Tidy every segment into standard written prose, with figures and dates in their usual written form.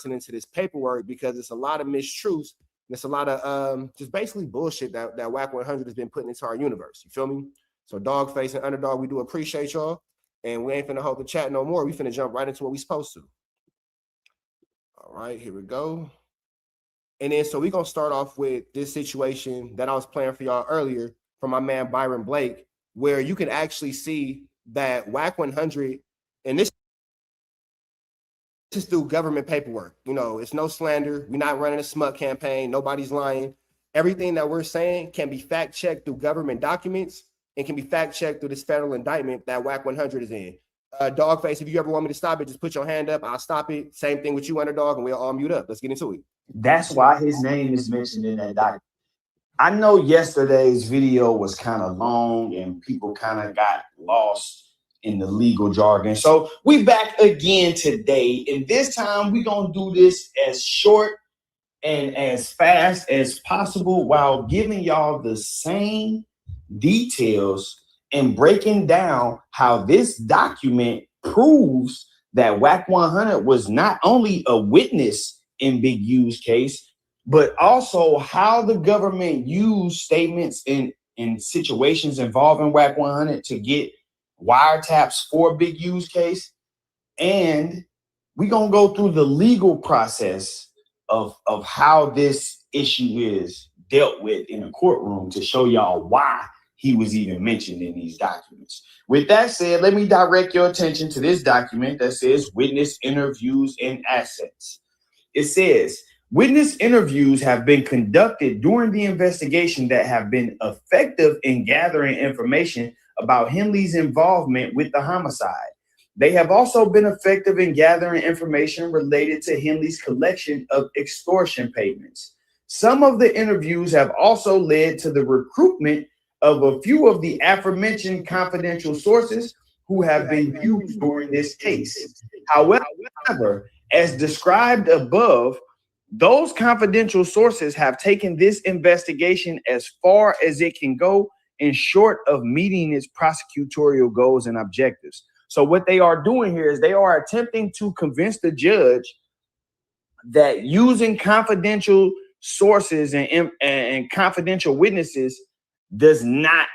into this paperwork because it's a lot of mistruths. And it's a lot of just basically bullshit that Wack 100 has been putting into our universe. You feel me? So Dogface and Underdog, we do appreciate y'all. And we ain't finna hold the chat no more. We finna jump right into what we supposed to. All right, here we go. And then so we're gonna start off with this situation that I was playing for y'all earlier from my man Byron Blake, where you can actually see that Wack 100, and this is through government paperwork. You know, it's no slander. We're not running a smut campaign. Nobody's lying. Everything that we're saying can be fact checked through government documents and can be fact checked through this federal indictment that Wack 100 is in. Dogface, if you ever want me to stop it, just put your hand up. I'll stop it. Same thing with you, Underdog, and we'll all mute up. Let's get into it. That's why his name is mentioned in that document. I know yesterday's video was kind of long and people kind of got lost in the legal jargon. So we back again today, and this time we gonna do this as short and as fast as possible while giving y'all the same details and breaking down how this document proves that Wack 100 was not only a witness in Big U's case, but also how the government used statements in situations involving Wack 100 to get wiretaps for Big U's case. And we're going to go through the legal process of how this issue is dealt with in a courtroom to show y'all why he was even mentioned in these documents. With that said, let me direct your attention to this document that says witness interviews and assets. It says, witness interviews have been conducted during the investigation that have been effective in gathering information about Henley's involvement with the homicide. They have also been effective in gathering information related to Henley's collection of extortion payments. Some of the interviews have also led to the recruitment of a few of the aforementioned confidential sources who have been used during this case. However, as described above, those confidential sources have taken this investigation as far as it can go in short of meeting its prosecutorial goals and objectives. So what they are doing here is they are attempting to convince the judge that using confidential sources and confidential witnesses does not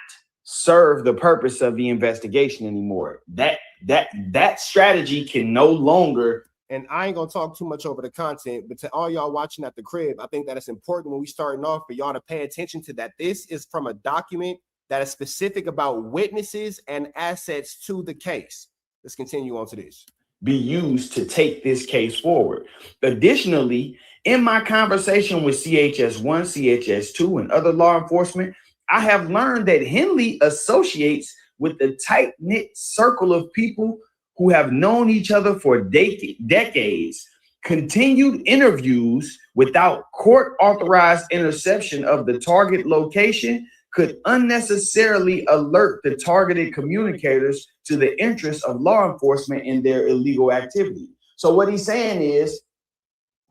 serve the purpose of the investigation anymore. That strategy can no longer. And I ain't gonna talk too much over the content, but to all y'all watching at the crib, I think that it's important when we starting off for y'all to pay attention to that. This is from a document that is specific about witnesses and assets to the case. Let's continue on to this. Be used to take this case forward. Additionally, in my conversation with CHS-1, CHS-2, and other law enforcement, I have learned that Henley associates with the tight-knit circle of people who have known each other for decades. Continued interviews without court-authorized interception of the target location could unnecessarily alert the targeted communicators to the interests of law enforcement in their illegal activity. So what he's saying is,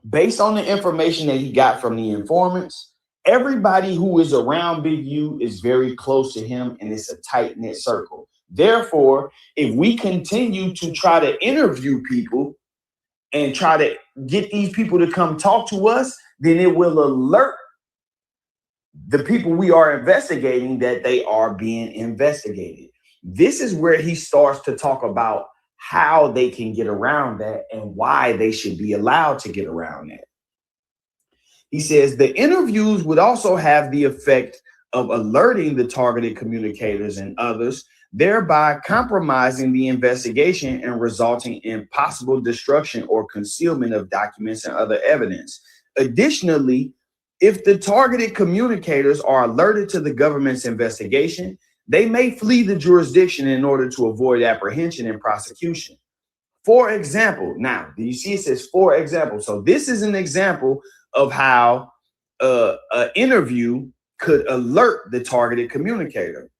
based on the information that he got from the informants, everybody who is around Big U is very close to him, and it's a tight-knit circle. Therefore, if we continue to try to interview people and try to get these people to come talk to us, then it will alert the people we are investigating that they are being investigated. This is where he starts to talk about how they can get around that and why they should be allowed to get around that. He says the interviews would also have the effect of alerting the targeted communicators and others, thereby compromising the investigation and resulting in possible destruction or concealment of documents and other evidence. Additionally, if the targeted communicators are alerted to the government's investigation, they may flee the jurisdiction in order to avoid apprehension and prosecution. For example, now, do you see it says for example? So this is an example of how an interview could alert the targeted communicator.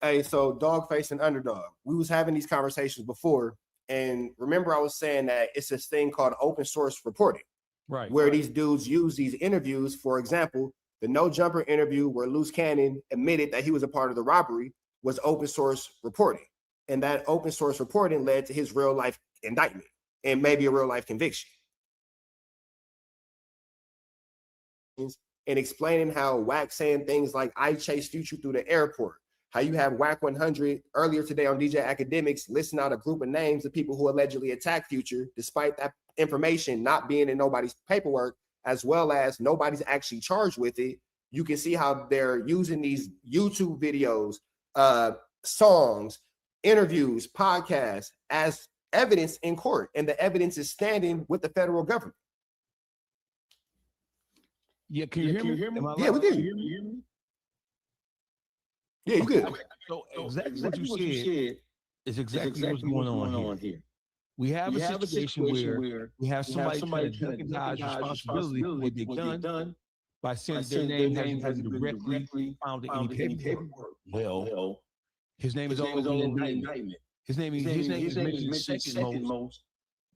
Hey, so Dogface and Underdog, we was having these conversations before, and remember I was saying that it's this thing called open source reporting. Right. Where these dudes use these interviews. For example, the No Jumper interview where Loose Cannon admitted that he was a part of the robbery was open source reporting. And that open source reporting led to his real life indictment and maybe a real life conviction. and explaining how Wack saying things like "I chase Future through the airport." How you have Wack 100 earlier today on DJ Academics listing out a group of names of people who allegedly attacked Future, despite that information not being in nobody's paperwork, as well as nobody's actually charged with it. You can see how they're using these YouTube videos, songs, interviews, podcasts as evidence in court, and the evidence is standing with the federal government. Yeah, can you hear me? Yeah, we can. Yeah, you good. So exactly what you said is exactly what's going on here. We have a situation where we have somebody trying to recognize responsibility for what they've done by saying their name hasn't directly found in any paperwork. Well, his name is always on the indictment. His name is mentioned second most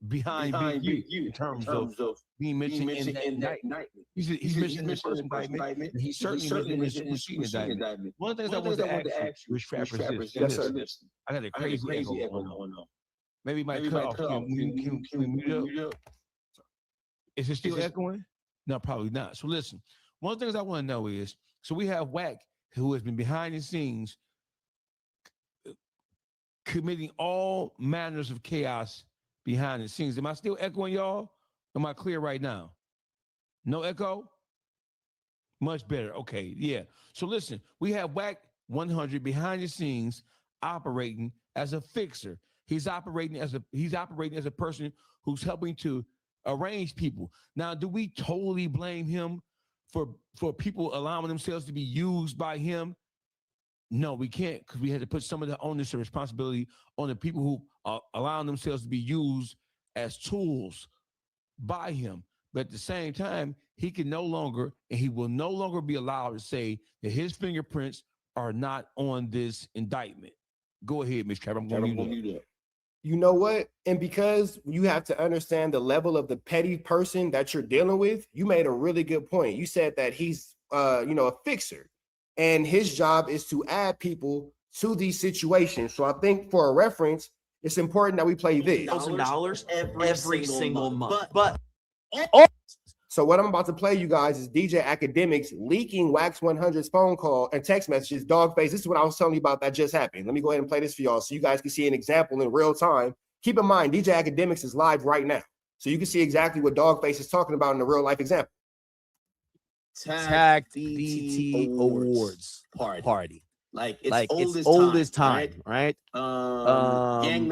behind Big U in terms of being mentioned in the indictment. He's mentioned in the first indictment, and he's certainly mentioned in the superseding indictment. One of the things I want to ask you, Rich Trapper, is this. I got a crazy echo going on. Maybe my cut off. Can we mute up? Is it still echoing? No, probably not. So listen, one of the things I want to know is, so we have Wack, who has been behind the scenes committing all manners of chaos behind the scenes. Am I still echoing, y'all? Am I clear right now? No echo? Much better. Okay, yeah. So listen, we have Wack 100 behind the scenes operating as a fixer. He's operating as a person who's helping to arrange people. Now, do we totally blame him for people allowing themselves to be used by him? No, we can't, because we had to put some of the onus and responsibility on the people who are allowing themselves to be used as tools by him. But at the same time, he can no longer, and he will no longer be allowed to say that his fingerprints are not on this indictment. Go ahead, Ms. Trapper. I'm going to mute up. You know what? And because you have to understand the level of the petty person that you're dealing with, you made a really good point. You said that he's, a fixer, and his job is to add people to these situations. So I think for a reference, it's important that we play this. $1,000 every single month. So what I'm about to play you guys is DJ Academics leaking Wax 100's phone call and text messages. Dogface, this is what I was telling you about that just happened. Let me go ahead and play this for y'all so you guys can see an example in real time. Keep in mind, DJ Academics is live right now, so you can see exactly what Dogface is talking about in a real life example. Tag BT Awards party. Like it's old as time, right? Gang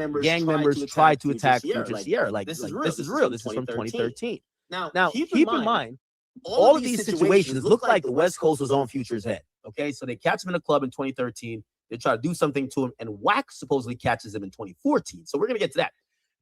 members try to attack Future Sierra. Like this is real. This is from 2013. Now keep in mind, all of these situations look like the West Coast was on Future's head. Okay, so they catch him in a club in 2013. They try to do something to him, and Wack supposedly catches him in 2014. So we're gonna get to that.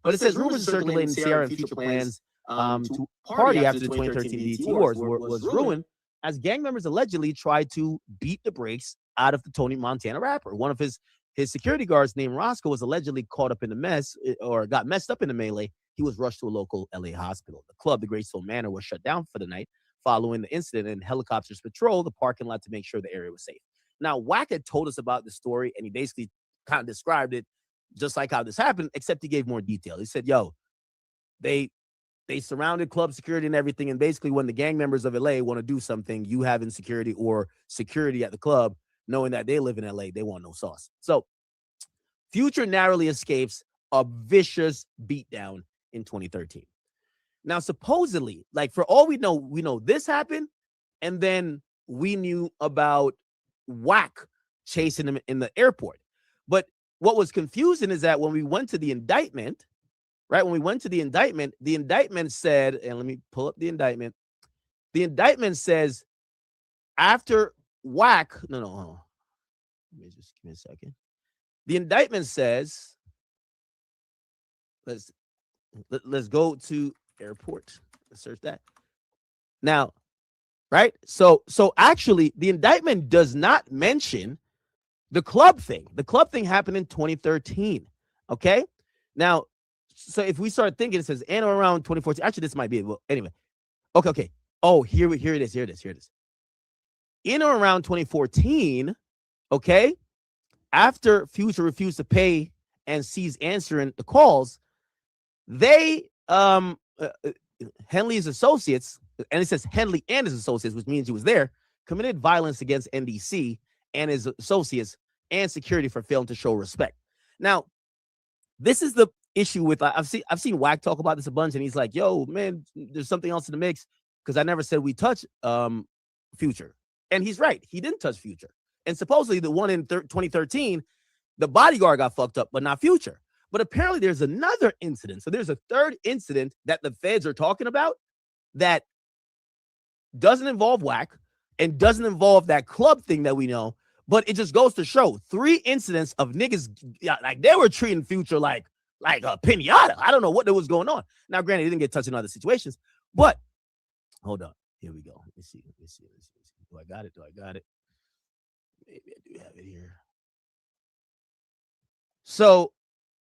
But it says rumors circulating Sierra and Future plans to party after the 2013 BET Awards was ruined, as gang members allegedly tried to beat the brakes out of the Tony Montana rapper. One of his security guards named Roscoe was allegedly caught up in the mess, or got messed up in the melee. He was rushed to a local LA hospital. The club, the Great Soul Manor, was shut down for the night following the incident, and helicopters patrolled the parking lot to make sure the area was safe. Now, Wack had told us about the story, and he basically kind of described it just like how this happened, except he gave more detail. He said, yo, they surrounded club security and everything, and basically when the gang members of LA want to do something, you have insecurity or security at the club, knowing that they live in LA, they want no sauce. So Future narrowly escapes a vicious beatdown in 2013. Now, supposedly, like for all we know this happened, and then we knew about Wack chasing him in the airport. But what was confusing is that when we went to the indictment, right? When we went to the indictment said, and let me pull up the indictment. The indictment says after Wack, hold on. Let me just give me a second. The indictment says, let's go to airport. Let's search that. Now, right? So actually, the indictment does not mention the club thing. The club thing happened in 2013. Okay. Now, so if we start thinking, it says and around 2014. Actually, this might be it. Well, anyway. Okay. Oh, here it is. In or around 2014, okay, after Future refused to pay and ceased answering the calls, they Henley's associates and it says Henley and his associates, which means he was there, committed violence against NDC and his associates and security for failing to show respect. Now, this is the issue with, I've seen Wack talk about this a bunch, and he's like, yo, man, there's something else in the mix, because I never said we touch Future. And he's right. He didn't touch Future. And supposedly the one in 2013, the bodyguard got fucked up, but not Future. But apparently there's another incident. So there's a third incident that the feds are talking about that doesn't involve Wack and doesn't involve that club thing that we know. But it just goes to show 3 incidents of niggas, like they were treating Future like a pinata. I don't know what was going on. Now, granted, he didn't get touched in other situations, but hold on. Here we go. Let me see. Do I got it? Maybe I do have it here. So,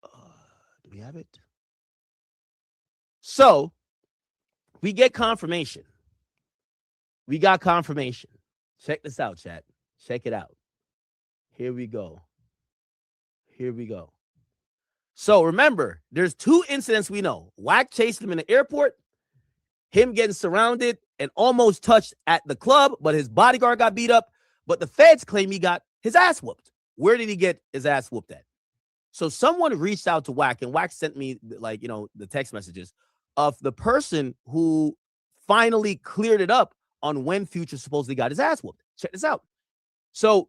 do we have it? So, we get confirmation. We got confirmation. Check this out, chat. Check it out. Here we go. So remember, there's 2 incidents we know. Wack chased him in the airport, him getting surrounded and almost touched at the club, but his bodyguard got beat up. But the feds claim he got his ass whooped. Where did he get his ass whooped at? So someone reached out to Wack, and Wack sent me, the text messages of the person who finally cleared it up on when Future supposedly got his ass whooped. Check this out. So,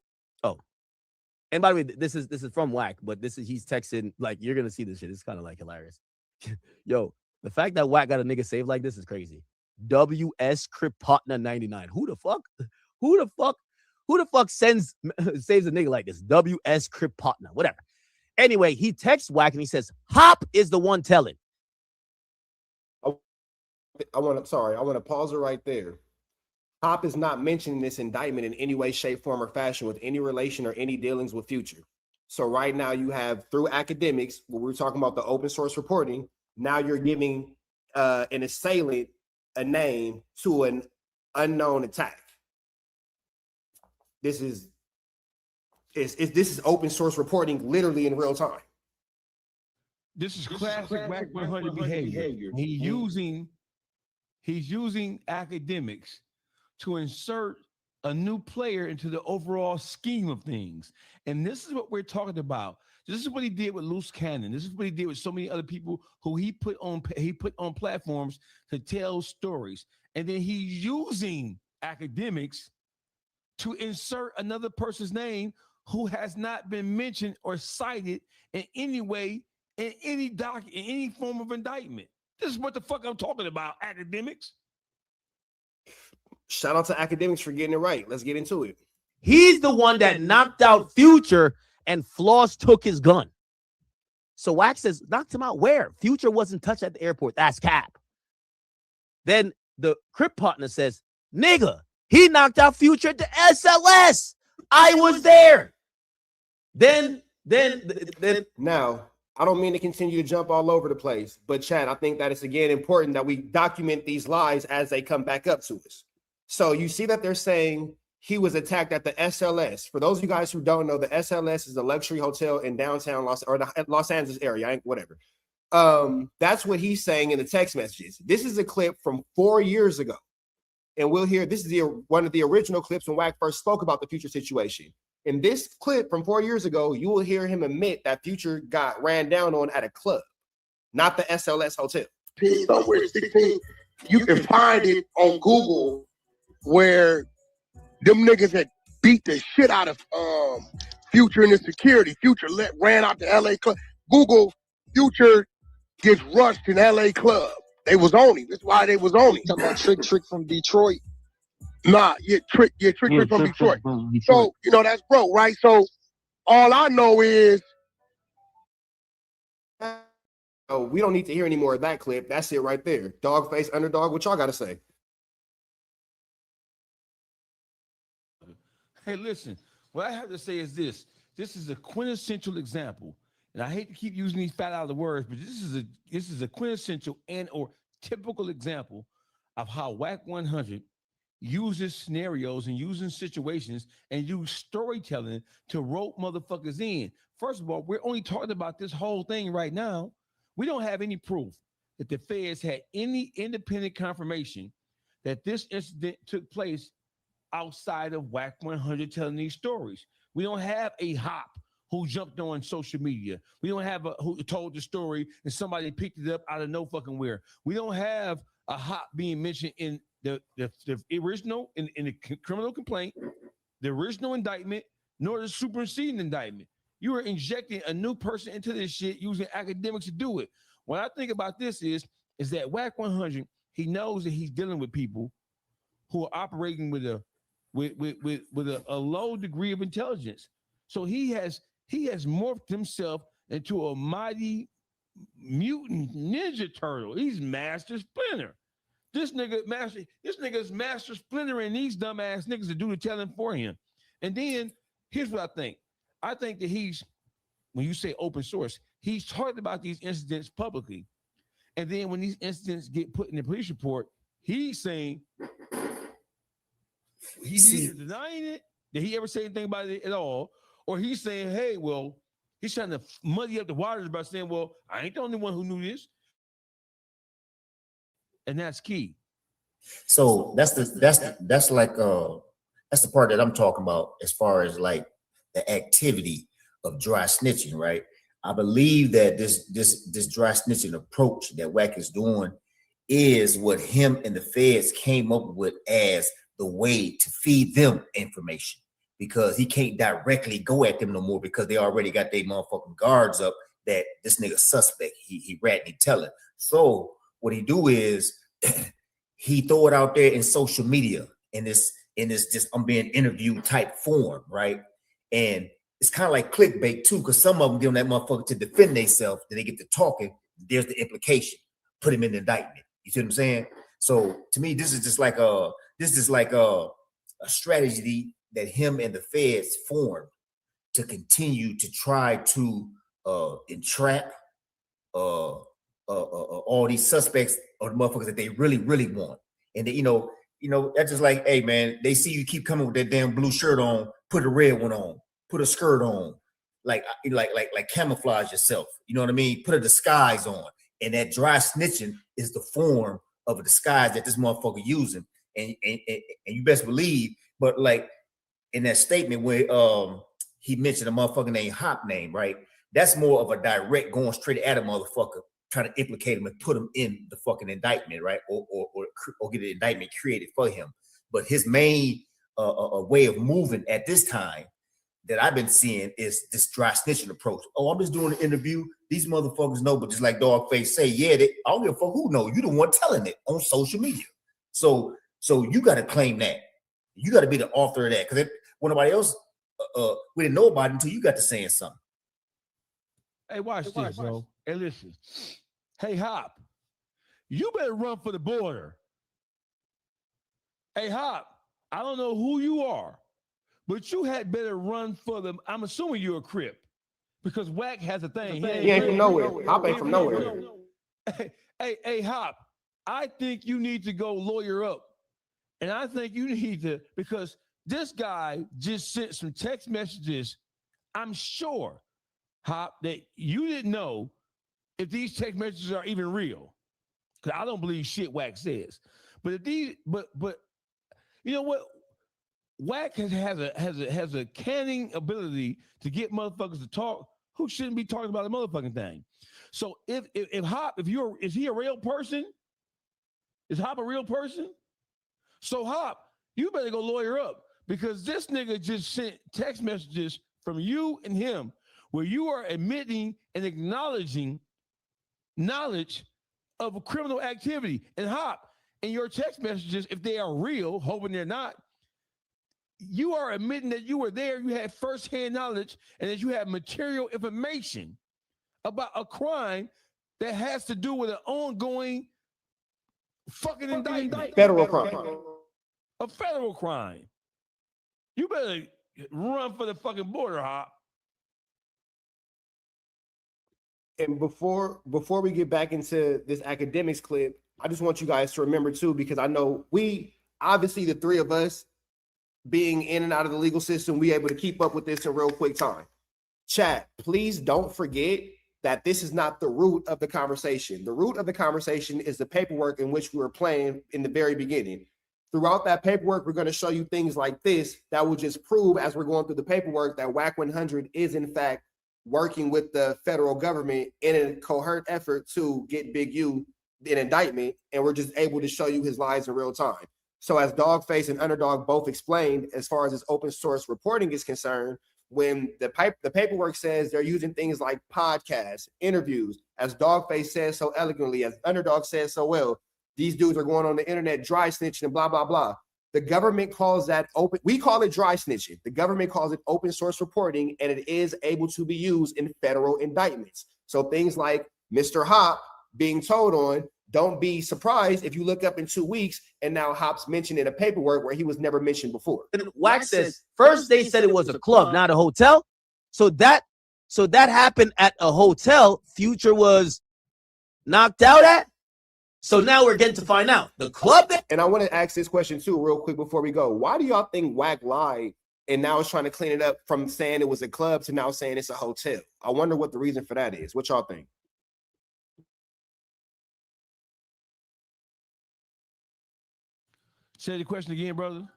and by the way, this is from Wack, but he's texting, like, you're gonna see this shit. It's kind of like hilarious. Yo, the fact that Wack got a nigga saved like this is crazy. WS Kripotna 99. Who the fuck saves a nigga like this? WS Kripotna, whatever. Anyway, he texts Wack and he says, Hop is the one telling. I want to pause it right there. Hop is not mentioning this indictment in any way, shape, form, or fashion with any relation or any dealings with Future. So right now you have, through academics, when we're talking about the open source reporting, now you're giving an assailant a name to an unknown attack. This is open source reporting literally in real time. This is classic Wack 100 behavior. He's using academics to insert a new player into the overall scheme of things. And this is what we're talking about. This is what he did with Loose Cannon. This is what he did with so many other people who he put on platforms to tell stories. And then he's using academics to insert another person's name who has not been mentioned or cited in any way, in any form of indictment. This is what the fuck I'm talking about, academics. Shout out to academics for getting it right. Let's get into it. He's the one that knocked out Future and Floss took his gun. So Wack says, knocked him out where? Future wasn't touched at the airport. That's cap. Then the Crip partner says, nigga, he knocked out Future at the SLS. I was there. Then now, I don't mean to continue to jump all over the place, but Chad, I think that it's again important that we document these lies as they come back up to us. So you see that they're saying he was attacked at the SLS. For those of you guys who don't know, the SLS is a luxury hotel in downtown the Los Angeles area, whatever. That's what he's saying in the text messages. This is a clip from 4 years ago. And we'll hear, this is one of the original clips when Wack first spoke about the Future situation. In this clip from 4 years ago, you will hear him admit that Future got ran down on at a club, not the SLS hotel. Somewhere 16, you can find it on Google where them niggas had beat the shit out of Future and the security. Future ran out to LA club. Google Future gets rushed in LA club. They was on him. That's why they was on him. Talking about Trick from Detroit. Nah, Trick from Detroit. So, that's broke, right? So all I know is we don't need to hear any more of that clip. That's it right there. Dogface, underdog, what y'all got to say? Hey, listen, what I have to say is this. This is a quintessential example. And I hate to keep using these fat out of the words, but this is a quintessential and or typical example of how Wack 100 uses scenarios and using situations and use storytelling to rope motherfuckers in. First of all, we're only talking about this whole thing right now. We don't have any proof that the feds had any independent confirmation that this incident took place outside of Wack 100 telling these stories. We don't have a Hop who jumped on social media. We don't have who told the story and somebody picked it up out of no fucking where. We don't have a Hop being mentioned in the original, in the criminal complaint, the original indictment, nor the superseding indictment. You are injecting a new person into this shit using academics to do it. What I think about this is that Wack 100, he knows that he's dealing with people who are operating with a low degree of intelligence. So he has morphed himself into a mighty mutant ninja turtle. He's Master Splinter. This nigga's Master Splinter, and these dumbass niggas to do the telling for him. And then here's what I think. I think that when you say open source, he's talked about these incidents publicly. And then when these incidents get put in the police report, he's saying he's either denying it, that he ever said anything about it at all, or he's saying, hey, well, he's trying to muddy up the waters by saying, well, I ain't the only one who knew this. And that's key. So that's the part that I'm talking about as far as like the activity of dry snitching, right? I believe that this dry snitching approach that Wack is doing is what him and the feds came up with as the way to feed them information, because he can't directly go at them no more because they already got their motherfucking guards up that this nigga suspect, he ratting, he telling. So what he do is he throw it out there in social media in this just I'm being interviewed type form, right? And it's kind of like clickbait too, because some of them give them that motherfucker to defend themselves. Then they get to talking. There's the implication. Put him in the indictment. You see what I'm saying? So to me, this is just like a strategy that him and the feds formed to continue to try to entrap all these suspects or the motherfuckers that they really, really want. And they, you know, that's just like, hey man, they see you keep coming with that damn blue shirt on, put a red one on, put a skirt on, like camouflage yourself. You know what I mean? Put a disguise on. And that dry snitching is the form of a disguise that this motherfucker using. And you best believe, but like in that statement where he mentioned a motherfucker named Hop name, right? That's more of a direct going straight at a motherfucker, trying to implicate him and put him in the fucking indictment, right? Or get an indictment created for him. But his main way of moving at this time that I've been seeing is this dry snitching approach. Oh, I'm just doing an interview. These motherfuckers know, but just like Dogface say, yeah, I don't give a fuck who know. You the one telling it on social media. So you got to claim that. You got to be the author of that, because when nobody else, we didn't know about it until you got to saying something. Hey, watch this, bro. Hey, listen. Hey, Hop, you better run for the border. Hey, Hop, I don't know who you are, but you had better run for them. I'm assuming you're a Crip, because Wack has a thing. He ain't from nowhere. Hop ain't from nowhere. Hey, Hop, I think you need to go lawyer up. And I think you need to, because this guy just sent some text messages. I'm sure, Hop, that you didn't know if these text messages are even real. Because I don't believe shit Wack says. But you know what? Wack has a canning ability to get motherfuckers to talk who shouldn't be talking about the motherfucking thing. So if Hop, is he a real person? Is Hop a real person? So Hop, you better go lawyer up, because this nigga just sent text messages from you and him where you are admitting and acknowledging knowledge of a criminal activity. And Hop, in your text messages, if they are real, hoping they're not, you are admitting that you were there, you had firsthand knowledge, and that you have material information about a crime that has to do with an ongoing fucking indictment. Federal crime. A federal crime. You better run for the fucking border, Hop. And before we get back into this academics clip, I just want you guys to remember too, because I know obviously the three of us being in and out of the legal system, we able to keep up with this in real quick time. Chat, please don't forget that this is not the root of the conversation. The root of the conversation is the paperwork in which we were playing in the very beginning. throughout that paperwork, we're going to show you things like this that will just prove, as we're going through the paperwork, that Wack 100 is in fact working with the federal government in a coherent effort to get Big U an indictment, and we're just able to show you his lies in real time. So as Dogface and Underdog both explained, as far as this open source reporting is concerned, when the paperwork says they're using things like podcasts, interviews, as Dogface says so eloquently, as Underdog says so well, these dudes are going on the internet dry snitching and blah, blah, blah. The government calls that open, we call it dry snitching. The government calls it open source reporting, and it is able to be used in federal indictments. So things like Mr. Hop being told on, don't be surprised if you look up in 2 weeks and now Hop's mentioned in a paperwork where he was never mentioned before. And Wack says first they said it was a club, not a hotel. So that happened at a hotel Future was knocked out at. So now we're getting to find out the club. And I want to ask this question too, real quick before we go. Why do y'all think Wack lied and now is trying to clean it up from saying it was a club to now saying it's a hotel? I wonder what the reason for that is. What y'all think? Say the question again, brother.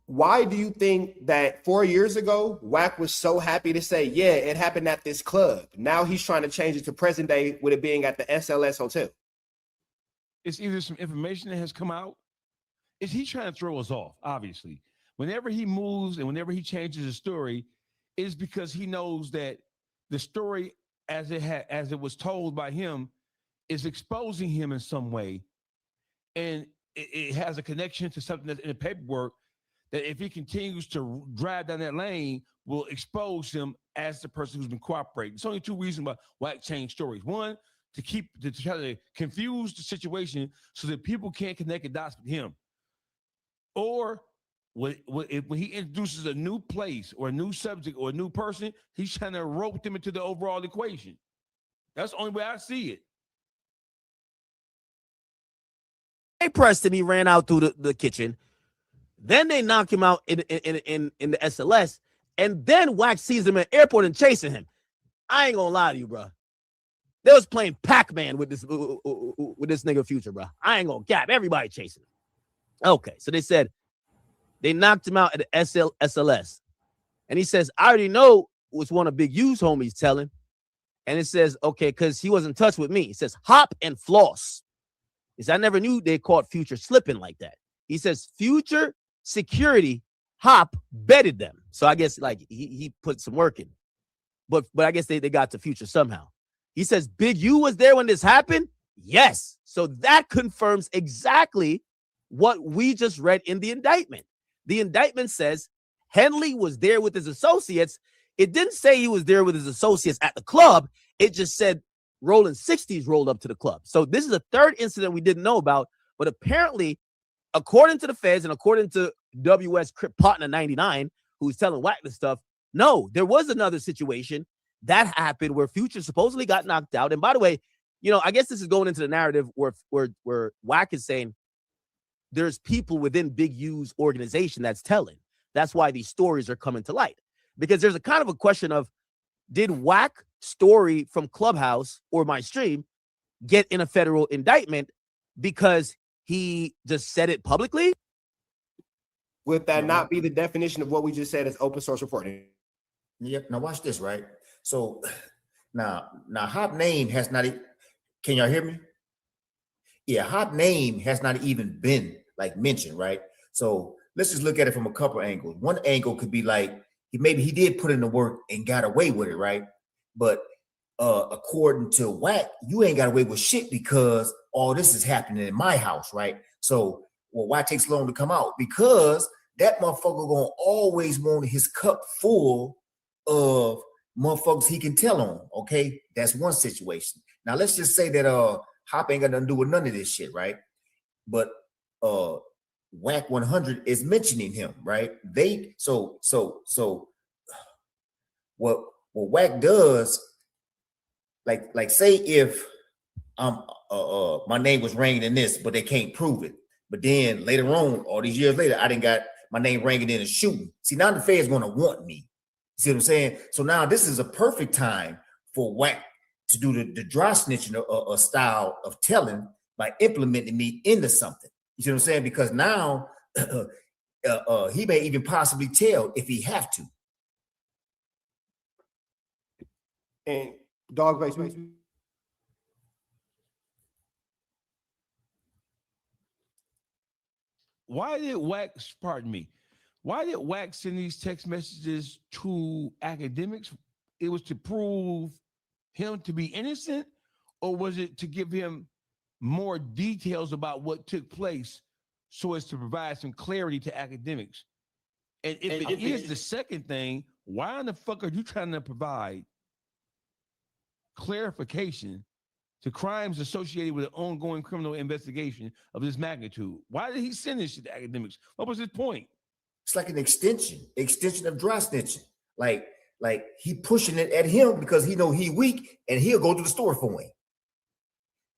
Why do you think that 4 years ago, Wack was so happy to say, yeah, it happened at this club? Now he's trying to change it to present day with it being at the SLS hotel. It's either some information that has come out. Is he trying to throw us off? Obviously, whenever he moves and whenever he changes the story, is because he knows that the story as it was told by him is exposing him in some way, and it has a connection to something that's in the paperwork that if he continues to drive down that lane will expose him as the person who's been cooperating. It's only two reasons why Wack changed stories. One, to try to confuse the situation so that people can't connect the dots with him. Or when he introduces a new place or a new subject or a new person, he's trying to rope them into the overall equation. That's the only way I see it. They pressed him. He ran out through the kitchen. Then they knock him out in the SLS. And then Wack sees him at the airport and chasing him. I ain't gonna lie to you, bro. They was playing Pac-Man with this nigga Future, bro. I ain't gonna cap. Everybody chasing him. Okay, so they said they knocked him out at the SLS. And he says, I already know what's one of Big U's homies telling. And it says, okay, because he was in touch with me. It says, Hop and Floss. He says, I never knew they caught Future slipping like that. He says, Future security, Hop betted them. So I guess like he put some work in. But I guess they got to Future somehow. He says, Big U was there when this happened? Yes. So that confirms exactly what we just read in the indictment. The indictment says Henley was there with his associates. It didn't say he was there with his associates at the club. It just said Rolling 60s rolled up to the club. So this is a third incident we didn't know about. But apparently, according to the feds and according to WS Crip Partner 99, who's telling Wack this stuff, no, there was another situation that happened where Future supposedly got knocked out. And by the way, you know, I guess this is going into the narrative where Wack is saying there's people within Big U's organization that's telling. That's why these stories are coming to light. Because there's a kind of a question of, did Wack story from Clubhouse or my stream get in a federal indictment because he just said it publicly? Would that not be the definition of what we just said as open source reporting? Yep. Now watch this, right? So now Hop name has not. Can y'all hear me? Yeah, Hop name has not even been like mentioned, right? So let's just look at it from a couple angles. One angle could be like maybe he did put in the work and got away with it, right? But according to Wack, you ain't got away with shit because all this is happening in my house, right? So why it takes long to come out? Because that motherfucker gonna always want his cup full of motherfuckers he can tell on. Okay, that's one situation. Now let's just say that Hop ain't got nothing to do with none of this shit, right? But Wack 100 is mentioning him, right? So what Wack does, like say if my name was ringing in this, but they can't prove it. But then later on, all these years later, I didn't got my name ringing in and shooting. See, now the Fed's gonna want me. See what I'm saying? So now this is a perfect time for Wack to do the dry snitching style of telling by implementing me into something. You see what I'm saying? Because now he may even possibly tell if he have to. And Dogface, why did Wack, pardon me, why did Wack send these text messages to academics? It was to prove him to be innocent, or was it to give him more details about what took place so as to provide some clarity to academics? And if it is the second thing, why in the fuck are you trying to provide clarification to crimes associated with an ongoing criminal investigation of this magnitude? Why did he send this shit to academics? What was his point? It's like an extension of dry snitching. Like he pushing it at him because he know he weak and he'll go to the store for him.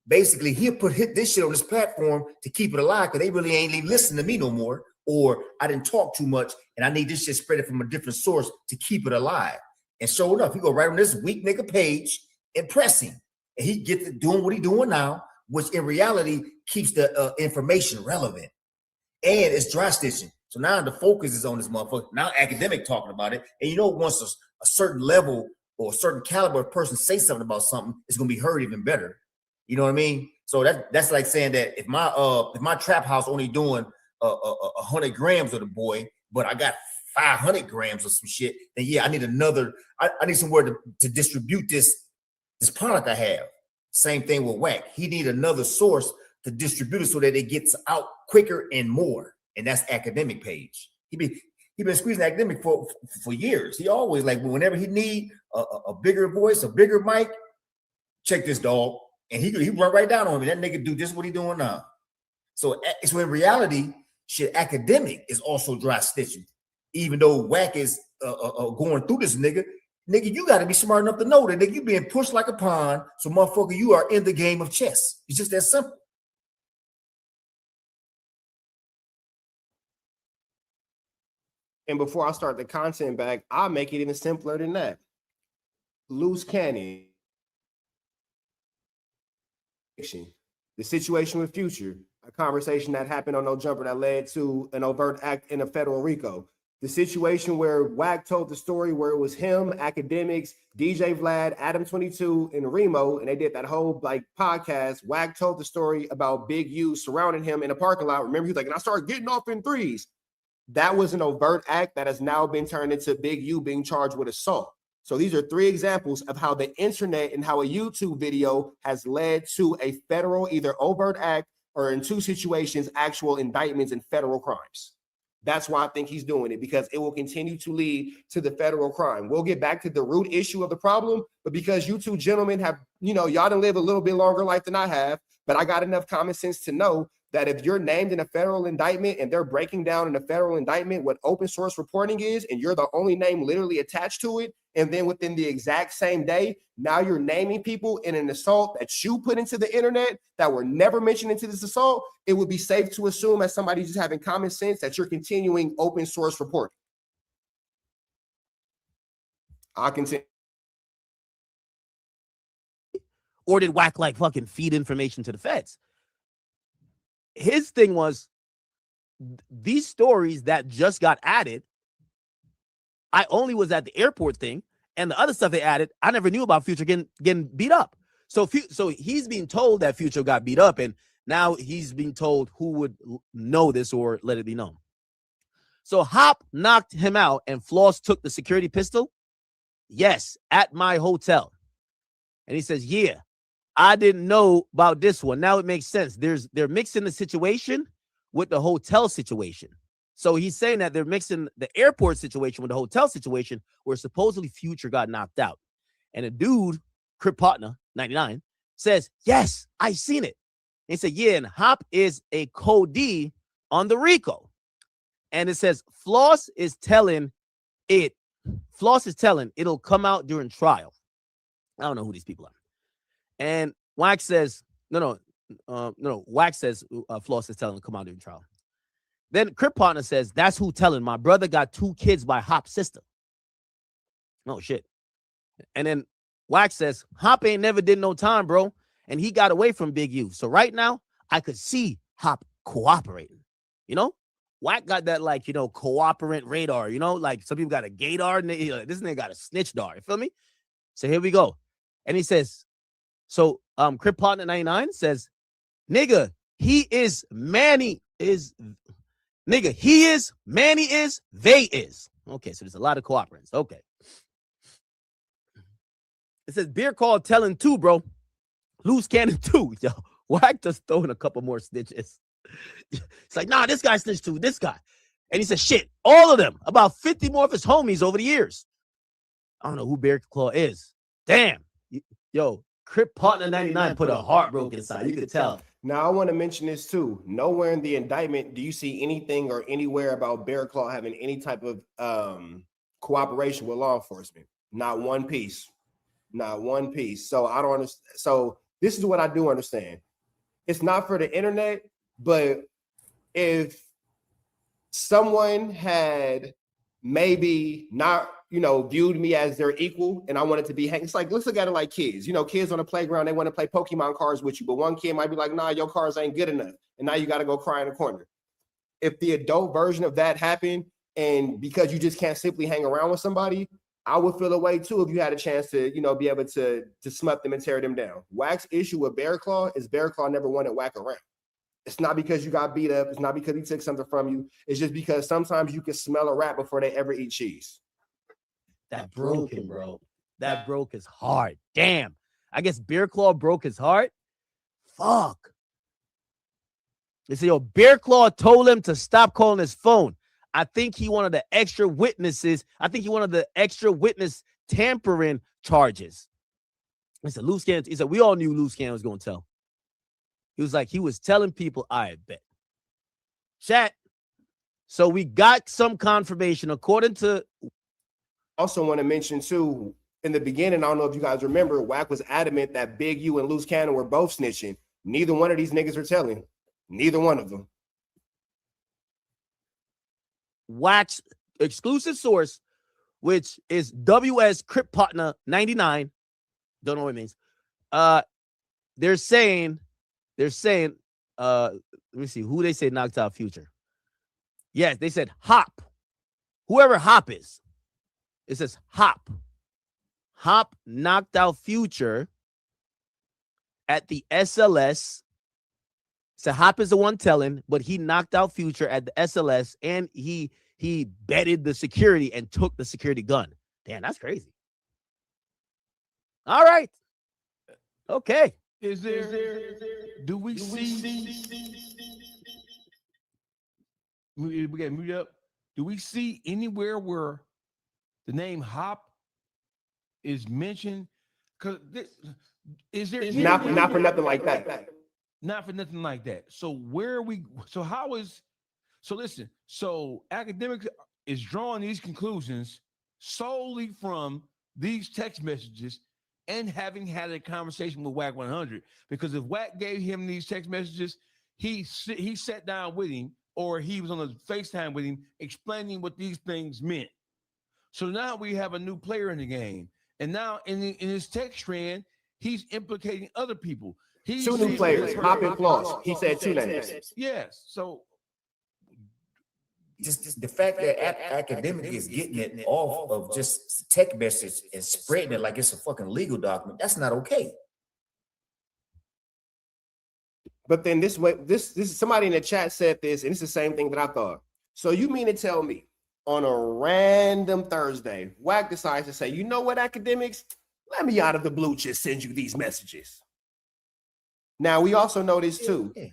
Basically, he'll hit this shit on this platform to keep it alive because they really ain't even listening to me no more. Or I didn't talk too much and I need this shit spread it from a different source to keep it alive. And sure enough, he go right on this weak nigga page and press him. And he gets to doing what he doing now, which in reality keeps the information relevant. And it's dry stitching. So now the focus is on this motherfucker. Now academic talking about it. And you know, once a certain level or a certain caliber of person say something about something, it's gonna be heard even better. You know what I mean? So that's like saying that if my trap house only doing 100 grams of the boy, but I got 500 grams of some shit, then yeah, I need another. I need somewhere to distribute this product I have. Same thing with Wack. He need another source to distribute it so that it gets out quicker and more. And that's academic page. He been squeezing academic for years. He always like whenever he need a bigger voice, a bigger mic, check this dog. And he run right down on me. That nigga do this what he doing now. So in reality, shit, academic is also dry stitching. Even though Wack is going through this nigga, you got to be smart enough to know that nigga, you being pushed like a pawn. So motherfucker, you are in the game of chess. It's just that simple. and before I start the content back, I'll make it even simpler than that. Loose cannon. The situation with Future, a conversation that happened on No Jumper that led to an overt act in a federal RICO. The situation where Wack told the story where it was him, academics, DJ Vlad, Adam 22, and Remo, and they did that whole like podcast. Wack told the story about Big U surrounding him in a parking lot. Remember, he was like, and I started getting off in threes. That was an overt act that has now been turned into Big U being charged with assault. So these are three examples of how the internet and how a YouTube video has led to a federal either overt act or in two situations, actual indictments and federal crimes. That's why I think he's doing it, because it will continue to lead to the federal crime. We'll get back to the root issue of the problem, but because you two gentlemen have, y'all done live a little bit longer life than I have, but I got enough common sense to know that if you're named in a federal indictment and they're breaking down in a federal indictment what open source reporting is, and you're the only name literally attached to it, and then within the exact same day, now you're naming people in an assault that you put into the internet that were never mentioned into this assault, it would be safe to assume as somebody just having common sense that you're continuing open source reporting. I'll continue. Or did Wack like fucking feed information to the feds? His thing was these stories that just got added. I only was at the airport thing, and the other stuff they added, I never knew about Future getting beat up. So he's being told that Future got beat up, and now he's being told who would know this or let it be known. So Hop knocked him out, and Floss took the security pistol. Yes, at my hotel. And he says, yeah, I didn't know about this one. Now it makes sense. They're mixing the situation with the hotel situation. So he's saying that they're mixing the airport situation with the hotel situation where supposedly Future got knocked out. And a dude, Crip Partner, 99, says, yes, I seen it. And he said, yeah, and Hop is a co-D on the RICO. And it says, Floss is telling it'll come out during trial. I don't know who these people are. And Wack says, no. Wack says Floss is telling him to come out during trial. Then Crip Partner says, that's who telling. My brother got 2 kids by Hop's sister. Oh, shit. And then Wack says, Hop ain't never did no time, bro. And he got away from Big U. So right now, I could see Hop cooperating. You know, Wack got that like, you know, cooperant radar. You know, like some people got a gaydar, and this nigga got a snitchdar. You feel me? So here we go. And he says, so Crip Partner 99 says, nigga, he is Manny is nigga, he is Manny is they is. Okay, so there's a lot of cooperants. Okay. It says beer call telling too, bro. Loose cannon too. Yo, Wack just throwing a couple more snitches. It's like, nah, this guy snitched too, this guy. And he said, shit, all of them, about 50 more of his homies over the years. I don't know who Bear Claw is. Damn. Yo, Crip Partner 99 put a heartbroken inside. You could tell. Now, I want to mention this too. Nowhere in the indictment do you see anything or anywhere about Bear Claw having any type of cooperation with law enforcement. Not one piece. Not one piece. So I don't understand. So this is what I do understand. It's not for the internet, but if someone had maybe not, you know, viewed me as their equal and I wanted to be, it's like, let's look at it like kids. You know, kids on the playground, they want to play Pokemon cards with you, but one kid might be like, nah, your cards ain't good enough. And now you got to go cry in the corner. If the adult version of that happened, and because you just can't simply hang around with somebody, I would feel a way too if you had a chance to, you know, be able to smut them and tear them down. Wack's issue with Bear Claw is Bear Claw never wanted Wack around. It's not because you got beat up. It's not because he took something from you. It's just because sometimes you can smell a rat before they ever eat cheese. That broke him, bro. That broke his heart. Damn. I guess Bear Claw broke his heart. Fuck. They say, yo, Bear Claw told him to stop calling his phone. I think he wanted the extra witnesses. I think he wanted the extra witness tampering charges. He said, Loose Cannon. He said, we all knew Loose Cannon was going to tell. He was like, he was telling people, I bet. Chat. So we got some confirmation according to. Also want to mention too, in the beginning, I don't know if you guys remember, Wack was adamant that Big U and Loose Cannon were both snitching. Neither one of these niggas are telling. Neither one of them. Wack's exclusive source, which is WS Crip Partner 99. Don't know what it means. They're saying, let me see who they say knocked out Future. Yes, they said Hop. Whoever Hop is. It says Hop. Hop knocked out Future at the SLS. So Hop is the one telling, but he knocked out Future at the SLS, and he betted the security and took the security gun. Damn, that's crazy. All right. Okay. Do we see we get moved up? Do we see anywhere where the name Hop is mentioned? Because is there not for nothing like that? Not for nothing like that. So where are we? So how is? So listen. So academics is drawing these conclusions solely from these text messages and having had a conversation with Wack 100. Because if Wack gave him these text messages, he sat down with him, or he was on a FaceTime with him, explaining what these things meant. So now we have a new player in the game, and now in his text strand, he's implicating other people. Two new players, Hop and Floss. He said two names. Yes. So just the fact that academic is getting it off of just text message and spreading it like it's a fucking legal document, that's not okay. But then this is somebody in the chat said this, and it's the same thing that I thought. So you mean to tell me on a random Thursday, Wack decides to say, you know what, academics? Let me out of the blue just send you these messages. Now we also know this too. Yeah.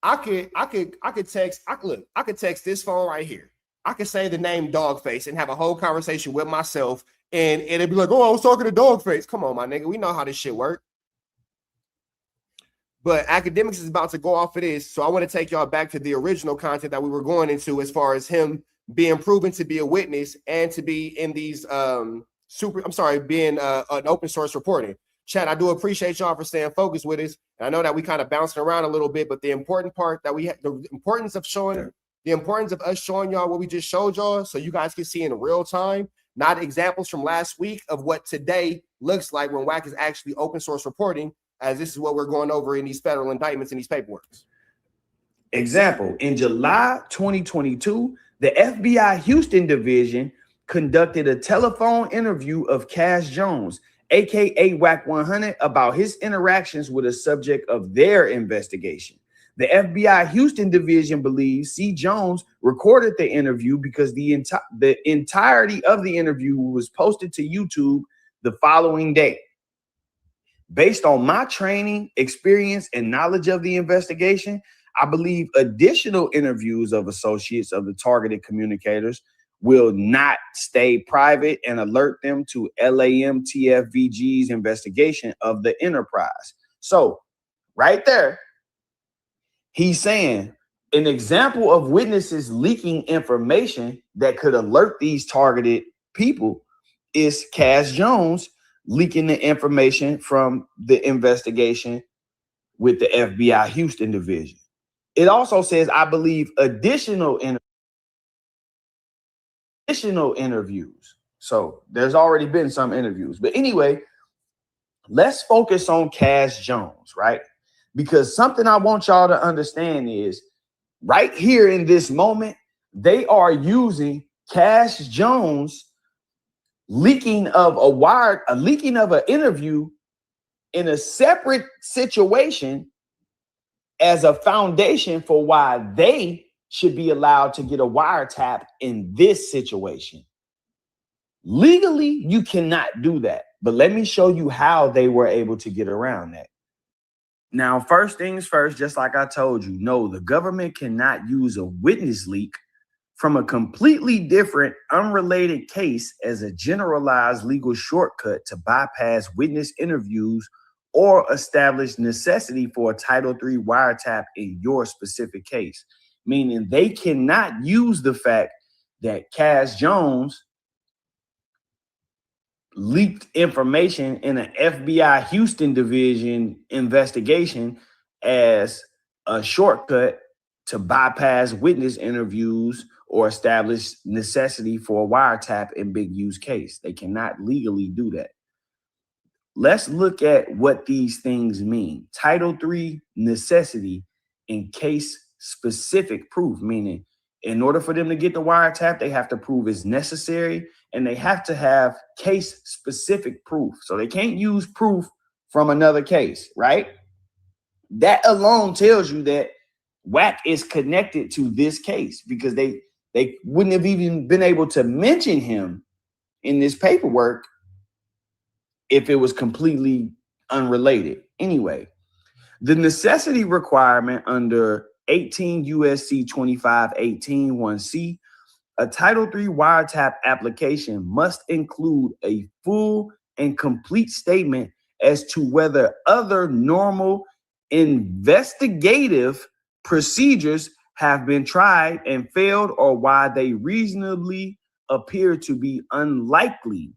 I could text this phone right here. I could say the name Dogface and have a whole conversation with myself, and it'd be like, oh, I was talking to Dogface. Come on, my nigga. We know how this shit works. But academics is about to go off of this. So I want to take y'all back to the original content that we were going into as far as him being proven to be a witness and to be in these being an open source reporting. Chat, I do appreciate y'all for staying focused with us. And I know that we kind of bouncing around a little bit, but the important part that we have, the importance of us showing y'all what we just showed y'all, so you guys can see in real time, not examples from last week of what today looks like when Wack is actually open source reporting, as this is what we're going over in these federal indictments and these paperworks. Example, in July 2022, the FBI Houston division conducted a telephone interview of Cash Jones, aka Wack 100, about his interactions with a subject of their investigation. The FBI Houston division believes C. Jones recorded the interview because the entirety of the interview was posted to YouTube the following day. Based on my training, experience, and knowledge of the investigation, I believe additional interviews of associates of the targeted communicators will not stay private and alert them to LAMTFVG's investigation of the enterprise. So right there, he's saying an example of witnesses leaking information that could alert these targeted people is Cash Jones leaking the information from the investigation with the FBI Houston division. It also says, I believe, additional interviews. So there's already been some interviews. But anyway, let's focus on Cash Jones, right? Because something I want y'all to understand is right here in this moment, they are using Cash Jones leaking of an interview in a separate situation as a foundation for why they should be allowed to get a wiretap in this situation. Legally, you cannot do that. But let me show you how they were able to get around that. Now, first things first, just like I told you, no, the government cannot use a witness leak from a completely different, unrelated case as a generalized legal shortcut to bypass witness interviews or establish necessity for a Title III wiretap in your specific case. Meaning they cannot use the fact that Cash Jones leaked information in an FBI Houston division investigation as a shortcut to bypass witness interviews or establish necessity for a wiretap in Big U's case. They cannot legally do that. Let's look at what these things mean. Title III necessity in case specific proof, meaning in order for them to get the wiretap, they have to prove it's necessary and they have to have case specific proof. So they can't use proof from another case, right? That alone tells you that Wack is connected to this case because they wouldn't have even been able to mention him in this paperwork if it was completely unrelated. Anyway, the necessity requirement under 18 USC 2518 1C, a Title III wiretap application must include a full and complete statement as to whether other normal investigative procedures have been tried and failed or why they reasonably appear to be unlikely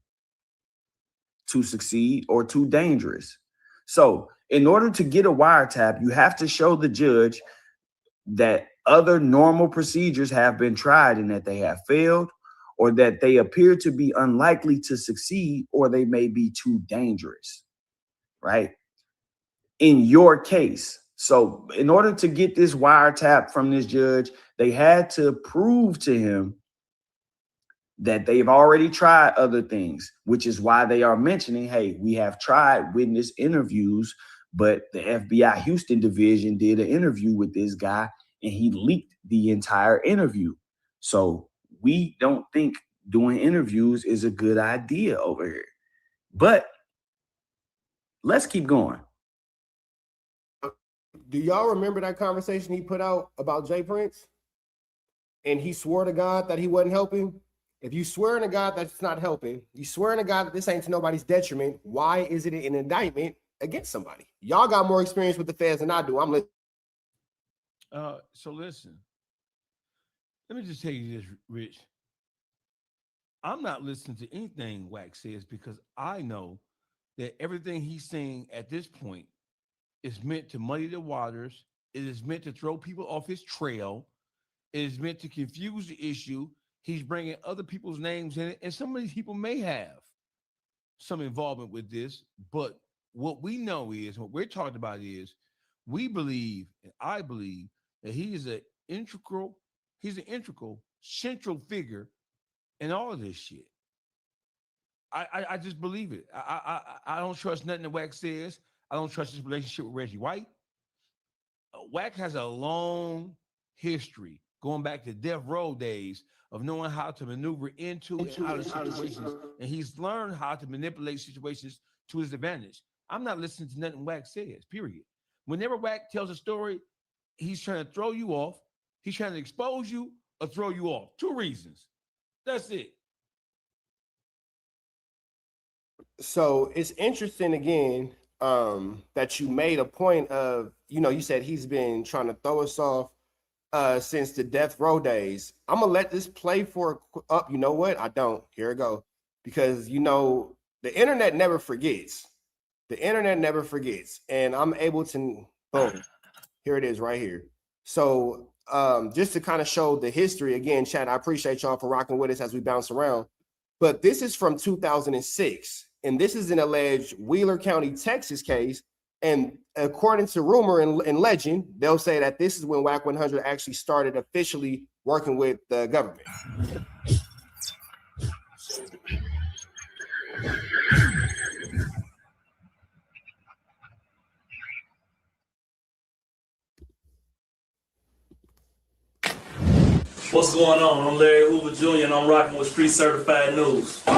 to succeed or too dangerous. So in order to get a wiretap, you have to show the judge that other normal procedures have been tried and that they have failed or that they appear to be unlikely to succeed or they may be too dangerous, right? In your case. So in order to get this wiretap from this judge, they had to prove to him that they've already tried other things, which is why they are mentioning, hey, we have tried witness interviews, but the FBI Houston division did an interview with this guy and he leaked the entire interview. So we don't think doing interviews is a good idea over here. But let's keep going. Do y'all remember that conversation he put out about Jay Prince? And he swore to God that he wasn't helping. If you swear to God that it's not helping, you swear to God that this ain't to nobody's detriment, why is it an indictment against somebody? Y'all got more experience with the feds than I do. I'm listening. So listen, let me just tell you this, Rich. I'm not listening to anything Wack says because I know that everything he's saying at this point is meant to muddy the waters. It is meant to throw people off his trail. It is meant to confuse the issue. He's bringing other people's names in it, and some of these people may have some involvement with this. But what we know is, what we're talking about is, we believe, and I believe, that he's an integral central figure in all of this shit. I just believe it. I don't trust nothing that Wack says. I don't trust his relationship with Reggie White. Wack has a long history going back to death row days of knowing how to maneuver into and out of situations, and he's learned how to manipulate situations to his advantage. I'm not listening to nothing Wack says, period. Whenever Wack tells a story, he's trying to throw you off, he's trying to expose you or throw you off. 2 reasons. That's it. So it's interesting again that you made a point of, you said he's been trying to throw us off since the death row days. I'm gonna let this play for up. You know what? I don't. Here it go. Because the internet never forgets. The internet never forgets, and I'm able to boom. Here it is right here. So just to kind of show the history again, Chad, I appreciate y'all for rocking with us as we bounce around. But this is from 2006, and this is an alleged Wheeler County, Texas case. And according to rumor and legend, they'll say that this is when Wack 100 actually started officially working with the government. What's going on? I'm Larry Hoover Jr. and I'm rocking with Street Certified News. Shout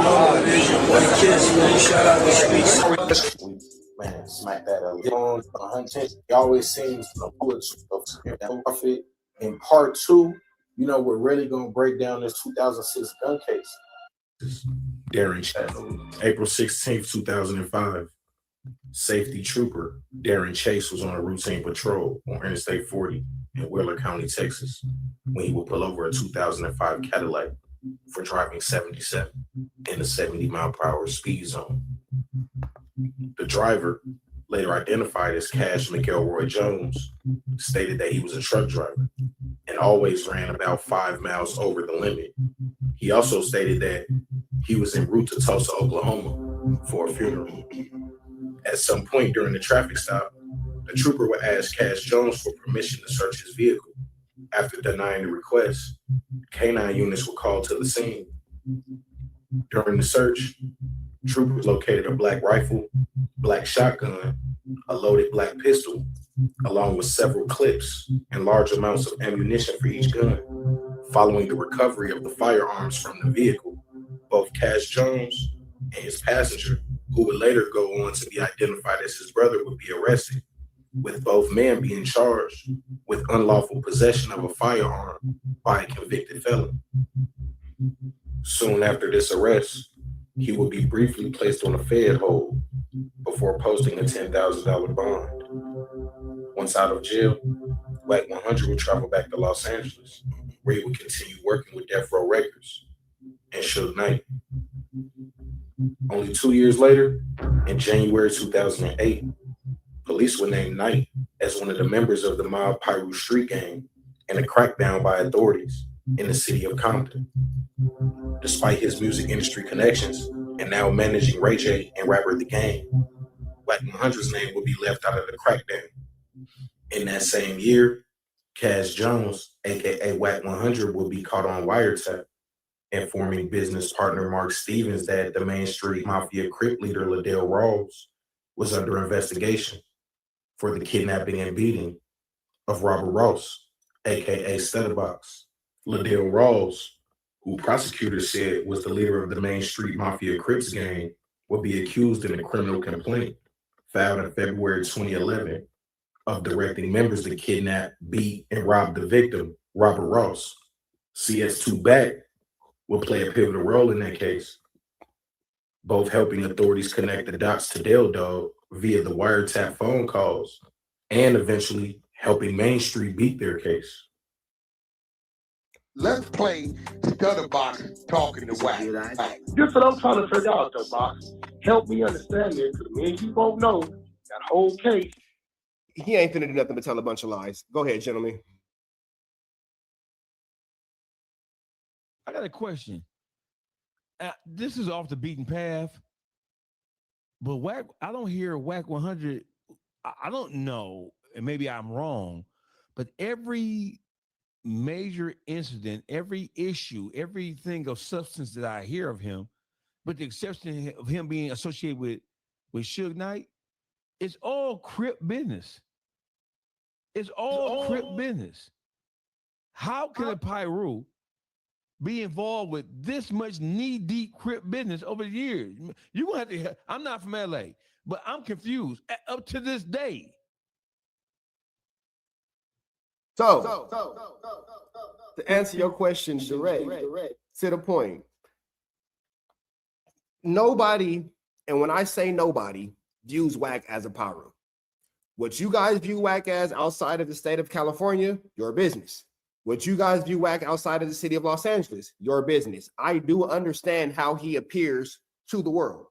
out to Street. Man, smack that up. On hunting, it always seems profit. In part 2, we're really gonna break down this 2006 gun case. Darren Chase, April 16th, 2005. Safety trooper Darren Chase was on a routine patrol on Interstate 40 in Wheeler County, Texas, when he would pull over a 2005 Cadillac for driving 77 in a 70-mile-per-hour speed zone. The driver, later identified as Cash McElroy Jones, stated that he was a truck driver and always ran about 5 miles over the limit. He also stated that he was en route to Tulsa, Oklahoma for a funeral. At some point during the traffic stop, the trooper would ask Cash Jones for permission to search his vehicle. After denying the request, K-9 units were called to the scene. During the search, troopers located a black rifle, black shotgun, a loaded black pistol, along with several clips and large amounts of ammunition for each gun. Following the recovery of the firearms from the vehicle, both Cash Jones and his passenger, who would later go on to be identified as his brother, would be arrested, with both men being charged with unlawful possession of a firearm by a convicted felon. Soon after this arrest, he would be briefly placed on a Fed hold before posting a $10,000 bond. Once out of jail, Wack 100 would travel back to Los Angeles, where he would continue working with Death Row Records and Suge Knight. Only 2 years later, in January 2008, police would name Knight as one of the members of the Mob Piru Street Gang in a crackdown by authorities in the city of Compton. Despite his music industry connections and now managing Ray J and rapper The Game, Wack 100's name would be left out of the crackdown. In that same year, Cash Jones, aka Wack 100, would be caught on wiretap, informing business partner Mark Stevens that the Main Street Mafia Crip leader Liddell Rawls was under investigation for the kidnapping and beating of Robert Ross, aka Stutterbox. Liddell Rawls, who prosecutors said was the leader of the Main Street Mafia Crips gang, would be accused in a criminal complaint filed in February 2011 of directing members to kidnap, beat, and rob the victim, Robert Ross. CS2 Back will play a pivotal role in that case, both helping authorities connect the dots to Del Dog via the wiretap phone calls and eventually helping Main Street beat their case. Let's play Stutterbox talking to Wack. This is what I'm trying to figure out, though, Box. Help me understand this, because me and you both know that whole case. He ain't finna do nothing but tell a bunch of lies. Go ahead, gentlemen. I got a question. This is off the beaten path, but Wack, I don't hear Wack 100. I don't know, and maybe I'm wrong, But every major incident, every issue, everything of substance that I hear of him, with the exception of him being associated with Suge Knight, it's all Crip business. It's all Crip business. How can a Pyru be involved with this much knee-deep Crip business over the years? You're going to have to, I'm not from LA, but I'm confused up to this day. So to answer your question direct, to the point, nobody, and when I say nobody, views Wack as a Pyru. What you guys view Wack as outside of the state of California, your business. What you guys view Wack outside of the city of Los Angeles, your business. I do understand how he appears to the world.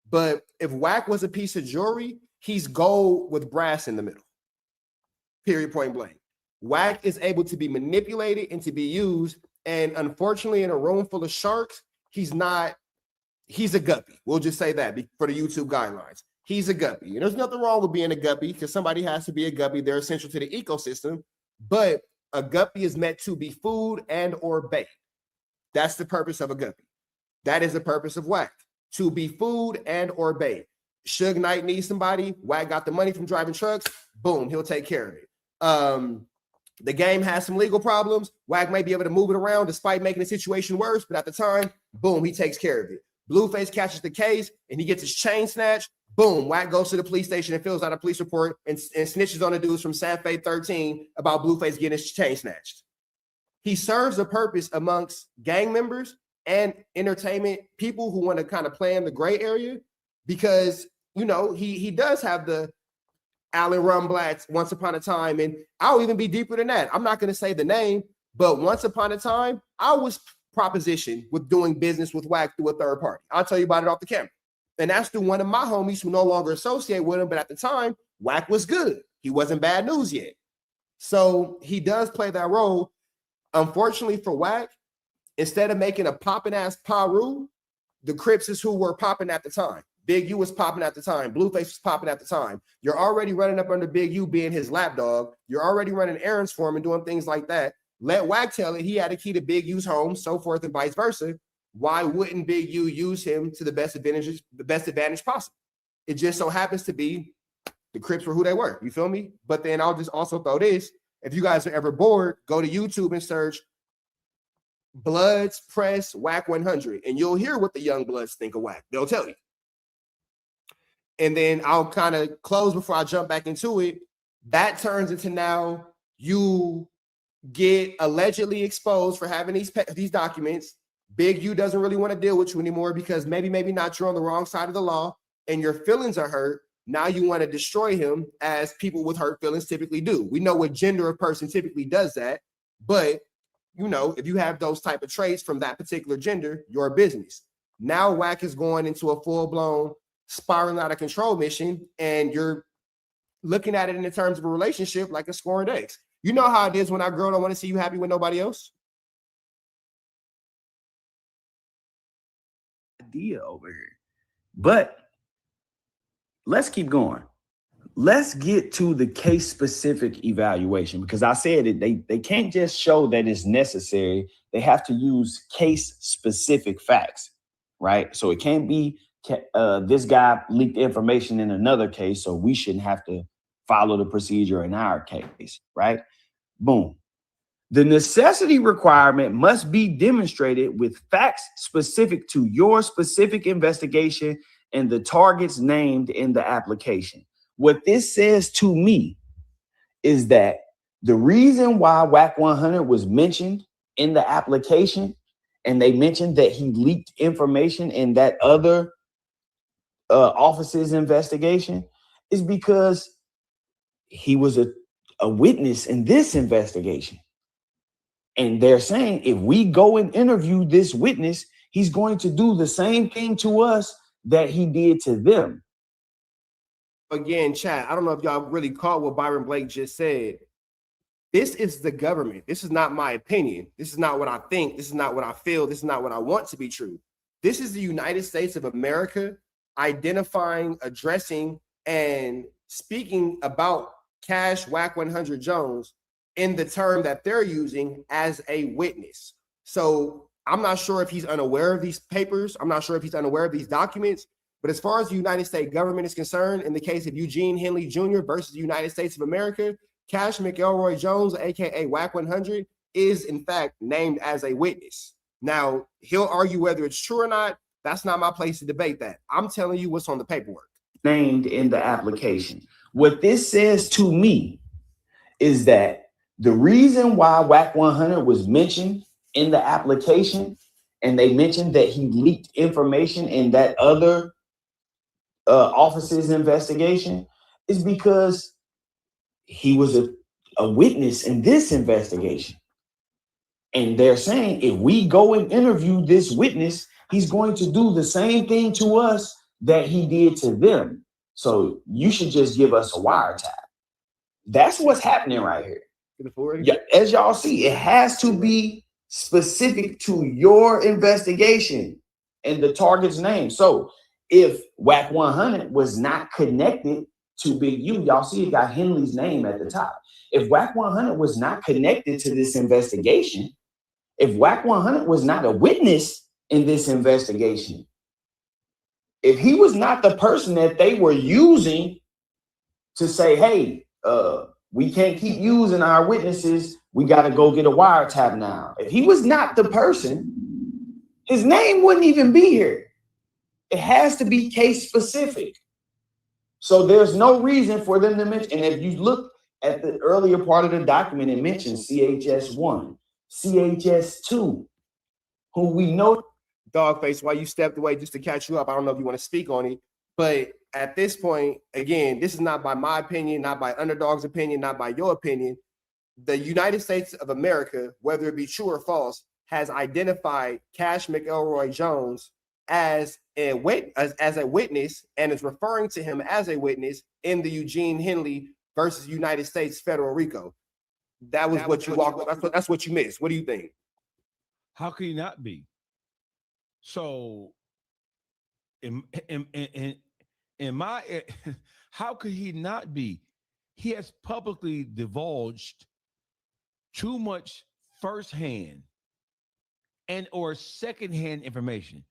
But if Wack was a piece of jewelry, he's gold with brass in the middle. Period, point blank. Wack is able to be manipulated and to be used. And unfortunately, in a room full of sharks, he's a guppy. We'll just say that for the YouTube guidelines. He's a guppy. And there's nothing wrong with being a guppy because somebody has to be a guppy. They're essential to the ecosystem. But a guppy is meant to be food and or bait. That's the purpose of a guppy. That is the purpose of Wack, to be food and or bait. Suge Knight needs somebody. Wack got the money from driving trucks. Boom, he'll take care of it. The game has some legal problems. Wack may be able to move it around despite making the situation worse, but at the time, boom, he takes care of it. Blueface catches the case and he gets his chain snatched. Boom, Wack goes to the police station and fills out a police report and snitches on the dudes from San Fe 13 about Blueface getting his chain snatched. He serves a purpose amongst gang members and entertainment people who want to kind of play in the gray area because, you know, he does have the Alan Rumblat's Once Upon a Time, and I'll even be deeper than that. I'm not going to say the name, but Once Upon a Time, I was propositioned with doing business with Wack through a third party. I'll tell you about it off the camera. And that's through one of my homies who no longer associate with him, but at the time, Wack was good. He wasn't bad news yet. So he does play that role. Unfortunately for Wack, instead of making a popping ass Pyru, the Crips is who were popping at the time. Big U was popping at the time. Blueface was popping at the time. You're already running up under Big U being his lapdog. You're already running errands for him and doing things like that. Let Wack tell it. He had a key to Big U's home, so forth and vice versa. Why wouldn't Big U use him to the best advantage possible? It just so happens to be the Crips were who they were. You feel me? But then I'll just also throw this. If you guys are ever bored, go to YouTube and search Bloods Press Wack 100, and you'll hear what the young Bloods think of Wack. They'll tell you. And then I'll kind of close before I jump back into it. That turns into now you get allegedly exposed for having these documents. Big U doesn't really want to deal with you anymore because maybe not you're on the wrong side of the law and your feelings are hurt. Now you want to destroy him as people with hurt feelings typically do. We know what gender of person typically does that, but you know, if you have those type of traits from that particular gender, your business. Now Wack is going into a full-blown spiraling out of control mission, and you're looking at it in the terms of a relationship like a scoring X. You know how it is when our girl don't want to see you happy with nobody else. Idea over here, but let's keep going. Let's get to the case specific evaluation because I said it. They can't just show that it's necessary. They have to use case specific facts, right? So it can't be this guy leaked information in another case, so we shouldn't have to follow the procedure in our case, right? Boom. The necessity requirement must be demonstrated with facts specific to your specific investigation and the targets named in the application. What this says to me is that the reason why Wack 100 was mentioned in the application, and they mentioned that he leaked information in that other office's investigation, is because he was a witness in this investigation. And they're saying if we go and interview this witness, he's going to do the same thing to us that he did to them. Again, chat, I don't know if y'all really caught what Byron Blake just said. This is the government. This is not my opinion. This is not what I think. This is not what I feel. This is not what I want to be true. This is the United States of America identifying, addressing, and speaking about Cash Wack 100 Jones in the term that they're using as a witness. So I'm not sure if he's unaware of these papers. I'm not sure if he's unaware of these documents. But as far as the United States government is concerned, in the case of Eugene Henley Jr. versus the United States of America, Cash McElroy Jones, aka Wack 100, is in fact named as a witness. Now, he'll argue whether it's true or not. That's not my place to debate that. I'm telling you what's on the paperwork. Named in the application. What this says to me is that the reason why Wack 100 was mentioned in the application, and they mentioned that he leaked information in that other office's investigation, is because he was a witness in this investigation. And they're saying if we go and interview this witness, he's going to do the same thing to us that he did to them. So you should just give us a wiretap. That's what's happening right here. Yeah, as y'all see, it has to be specific to your investigation and the target's name. So if Wack 100 was not connected to Big U, y'all see it got Henley's name at the top. If Wack 100 was not connected to this investigation, if Wack 100 was not a witness in this investigation, if he was not the person that they were using to say, hey, we can't keep using our witnesses, we got to go get a wiretap now. If he was not the person, his name wouldn't even be here. It has to be case specific. So there's no reason for them to mention. And if you look at the earlier part of the document, it mentions CHS1, CHS2, who we know. Dogface, while you stepped away, just to catch you up, I don't know if you want to speak on it, but at this point, again, this is not by my opinion, not by Underdog's opinion, not by your opinion. The United States of America, whether it be true or false, has identified Cash McElroy Jones as a witness and is referring to him as a witness in the Eugene Henley versus United States federal RICO. That was what you walked. That's what you missed. What do you think? How could he not be? So, in my, how could he not be? He has publicly divulged too much firsthand and or secondhand information,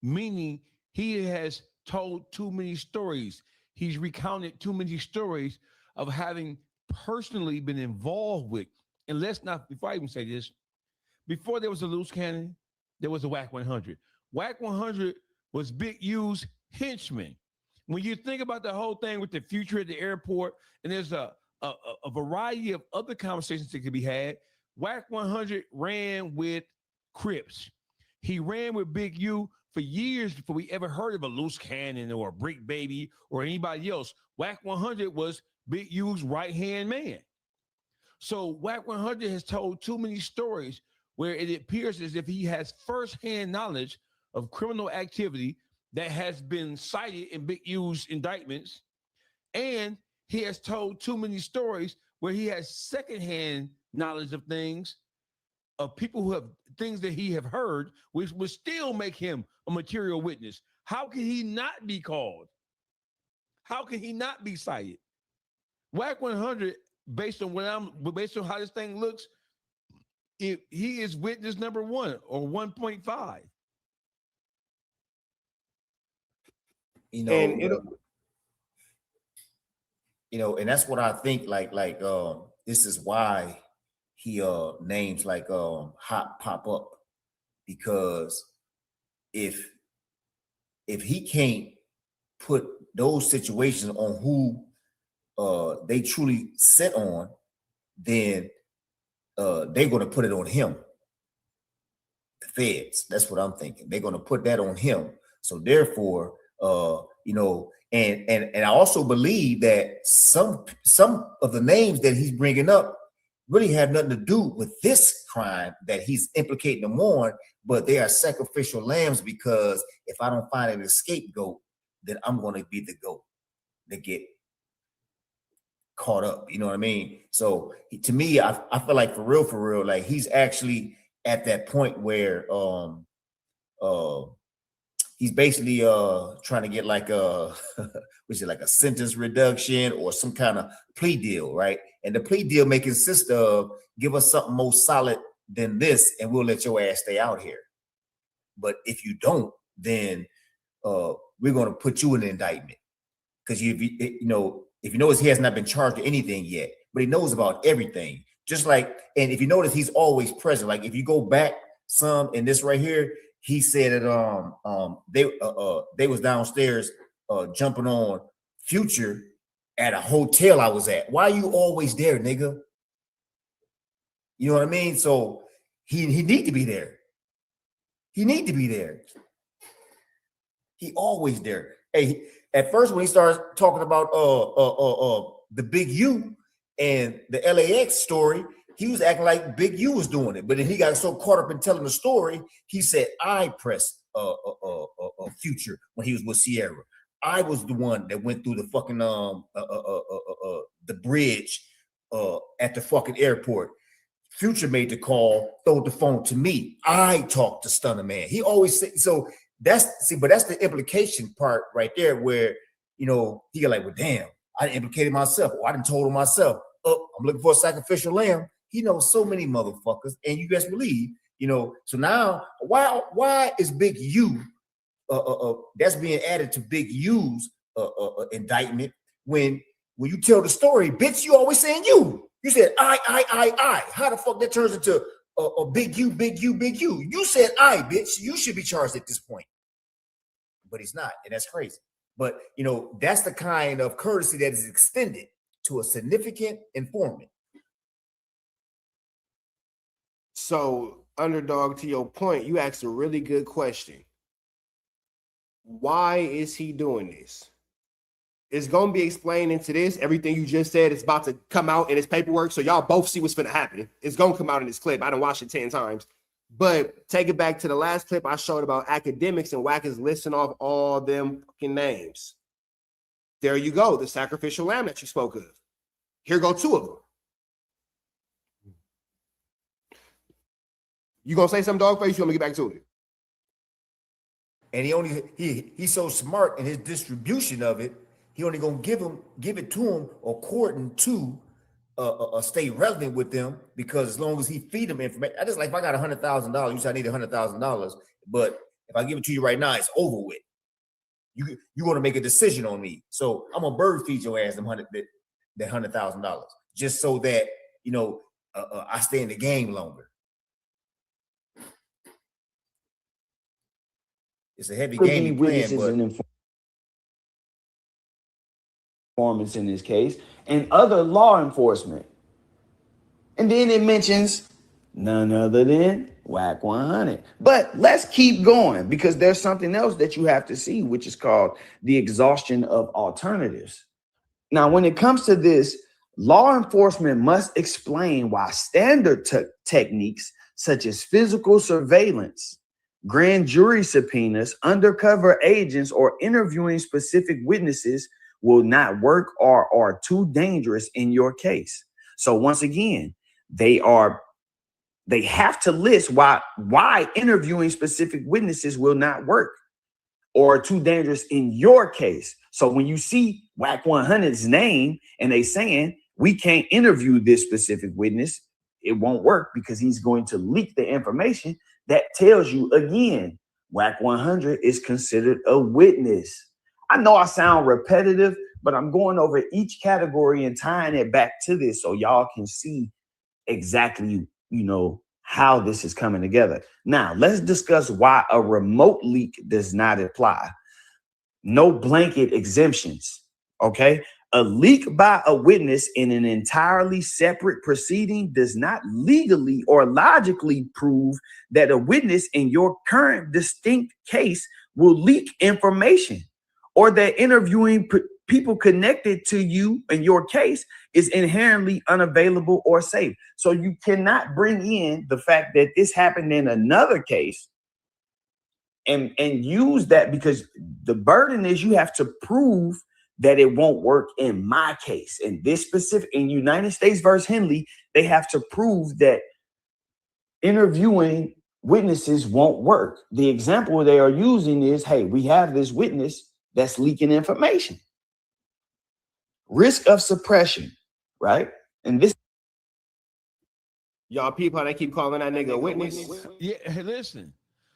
meaning he has told too many stories. He's recounted too many stories of having personally been involved with. And let's not, before I even say this, before there was a loose cannon, there was a Wack 100. Wack 100 was Big U's henchman. When you think about the whole thing with the future at the airport, and there's a variety of other conversations that could be had, Wack 100 ran with Crips. He ran with Big U for years before we ever heard of a loose cannon or a brick baby or anybody else. Wack 100 was Big U's right-hand man. So Wack 100 has told too many stories where it appears as if he has firsthand knowledge of criminal activity that has been cited in Big U's indictments. And he has told too many stories where he has secondhand knowledge of things, of people who have things that he have heard, which would still make him a material witness. How can he not be called? How can he not be cited? Wack 100, based on how this thing looks, he is witness number 1 or 1.5. And that's what I think. This is why he names like hot pop up, because if he can't put those situations on who they truly sit on, then they're going to put it on him. The feds, that's what I'm thinking. They're going to put that on him. So therefore, and I also believe that some of the names that he's bringing up really have nothing to do with this crime that he's implicating them on, but they are sacrificial lambs, because if I don't find an scapegoat, then I'm going to be the goat that get caught up. You know what I mean? So to me, I feel like for real, like he's actually at that point where he's basically trying to get like a which is like a sentence reduction or some kind of plea deal, right? And the plea deal may consist of give us something more solid than this, and we'll let your ass stay out here. But if you don't, then we're going to put you in an indictment because if you notice he has not been charged with anything yet, but he knows about everything. Just like, and if you notice, he's always present. Like if you go back some in this right here, he said that they was downstairs jumping on Future at a hotel I was at. Why are you always there, nigga? You know what I mean? So he need to be there. He need to be there. He always there. Hey, at first when he starts talking about the Big U and the LAX story, he was acting like Big U was doing it. But then he got so caught up in telling the story, he said, I pressed Future when he was with Sierra. I was the one that went through the fucking the bridge at the fucking airport. Future made the call, throw the phone to me. I talked to Stunner Man. He always said so. But that's the implication part right there, where he got like, well, damn, I implicated myself. Or I didn't told him myself. Oh, I'm looking for a sacrificial lamb. He knows so many motherfuckers, and you best believe, So now, why is Big U? That's being added to Big U's indictment when you tell the story, bitch, you always saying you. You said I. How the fuck that turns into a Big U, Big U, Big U? You said I, bitch. You should be charged at this point. But he's not, and that's crazy. But that's the kind of courtesy that is extended to a significant informant. So, Underdog, to your point, you asked a really good question. Why is he doing this? It's going to be explained into this. Everything you just said is about to come out in his paperwork, so y'all both see what's going to happen. It's going to come out in this clip. I done watched it 10 times. But take it back to the last clip I showed about academics, and Wack is listing off all them fucking names. There you go, the sacrificial lamb that you spoke of. Here go two of them. You gonna say something, Dogface? You want me to get back to it? And he's so smart in his distribution of it. He only gonna give it to him according to stay relevant with them, because as long as he feed them information, I just like if I got $100,000, you say I need $100,000, but if I give it to you right now, it's over with. You want to make a decision on me, so I'm gonna bird feed your ass that $100,000 just so that I stay in the game longer. It's a heavy game plan, but informants in this case, and other law enforcement. And then it mentions none other than Wack 100. But let's keep going, because there's something else that you have to see, which is called the exhaustion of alternatives. Now, when it comes to this, law enforcement must explain why standard techniques such as physical surveillance, grand jury subpoenas, undercover agents, or interviewing specific witnesses will not work or are too dangerous in your case. So once again, they have to list why interviewing specific witnesses will not work or are too dangerous in your case. So when you see Wack 100's name and they saying we can't interview this specific witness, it won't work because he's going to leak the information. That tells you again, Wack 100 is considered a witness. I know I sound repetitive, but I'm going over each category and tying it back to this so y'all can see exactly, how this is coming together. Now, let's discuss why a remote leak does not apply. No blanket exemptions, okay? A leak by a witness in an entirely separate proceeding does not legally or logically prove that a witness in your current distinct case will leak information, or that interviewing people connected to you in your case is inherently unavailable or safe. So you cannot bring in the fact that this happened in another case and use that, because the burden is you have to prove that it won't work in my case. In this specific, in United States versus Henley, they have to prove that interviewing witnesses won't work. The example they are using is, hey, we have this witness that's leaking information. Risk of suppression, right? And this. Y'all people, they keep calling that nigga a witness. Yeah, hey, listen.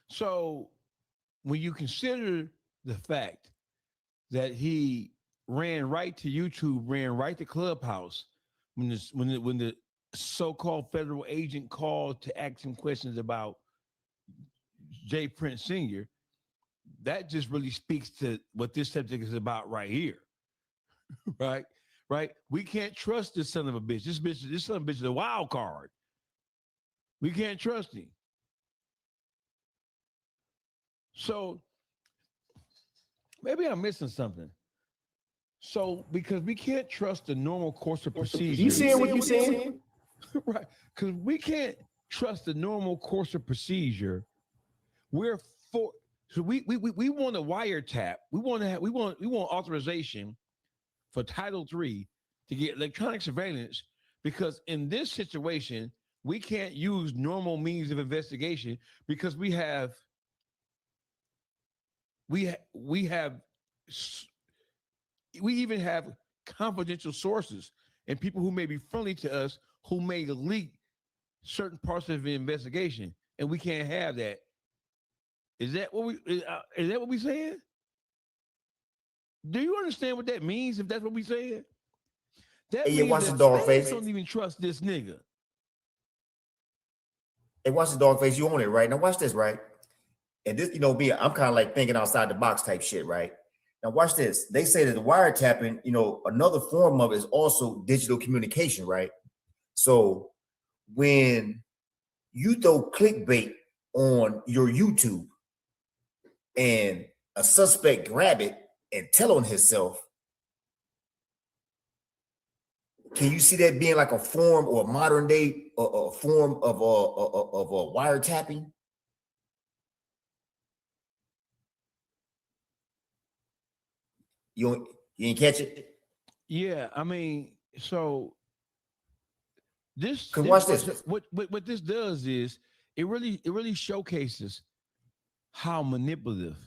So when you consider the fact that he ran right to YouTube, ran right to Clubhouse, when the so-called federal agent called to ask him questions about J. Prince Sr., that just really speaks to what this subject is about right here. Right? We can't trust this son of a bitch. This son of a bitch is a wild card. We can't trust him. So maybe I'm missing something. So because we can't trust the normal course of procedure. You seeing what you saying? Right. Because we can't trust the normal course of procedure. We want a wiretap. We want authorization for Title III to get electronic surveillance, because in this situation, we can't use normal means of investigation because we even have confidential sources and people who may be friendly to us who may leak certain parts of the investigation, and we can't have that. Is that what we saying? Do you understand what that means? If that's what we saying, that Hey, means watch that the dog fans face. don't even trust this nigga. Hey, watch the dog face. You own it, right? Now watch this, right? And this, I'm kind of like thinking outside the box type shit, right? Now watch this. They say that the wiretapping, another form of it is also digital communication, right? So when you throw clickbait on your YouTube and a suspect grab it and tell on himself, can you see that being like a form or a modern day a form of a wiretapping? You ain't catch it? Yeah, I mean, so Watch this. What this does is it really showcases how manipulative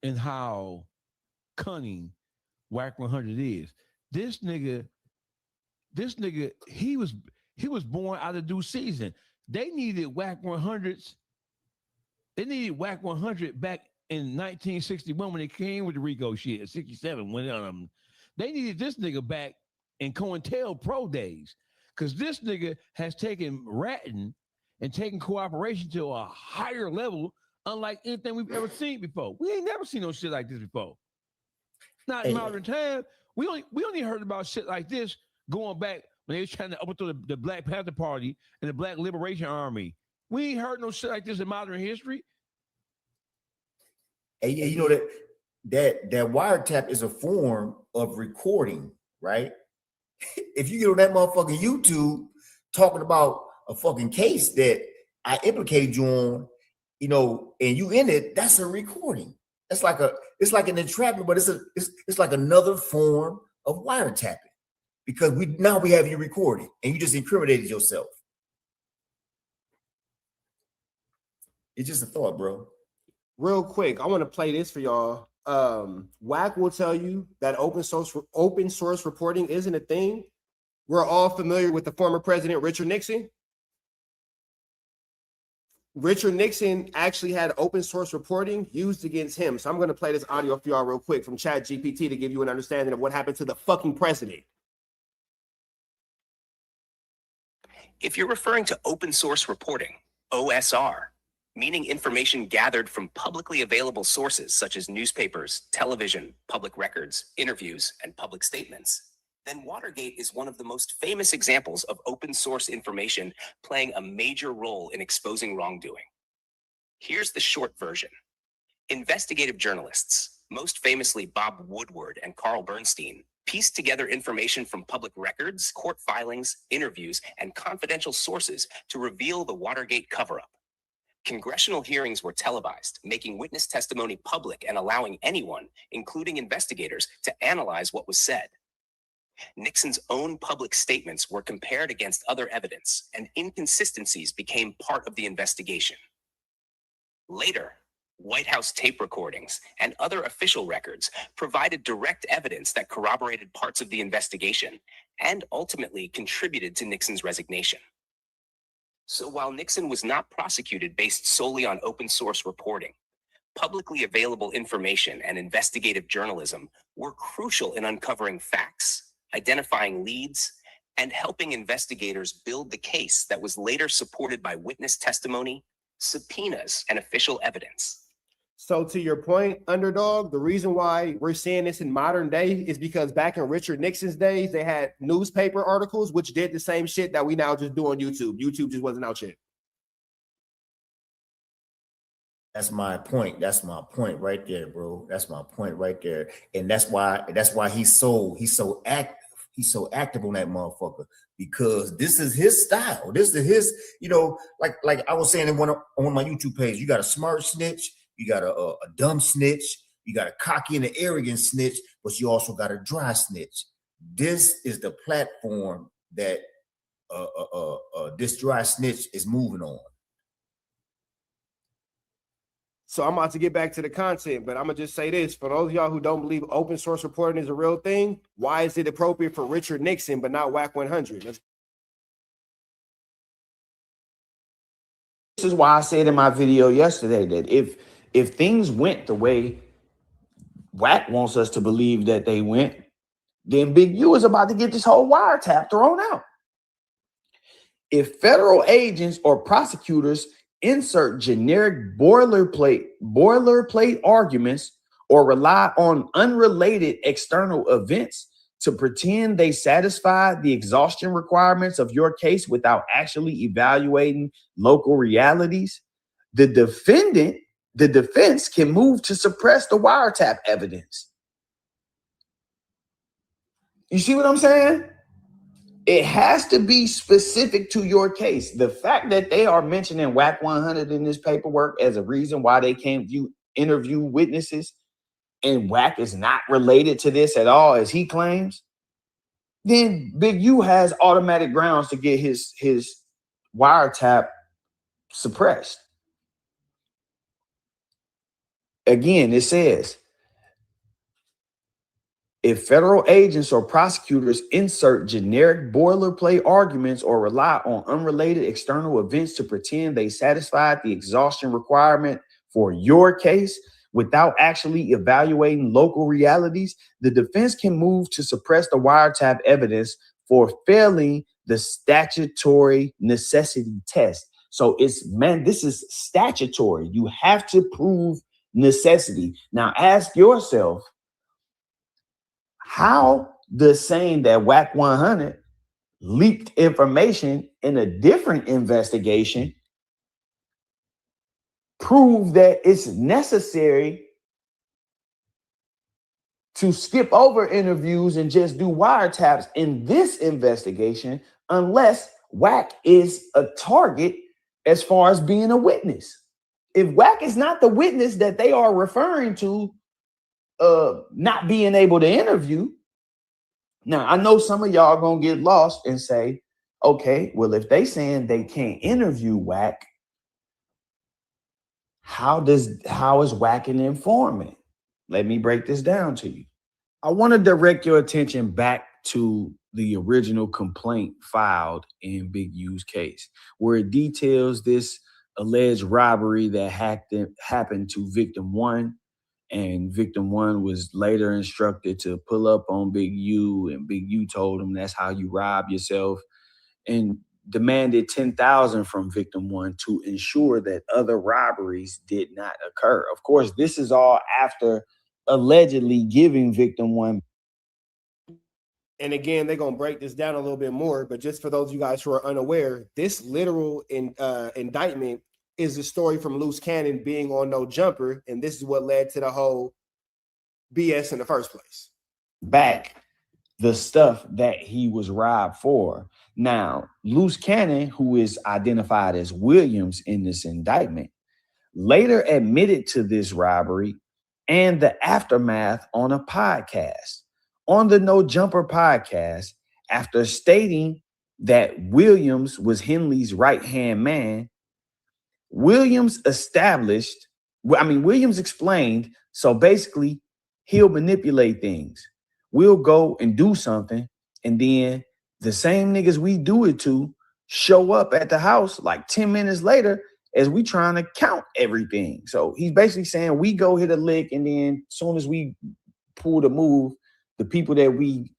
and how cunning Wack 100 is. This nigga, he was born out of due season. They needed Wack 100s. They needed Wack 100 back in 1961 when they came with the RICO shit. 67 when they needed this nigga back in COINTELPRO days, because this nigga has taken ratting and taken cooperation to a higher level, unlike anything we've ever seen before. We ain't never seen no shit like this before. Not in modern time. We only heard about shit like this going back when they was trying to overthrow the Black Panther Party and the Black Liberation Army. We ain't heard no shit like this in modern history. And you know that wiretap is a form of recording, right? If you get on that motherfucking YouTube talking about a fucking case that I implicated you on, and you in it, that's a recording. It's like an entrapment, but it's like another form of wiretapping, because we have you recorded and you just incriminated yourself. It's just a thought, bro. Real quick, I want to play this for y'all. Wack will tell you that open source reporting isn't a thing. We're all familiar with the former president, Richard Nixon. Richard Nixon actually had open source reporting used against him. So I'm going to play this audio for y'all real quick from ChatGPT to give you an understanding of what happened to the fucking president. If you're referring to open source reporting, OSR, meaning information gathered from publicly available sources such as newspapers, television, public records, interviews, and public statements, then Watergate is one of the most famous examples of open source information playing a major role in exposing wrongdoing. Here's the short version. Investigative journalists, most famously Bob Woodward and Carl Bernstein, pieced together information from public records, court filings, interviews, and confidential sources to reveal the Watergate cover-up. Congressional hearings were televised, making witness testimony public and allowing anyone, including investigators, to analyze what was said. Nixon's own public statements were compared against other evidence, and inconsistencies became part of the investigation. Later, White House tape recordings and other official records provided direct evidence that corroborated parts of the investigation and ultimately contributed to Nixon's resignation. So while Nixon was not prosecuted based solely on open source reporting, publicly available information and investigative journalism were crucial in uncovering facts, identifying leads, and helping investigators build the case that was later supported by witness testimony, subpoenas, and official evidence. So to your point, Underdog, the reason why we're seeing this in modern day is because back in Richard Nixon's days, they had newspaper articles which did the same shit that we now just do on YouTube. YouTube just wasn't out yet. That's my point. That's my point right there, bro. That's my point right there. And that's why he's so active. He's so active on that motherfucker, because this is his style. This is his, like I was saying on one of my YouTube page, you got a smart snitch, you got a dumb snitch, you got a cocky and an arrogant snitch, but you also got a dry snitch. This is the platform that this dry snitch is moving on. So I'm about to get back to the content, but I'm going to just say this. For those of y'all who don't believe open source reporting is a real thing, why is it appropriate for Richard Nixon but not Wack 100? This is why I said in my video yesterday that if things went the way Wack wants us to believe that they went, then Big U is about to get this whole wiretap thrown out. If federal agents or prosecutors insert generic boilerplate arguments or rely on unrelated external events to pretend they satisfy the exhaustion requirements of your case without actually evaluating local realities, the defense can move to suppress the wiretap evidence. You see what I'm saying? It has to be specific to your case. The fact that they are mentioning Wack 100 in this paperwork as a reason why they can't interview witnesses, and Wack is not related to this at all, as he claims, then Big U has automatic grounds to get his wiretap suppressed. Again, it says, if federal agents or prosecutors insert generic boilerplate arguments or rely on unrelated external events to pretend they satisfied the exhaustion requirement for your case without actually evaluating local realities, the defense can move to suppress the wiretap evidence for failing the statutory necessity test. So this is statutory. You have to prove necessity. Now ask yourself, how does saying that Wack 100 leaked information in a different investigation prove that it's necessary to skip over interviews and just do wiretaps in this investigation unless Wack is a target as far as being a witness? If Wack is not the witness that they are referring to, not being able to interview. Now, I know some of y'all gonna get lost and say, okay, well, if they saying they can't interview Wack, how is Wack an informant? Let me break this down to you. I want to direct your attention back to the original complaint filed in Big U's case, where it details this alleged robbery that happened to victim 1. And victim 1 was later instructed to pull up on Big U, and Big U told him that's how you rob yourself, and demanded $10,000 from victim 1 to ensure that other robberies did not occur. Of course, this is all after allegedly giving victim 1. And again, they're going to break this down a little bit more, but just for those of you guys who are unaware, this literal indictment is the story from Loose Cannon being on No Jumper, and this is what led to the whole BS in the first place. Back the stuff that he was robbed for. Now, Loose Cannon, who is identified as Williams in this indictment, later admitted to this robbery and the aftermath on a podcast. on the No Jumper podcast, after stating that Williams was Henley's right-hand man, Williams explained, so basically he'll manipulate things. We'll go and do something, and then the same niggas we do it to show up at the house like 10 minutes later as we trying to count everything. So he's basically saying we go hit a lick, and then as soon as we pull the move, the people that we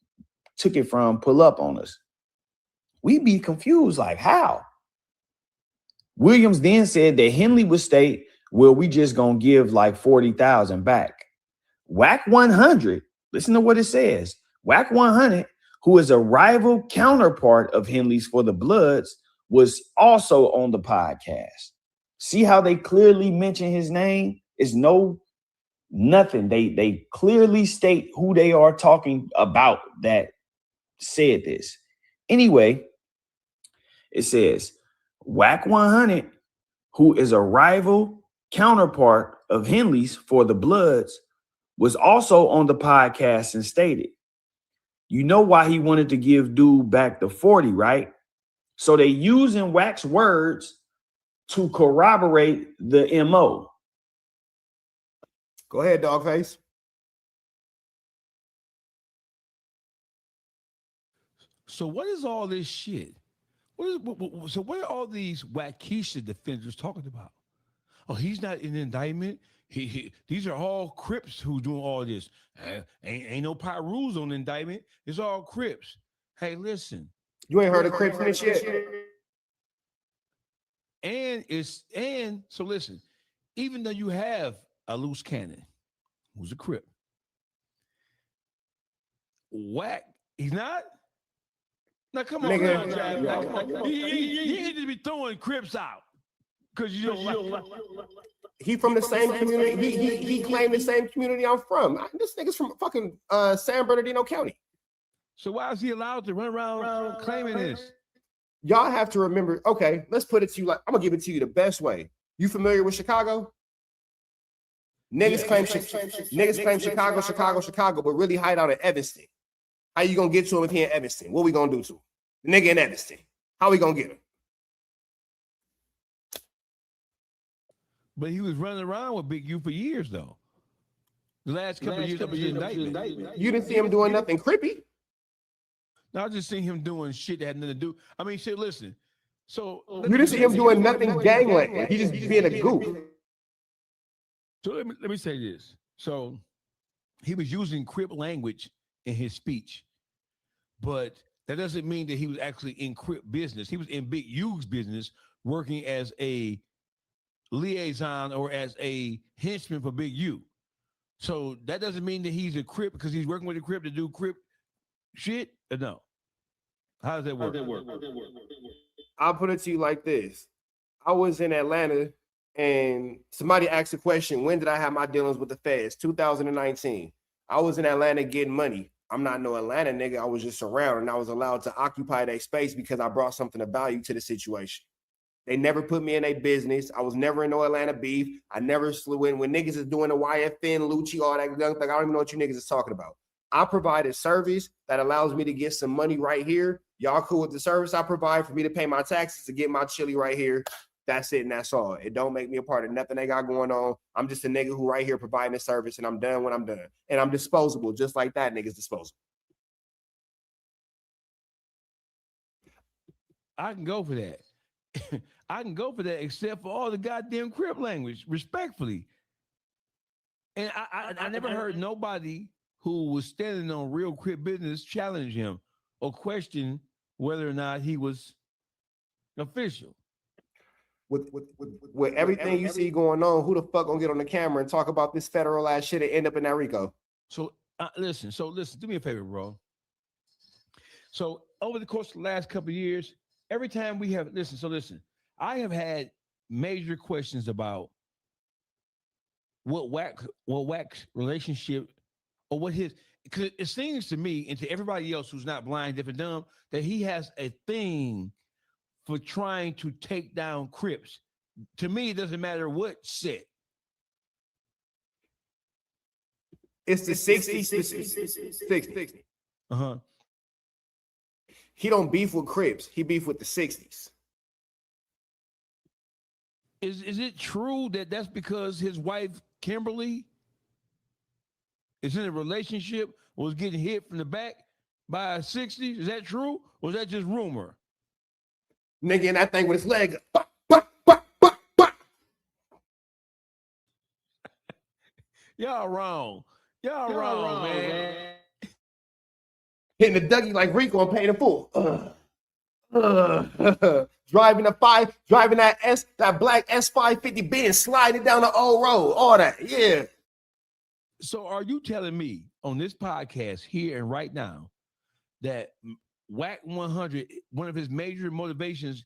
took it from pull up on us. We be confused, like how? Williams then said that Henley would state, well, we just gonna give like 40,000 back. Wack 100, listen to what it says. Wack 100, who is a rival counterpart of Henley's for the Bloods, was also on the podcast. See how they clearly mention his name? It's nothing. They clearly state who they are talking about that said this. Anyway, it says, Wack 100, who is a rival counterpart of Henley's for the Bloods, was also on the podcast and stated, you know why he wanted to give dude back the 40, right? So they using Wack's words to corroborate the MO. Go ahead, Dogface. So what is all this shit? So what are all these Wackisha defenders talking about? Oh, he's not in indictment. These are all Crips who doing all this. Ain't no rules on indictment. It's all Crips. Hey, listen. You ain't heard of Crips and shit. And so listen, even though you have a loose cannon who's a Crip, Wack, he's not. Now come on, nigga. Now, come on. You need to be throwing Crips out because you don't like. He from the same community. He claimed the same community I'm from. This nigga's from fucking San Bernardino County. So why is he allowed to run around claiming this? Y'all have to remember. Okay, let's put it to you like I'm gonna give it to you the best way. You familiar with Chicago? Niggas claim Chicago, but really hide out in Evanston. How you gonna get to him if he in Evanston? What we gonna do to him? The nigga in Evanston. How we gonna get him? But he was running around with Big U for years, though. The last couple of years of his indictment. You didn't see him doing nothing creepy? No, I just seen him doing shit that had nothing to do. I mean, shit, listen. So you didn't see him doing nothing gangland. He just being a goof. So let me say this. So he was using Crip language in his speech, but that doesn't mean that he was actually in Crip business. He was in Big U's business, working as a liaison or as a henchman for Big U. So that doesn't mean that he's a Crip because he's working with a Crip to do Crip shit. Or no. How does that work? I'll put it to you like this. I was in Atlanta and somebody asked a question, when did I have my dealings with the feds? 2019. I was in Atlanta getting money. I'm not no Atlanta nigga. I was just around and I was allowed to occupy that space because I brought something of value to the situation. They never put me in a business. I was never in no Atlanta beef. I never slew in when niggas is doing the YFN, Lucci, all that young thing. I don't even know what you niggas is talking about. I provide a service that allows me to get some money right here. Y'all cool with the service I provide for me to pay my taxes to get my chili right here. That's it and that's all. It don't make me a part of nothing they got going on. I'm just a nigga who right here providing a service and I'm done when I'm done. And I'm disposable just like that nigga's disposable. I can go for that. I can go for that except for all the goddamn Crip language, respectfully. And I never heard nobody who was standing on real Crip business challenge him or question whether or not he was official. With everything you see going on, who the fuck gonna get on the camera and talk about this federal ass shit and end up in that RICO? So listen, do me a favor, bro. So over the course of the last couple of years, every time we have, listen, I have had major questions about what Wack's relationship or what his, because it seems to me and to everybody else who's not blind, deaf, and dumb, that he has a thing for trying to take down Crips. To me, it doesn't matter what set. It's the 60s. 60s. Uh-huh. He don't beef with Crips. He beef with the 60s. Is it true that that's because his wife, Kimberly, is in a relationship, was getting hit from the back by a 60s? Is that true? Or is that just rumor? Nigga in that thing with his leg. Y'all wrong. Y'all wrong, man. Hitting the Dougie like Rico and paying the fool. Driving that black S550 Benz, sliding down the old road, all that, yeah. So are you telling me on this podcast here and right now that Wack 100, one of his major motivations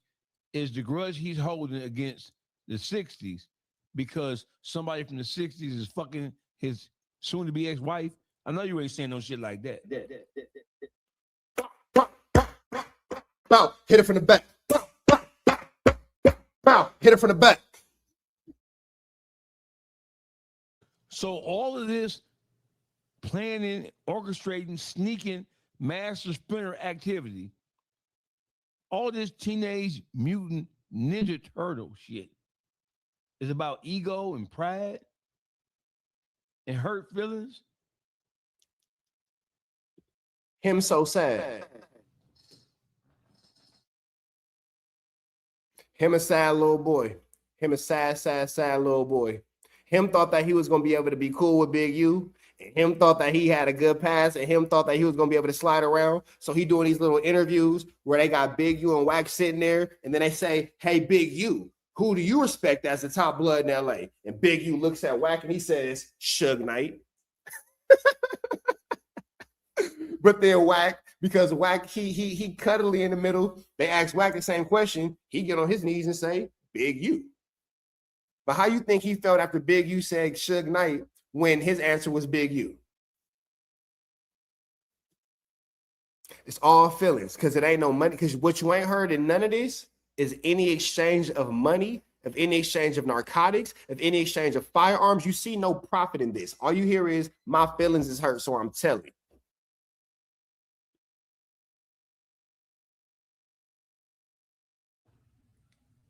is the grudge he's holding against the 60s because somebody from the 60s is fucking his soon-to-be ex-wife? I know you ain't saying no shit like that. Bow, hit it from the back. Bow, hit it from the back. So all of this planning, orchestrating, sneaking, master splinter activity, all this Teenage Mutant Ninja Turtle shit is about ego and pride and hurt feelings. Him so sad. Him a sad little boy. Him a sad little boy. Him thought that he was going to be able to be cool with Big U. And him thought that he had a good pass. And him thought that he was going to be able to slide around. So he doing these little interviews where they got Big U and Wack sitting there. And then they say, hey, Big U, who do you respect as the top blood in L.A.? And Big U looks at Wack and he says, Suge Knight. But then Wack, because Wack, he cuddly in the middle. They ask Wack the same question. He get on his knees and say, Big U. But how you think he felt after Big U said Suge Knight when his answer was Big U? It's all feelings because it ain't no money. Because what you ain't heard in none of this is any exchange of money, of any exchange of narcotics, of any exchange of firearms. You see no profit in this. All you hear is my feelings is hurt, so I'm telling.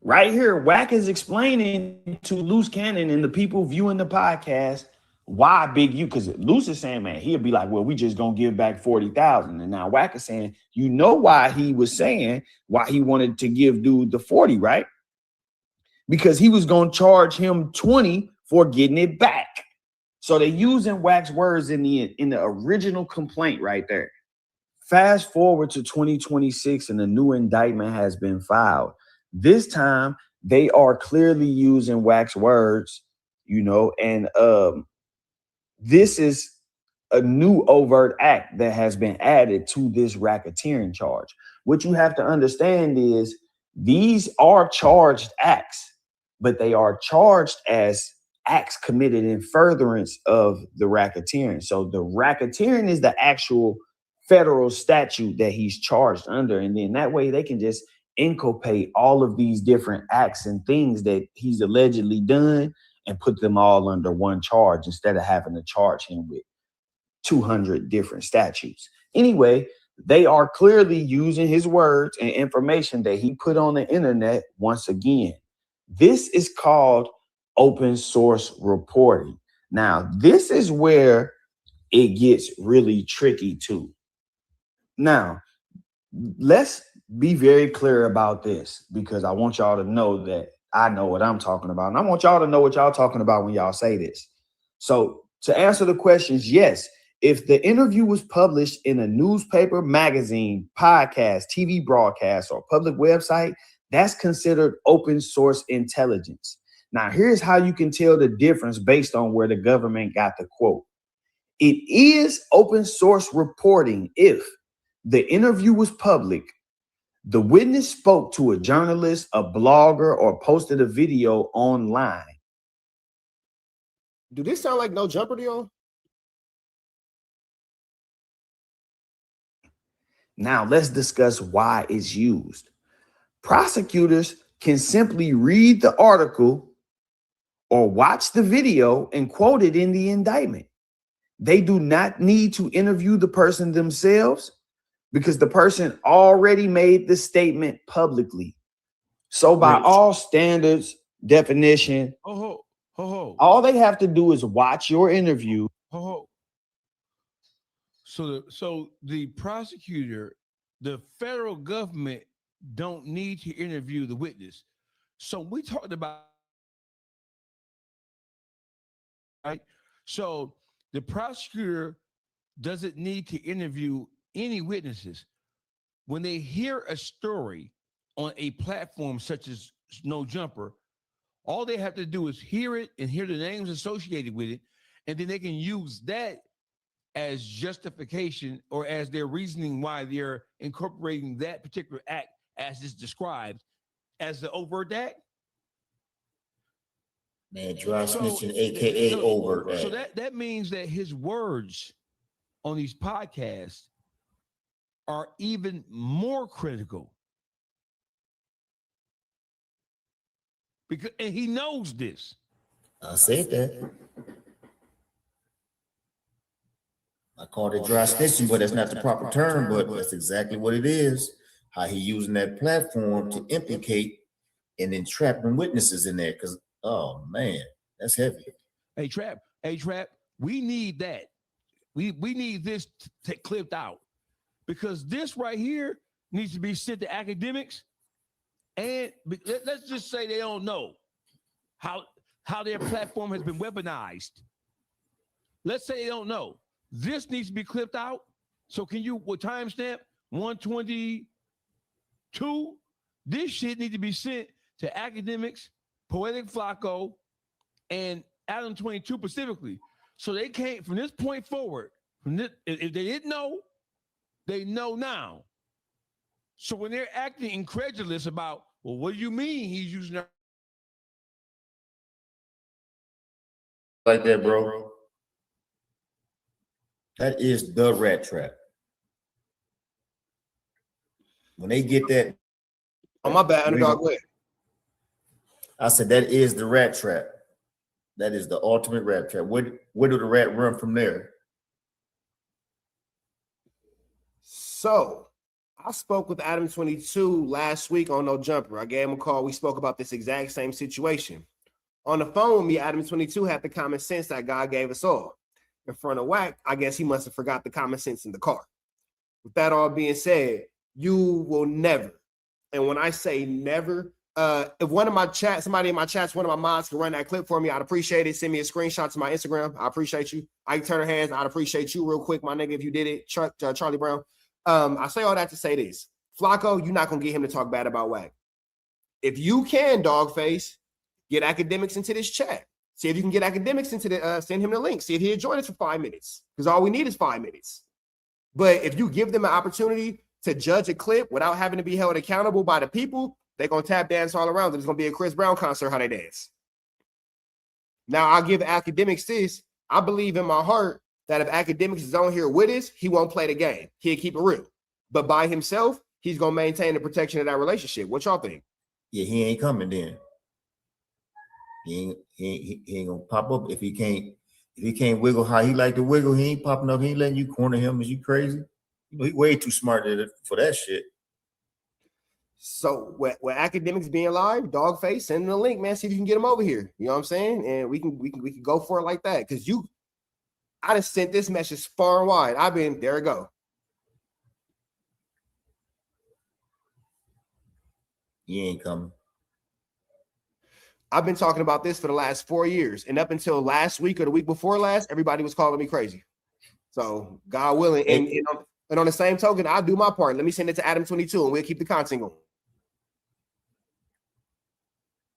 Right here, Wack is explaining to Loose Cannon and the people viewing the podcast why Big U, because Loose is saying, man, he'll be like, well, we just gonna give back 40,000. And now Wack is saying, you know why he was saying why he wanted to give dude the 40, right? Because he was gonna charge him 20 for getting it back. So they're using Wack's words in the original complaint right there. Fast forward to 2026 and a new indictment has been filed. This time, they are clearly using Wack's words, you know, and this is a new overt act that has been added to this racketeering charge. What you have to understand is these are charged acts, but they are charged as acts committed in furtherance of the racketeering. So the racketeering is the actual federal statute that he's charged under. And then that way they can just inculpate all of these different acts and things that he's allegedly done and put them all under one charge instead of having to charge him with 200 different statutes. Anyway, they are clearly using his words and information that he put on the internet once again. This is called open source reporting. Now, this is where it gets really tricky too. Now, let's be very clear about this because I want y'all to know that I know what I'm talking about. And I want y'all to know what y'all talking about when y'all say this. So to answer the questions, yes, if the interview was published in a newspaper, magazine, podcast, TV broadcast, or public website, that's considered open source intelligence. Now, here's how you can tell the difference based on where the government got the quote. It is open source reporting if the interview was public, the witness spoke to a journalist, a blogger, or posted a video online. Do this sound like No Jumper deal? Now let's discuss why it's used. Prosecutors can simply read the article or watch the video and quote it in the indictment. They do not need to interview the person themselves because the person already made the statement publicly. So by all standards, definition, all they have to do is watch your interview. So the prosecutor, the federal government don't need to interview the witness. So we talked about, right? So the prosecutor doesn't need to interview any witnesses. When they hear a story on a platform such as No Jumper, all they have to do is hear it and hear the names associated with it, and then they can use that as justification or as their reasoning why they're incorporating that particular act as is described as the overt act. Man, dry snitching, aka overt act. So that means that his words on these podcasts are even more critical. And he knows this. I said that. I called it dry snitching, but that's not the proper term, but that's exactly what it is. How he using that platform to implicate and entrapping witnesses in there. Because, oh man, that's heavy. Hey, Trap, we need that. We need this clipped out. Because this right here needs to be sent to academics. And let's just say they don't know how their platform has been weaponized. Let's say they don't know. This needs to be clipped out. So can you, what timestamp? 122? This shit needs to be sent to academics, Poetic Flacco, and Adam 22 specifically. So they can't, from this point forward, if they didn't know, they know now. So when they're acting incredulous about, well, what do you mean he's using our like that, bro? That is the rat trap. When they get that, oh my bad, underdog. Way. I said that is the rat trap. That is the ultimate rat trap. Where do the rat run from there? So I spoke with Adam 22 last week on No Jumper. I gave him a call. We spoke about this exact same situation. On the phone, me, Adam 22 had the common sense that God gave us all. In front of Wack, I guess he must have forgot the common sense in the car. With that all being said, you will never, and when I say never, if one of my chats, somebody in my chats, one of my mods can run that clip for me, I'd appreciate it. Send me a screenshot to my Instagram. I appreciate you. Ike Turner Hands, I'd appreciate you real quick, my nigga, if you did it. Charlie Brown. I say all that to say this. Flacco, you're not going to get him to talk bad about Wack. If you can, Dogface, get academics into this chat. See if you can get academics into the, send him the link. See if he'll join us for 5 minutes. Because all we need is 5 minutes. But if you give them an opportunity to judge a clip without having to be held accountable by the people, they're going to tap dance all around. There's going to be a Chris Brown concert, how they dance. Now, I'll give academics this. I believe in my heart that if academics is on here with us, he won't play the game. He'll keep it real. But by himself, he's going to maintain the protection of that relationship. What y'all think? Yeah, he ain't coming then. He ain't gonna pop up if he can't wiggle how he like to wiggle. He ain't popping up. He ain't letting you corner him. Is you crazy? You know, he way too smart for that shit. So with academics being live, Dogface, send the link, man. See if you can get him over here. You know what I'm saying? And we can go for it like that. Because I just sent this message far and wide. There we go. He ain't coming. I've been talking about this for the last 4 years. And up until last week or the week before last, everybody was calling me crazy. So God willing. And on the same token, I'll do my part. Let me send it to Adam 22 and we'll keep the content going.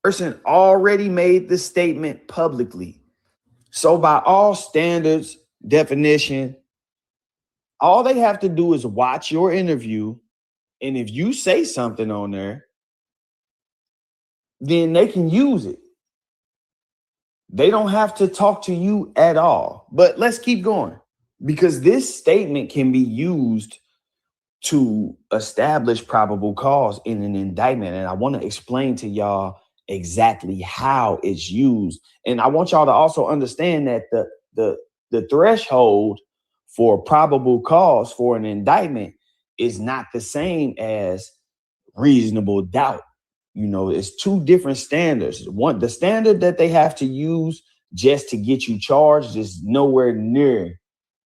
Person already made the statement publicly. So by all standards, definition, all they have to do is watch your interview. And if you say something on there, then they can use it. They don't have to talk to you at all. But let's keep going, because this statement can be used to establish probable cause in an indictment. And I want to explain to y'all exactly how it's used. And I want y'all to also understand that the the threshold for probable cause for an indictment is not the same as reasonable doubt. You know, it's two different standards. One, the standard that they have to use just to get you charged is nowhere near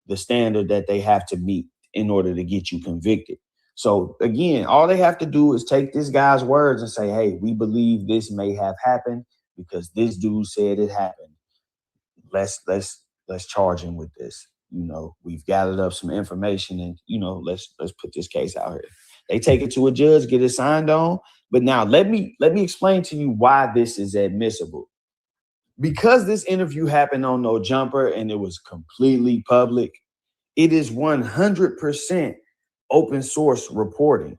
the standard that they have to meet in order to get you convicted. So again, all they have to do is take this guy's words and say, hey, we believe this may have happened because this dude said it happened. Let's charge him with this. You know, we've gathered up some information and, you know, let's put this case out here. They take it to a judge, get it signed on. But now let me explain to you why this is admissible. Because this interview happened on No Jumper and it was completely public, it is 100% open source reporting.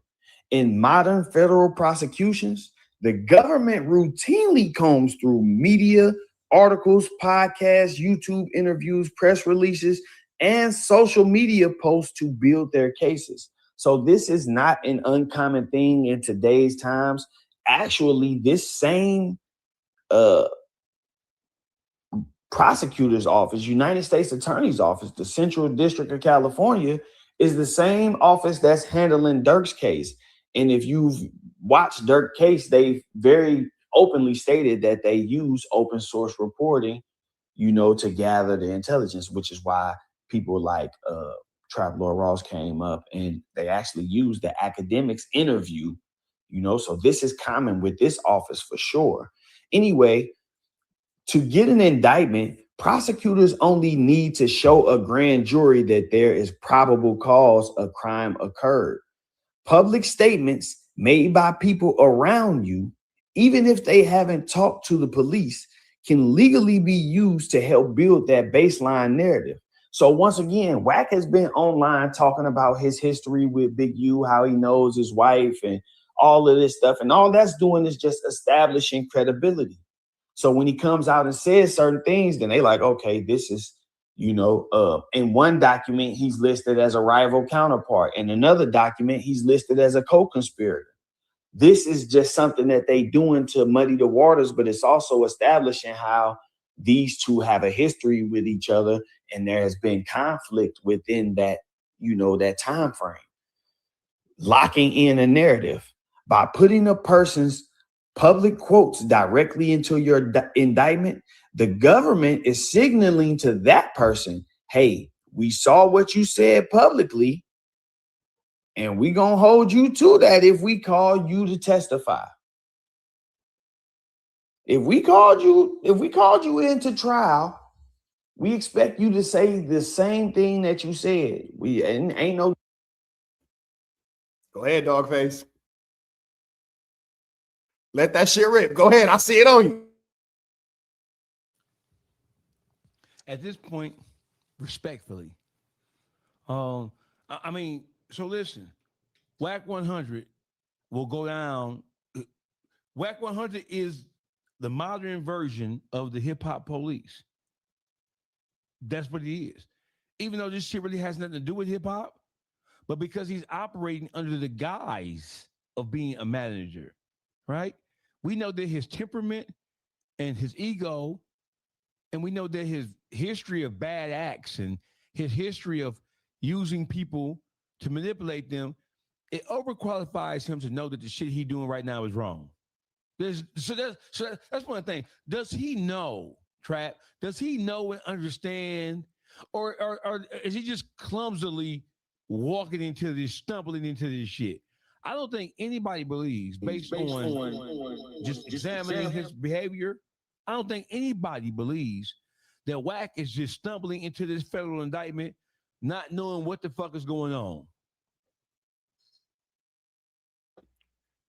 In modern federal prosecutions, the government routinely combs through media, articles, podcasts, YouTube interviews, press releases, and social media posts to build their cases. So this is not an uncommon thing in today's times. Actually, this same prosecutor's office, United States Attorney's Office, the Central District of California, is the same office that's handling Dirk's case. And if you've watched Dirk's case, they've very openly stated that they use open source reporting, you know, to gather the intelligence, which is why people like Traveler Ross came up and they actually used the academics interview, you know, so this is common with this office for sure. Anyway, to get an indictment, prosecutors only need to show a grand jury that there is probable cause a crime occurred. Public statements made by people around you, even if they haven't talked to the police, can legally be used to help build that baseline narrative. So once again, Wack has been online talking about his history with Big U, how he knows his wife and all of this stuff. And all that's doing is just establishing credibility. So when he comes out and says certain things, then they like, okay, this is, you know, in one document, he's listed as a rival counterpart. In another document, he's listed as a co-conspirator. This is just something that they doing to muddy the waters, but it's also establishing how these two have a history with each other. And there has been conflict within that, you know, that time frame. Locking in a narrative by putting a person's public quotes directly into your indictment, the government is signaling to that person, hey, we saw what you said publicly, and we're going to hold you to that if we call you to testify. If we called you into trial, we expect you to say the same thing that you said. We ain't no. Go ahead, Dogface. Let that shit rip. Go ahead. I see it on you. At this point, respectfully, I mean, so listen, Wack 100 will go down. Wack 100 is the modern version of the hip hop police. That's what he is. Even though this shit really has nothing to do with hip hop, but because he's operating under the guise of being a manager, right? We know that his temperament and his ego, and we know that his history of bad acts and his history of using people to manipulate them, it overqualifies him to know that the shit he's doing right now is wrong. So that's one thing. Does he know, Trap? Does he know and understand, or is he just clumsily walking into this, stumbling into this shit? I don't think anybody believes, based on just examining his behavior, I don't think anybody believes that Wack is just stumbling into this federal indictment, not knowing what the fuck is going on.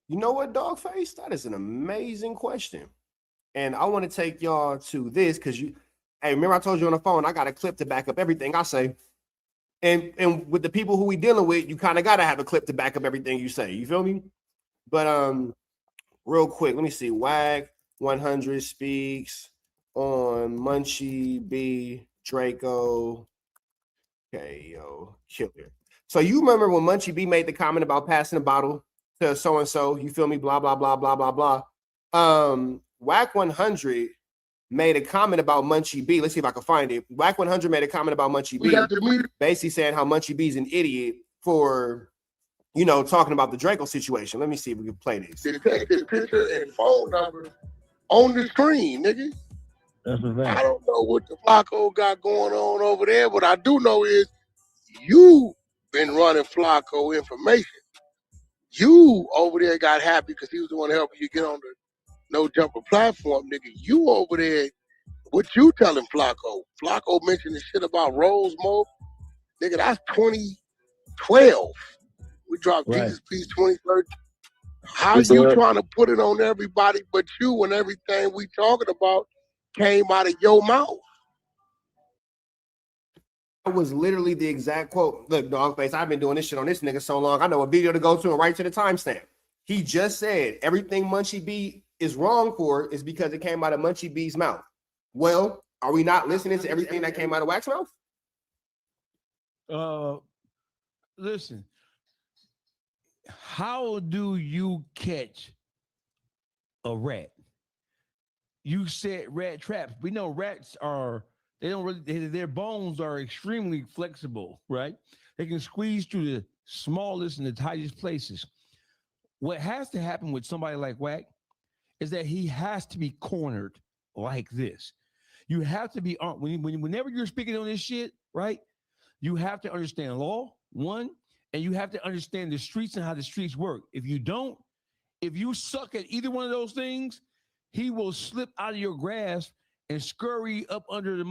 You know what, Dogface? That is an amazing question. And I want to take y'all to this because hey, remember I told you on the phone, I got a clip to back up everything I say. And with the people who we dealing with, you kind of got to have a clip to back up everything you say. You feel me? But real quick, let me see. Wack 100 speaks on Munchie B, Draco, KO, Killer. So you remember when Munchie B made the comment about passing the bottle to so-and-so, you feel me? Blah, blah, blah, blah, blah, blah. Wack 100 made a comment about Munchie B. Let's see if I can find it. Wack 100 made a comment about Munchie B, basically saying how Munchie B's an idiot for, you know, talking about the Draco situation. Let me see if we can play this. They take his picture and phone number on the screen, nigga. I don't know what the Flacco got going on over there. What I do know is you been running Flacco information. You over there got happy because he was the one helping you get on the No Jumper platform, nigga. You over there, what you telling Flacco? Flacco mentioned the shit about Rose Mo. Nigga, that's 2012. We dropped Jesus Peace 2013. How you trying to put it on everybody but you when everything we talking about came out of your mouth? That was literally the exact quote. Look, Dogface, I've been doing this shit on this nigga so long. I know a video to go to and right to the timestamp. He just said everything Munchie B is wrong for is because it came out of Munchie B's mouth. Well, are we not listening to everything that came out of Wack's mouth? Listen, how do you catch a rat? You said rat traps. We know rats are, they don't really, their bones are extremely flexible, right? They can squeeze through the smallest and the tightest places. What has to happen with somebody like Wack is that he has to be cornered like this. You have to be, whenever you're speaking on this shit, right? You have to understand law, one, and you have to understand the streets and how the streets work. If you don't, if you suck at either one of those things, he will slip out of your grasp and scurry up under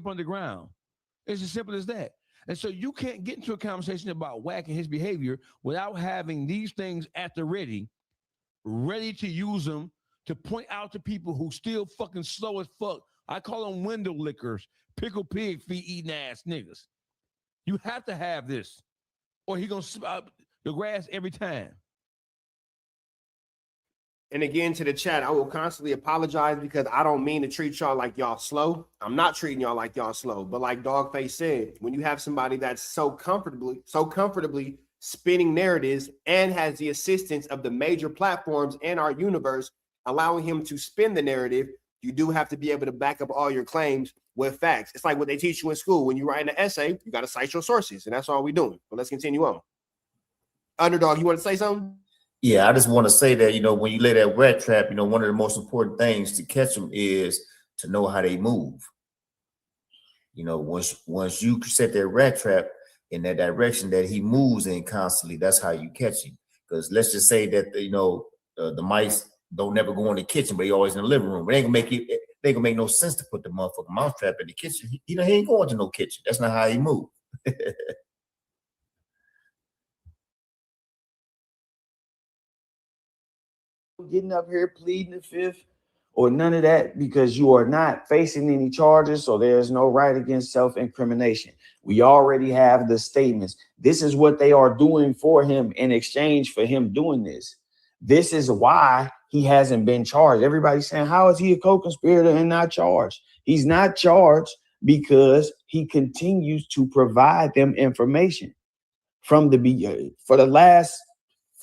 underground. It's as simple as that. And so you can't get into a conversation about Wack and his behavior without having these things at the ready to use them to point out to people who still fucking slow as fuck. I call them window lickers, pickle pig feet eating ass niggas. You have to have this, or he gonna spot the grass every time. And again, to the chat, I will constantly apologize because I don't mean to treat y'all like y'all slow. I'm not treating y'all like y'all slow, but like Dogface said, when you have somebody that's so comfortably spinning narratives and has the assistance of the major platforms in our universe, allowing him to spin the narrative, you do have to be able to back up all your claims with facts. It's like what they teach you in school. When you write an essay, you got to cite your sources, and that's all we're doing. But let's continue on. Underdog, you want to say something? Yeah, I just want to say that, you know, when you lay that rat trap, you know, one of the most important things to catch them is to know how they move. You know, once you set that rat trap in that direction that he moves in constantly, that's how you catch him. Because let's just say that, you know, the mice don't never go in the kitchen, but he always in the living room. It ain't gonna make no sense to put the motherfucking mouse trap in the kitchen. He ain't going to no kitchen. That's not how he moves. Getting up here pleading the fifth or none of that, because you are not facing any charges, so there's no right against self-incrimination. We already have the statements. This is what they are doing for him in exchange for him doing this. This is why he hasn't been charged. Everybody's saying, how is he a co-conspirator and not charged? He's not charged because he continues to provide them information. For the last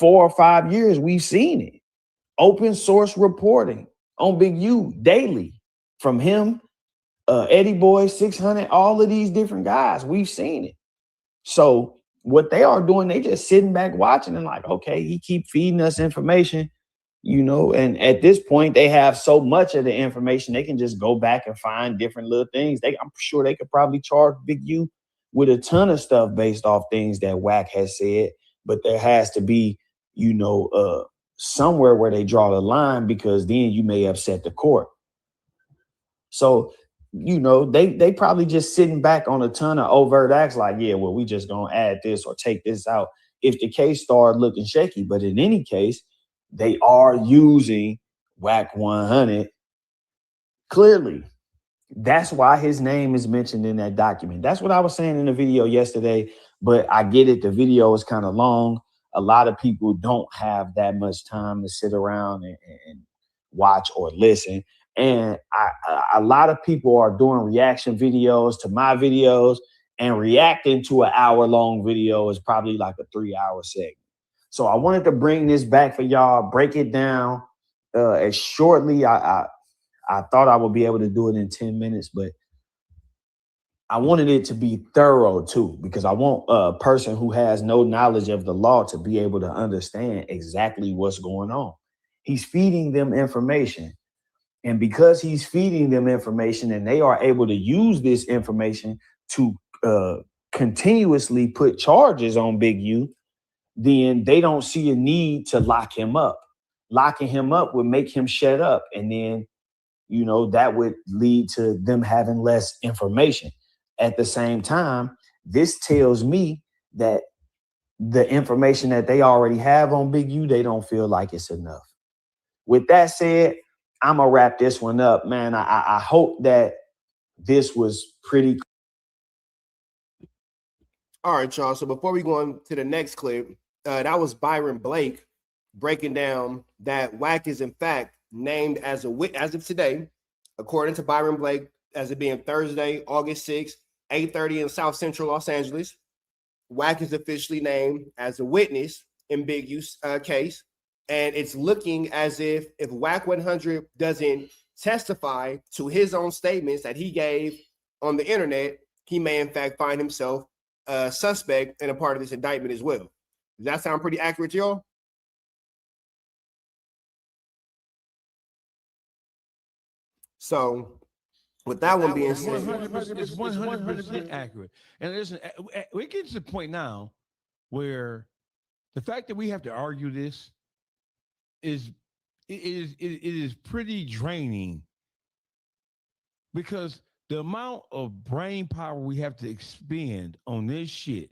4 or 5 years, we've seen it. Open source reporting on Big U daily from him, Eddie Boy, 600, all of these different guys. We've seen it. So what they are doing, they just sitting back watching and like, okay, he keep feeding us information, you know, and at this point they have so much of the information, they can just go back and find different little things. I'm sure they could probably charge Big U with a ton of stuff based off things that Wack has said, but there has to be, you know, somewhere where they draw the line, because then you may upset the court. So, you know, they probably just sitting back on a ton of overt acts like, yeah, well, we just gonna add this or take this out if the case started looking shaky. But in any case, they are using Wack 100 clearly. That's why his name is mentioned in that document. That's what I was saying in the video yesterday, but I get it. The video is kind of long. A lot of people don't have that much time to sit around and watch or listen. And a lot of people are doing reaction videos to my videos, and reacting to an hour-long video is probably like a 3-hour segment. So I wanted to bring this back for y'all, break it down as shortly. I I thought I would be able to do it in 10 minutes, but I wanted it to be thorough too, because I want a person who has no knowledge of the law to be able to understand exactly what's going on. He's feeding them information. And because he's feeding them information and they are able to use this information to continuously put charges on Big U, then they don't see a need to lock him up. Locking him up would make him shut up. And then, you know, that would lead to them having less information. At the same time, this tells me that the information that they already have on Big U, they don't feel like it's enough. With that said, I'm going to wrap this one up, man. I hope that this was pretty. All right, y'all. So before we go on to the next clip, that was Byron Blake breaking down that Wack is in fact named as of today, according to Byron Blake, as it being Thursday, August 6th, 8:30 in South Central Los Angeles. Wack is officially named as a witness in Big U's case. And it's looking as if Wack 100 doesn't testify to his own statements that he gave on the internet, he may in fact find himself a suspect and a part of this indictment as well. Does that sound pretty accurate, y'all? So with that one being said, it's 100% accurate. And listen, we get to the point now where the fact that we have to argue this it is pretty draining, because the amount of brain power we have to expend on this shit,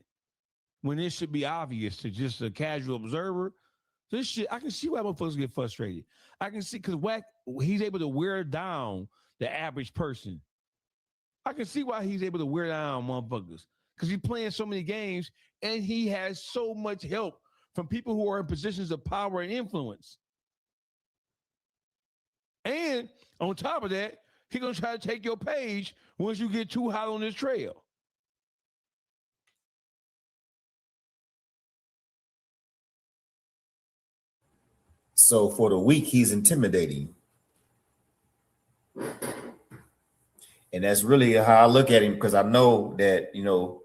when it should be obvious to just a casual observer, this shit, I can see why motherfuckers get frustrated. I can see, because Wack, he's able to wear down the average person. I can see why he's able to wear down motherfuckers, because he's playing so many games and he has so much help from people who are in positions of power and influence. And on top of that, he's going to try to take your page once you get too hot on this trail. So for the weak, he's intimidating. And that's really how I look at him, because I know that, you know,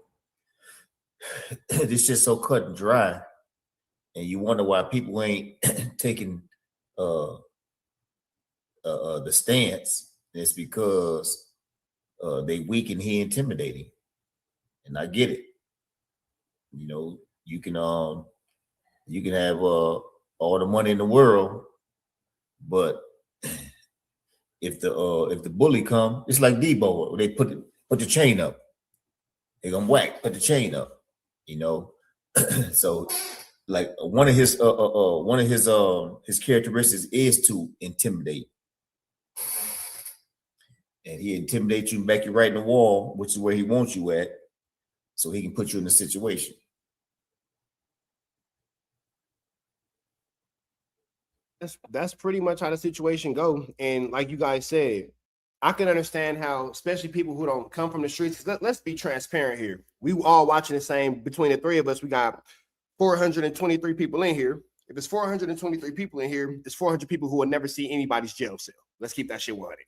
this shit's so cut and dry. And you wonder why people ain't taking the stance. It's because they weak and he intimidating. And I get it. You know, you can have all the money in the world, but if the bully come, it's like Debo. They put the chain up. They're gonna whack, put the chain up. You know, so like one of his characteristics is to intimidate, and he intimidates you and back you right in the wall, which is where he wants you at, so he can put you in a situation. That's pretty much how the situation go. And like you guys said, I can understand how, especially people who don't come from the streets. Let's be transparent here. We all watching the same. Between the three of us, we got 423 people in here. If it's 423 people in here, it's 400 people who will never see anybody's jail cell. Let's keep that shit 100.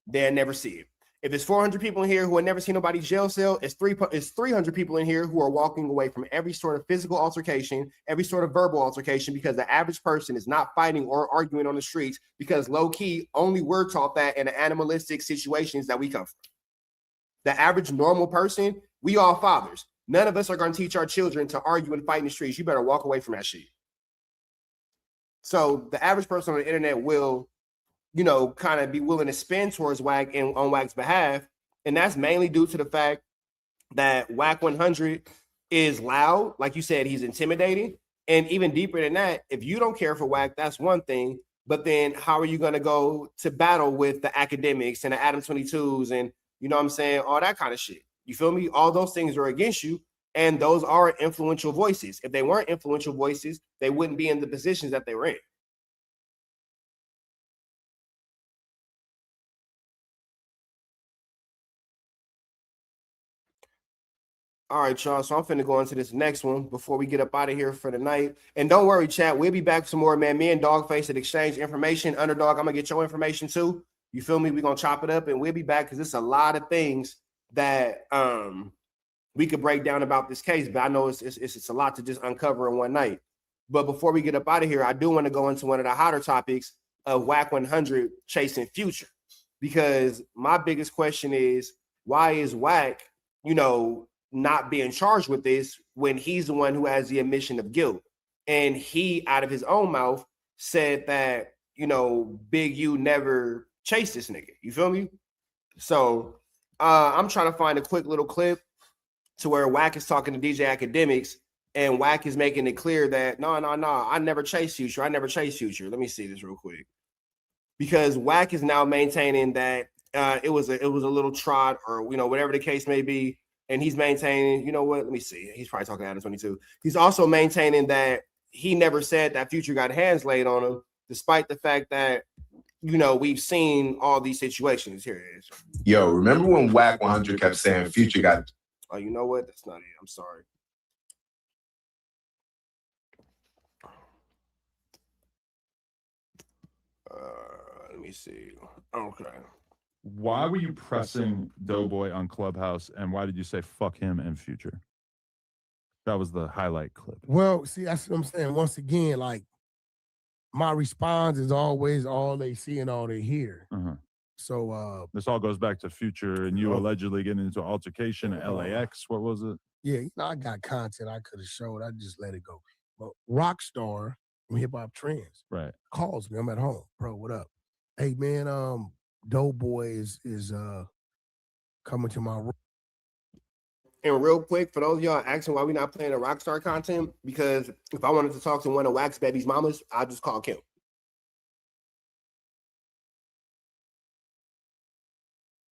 They'll never see it. If it's 400 people in here who have never seen nobody's jail cell, it's 300 people in here who are walking away from every sort of physical altercation, every sort of verbal altercation, because the average person is not fighting or arguing on the streets, because low key, only we're taught that in the animalistic situations that we come from. The average normal person, we all fathers. None of us are going to teach our children to argue and fight in the streets. You better walk away from that shit. So the average person on the internet will, you know, kind of be willing to spin towards Wack and on Wack's behalf. And that's mainly due to the fact that Wack 100 is loud. Like you said, he's intimidating. And even deeper than that, if you don't care for Wack, that's one thing. But then how are you going to go to battle with the academics and the Adam 22s and, you know what I'm saying, all that kind of shit? You feel me? All those things are against you. And those are influential voices. If they weren't influential voices, they wouldn't be in the positions that they were in. All right, y'all. So I'm finna go into this next one before we get up out of here for the night. And don't worry, chat. We'll be back for some more, man. Me and Dogface at exchange information. Underdog, I'm gonna get your information too. You feel me? We're gonna chop it up and we'll be back because it's a lot of things that we could break down about this case, but I know it's a lot to just uncover in one night. But before we get up out of here, I do want to go into one of the hotter topics of Wack 100 chasing Future, because my biggest question is, why is Wack, not being charged with this when he's the one who has the admission of guilt? And he, out of his own mouth, said that, Big U never chased this nigga. You feel me? So I'm trying to find a quick little clip to where Wack is talking to DJ Academics, and Wack is making it clear that no, I never chased Future. I never chased Future. Let me see this real quick, because Wack is now maintaining that it was a little trot, or whatever the case may be, and he's maintaining. You know what? Let me see. He's probably talking Adam 22. He's also maintaining that he never said that Future got hands laid on him, despite the fact that we've seen all these situations. Here it is. Yo, remember when Wack 100 kept saying Future got? Oh, you know what? That's not it. I'm sorry. Let me see. Okay. Why were you pressing Doughboy on Clubhouse, and why did you say fuck him and Future? That was the highlight clip. Well, see, that's what I'm saying. Once again, like, my response is always all they see and all they hear. Uh-huh. So this all goes back to Future and you allegedly getting into an altercation at LAX. What was it? Yeah, I got content I could have showed. I just let it go. But Rockstar from Hip Hop Trends calls me. I'm at home. Bro, what up? Hey man, Doughboy is coming to my room. And real quick, for those of y'all asking why we not playing the Rockstar content, because if I wanted to talk to one of Wack's baby's mamas, I'll just call Kim.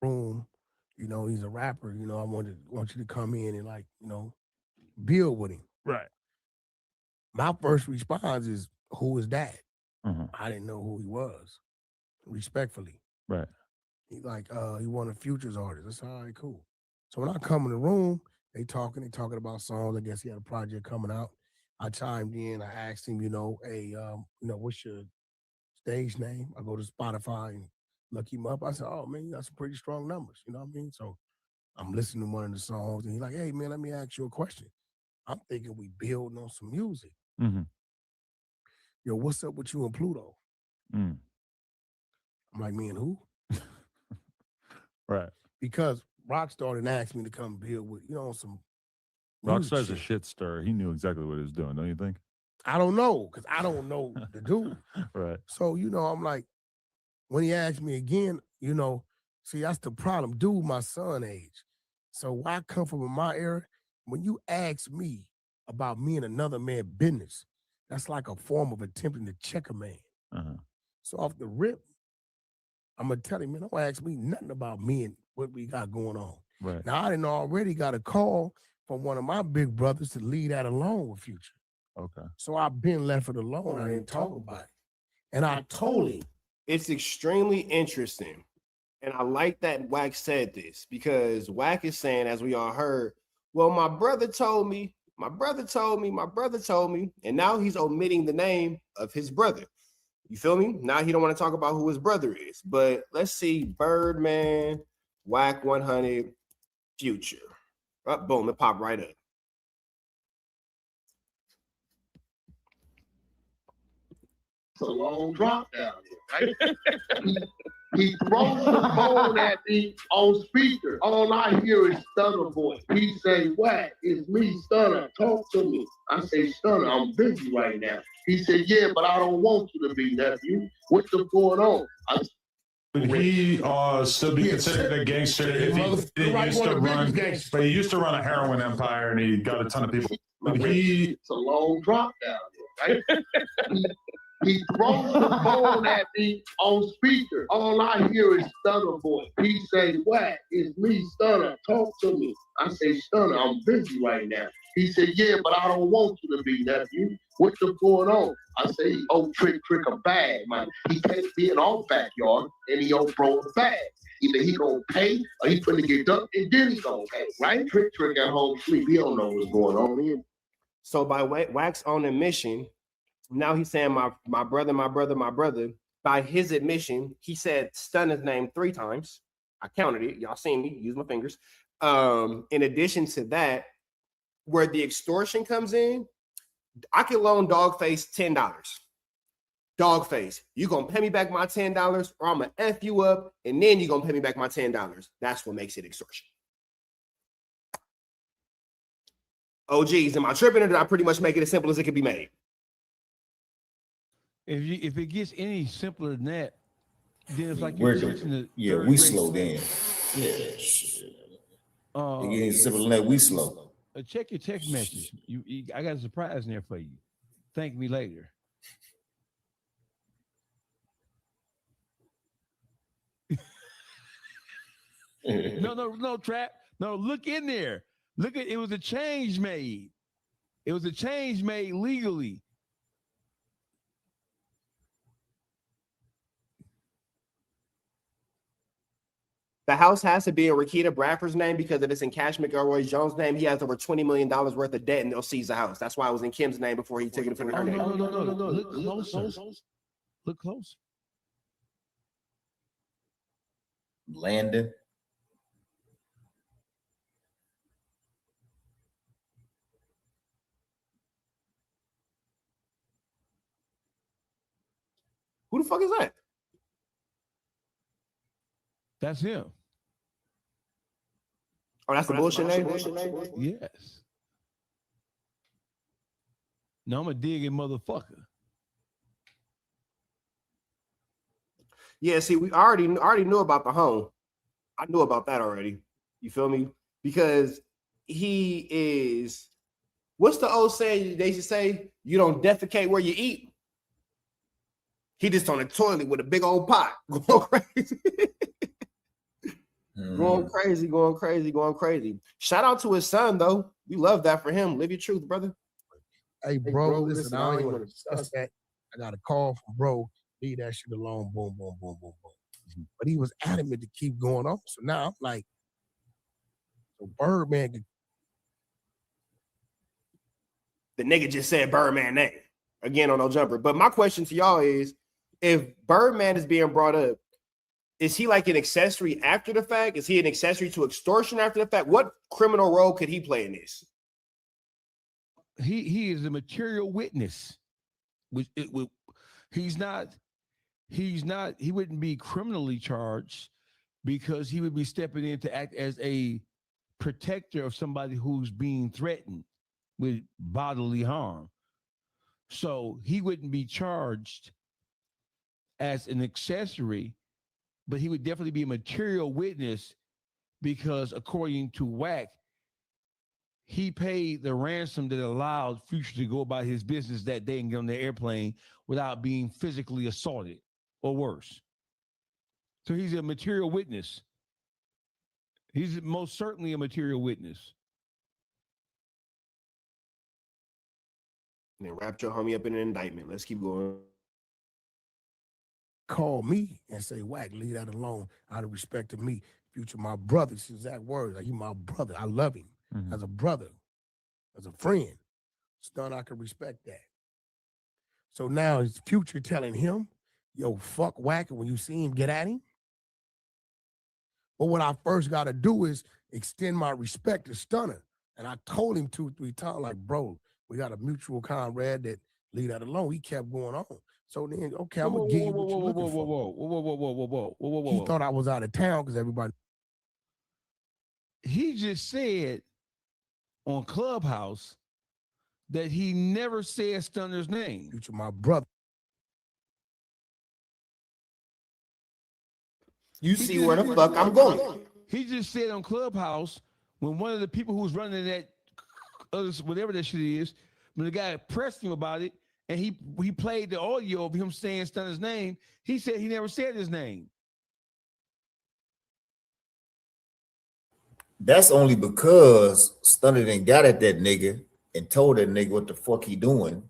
Room, he's a rapper. I want you to come in and build with him. Right. My first response is, who is that? Uh-huh. I didn't know who he was. Respectfully. Right. He one of Future's artists. That's all right, cool. So when I come in the room, they talking about songs. I guess he had a project coming out. I chimed in. I asked him, hey, what's your stage name? I go to Spotify and look him up. I said, oh man, you got some pretty strong numbers. You know what I mean? So I'm listening to one of the songs, and he's like, hey man, let me ask you a question. I'm thinking we building on some music. Mm-hmm. Yo, what's up with you and Pluto? Mm. I'm like, me and who? Right. Because Rockstar didn't ask me to come build with, some Rockstar's a shit stir. He knew exactly what he was doing, don't you think? I don't know, because I don't know the dude. Right. So, I'm like, when he asked me again, see, that's the problem. Dude, my son age. So why I come from my era, when you ask me about me and another man's business, that's like a form of attempting to check a man. Uh-huh. So off the rip, I'm going to tell him, man, don't ask me nothing about me and what we got going on. Right. Now, I didn't already got a call from one of my big brothers to leave that alone with Future. Okay. So I've been left it alone. I didn't talk about it. And I told him. It's extremely interesting. And I like that Wack said this, because Wack is saying, as we all heard, well, my brother told me, and now he's omitting the name of his brother. You feel me? Now he don't want to talk about who his brother is. But let's see, Birdman, Wack 100, Future. Boom, it popped right up. It's a long drop down here, right? He throws the phone at me on speaker. All I hear is Stunner voice. He say, Wack, it's me, Stunner. Talk to me. I say, Stunner, I'm busy right now. He said, yeah, but I don't want you to be, nephew. What's going on? Would he still be considered a gangster if he used to run? But he used to run a heroin empire and he got a ton of people. It's a long drop down here, right? He throws the phone at me on speaker. All I hear is Stunner voice. He say, Wack, it's me, Stunner. Talk to me. I say, Stunner, I'm busy right now. He said, yeah, but I don't want you to be, nephew. What's going on? I say, oh, trick a bag, man. He can't be in our backyard and he don't throw a bag. Either he gonna pay or he finna get ducked and then he gonna pay, right? Trick at home sleep. He don't know what's going on here. So by Wack's own admission, now he's saying my brother, by his admission, he said Stunner's name 3 times. I counted it. Y'all seen me use my fingers. In addition to that, where the extortion comes in, I can loan Dogface $10. Dogface, you gonna pay me back my $10, or I'm gonna F you up, and then you're gonna pay me back my $10. That's what makes it extortion. Oh geez, am I tripping, or did I pretty much make it as simple as it could be made? If it gets any simpler than that, then it's like we slow then. Yeah. It gets simple than that, we slow. Check your text message. I got a surprise in there for you. Thank me later. No, Trap. No, look in there. Look at it. Was a change made. It was a change made legally. The house has to be in Rakita Bradford's name because if it's in Cash McElroy Jones' name, he has over $20 million worth of debt and they'll seize the house. That's why it was in Kim's name before he took it from her name. No. Look closer. Look close. Landon. Who the fuck is that? That's him. Oh, that's the bullshit name? Yes. No, I'm a digging motherfucker. Yeah, see, we already knew about the home. I knew about that already. You feel me? Because he is, what's the old saying they should say? You don't defecate where you eat. He just on the toilet with a big old pot going crazy. Going crazy. Shout out to his son, though. We love that for him. Live your truth, brother. Hey, bro, listen, I don't even want to discuss that. I got a call from bro. Leave that shit alone. Boom, boom, boom, boom, boom. But he was adamant to keep going on. So now I'm like, so Birdman. The nigga just said Birdman name again on No Jumper. But my question to y'all is, if Birdman is being brought up, is he like an accessory after the fact? Is he an accessory to extortion after the fact? What criminal role could he play in this? He is a material witness. He wouldn't be criminally charged because he would be stepping in to act as a protector of somebody who's being threatened with bodily harm. So he wouldn't be charged as an accessory, but he would definitely be a material witness because according to Wack, he paid the ransom that allowed Future to go about his business that day and get on the airplane without being physically assaulted or worse. So he's a material witness. He's most certainly a material witness. And then wrap your homie up in an indictment. Let's keep going. Call me and say, Wack, leave that alone out of respect to me. Future, my brother, it's exact words. Like, you my brother. I love him as a brother, as a friend. Stun, I can respect that. So now it's Future telling him, yo, fuck Wack, and when you see him, get at him. But what I first got to do is extend my respect to Stunner. And I told him 2-3 times, like, bro, we got a mutual comrade that leave that alone. He kept going on. So then, okay, I'm gonna give you what you're looking for. Whoa. He thought I was out of town because everybody. He just said on Clubhouse that he never said Stunner's name. Future, my brother. You see where the fuck I'm going. He just said on Clubhouse when one of the people who was running that, whatever that shit is, when the guy pressed him about it, and he played the audio of him saying Stunner's name, he said he never said his name. That's only because Stunner done got at that nigga and told that nigga what the fuck he doing.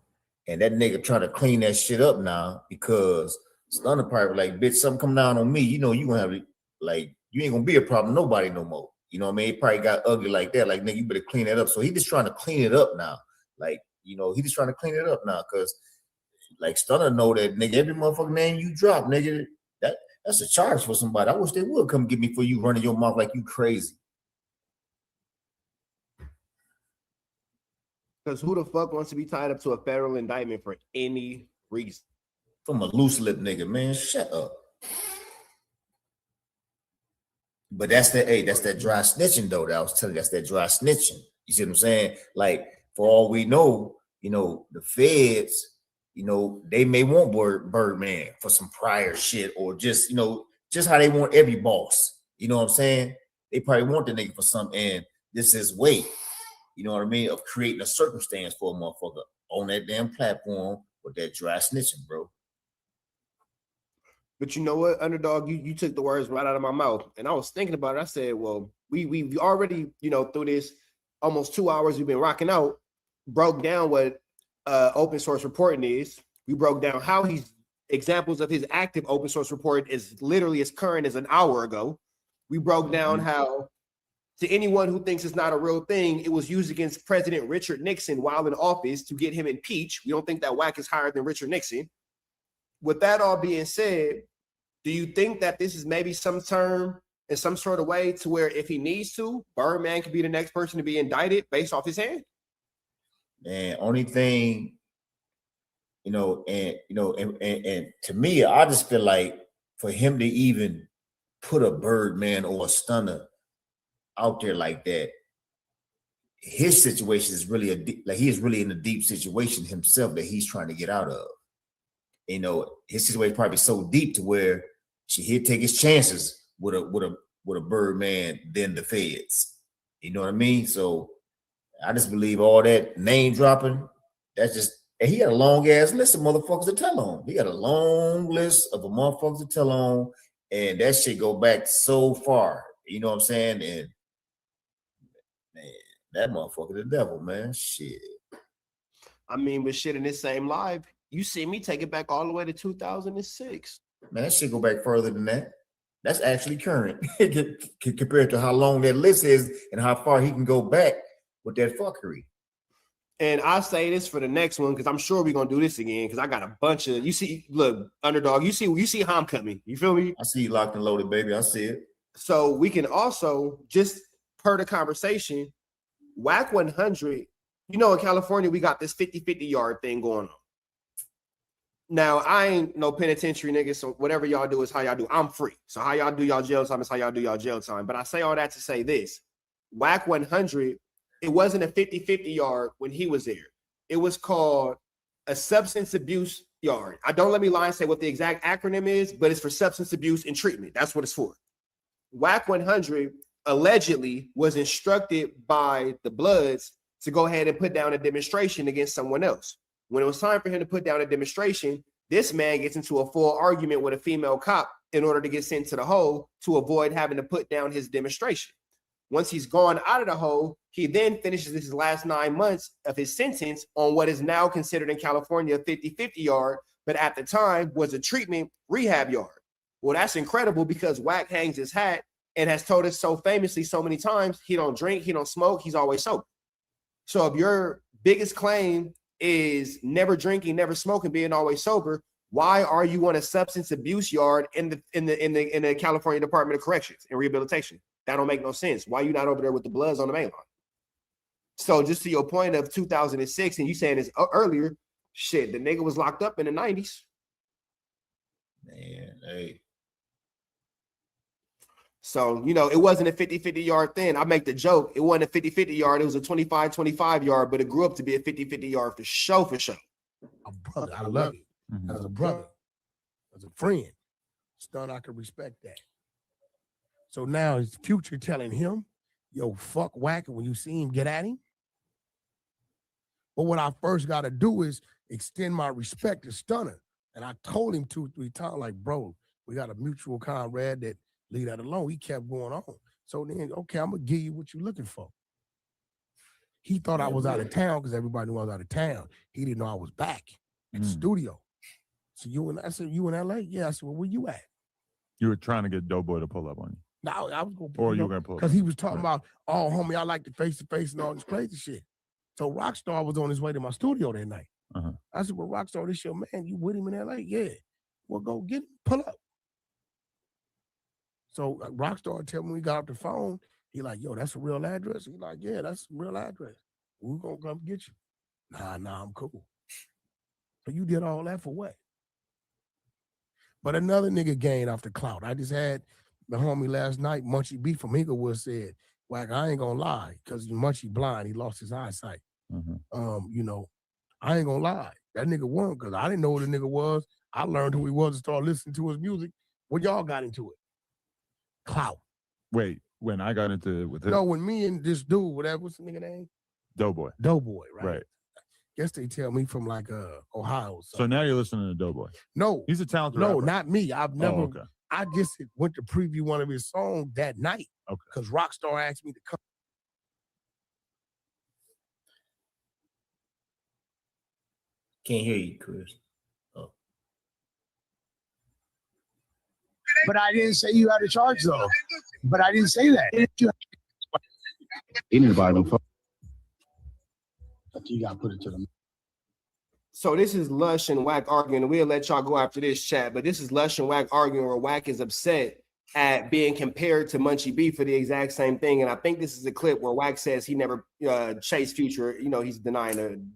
And that nigga trying to clean that shit up now because Stunner probably like, bitch, something come down on me. You know, you gonna have, like, you ain't gonna be a problem to nobody no more. You know what I mean? It probably got ugly like that. Like, nigga, you better clean it up. So he just trying to clean it up now. Like, you know, he just trying to clean it up now because like Stunner know that, nigga, every motherfucking name you drop, nigga, that's a charge for somebody. I wish they would come get me for you running your mouth like you crazy. Because who the fuck wants to be tied up to a federal indictment for any reason? From a loose lip nigga, man, shut up. But that's that dry snitching though. That I was telling you, that's that dry snitching. You see what I'm saying? Like, for all we know, the feds, they may want Birdman for some prior shit, or just how they want every boss. You know what I'm saying? They probably want the nigga for something, and this is way, you know what I mean, of creating a circumstance for a motherfucker on that damn platform with that dry snitching, bro. But you know what, Underdog, you took the words right out of my mouth. And I was thinking about it. I said, well, we already, through this almost 2 hours we've been rocking out, broke down what open source reporting is. We broke down how he's examples of his active open source report is literally as current as an hour ago. We broke down how, to anyone who thinks it's not a real thing, it was used against President Richard Nixon while in office to get him impeached. We don't think that Wack is higher than Richard Nixon. With that all being said, do you think that this is maybe some term in some sort of way to where if he needs to, Birdman could be the next person to be indicted based off his hand? Man, only thing, and to me, I just feel like for him to even put a Birdman or a Stunner out there like that, his situation is really he is really in a deep situation himself that he's trying to get out of. His situation probably so deep to where he'll take his chances with a Birdman than the feds. You know what I mean? So I just believe all that name dropping, that's just, and he had a long ass list of motherfuckers to tell on. He got a long list of motherfuckers to tell on, and that shit go back so far. You know what I'm saying? And man, that motherfucker the devil, man. Shit. I mean, but shit, in this same live, you see me take it back all the way to 2006. Man, that shit go back further than that. That's actually current compared to how long that list is and how far he can go back with that fuckery. And I'll say this for the next one, because I'm sure we're gonna do this again, because I got a bunch of, look, Underdog, you see how I'm coming. You feel me? I see you locked and loaded, baby. I see it. So we can also, just per the conversation, Wack 100, in California, we got this 50-50 yard thing going on. Now, I ain't no penitentiary nigga, so whatever y'all do is how y'all do. I'm free. So how y'all do y'all jail time is how y'all do y'all jail time. But I say all that to say this. Wack 100, it wasn't a 50-50 yard when he was there. It was called a substance abuse yard. Don't let me lie and say what the exact acronym is, but it's for substance abuse and treatment. That's what it's for. Wack 100 allegedly was instructed by the Bloods to go ahead and put down a demonstration against someone else. When it was time for him to put down a demonstration, this man gets into a full argument with a female cop in order to get sent to the hole to avoid having to put down his demonstration. Once he's gone out of the hole, he then finishes his last 9 months of his sentence on what is now considered in California a 50-50 yard, but at the time was a treatment rehab yard. Well, that's incredible because Wack hangs his hat and has told us so famously so many times, he don't drink, he don't smoke, he's always sober. So if your biggest claim is never drinking, never smoking, being always sober, why are you on a substance abuse yard in the California Department of Corrections and Rehabilitation? That don't make no sense. Why are you not over there with the Bloods on the main line? So just to your point of 2006, and you saying this earlier, shit, the nigga was locked up in the 90s. Man, hey. So, it wasn't a 50-50 yard thing. I make the joke. It wasn't a 50-50 yard. It was a 25-25 yard, but it grew up to be a 50-50 yard for sure, for sure. A brother, I love it. As a brother, as a friend, Stun, I can respect that. So now is Future telling him, yo, fuck Wack, when you see him, get at him? But what I first got to do is extend my respect to Stunner. And I told him 2-3 times, like, bro, we got a mutual comrade that leave that alone. He kept going on. So then, okay, I'm going to give you what you're looking for. He thought I was out of town because everybody knew I was out of town. He didn't know I was back in the studio. So I said, you in LA? Yeah. I said, well, where you at? You were trying to get Doughboy to pull up on you. No, I was going to pull up. Or you were going to pull up. Because he was talking about, oh, homie, I like the face-to-face and all this crazy shit. So Rockstar was on his way to my studio that night. I said, well, Rockstar, this your man. You with him in LA? Yeah. Well, go get him. Pull up. So Rockstar tell me we got off the phone. He like, yo, that's a real address? He like, yeah, that's a real address. We're going to come get you. Nah, I'm cool. So you did all that for what? But another nigga gained off the clout. I just had the homie last night, Munchie B from Inglewood said, Wack, I ain't gonna lie, because Munchie blind, he lost his eyesight. You know, I ain't gonna lie. That nigga won because I didn't know who the nigga was. I learned who he was and started listening to his music. When y'all got into it? Clout. Wait, when I got into it with him? No, when me and this dude, what's the nigga name? Doughboy. Doughboy, right? Right. Guess they tell me from like Ohio. So now you're listening to Doughboy. No. He's a talented No, rapper. not me. I've never. okay. I just went to preview one of his songs that night. Okay. Because Rockstar asked me to come. Can't hear you, Chris. Oh. But I didn't say you had a charge, though. But I didn't say that. Anybody? You got to put it to them. So this is Lush and Wack arguing, and we'll let y'all go after this chat, but this is Lush and Wack arguing where Wack is upset at being compared to Munchie B for the exact same thing. And I think this is a clip where Wack says he never chased Future. You know, he's denying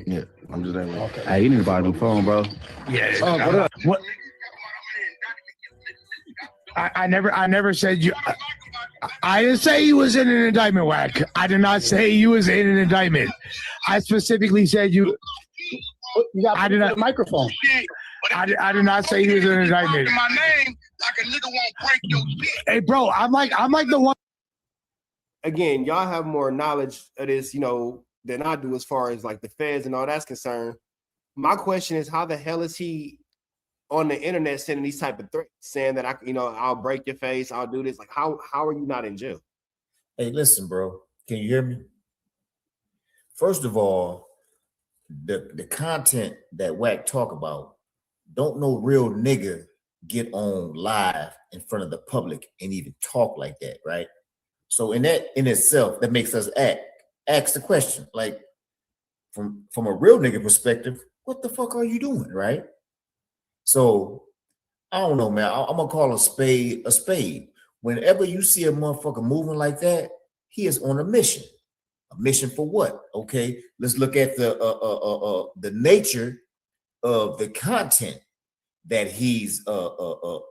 Yeah, I'm just saying. Okay. Hey, you need to buy a new phone, bro. Yeah. What? I never said you. I didn't say you was in an indictment, Wack. I did not say you was in an indictment. I specifically said you. I did not. Microphone. I did not say he was in an indictment. My name, like a nigga won't break your shit. Hey, bro, I'm like the one. Again, y'all have more knowledge of this, you know, than I do as far as like the feds and all that's concerned. My question is, how the hell is he on the internet sending these type of threats, saying that I'll break your face, I'll do this? Like, how are you not in jail? Hey, listen, bro. Can you hear me? First of all, the content that Wack talk about, don't no real nigga get on live in front of the public and even talk like that, right? So in itself, that makes us ask the question, like, from a real nigga perspective, what the fuck are you doing, right? So I don't know, man. I'm gonna call a spade a spade. Whenever you see a motherfucker moving like that, he is on a mission. A mission for what? Okay, let's look at the nature of the content that he's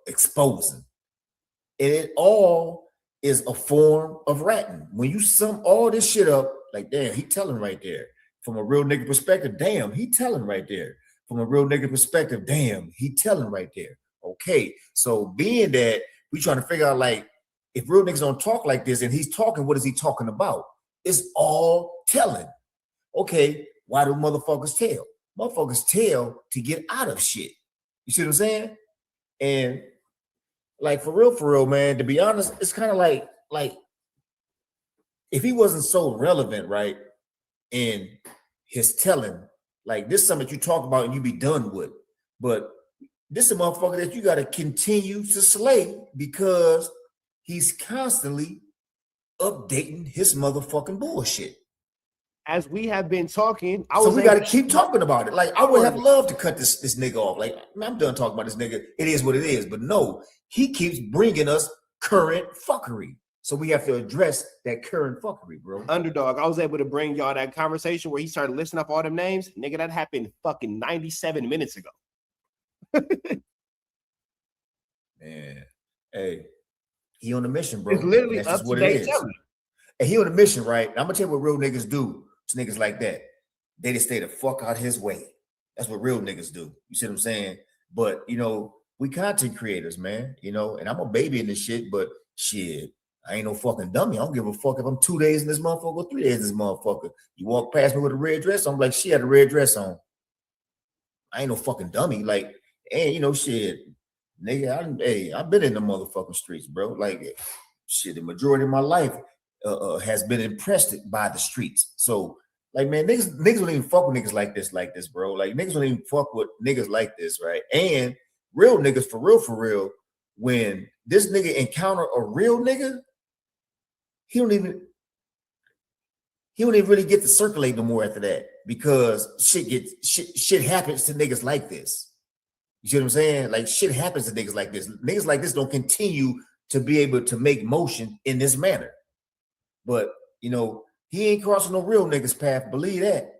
exposing. And it all is a form of ratting. When you sum all this shit up, like, damn, he telling right there. From a real nigga perspective, damn, he telling right there. From a real nigga perspective, damn, he telling right there. Okay, so being that we trying to figure out, like, if real niggas don't talk like this and he's talking, what is he talking about? It's all telling. Okay, why do motherfuckers tell? Motherfuckers tell to get out of shit. You see what I'm saying? And like, for real, man, to be honest, it's kind of like if he wasn't so relevant, right, in his telling, like, this is something that you talk about and you be done with. But this is a motherfucker that you got to continue to slay because he's constantly updating his motherfucking bullshit. As we have been talking, we got to keep talking about it. Like, I would have loved to cut this nigga off. Like, man, I'm done talking about this nigga. It is what it is. But no, he keeps bringing us current fuckery. So we have to address that current fuckery, bro. Underdog, I was able to bring y'all that conversation where he started listing up all them names. Nigga, that happened fucking 97 minutes ago. Man, hey, he on a mission, bro. It's literally that's up just to what it date is. telling. And he on a mission, right? I'm gonna tell you what real niggas do to niggas like that. They just stay the fuck out his way. That's what real niggas do. You see what I'm saying? But, you know, we content creators, man, you know, and I'm a baby in this shit, but shit, I ain't no fucking dummy. I don't give a fuck if I'm 2 days in this motherfucker or 3 days in this motherfucker. You walk past me with a red dress, I'm like, she had a red dress on. I ain't no fucking dummy. Like, and you know, shit, nigga, I've been in the motherfucking streets, bro. Like, shit, the majority of my life has been impressed by the streets. So, like, man, niggas don't even fuck with niggas like this, bro. Like, niggas don't even fuck with niggas like this, right? And real niggas, for real, when this nigga encounter a real nigga, he don't even, he don't even really get to circulate no more after that because shit happens to niggas like this. You see what I'm saying? Like shit happens to niggas like this. Niggas like this don't continue to be able to make motion in this manner. But you know, he ain't crossing no real niggas path. Believe that.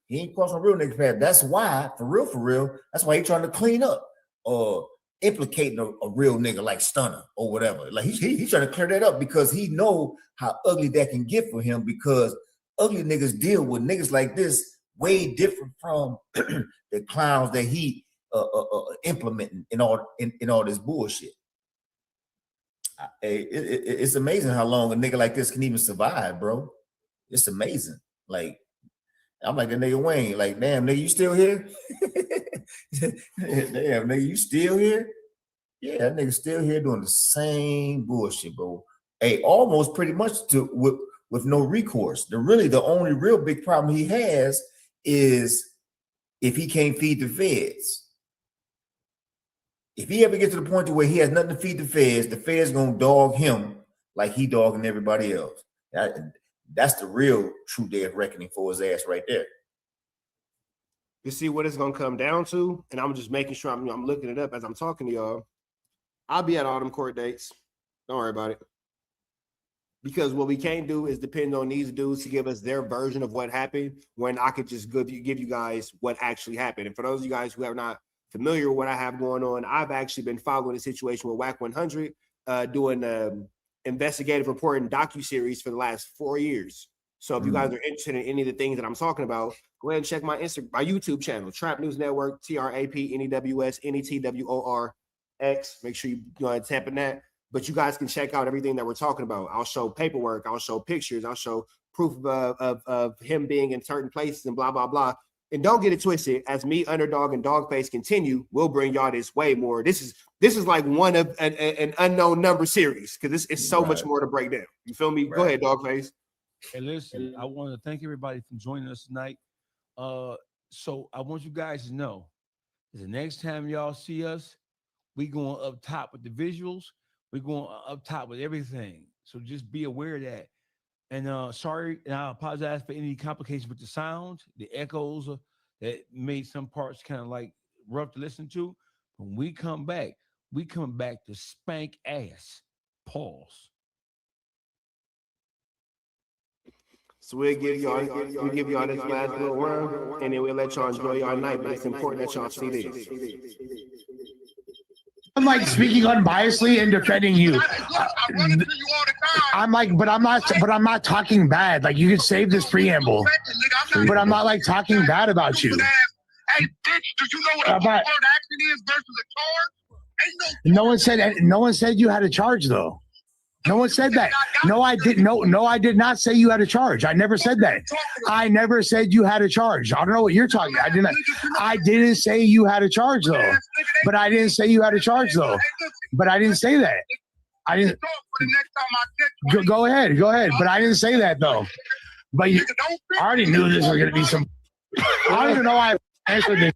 He ain't crossing no real niggas path. That's why, for real, that's why he trying to clean up or implicating a real nigga like Stunner or whatever. Like he's trying to clear that up because he know how ugly that can get for him because ugly niggas deal with niggas like this way different from the clowns that he implementing in all this bullshit. It's amazing how long a nigga like this can even survive, bro. It's amazing. Like I'm like the nigga Wayne. Like damn nigga, you still here? Damn nigga, you still here? Yeah, that nigga still here doing the same bullshit, bro. Hey, almost pretty much with no recourse. The only real big problem he has is if he can't feed the feds. If he ever gets to the point to where he has nothing to feed the feds gonna dog him like he dogging everybody else. That's the real true day of reckoning for his ass right there. You see what it's gonna come down to, and I'm just making sure I'm looking it up as I'm talking to y'all. I'll be at all them court dates. Don't worry about it. Because what we can't do is depend on these dudes to give us their version of what happened when I could just give you guys what actually happened. And for those of you guys who are not familiar with what I have going on, I've actually been following the situation with Wack 100, doing investigative reporting docuseries for the last 4 years. So if you guys are interested in any of the things that I'm talking about, go ahead and check my YouTube channel, Trap News Network, TRAPNEWS NETWORX. Make sure you go ahead and tap in that. But you guys can check out everything that we're talking about. I'll show paperwork, I'll show pictures, I'll show proof of him being in certain places and blah, blah, blah. And don't get it twisted. As me, Underdog, and Dogface continue, we'll bring y'all this way more. This is like one of an unknown number series because it's so much more to break down. You feel me? Go ahead, Dogface. Hey, listen, I want to thank everybody for joining us tonight. So I want you guys to know the next time y'all see us, we going up top with the visuals. We're going up top with everything. So just be aware of that. And sorry, and I apologize for any complications with the sound, the echoes that made some parts kind of like rough to listen to. When we come back to spank ass. Pause. So we'll give y'all this last little round, and then we'll let y'all enjoy y'all night. But it's important that y'all see this. I'm like speaking unbiasedly and defending you. I'm like, but I'm not talking bad. Like you could save this preamble, but I'm not like talking bad about you. Hey, bitch, do you know what a court action is versus a charge? No one said you had a charge though. No one said that. No, I didn't. No, I did not say you had a charge. I never said that. I never said you had a charge. I don't know what you're talking about. I didn't say you had a charge though. But I didn't say you had a charge though. But I didn't say that. I didn't. Go ahead. But I didn't say that though. But I already knew this was gonna be some. I don't even know why I answered this.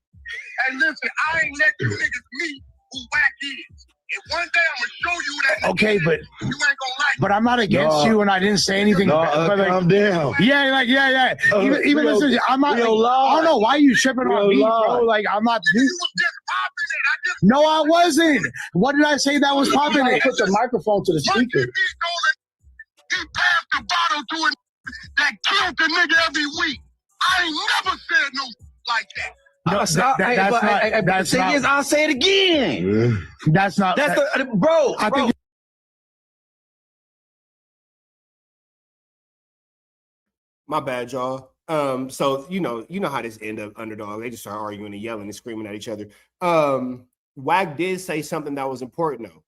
Hey, listen, I ain't let you niggas meet who Wack is. And one day I'm gonna show you that. Okay, but you ain't gonna like. But I'm not against you, and I didn't say anything. Calm down. Yeah. Even listen, I'm not. I don't know why you tripping on me, bro. Like I'm not. You was just popping it. No, I wasn't. What did I say that was popping it? Put the microphone to the speaker. He passed the bottle to him that killed the nigga every week. I ain't never said no like that. No, that's not. I'll say it again. That's not. That's bro. I think. My bad, y'all. So you know how this end up, Underdog. They just start arguing and yelling and screaming at each other. Wack did say something that was important though.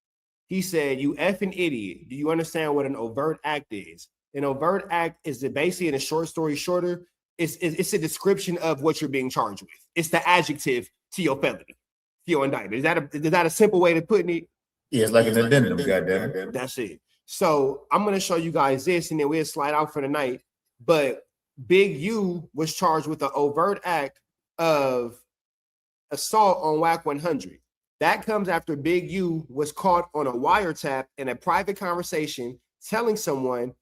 He said, "You effing idiot. Do you understand what an overt act is? An overt act is basically, in a short story shorter, it's a description of what you're being charged with. It's the adjective to your felony, to your indictment. Is that a simple way of putting it? Yeah, it's like an addendum, goddamn. That's it. So I'm gonna show you guys this, and then we'll slide out for the night. But Big U was charged with the overt act of assault on Wack 100. That comes after Big U was caught on a wiretap in a private conversation telling someone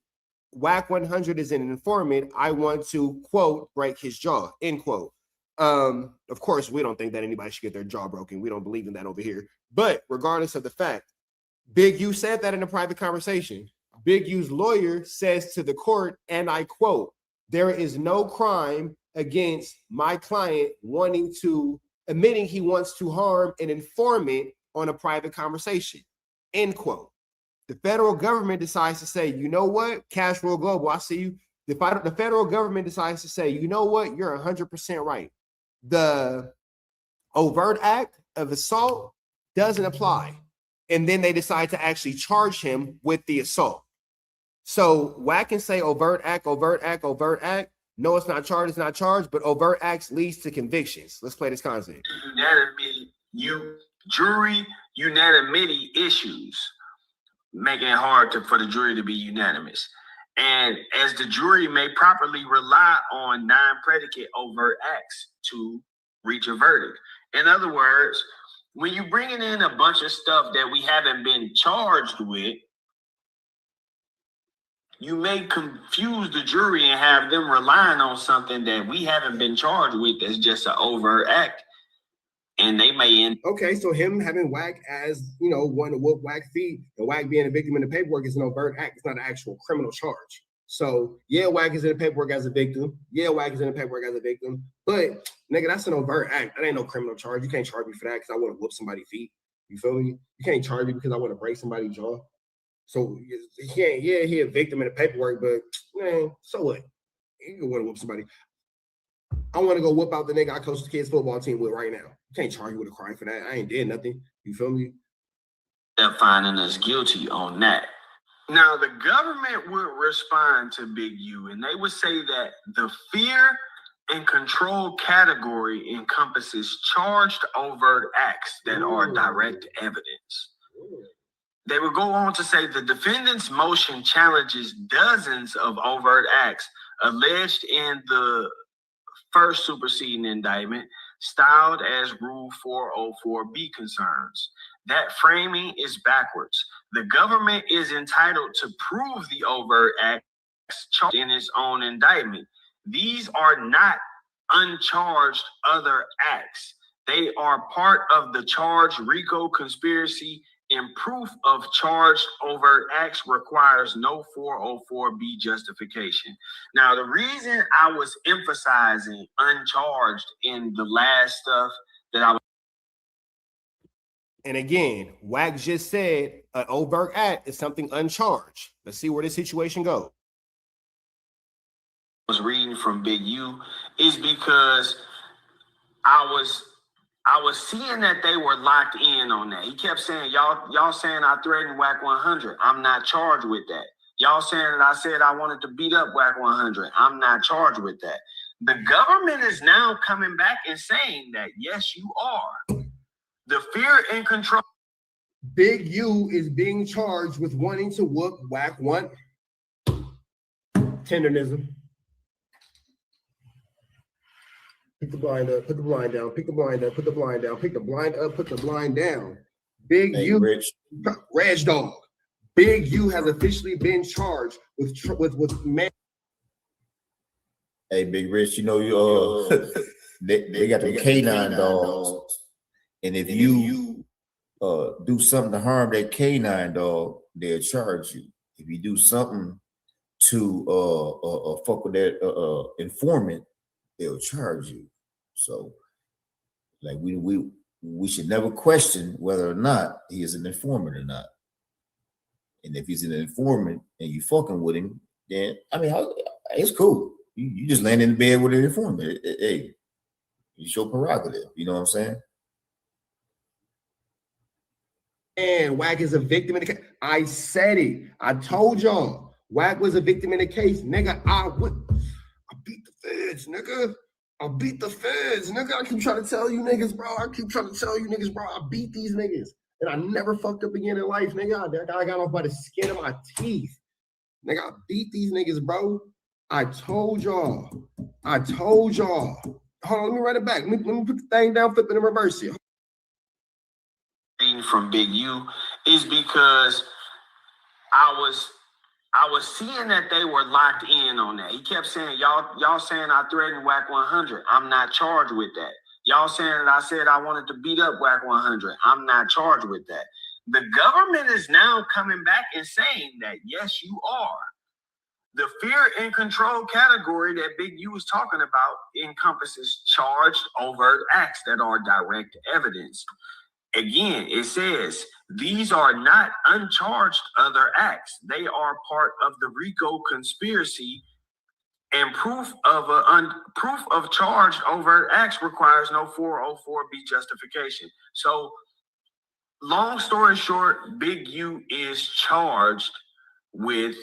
Wack 100 is an informant, I want to, quote, break his jaw, end quote. Of course, we don't think that anybody should get their jaw broken. We don't believe in that over here. But regardless of the fact, Big U said that in a private conversation. Big U's lawyer says to the court, and I quote, there is no crime against my client admitting he wants to harm an informant on a private conversation, end quote. The federal government decides to say, you know what, Cash Roll Global, I see you. The federal government decides to say, you know what, you're 100% right. The overt act of assault doesn't apply. And then they decide to actually charge him with the assault. So Wack can say overt act, overt act, overt act. No, it's not charged, it's not charged, but overt acts leads to convictions. Let's play this content. Jury unanimity issues, making it hard for the jury to be unanimous. And as the jury may properly rely on non-predicate overt acts to reach a verdict. In other words, when you're bringing in a bunch of stuff that we haven't been charged with, you may confuse the jury and have them relying on something that we haven't been charged with as just an overt act. And they may end. Okay, so him having Wack as, one to whoop Wack feet, and Wack being a victim in the paperwork is an overt act. It's not an actual criminal charge. So, yeah, Wack is in the paperwork as a victim. Yeah, Wack is in the paperwork as a victim. But, nigga, that's an overt act. That ain't no criminal charge. You can't charge me for that because I want to whoop somebody's feet. You feel me? You can't charge me because I want to break somebody's jaw. So, he a victim in the paperwork, but, man, so what? You can want to whoop somebody. I want to go whoop out the nigga I coach the kids' football team with right now. You can't charge me with a crime for that. I ain't did nothing. You feel me? They're finding us guilty on that. Now, the government would respond to Big U, and they would say that the fear and control category encompasses charged overt acts that are direct evidence. They would go on to say the defendant's motion challenges dozens of overt acts alleged in the first superseding indictment, styled as Rule 404B concerns. That framing is backwards. The government is entitled to prove the overt acts charged in its own indictment. These are not uncharged other acts. They are part of the charged RICO conspiracy, and proof of charged overt acts requires no 404B justification. Now, the reason I was emphasizing uncharged in the last stuff that I was. And again, Wack just said an overt act is something uncharged. Let's see where this situation goes. Was reading from Big U is because I was seeing that they were locked in on that. He kept saying, y'all saying I threatened Wack 100. I'm not charged with that. Y'all saying that I said I wanted to beat up Wack 100. I'm not charged with that. The government is now coming back and saying that, yes, you are. The fear and control. Big U is being charged with wanting to whoop Wack 1. Tenderism. Pick the blind up, put the blind down, pick the blind up, put the blind down, pick the blind up, put the blind down. Big U, Reg Dog. Big U has officially been charged with man. Hey, Big Rich, they got the canine dogs. And if you do something to harm that canine dog, they'll charge you. If you do something to fuck with that informant, they'll charge you. So, like we should never question whether or not he is an informant or not. And if he's an informant and you fucking with him, then it's cool. You just land in bed with an informant. Hey, it's your prerogative. You know what I'm saying? And Wack is a victim in the case. I said it. I told y'all. Wack was a victim in the case. Nigga, I beat the feds, nigga. I beat the feds, nigga. I keep trying to tell you niggas, bro. I beat these niggas. And I never fucked up again in life, nigga. I got off by the skin of my teeth. Nigga, I beat these niggas, bro. I told y'all. Hold on, let me write it back. Let me put the thing down, flip it in reverse here. From Big U is because I I was seeing that they were locked in on that. He kept saying, y'all saying I threatened Wack 100. I'm not charged with that. Y'all saying that I said I wanted to beat up Wack 100. I'm not charged with that. The government is now coming back and saying that, yes, you are. The fear and control category that Big U was talking about encompasses charged overt acts that are direct evidence. Again, it says these are not uncharged other acts. They are part of the RICO conspiracy, and proof of charged overt acts requires no 404B justification. So, long story short, Big U is charged with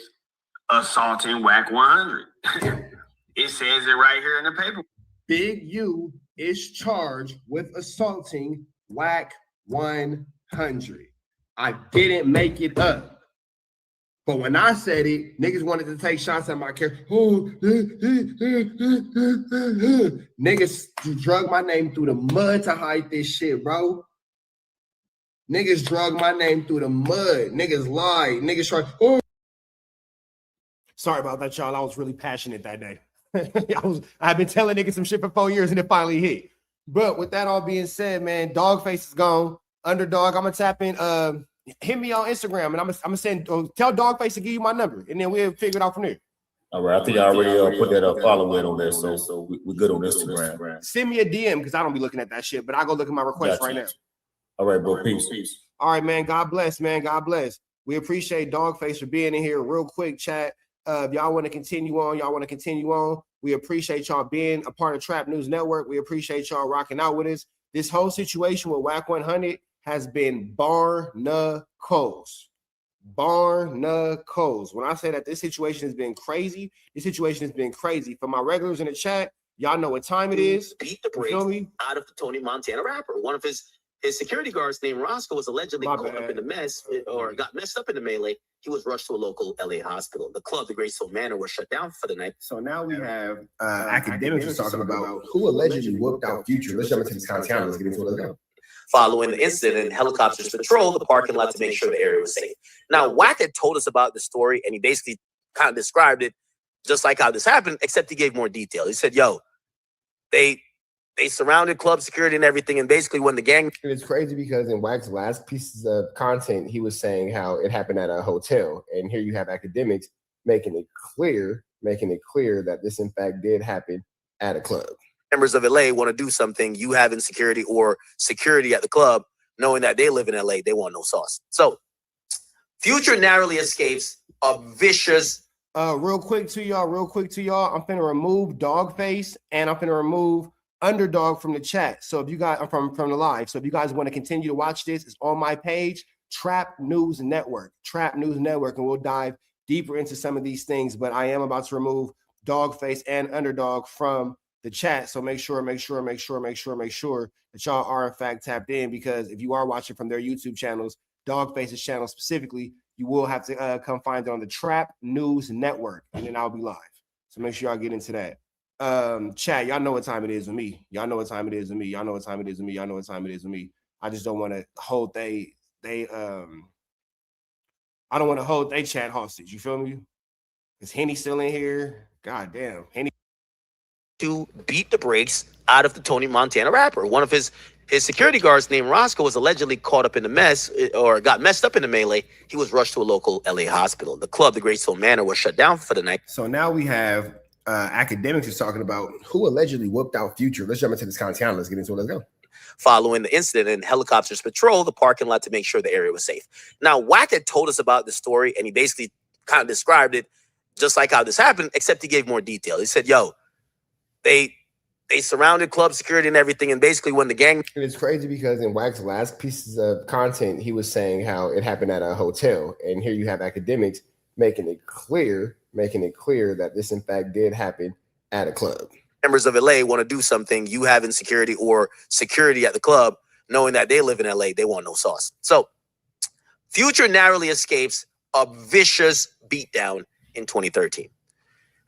assaulting Wack 100. It says it right here in the paper. Big U is charged with assaulting Wack 100. I didn't make it up. But when I said it, niggas wanted to take shots at my character. Niggas drug my name through the mud to hide this shit, bro. Niggas drug my name through the mud. Niggas lied. Niggas tried. Sorry about that, y'all. I was really passionate that day. I've been telling niggas some shit for 4 years and it finally hit. But with that all being said, man, Dogface is gone. Underdog, I'm gonna tap in. Hit me on Instagram, and I'm gonna send. Tell Dogface to give you my number, and then we'll figure it out from there. All right, I think I already put that follow in on there, so we're good on Instagram. Send me a DM because I don't be looking at that shit, but I go look at my request right now. All right, bro. Peace. All right, man. God bless, man. God bless. We appreciate Dogface for being in here. Real quick, chat. If y'all want to continue on, we appreciate y'all being a part of Trap News Network. We appreciate y'all rocking out with us. This whole situation with Wack 100 has been barnacles. Barnacles. When I say that this situation has been crazy, For my regulars in the chat, y'all know what time it is. Beat the brakes out of the Tony Montana rapper. One of his security guards named Roscoe was allegedly caught up in the mess or got messed up in the melee. He was rushed to a local LA hospital. The club, the Great Soul Manor, was shut down for the night. So now we have academics talking about who allegedly whooped out Future. Let's jump into this content. Let's get into it. Let's go. Following the incident, helicopters patrolled the parking lot to make sure the area was safe. Now, Wack had told us about the story, and he basically kind of described it just like how this happened, except he gave more detail. He said, yo, they surrounded club security and everything, and basically when the gang... It's crazy because in Wack's last pieces of content, he was saying how it happened at a hotel, and here you have academics making it clear that this in fact did happen at a club. Members of LA want to do something, you have insecurity or security at the club, knowing that they live in LA, they want no sauce. So, Future narrowly escapes a vicious... Real quick to y'all, I'm finna remove Dogface, and I'm finna remove Underdog from the chat. So if you guys from the live, so if you guys want to continue to watch this, it's on my page, Trap News Network, and we'll dive deeper into some of these things. But I am about to remove Dogface and Underdog from the chat. So make sure that y'all are in fact tapped in, because if you are watching from their YouTube channels, Dogface's channel specifically, you will have to come find it on the Trap News Network, and then I'll be live. So make sure y'all get into that. Chat, y'all know what time it is with me. I just don't want to hold I don't want to hold they chat hostage. You feel me? Is Henny still in here? God damn. Henny to beat the brakes out of the Tony Montana rapper. One of his security guards named Roscoe was allegedly caught up in the mess or got messed up in the melee. He was rushed to a local LA hospital. The club, the Great Soul Manor, was shut down for the night. So now we have academics is talking about who allegedly whooped out Future. Let's jump into this content. Let's get into it. Let's go. Following the incident, helicopters patrolled the parking lot to make sure the area was safe. Now, Wack had told us about the story, and he basically kind of described it just like how this happened, except he gave more detail. He said, yo, they surrounded club security and everything, and basically when the gang... It's crazy because in Wack's last pieces of content, he was saying how it happened at a hotel, and here you have academics making it clear that this in fact did happen at a club. Members of LA want to do something, you have insecurity or security at the club, knowing that they live in LA, they want no sauce. So, Future narrowly escapes a vicious beatdown in 2013.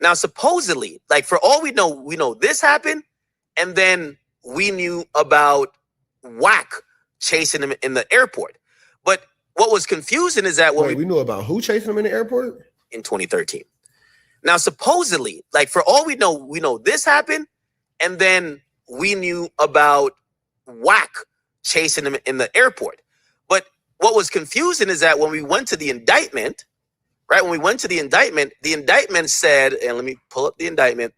Now, supposedly, like for all we know this happened, and then we knew about Wack chasing him in the airport. But what was confusing is that we knew about who chasing him in the airport? in 2013. Now, supposedly, like for all we know this happened, and then we knew about Wack chasing him in the airport. But what was confusing is that when we went to the indictment, right? When we went to the indictment said, and let me pull up the indictment.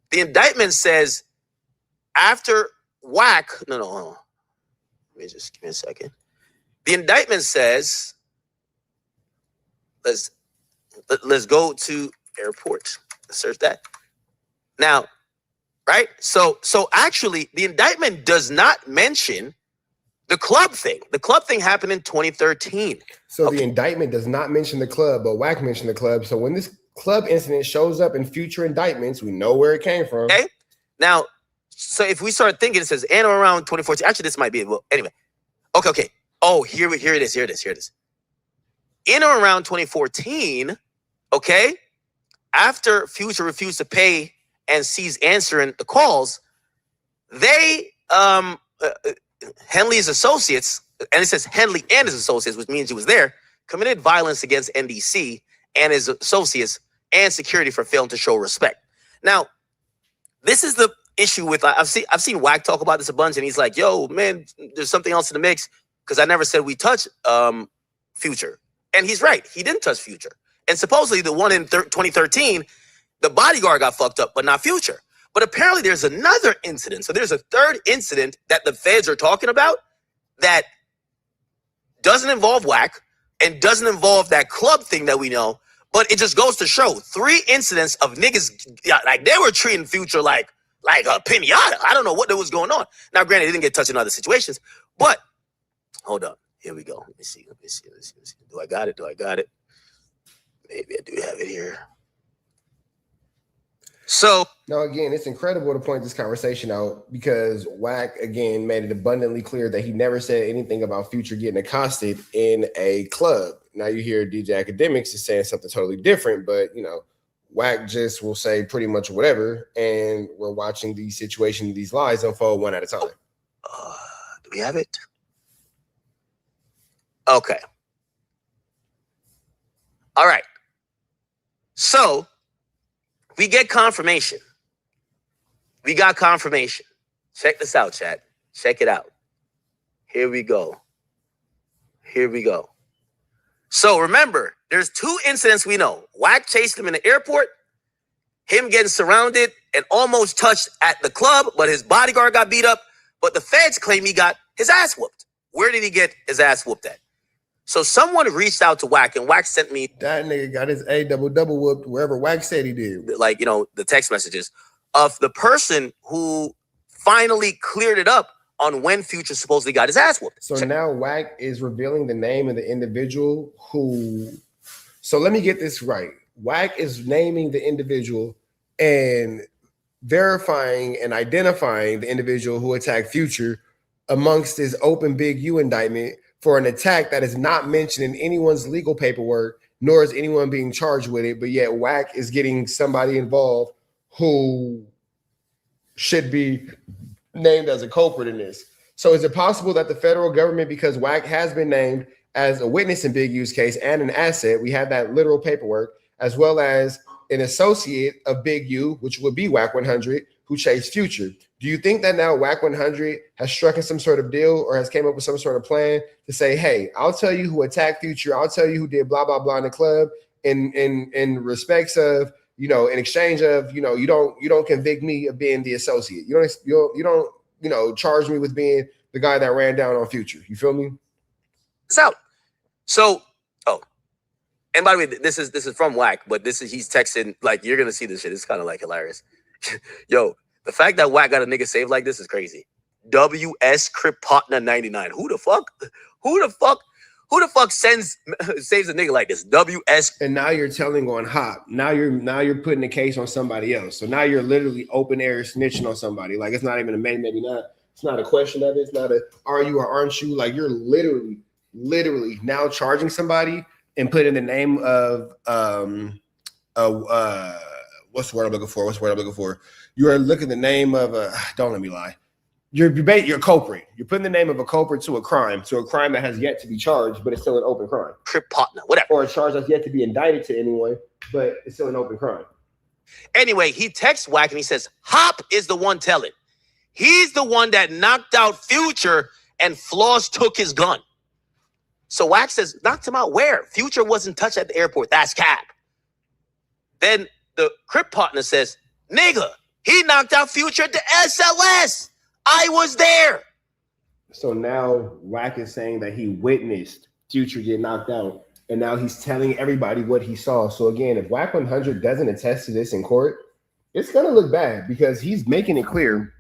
The indictment says after Wack, no, hold on. Let me just give me a second. The indictment says, let's go to airport. Let's search that. Now, right? So actually, the indictment does not mention the club thing. The club thing happened in 2013. So the indictment does not mention the club, but Wack mentioned the club. So when this club incident shows up in future indictments, we know where it came from. Okay. Now, so if we start thinking, it says and around 2014. Actually, this might be it. Well, anyway. Okay. Oh, here it is. In or around 2014, okay, after Future refused to pay and ceased answering the calls, they, Henley's associates, and it says Henley and his associates, which means he was there, committed violence against NDC and his associates and security for failing to show respect. Now, this is the issue with, I've seen Wack talk about this a bunch, and he's like, yo, man, there's something else in the mix, because I never said we touch Future. And he's right. He didn't touch Future. And supposedly the one in 2013, the bodyguard got fucked up, but not Future. But apparently there's another incident. So there's a third incident that the feds are talking about that doesn't involve Wack and doesn't involve that club thing that we know. But it just goes to show 3 incidents of niggas, like they were treating Future like a pinata. I don't know what was going on. Now, granted, they didn't get touched in other situations, but hold on. Here we go. Let me see. Do I got it? Maybe I do have it here. So now again, it's incredible to point this conversation out because Wack again made it abundantly clear that he never said anything about Future getting accosted in a club. Now you hear DJ Academics is saying something totally different, but Wack just will say pretty much whatever, and we're watching these situations, these lies unfold one at a time. Do we have it? Okay. All right. So we get confirmation. We got confirmation. Check this out, chat. Check it out. Here we go. So remember, there's 2 incidents we know. Wack chased him in the airport, him getting surrounded and almost touched at the club, but his bodyguard got beat up. But the feds claim he got his ass whooped. Where did he get his ass whooped at? So someone reached out to Wack, and Wack sent me that nigga got his A double whooped wherever Wack said he did. Like, the text messages of the person who finally cleared it up on when Future supposedly got his ass whooped. So now Wack is revealing the name of the individual who. So let me get this right. Wack is naming the individual and verifying and identifying the individual who attacked Future amongst his open Big U indictment for an attack that is not mentioned in anyone's legal paperwork, nor is anyone being charged with it. But yet Wack is getting somebody involved who should be named as a culprit in this. So is it possible that the federal government, because Wack has been named as a witness in Big U's case and an asset, we have that literal paperwork, as well as an associate of Big U, which would be Wack 100, who chased Future. Do you think that now Wack 100 has struck in some sort of deal or has came up with some sort of plan to say, hey, I'll tell you who attacked Future, I'll tell you who did blah, blah, blah in the club in respects of, in exchange of, you don't convict me of being the associate. You don't charge me with being the guy that ran down on Future. You feel me? It's out. So, and by the way, this is from Wack, but he's texting, like, you're gonna see this shit. It's kind of like hilarious. Yo, the fact that Wack got a nigga saved like this is crazy. WS Crip Partner 99. Who the fuck saves a nigga like this? WS. And now you're telling on Hop. Now you're putting the case on somebody else. So now you're literally open air snitching on somebody. Like, it's not even a maybe not. It's not a question of it. It's not a are you or aren't you. Like, you're literally now charging somebody and putting the name of what's the word I'm looking for? You are looking at the name of don't let me lie. You're culprit. You're putting the name of a culprit to a crime that has yet to be charged, but it's still an open crime. Crip partner, whatever. Or a charge that's yet to be indicted to anyone, but it's still an open crime. Anyway, he texts Wack and he says, Hop is the one telling. He's the one that knocked out Future and Floss took his gun. So Wack says, knocked him out where? Future wasn't touched at the airport. That's cap. Then the Crip partner says, nigga, he knocked out Future at the SLS. I was there. So now Wack is saying that he witnessed Future get knocked out, and now he's telling everybody what he saw. So again, if Wack 100 doesn't attest to this in court, it's going to look bad because he's making it clear,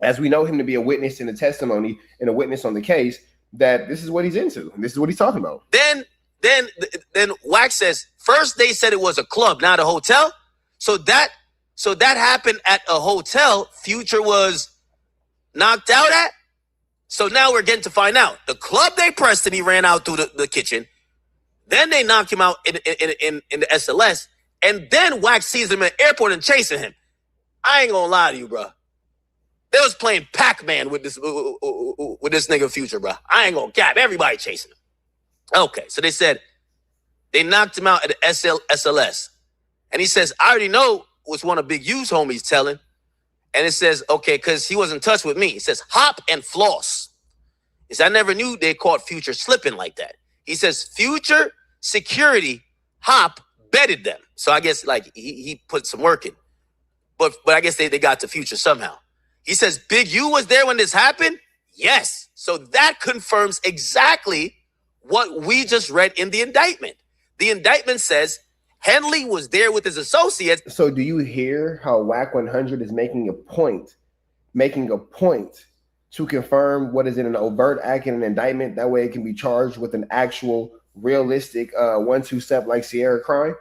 as we know him to be a witness in the testimony and a witness on the case, that this is what he's into. And this is what he's talking about. Then Wack says, first they said it was a club, not a hotel. So that happened at a hotel Future was knocked out at. So now we're getting to find out. The club they pressed and he ran out through the kitchen. Then they knocked him out in the SLS. And then Wack sees him at the airport and chasing him. I ain't gonna lie to you, bro. They was playing Pac-Man with this nigga Future, bro. I ain't gonna cap. Everybody chasing him. Okay, so they said they knocked him out at the SLS. And he says, I already know what's one of Big U's homies telling. And it says, okay, because he was in touch with me. He says, Hop and Floss. He says, I never knew they caught Future slipping like that. He says, Future security, Hop betted them. So I guess like he put some work in. But I guess they got to Future somehow. He says, Big U was there when this happened? Yes. So that confirms exactly what we just read in the indictment. The indictment says Henley was there with his associates. So do you hear how Wack 100 is making a point to confirm what is in an overt act in an indictment? That way it can be charged with an actual realistic 1-2 step like Sierra crime.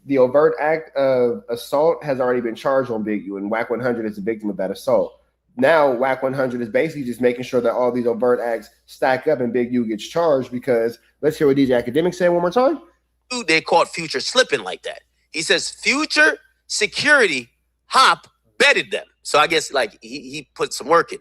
The overt act of assault has already been charged on Big U, and Wack 100 is the victim of that assault. Now Wack 100 is basically just making sure that all these overt acts stack up and Big U gets charged, because let's hear what DJ Academic said one more time. They caught Future slipping like that. He says Future security, Hop betted them. So I guess like he put some work in.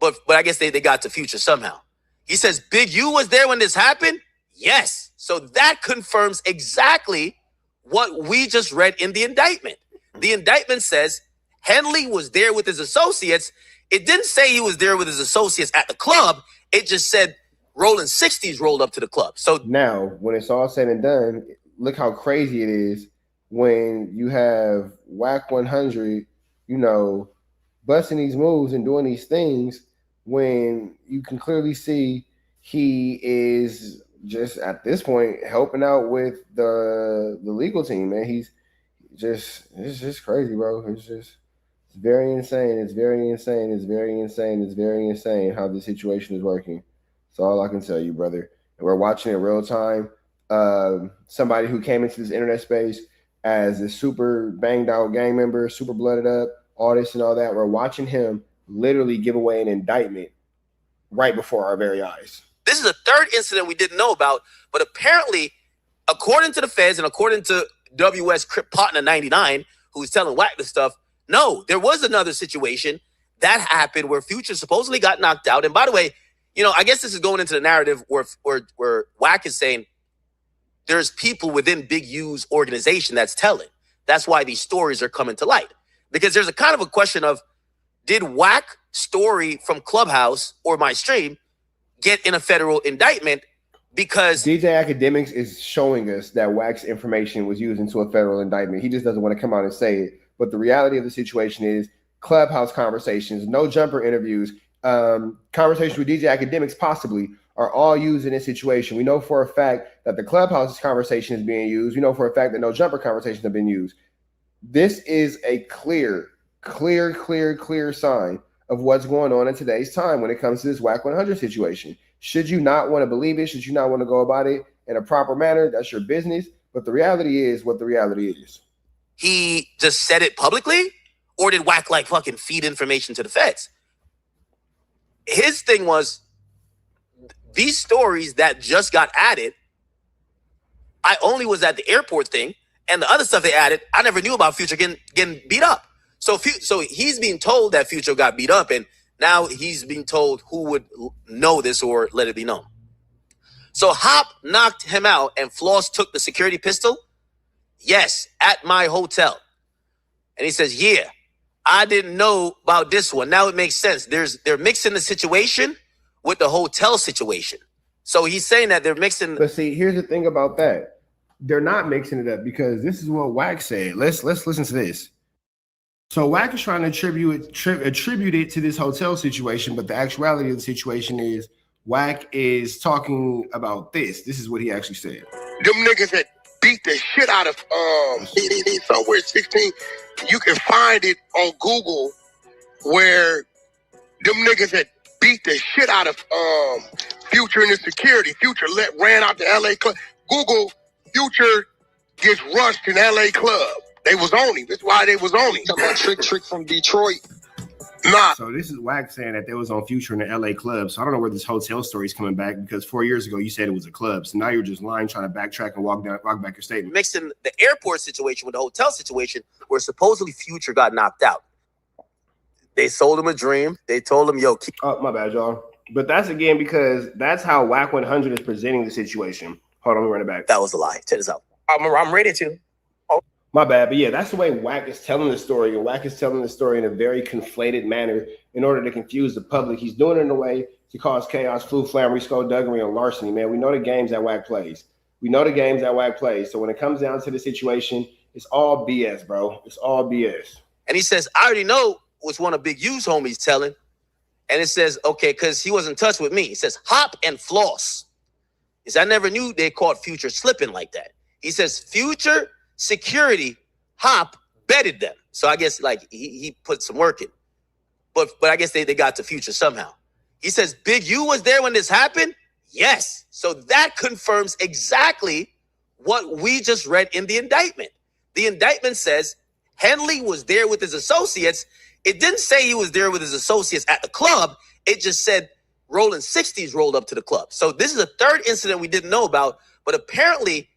But I guess they got to Future somehow. He says Big U was there when this happened? Yes. So that confirms exactly what we just read in the indictment. The indictment says Henley was there with his associates. It didn't say he was there with his associates at the club. It just said Rolling 60s rolled up to the club. So now, when it's all said and done, look how crazy it is when you have Wack 100, busting these moves and doing these things, when you can clearly see he is just at this point helping out with the legal team, man. It's just crazy, bro. It's very insane. It's very insane. It's very insane. It's very insane how the situation is working. That's all I can tell you, brother. And we're watching it real time. Somebody who came into this internet space as a super banged out gang member, super blooded up, all this and all that. We're watching him literally give away an indictment right before our very eyes. This is a third incident we didn't know about, but apparently, according to the feds and according to WS Crip Partner 99, who's telling Wack this stuff, no, there was another situation that happened where Future supposedly got knocked out. And by the way, I guess this is going into the narrative where Wack is saying there's people within Big U's organization that's telling. That's why these stories are coming to light. Because there's a kind of a question of, did Wack story from Clubhouse or my stream get in a federal indictment? Because DJ Academics is showing us that Wack's information was used into a federal indictment. He just doesn't want to come out and say it. But the reality of the situation is Clubhouse conversations, no jumper interviews, conversations with DJ Academics possibly are all used in this situation. We know for a fact that the Clubhouse conversation is being used. We know for a fact that no jumper conversations have been used. This is a clear sign of what's going on in today's time when it comes to this Wack 100 situation. Should you not want to believe it? Should you not want to go about it in a proper manner? That's your business. But the reality is what the reality is. He just said it publicly? Or did Wack like fucking feed information to the feds? His thing was, these stories that just got added, I only was at the airport thing, and the other stuff they added, I never knew about Future getting beat up. So he's being told that Future got beat up, and Now he's being told who would know this or let it be known. So Hop knocked him out and Floss took the security pistol? Yes, at my hotel. And he says, yeah, I didn't know about this one. Now it makes sense. They're mixing the situation with the hotel situation. So he's saying that they're mixing. But see, here's the thing about that. They're not mixing it up because this is what Wack said. Let's listen to this. So Wack is trying to attribute it to this hotel situation, but the actuality of the situation is Wack is talking about this. This is what he actually said. Them niggas that beat the shit out of somewhere 16. You can find it on Google where them niggas that beat the shit out of Future and the security. Future ran out the LA club. Google Future gets rushed in LA club. They was on him. That's why they was on him. Talking about Trick from Detroit. Nah. So this is Wack saying that they was on Future in the LA club. So I don't know where this hotel story is coming back because 4 years ago you said it was a club. So now you're just lying, trying to backtrack and walk back your statement. Mixing the airport situation with the hotel situation where supposedly Future got knocked out. They sold him a dream. They told him, yo, keep. Oh, my bad, y'all. But that's again because that's how Wack 100 is presenting the situation. Hold on, let me run it back. That was a lie. Check this out. I'm ready to. My bad, but yeah, that's the way Wack is telling the story. And Wack is telling the story in a very conflated manner in order to confuse the public. He's doing it in a way to cause chaos, flu, flammery, skullduggery, and larceny. Man, we know the games that Wack plays. So when it comes down to the situation, it's all BS, bro. It's all BS. And he says, I already know what's one of Big U's homies telling. And it says, okay, because he was in touch with me. He says, Hop and Floss. He says, I never knew they caught Future slipping like that. He says, Future security, Hop betted them. So I guess like he put some work in. But I guess they got to Future somehow. He says, Big U was there when this happened? Yes. So that confirms exactly what we just read in the indictment. The indictment says Henley was there with his associates. It didn't say he was there with his associates at the club. It just said Rolling 60s rolled up to the club. So this is a third incident we didn't know about. But apparently,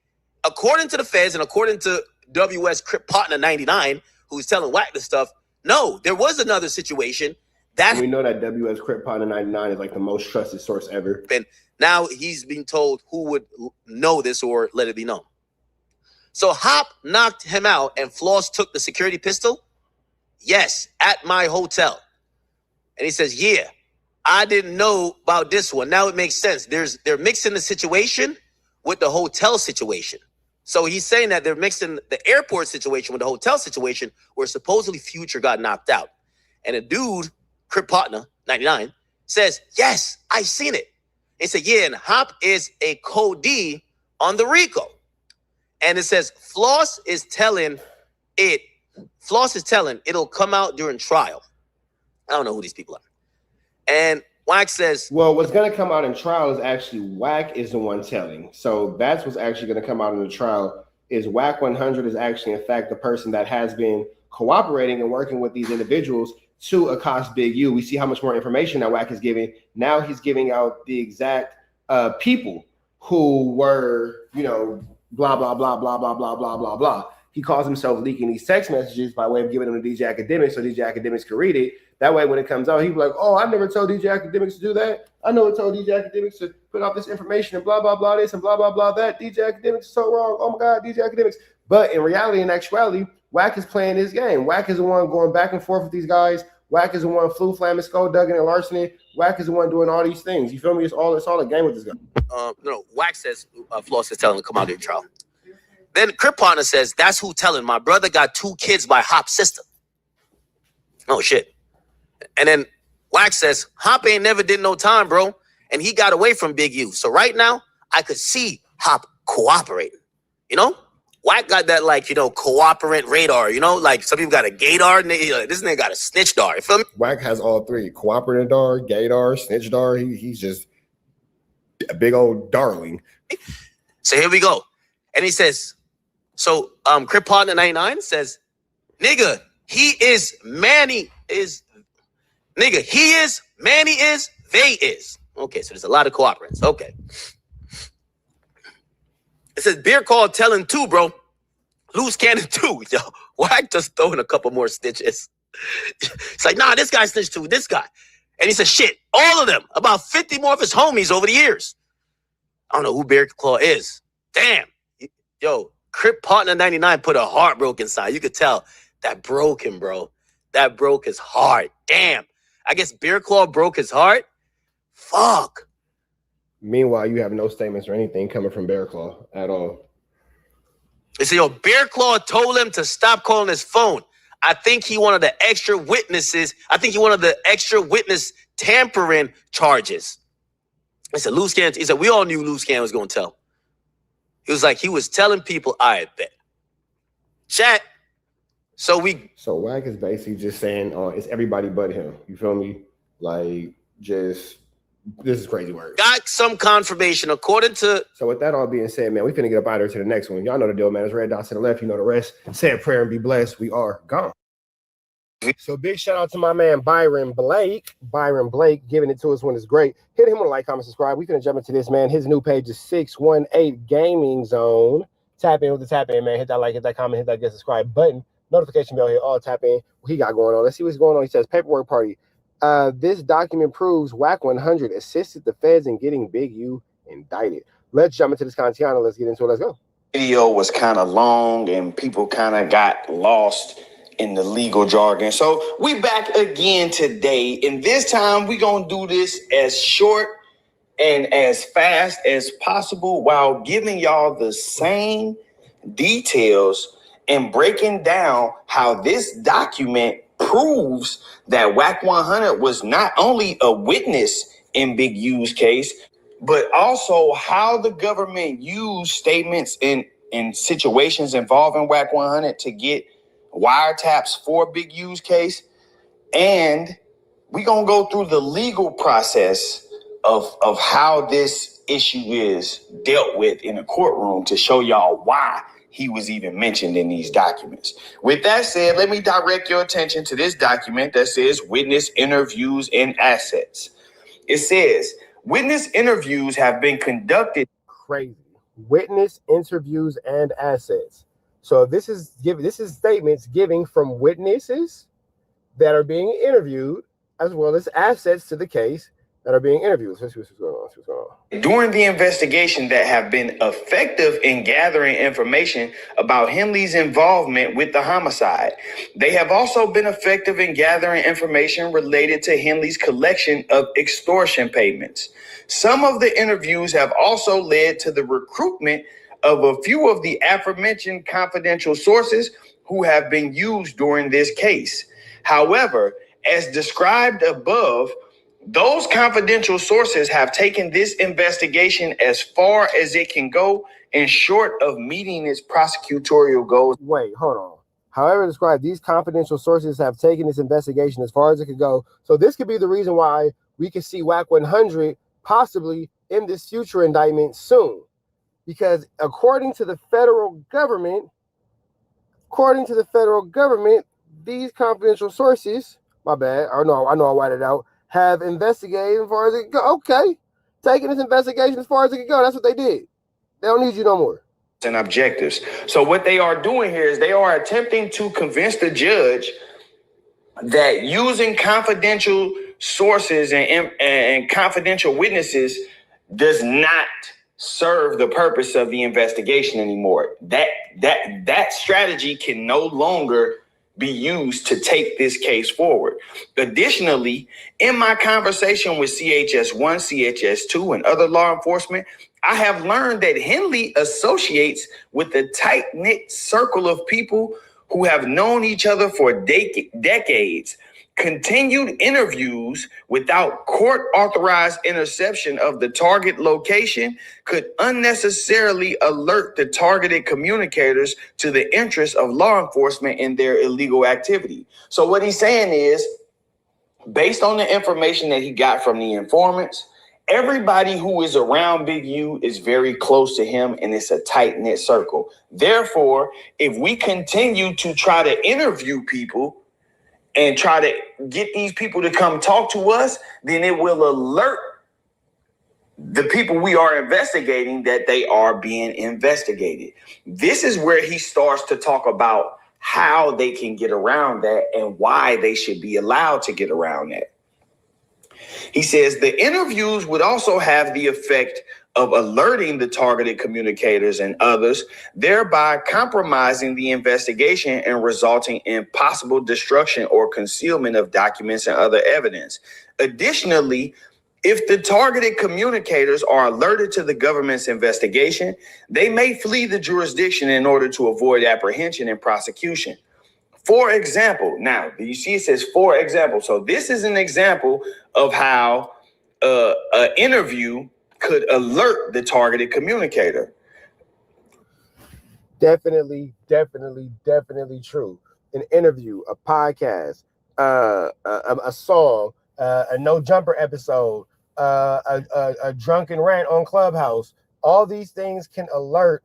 according to the feds and according to WS Crip Partner 99, who's telling Wack this stuff, no, there was another situation. That we know that WS Crip Partner 99 is like the most trusted source ever. And now he's being told who would know this or let it be known. So Hop knocked him out and Floss took the security pistol? Yes, at my hotel. And he says, yeah, I didn't know about this one. Now it makes sense. They're mixing the situation with the hotel situation. So he's saying that they're mixing the airport situation with the hotel situation where supposedly Future got knocked out. And a dude, Crip Partner 99, says, yes, I seen it. He said, yeah, and Hop is a co-D on the RICO. And it says, Floss is telling it'll come out during trial. I don't know who these people are. And Wack says, well, what's going to come out in trial is actually Wack is the one telling. So that's what's actually going to come out in the trial is Wack 100 is actually, in fact, the person that has been cooperating and working with these individuals to accost Big U. We see how much more information that Wack is giving. Now he's giving out the exact people who were, blah, blah, blah, blah, blah, blah, blah, blah, blah. He calls himself leaking these text messages by way of giving them to DJ Academics so DJ Academics can read it. That way, when it comes out, he'll be like, oh, I never told DJ Academics to do that. I know it told DJ Academics to put out this information and blah, blah, blah, this and blah, blah, blah, that. DJ Academics is so wrong. Oh, my God, DJ Academics. But in reality, in actuality, Wack is playing his game. Wack is the one going back and forth with these guys. Wack is the one flu, flamming, skullduggery, and larceny. Wack is the one doing all these things. You feel me? It's all a game with this guy. No, Wack says Floss is telling him to come out in trial. Then Crip Partner says, that's who telling. My brother got 2 kids by Hop's sister. Oh, shit. And then Wack says, Hop ain't never did no time, bro. And he got away from Big U. So right now, I could see Hop cooperating. Wack got that, cooperant radar. Like some people got a gaydar. This nigga got a snitchdar. You feel me? Wack has all three. Cooperative dar, gaydar, snitchdar. He's just a big old darling. So here we go. And he says, so Crip Partner 99 says, nigga, he is, Manny is, nigga, he is, Manny is, they is. Okay, so there's a lot of cooperants. Okay. It says beer call telling 2, bro. Loose cannon 2. Yo, Wack just throwing a couple more stitches. It's like, nah, this guy snitched 2, this guy. And he said, shit, all of them, about 50 more of his homies over the years. I don't know who Bear Claw is. Damn. Yo, Crip Partner 99 put a heartbroken inside. You could tell that broke him, bro. That broke his heart. Damn. I guess Bear Claw broke his heart. Fuck. Meanwhile, you have no statements or anything coming from Bear Claw at all. They say, yo, Bear Claw told him to stop calling his phone. I think he wanted the extra witnesses. I think he wanted the extra witness tampering charges. I said, Loose Cannon. He said, we all knew Loose Cannon was going to tell. He was like, he was telling people, I bet. Chat. So Wack is basically just saying, it's everybody but him. You feel me? Like, just, this is crazy work. Got some confirmation according to. So with that all being said, man, we finna get up out of here to the next one. Y'all know the deal, man. It's red dots to the left. You know the rest. Say a prayer and be blessed. We are gone. So big shout out to my man Byron Blake. Byron Blake giving it to us when it's great. Hit him with a like, comment, subscribe. We finna jump into this, man. His new page is 618 Gaming Zone. Tap in with the tap in, man. Hit that like, hit that comment, hit that get subscribe button. Notification bell here. All tap in. What he got going on? Let's see what's going on. He says paperwork party. This document proves Wack 100 assisted the feds in getting Big U indicted. Let's jump into this content. Let's get into it. Let's go. Video was kind of long and people kind of got lost in the legal jargon. So we back again today, and this time we gonna do this as short and as fast as possible while giving y'all the same details and breaking down how this document proves that Wack 100 was not only a witness in Big U's case, but also how the government used statements in situations involving Wack 100 to get wiretaps for Big U's case. And we're going to go through the legal process of how this issue is dealt with in a courtroom to show y'all why he was even mentioned in these documents. With that said, let me direct your attention to this document that says witness interviews and assets. It says witness interviews have been conducted. Crazy. Witness interviews and assets. So this is statements giving from witnesses that are being interviewed, as well as assets to the case that are being interviewed. Let's see what's going on. During the investigation that have been effective in gathering information about Henley's involvement with the homicide. They have also been effective in gathering information related to Henley's collection of extortion payments. Some of the interviews have also led to the recruitment of a few of the aforementioned confidential sources who have been used during this case. However, as described above, those confidential sources have taken this investigation as far as it can go and short of meeting its prosecutorial goals. Wait, hold on. However described, these confidential sources have taken this investigation as far as it could go. So this could be the reason why we could see Wack 100 possibly in this future indictment soon. Because according to the federal government, these confidential sources, my bad, I know I whited it out, have investigated as far as it can go. Okay. Taking this investigation as far as it can go. That's what they did. They don't need you no more. And objectives. So what they are doing here is they are attempting to convince the judge that using confidential sources and confidential witnesses does not serve the purpose of the investigation anymore. That strategy can no longer be used to take this case forward. Additionally, in my conversation with CHS-1, CHS-2, and other law enforcement, I have learned that Henley associates with a tight-knit circle of people who have known each other for decades. Continued interviews without court-authorized interception of the target location could unnecessarily alert the targeted communicators to the interests of law enforcement in their illegal activity. So what he's saying is, based on the information that he got from the informants, everybody who is around Big U is very close to him, and it's a tight-knit circle. Therefore, if we continue to try to interview people and try to get these people to come talk to us, then it will alert the people we are investigating that they are being investigated. This is where he starts to talk about how they can get around that and why they should be allowed to get around that. He says the interviews would also have the effect of alerting the targeted communicators and others, thereby compromising the investigation and resulting in possible destruction or concealment of documents and other evidence. Additionally, if the targeted communicators are alerted to the government's investigation, they may flee the jurisdiction in order to avoid apprehension and prosecution. For example, now you see it says for example. So this is an example of how an interview could alert the targeted communicator. Definitely true. An interview, a podcast, a song, a No Jumper episode, a drunken rant on Clubhouse. All these things can alert.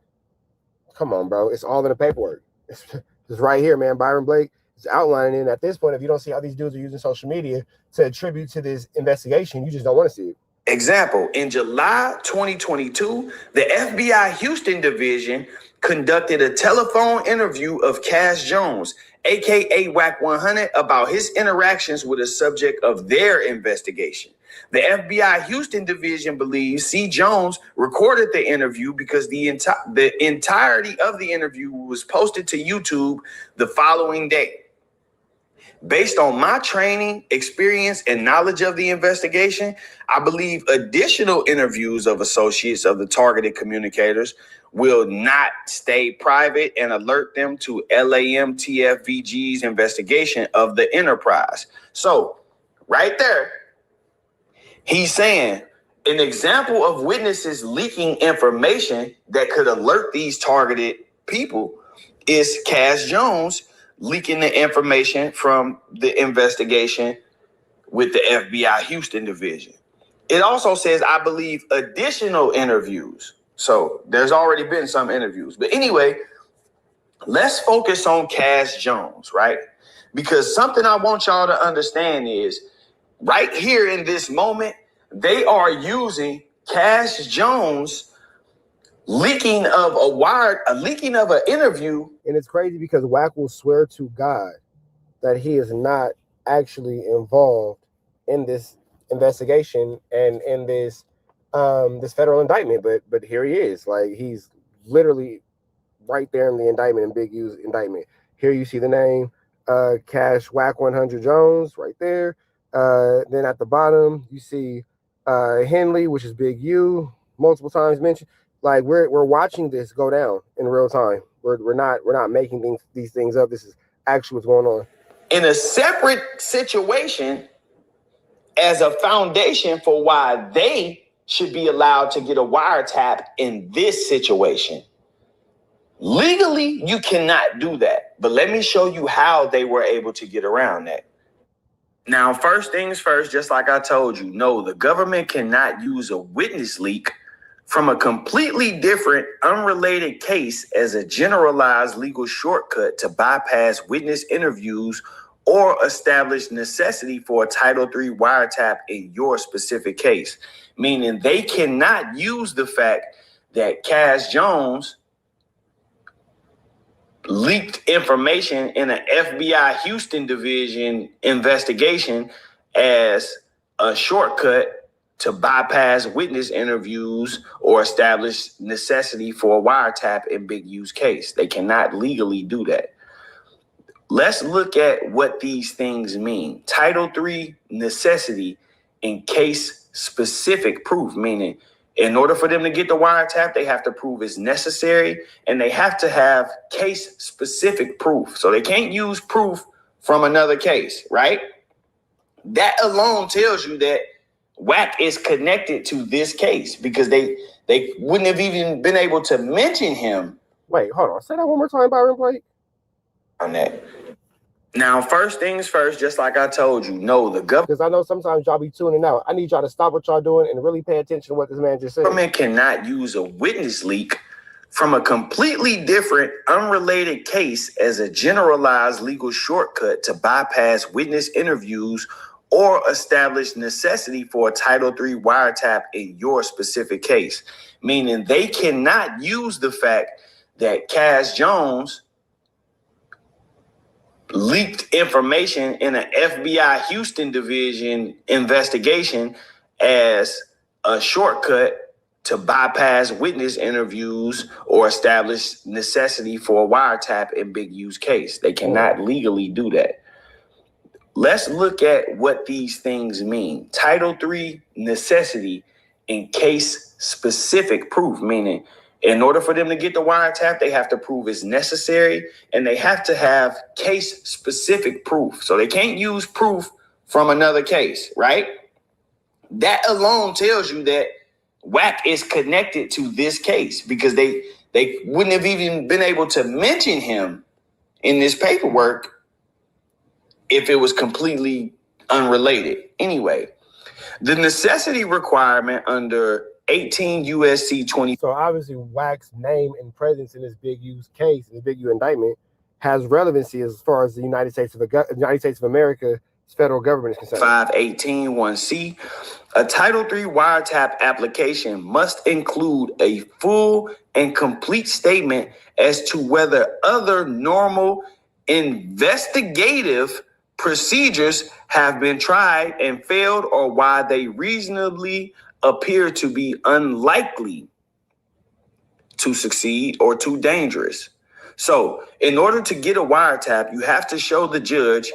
Come on, bro. It's all in the paperwork. It's right here, man. Byron Blake is outlining it. At this point, if you don't see how these dudes are using social media to attribute to this investigation, you just don't want to see it. Example, in July 2022, the FBI Houston Division conducted a telephone interview of Cash Jones, aka Wack 100, about his interactions with a subject of their investigation. The FBI Houston Division believes C. Jones recorded the interview because the entirety of the interview was posted to YouTube the following day. Based on my training, experience, and knowledge of the investigation, I believe additional interviews of associates of the targeted communicators will not stay private and alert them to LAMTFVG's investigation of the enterprise. So, right there, he's saying an example of witnesses leaking information that could alert these targeted people is Cash Jones leaking the information from the investigation with the FBI Houston Division. It also says, I believe, additional interviews. So there's already been some interviews. But anyway, let's focus on Cash Jones, right? Because something I want y'all to understand is right here in this moment, they are using Cash Jones leaking of an interview. And it's crazy because Wack will swear to God that he is not actually involved in this investigation and in this this federal indictment, but here he is. Like, he's literally right there in the indictment, in Big U's indictment. Here you see the name Cash Wack 100 Jones right there. Then at the bottom you see Henley, which is Big U, multiple times mentioned. Like, we're watching this go down in real time. We're not making these things up. This is actually what's going on. In a separate situation, as a foundation for why they should be allowed to get a wiretap in this situation. Legally, you cannot do that. But let me show you how they were able to get around that. Now, first things first, just like I told you, no, the government cannot use a witness leak from a completely different, unrelated case as a generalized legal shortcut to bypass witness interviews or establish necessity for a Title III wiretap in your specific case. Meaning they cannot use the fact that Cash Jones leaked information in an FBI Houston Division investigation as a shortcut to bypass witness interviews or establish necessity for a wiretap in Big U's case. They cannot legally do that. Let's look at what these things mean. Title III necessity in case-specific proof, meaning in order for them to get the wiretap, they have to prove it's necessary, and they have to have case-specific proof. So they can't use proof from another case, right? That alone tells you that Wack is connected to this case because they wouldn't have even been able to mention him. Wait, hold on. Say that one more time, Byron Blake. On that. Now, first things first, just like I told you, no, the government. Because I know sometimes y'all be tuning out. I need y'all to stop what y'all doing and really pay attention to what this man just said. The government cannot use a witness leak from a completely different, unrelated case as a generalized legal shortcut to bypass witness interviews or establish necessity for a Title III wiretap in your specific case. Meaning they cannot use the fact that Cash Jones leaked information in an FBI Houston division investigation as a shortcut to bypass witness interviews or establish necessity for a wiretap in Big U's case. They cannot legally do that. Let's look at what these things mean. Title III necessity in case specific proof, meaning in order for them to get the wiretap, they have to prove it's necessary and they have to have case specific proof. So they can't use proof from another case, right? That alone tells you that Wack is connected to this case because they wouldn't have even been able to mention him in this paperwork if it was completely unrelated. Anyway, the necessity requirement under 18 USC 20. So obviously Wack's name and presence in this Big U's case, in the Big U indictment, has relevancy as far as the United States of America's federal government is concerned. 518(1)(c). A Title III wiretap application must include a full and complete statement as to whether other normal investigative procedures have been tried and failed or why they reasonably appear to be unlikely to succeed or too dangerous. So in order to get a wiretap, you have to show the judge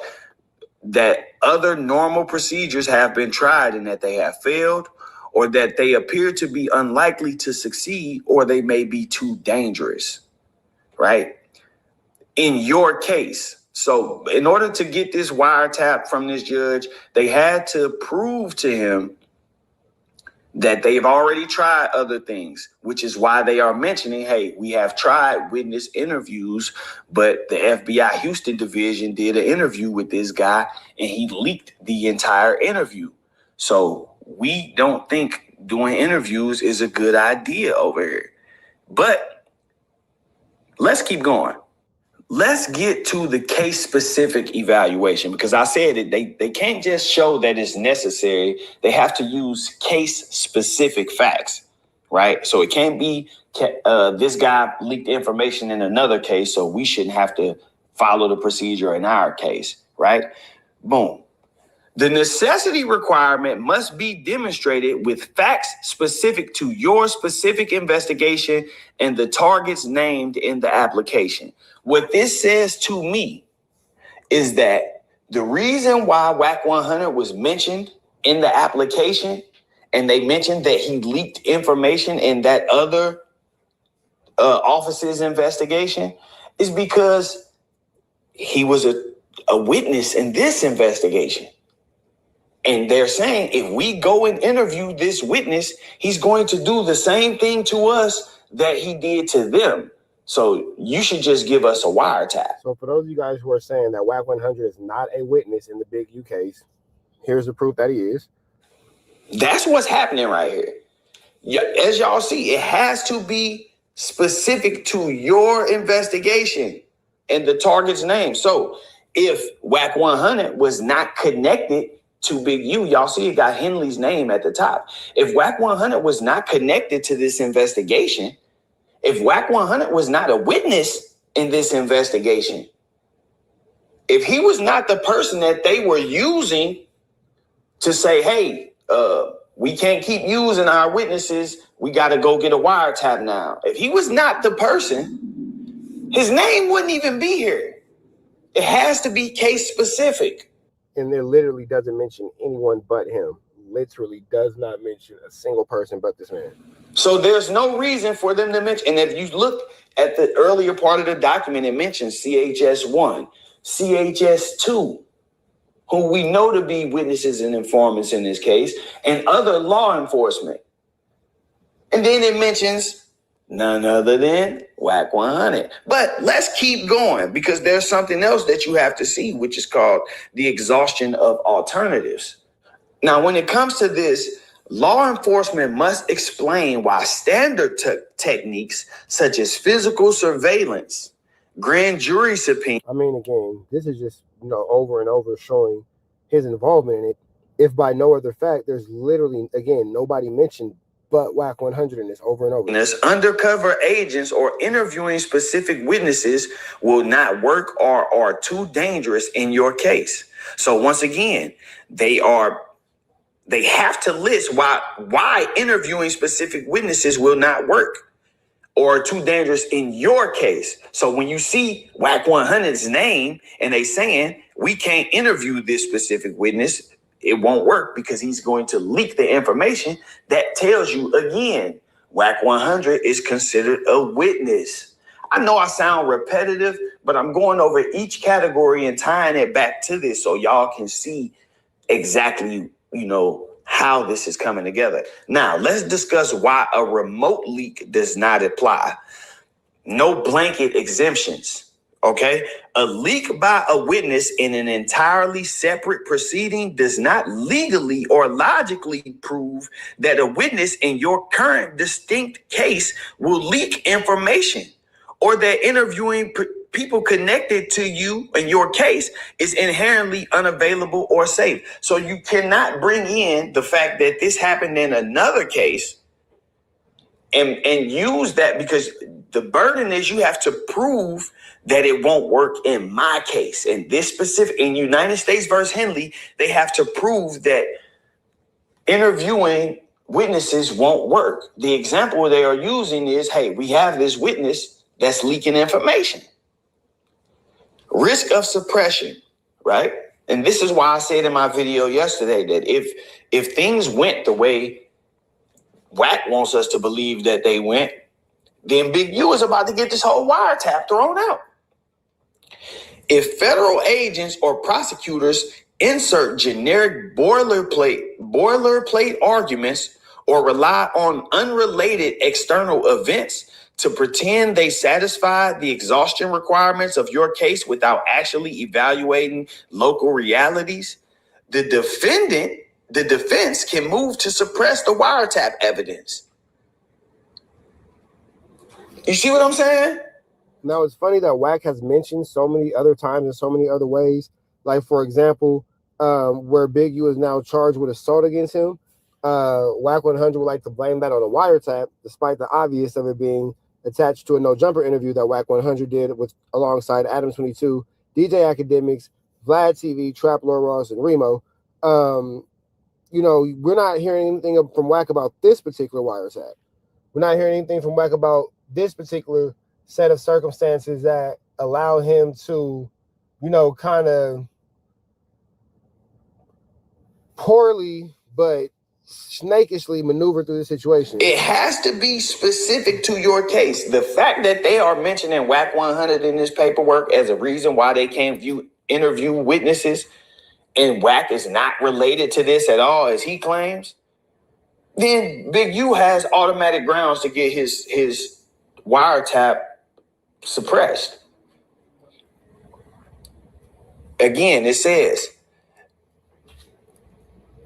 that other normal procedures have been tried and that they have failed, or that they appear to be unlikely to succeed, or they may be too dangerous, right? In your case. So in order to get this wiretap from this judge, they had to prove to him that they've already tried other things, which is why they are mentioning, hey, we have tried witness interviews, but the FBI Houston division did an interview with this guy and he leaked the entire interview. So we don't think doing interviews is a good idea over here. But let's keep going. Let's get to the case-specific evaluation, because I said it, they can't just show that it's necessary. They have to use case-specific facts, right? So it can't be this guy leaked information in another case, so we shouldn't have to follow the procedure in our case, right? Boom. The necessity requirement must be demonstrated with facts specific to your specific investigation and the targets named in the application. What this says to me is that the reason why Wack 100 was mentioned in the application, and they mentioned that he leaked information in that other office's investigation, is because he was a witness in this investigation. And they're saying if we go and interview this witness, he's going to do the same thing to us that he did to them. So you should just give us a wiretap. So for those of you guys who are saying that Wack 100 is not a witness in the Big U case, here's the proof that he is. That's what's happening right here. As y'all see, it has to be specific to your investigation and the target's name. So if Wack 100 was not connected to Big U, y'all see it got Henley's name at the top. If Wack 100 was not connected to this investigation, if Wack 100 was not a witness in this investigation, if he was not the person that they were using to say, hey, we can't keep using our witnesses, we got to go get a wiretap now. If he was not the person, his name wouldn't even be here. It has to be case specific. And it literally doesn't mention anyone but him. Literally does not mention a single person but this man. So there's no reason for them to mention. And if you look at the earlier part of the document, it mentions CHS-1, CHS-2, who we know to be witnesses and informants in this case, and other law enforcement. And then it mentions none other than Wack 100. But let's keep going, because there's something else that you have to see, which is called the exhaustion of alternatives. Now, when it comes to this, law enforcement must explain why standard techniques such as physical surveillance, grand jury subpoena. I mean, again, this is just, over and over showing his involvement in it. If by no other fact, there's literally, again, nobody mentioned but Wack 100 in this over and over. Undercover agents or interviewing specific witnesses will not work or are too dangerous in your case. So once again, they have to list why interviewing specific witnesses will not work or too dangerous in your case. So when you see Wack 100's name and they saying we can't interview this specific witness, it won't work because he's going to leak the information that tells you again, Wack 100 is considered a witness. I know I sound repetitive, but I'm going over each category and tying it back to this so y'all can see exactly, how this is coming together. Now, let's discuss why a remote leak does not apply. No blanket exemptions. Okay, a leak by a witness in an entirely separate proceeding does not legally or logically prove that a witness in your current distinct case will leak information or that interviewing people connected to you in your case is inherently unavailable or safe. So you cannot bring in the fact that this happened in another case and use that, because the burden is you have to prove that it won't work in my case. In this specific, in United States versus Henley, they have to prove that interviewing witnesses won't work. The example they are using is, hey, we have this witness that's leaking information. Risk of suppression, right? And this is why I said in my video yesterday that if things went the way Wack wants us to believe that they went, then Big U is about to get this whole wiretap thrown out. If federal agents or prosecutors insert generic boilerplate arguments or rely on unrelated external events to pretend they satisfy the exhaustion requirements of your case without actually evaluating local realities, the defense can move to suppress the wiretap evidence. You see what I'm saying? Now, it's funny that Wack has mentioned so many other times in so many other ways. Like, for example, where Big U is now charged with assault against him, Wack 100 would like to blame that on a wiretap, despite the obvious of it being attached to a No Jumper interview that Wack 100 did alongside Adam 22, DJ Academics, Vlad TV, Trap Lord Ross, and Remo. We're not hearing anything from Wack about this particular wiretap. We're not hearing anything from Wack about this particular set of circumstances that allow him to, kind of poorly but snakishly maneuver through the situation. It has to be specific to your case. The fact that they are mentioning Wack 100 in this paperwork as a reason why they can't interview witnesses, and Wack is not related to this at all, as he claims, then Big U has automatic grounds to get his wiretap suppressed. Again, it says,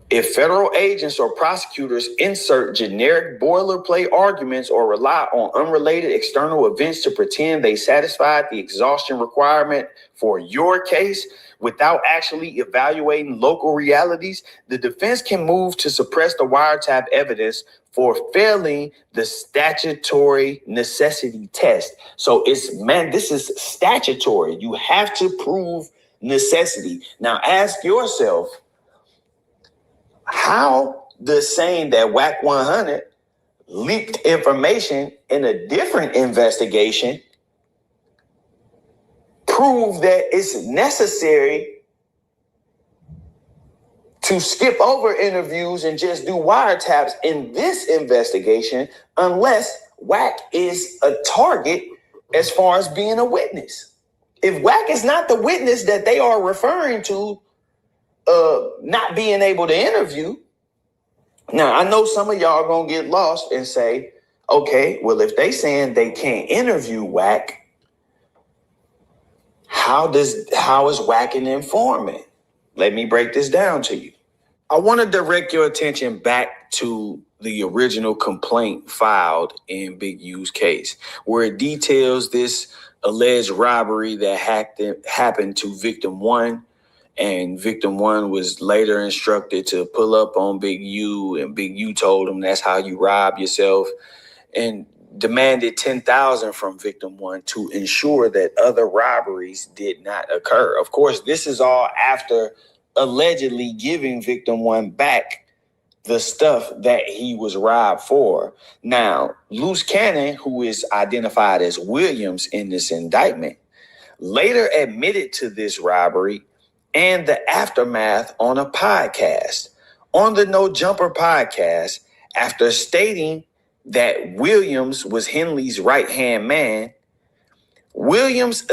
if federal agents or prosecutors insert generic boilerplate arguments or rely on unrelated external events to pretend they satisfied the exhaustion requirement for your case without actually evaluating local realities, the defense can move to suppress the wiretap evidence for failing the statutory necessity test. So this is statutory. You have to prove necessity. Now ask yourself, how does saying that Wack 100 leaked information in a different investigation prove that it's necessary to skip over interviews and just do wiretaps in this investigation unless Wack is a target as far as being a witness? If Wack is not the witness that they are referring to, not being able to interview. Now, I know some of y'all are going to get lost and say, okay, well, if they saying they can't interview Wack, how is Wack an informant? Let me break this down to you. I want to direct your attention back to the original complaint filed in Big U's case, where it details this alleged robbery that happened to victim 1 And victim one was later instructed to pull up on Big U, and Big U told him that's how you rob yourself, and demanded $10,000 from victim one to ensure that other robberies did not occur. Of course, this is all after allegedly giving victim one back the stuff that he was robbed for. Now, Loose Cannon, who is identified as Williams in this indictment, later admitted to this robbery and the aftermath on a podcast. On the No Jumper podcast, after stating that Williams was Henley's right-hand man, Williams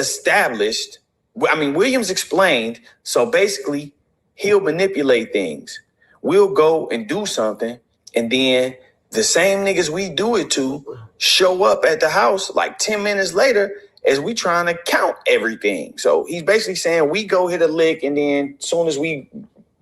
explained, so basically, he'll manipulate things. We'll go and do something, and then the same niggas we do it to show up at the house like 10 minutes later as we trying to count everything. So he's basically saying we go hit a lick, and then as soon as we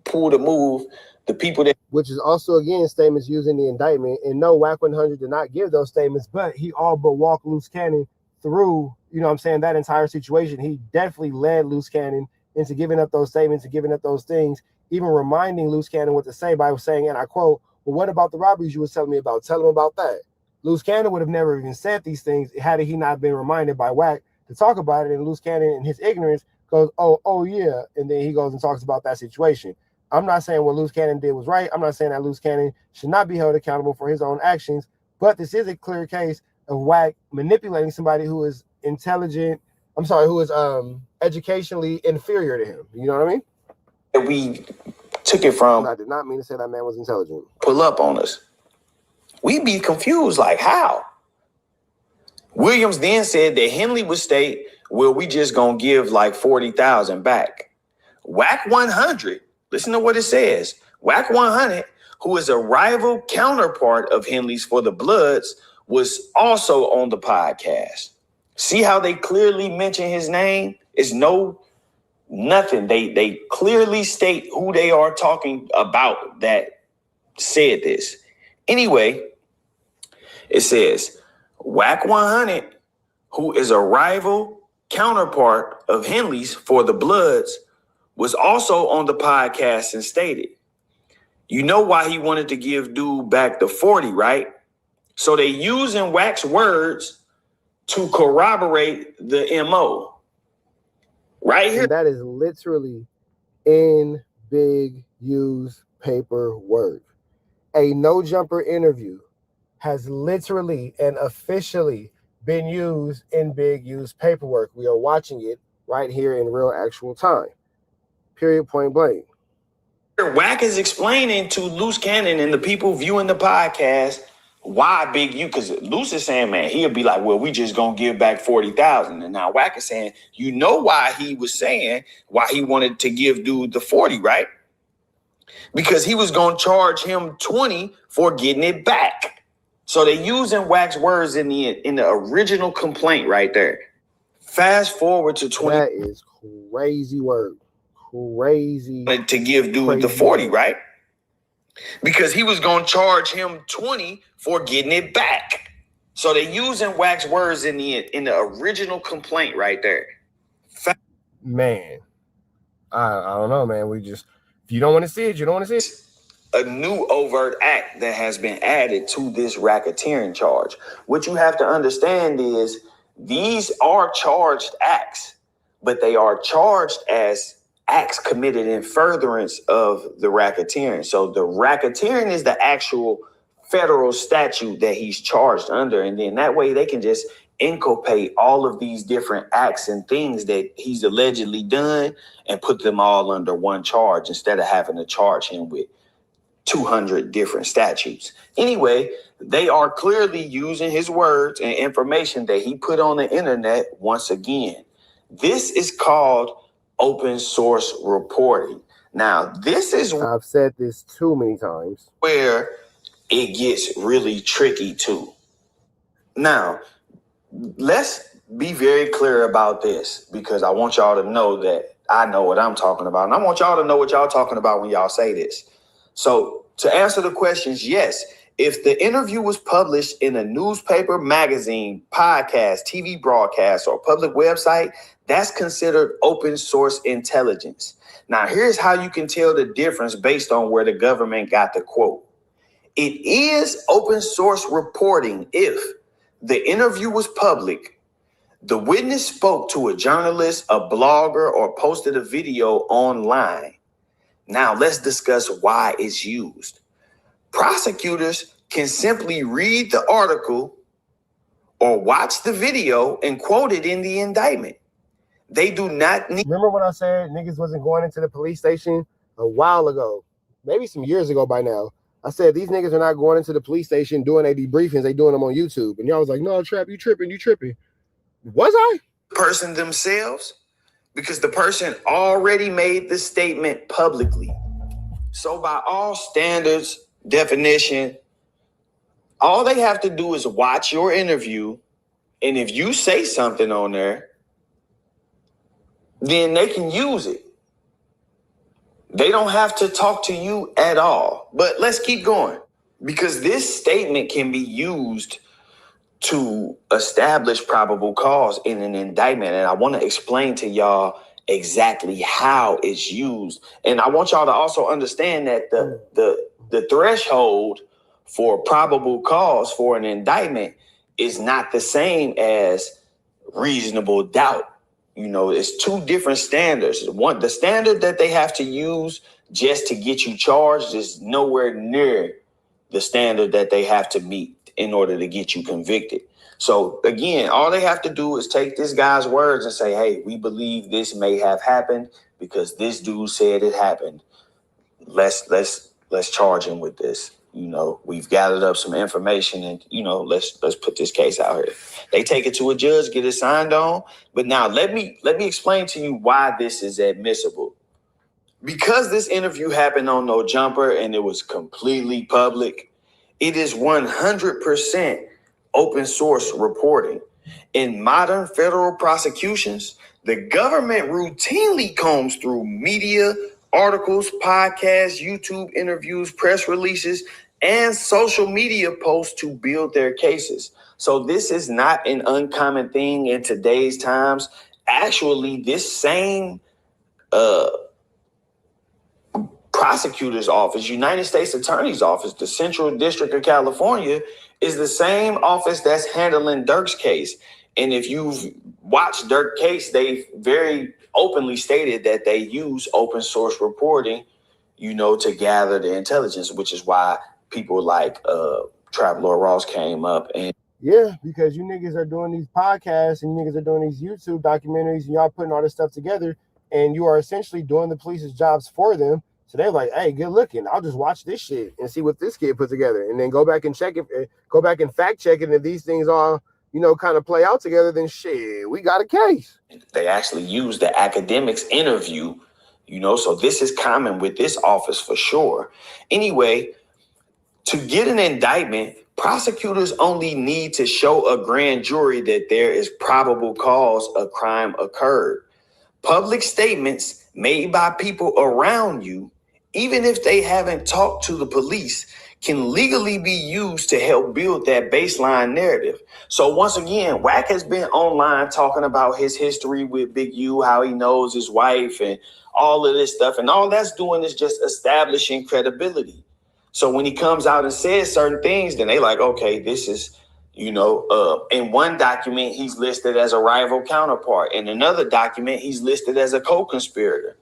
pull the move, the people that... Which is also, again, statements used in the indictment. And no, Wack 100 did not give those statements, but he all but walked Loose Cannon through, you know what I'm saying, that entire situation. He definitely led Loose Cannon into giving up those statements and giving up those things, even reminding Loose Cannon what to say by saying, and I quote, "Well, what about the robberies you was telling me about? Tell him about that." Loose Cannon would have never even said these things had he not been reminded by Wack to talk about it. And Loose Cannon, in his ignorance, goes, oh yeah. And then he goes and talks about that situation. I'm not saying what Loose Cannon did was right. I'm not saying that Loose Cannon should not be held accountable for his own actions, but this is a clear case of Wack manipulating somebody who is intelligent. Who is educationally inferior to him. You know what I mean? We took it from... I did not mean to say that man was intelligent. Pull up on us. We be confused, like how? Williams then said that Henley would state, well, we just gonna give like 40,000 back. Wack 100, listen to what it says. Wack 100, who is a rival counterpart of Henley's for the Bloods, was also on the podcast. See how they clearly mention his name? It's nothing. They clearly state who they are talking about that said this. Anyway, it says, Wack 100, who is a rival counterpart of Henley's for the Bloods, was also on the podcast and stated, you know why he wanted to give dude back the 40, right? So they using Wack's words to corroborate the MO. Right here. And that is literally in Big U's paperwork. A No Jumper interview has literally and officially been used in Big U's paperwork. We are watching it right here in real actual time. Period, point blank. Wack is explaining to Loose Cannon and the people viewing the podcast why Big U, because Loose is saying, man, he'll be like, well, we just gonna give back 40,000. And now Wack is saying, you know why he was saying why he wanted to give dude the 40, right? Because he was gonna charge him 20 for getting it back. So they're using Wack's words in the original complaint right there. Fast forward to 20. That is crazy work. Crazy. To give dude the 40, right? Because he was going to charge him 20 for getting it back. So they're using Wack's words in the original complaint right there. Man, I don't know, man. If you don't want to see it, you don't want to see it. A new overt act that has been added to this racketeering charge. What you have to understand is these are charged acts, but they are charged as acts committed in furtherance of the racketeering. So the racketeering is the actual federal statute that he's charged under. And then that way they can just inculpate all of these different acts and things that he's allegedly done and put them all under one charge instead of having to charge him with 200 different statutes. Anyway, they are clearly using his words and information that he put on the internet once again. This is called open source reporting. Now, this is... I've said this too many times. Where it gets really tricky too. Now, let's be very clear about this because I want y'all to know that I know what I'm talking about. And I want y'all to know what y'all talking about when y'all say this. So to answer the questions, yes, If the interview was published in a newspaper, magazine, podcast, TV broadcast, or public website, that's considered open source intelligence. Now, here's how you can tell the difference based on where the government got the quote. It is open source reporting if the interview was public, the witness spoke to a journalist, a blogger, or posted a video online. Now, let's discuss why it's used. Prosecutors can simply read the article or watch the video and quote it in the indictment. They do not need. Remember when I said niggas wasn't going into the police station a while ago, maybe some years ago by now? I said these niggas are not going into the police station doing their debriefings, they doing them on YouTube. And y'all was like, no, Trap, you tripping. Was I? Person themselves, because the person already made the statement publicly. So by all standards, definition, all they have to do is watch your interview, and if you say something on there, then they can use it. They don't have to talk to you at all. But let's keep going, because this statement can be used to establish probable cause in an indictment. And I want to explain to y'all exactly how it's used. And I want y'all to also understand that the threshold for probable cause for an indictment is not the same as reasonable doubt. You know, it's two different standards. One, the standard that they have to use just to get you charged is nowhere near the standard that they have to meet in order to get you convicted. So again, all they have to do is take this guy's words and say, hey, we believe this may have happened because this dude said it happened. Let's charge him with this. You know, we've gathered up some information and, you know, let's put this case out here. They take it to a judge, get it signed on. But now let me explain to you why this is admissible. Because this interview happened on No Jumper and it was completely public, it is 100% open source reporting. In modern federal prosecutions, the government routinely combs through media, articles, podcasts, YouTube interviews, press releases, and social media posts to build their cases. So this is not an uncommon thing in today's times. Actually, this same prosecutor's office, United States Attorney's Office, the Central District of California, is the same office that's handling Dirk's case. And if you've watched Dirk's case, they very openly stated that they use open source reporting, you know, to gather the intelligence, which is why people like Traveler Ross came up. And Yeah, because you niggas are doing these podcasts and you niggas are doing these YouTube documentaries and y'all putting all this stuff together and you are essentially doing the police's jobs for them. So they're like, hey, good looking. I'll just watch this shit and see what this kid put together and then go back and check it, go back and fact check it. And if these things all, you know, kind of play out together, then shit, we got a case. They actually use the academics interview, you know, so this is common with this office for sure. Anyway, to get an indictment, prosecutors only need to show a grand jury that there is probable cause a crime occurred. Public statements made by people around you, even if they haven't talked to the police, can legally be used to help build that baseline narrative. So once again, Wack has been online talking about his history with Big U, how he knows his wife and all of this stuff. And all that's doing is just establishing credibility. So when he comes out and says certain things, then they like, okay, this is, you know, in one document, he's listed as a rival counterpart. In another document, he's listed as a co-conspirator.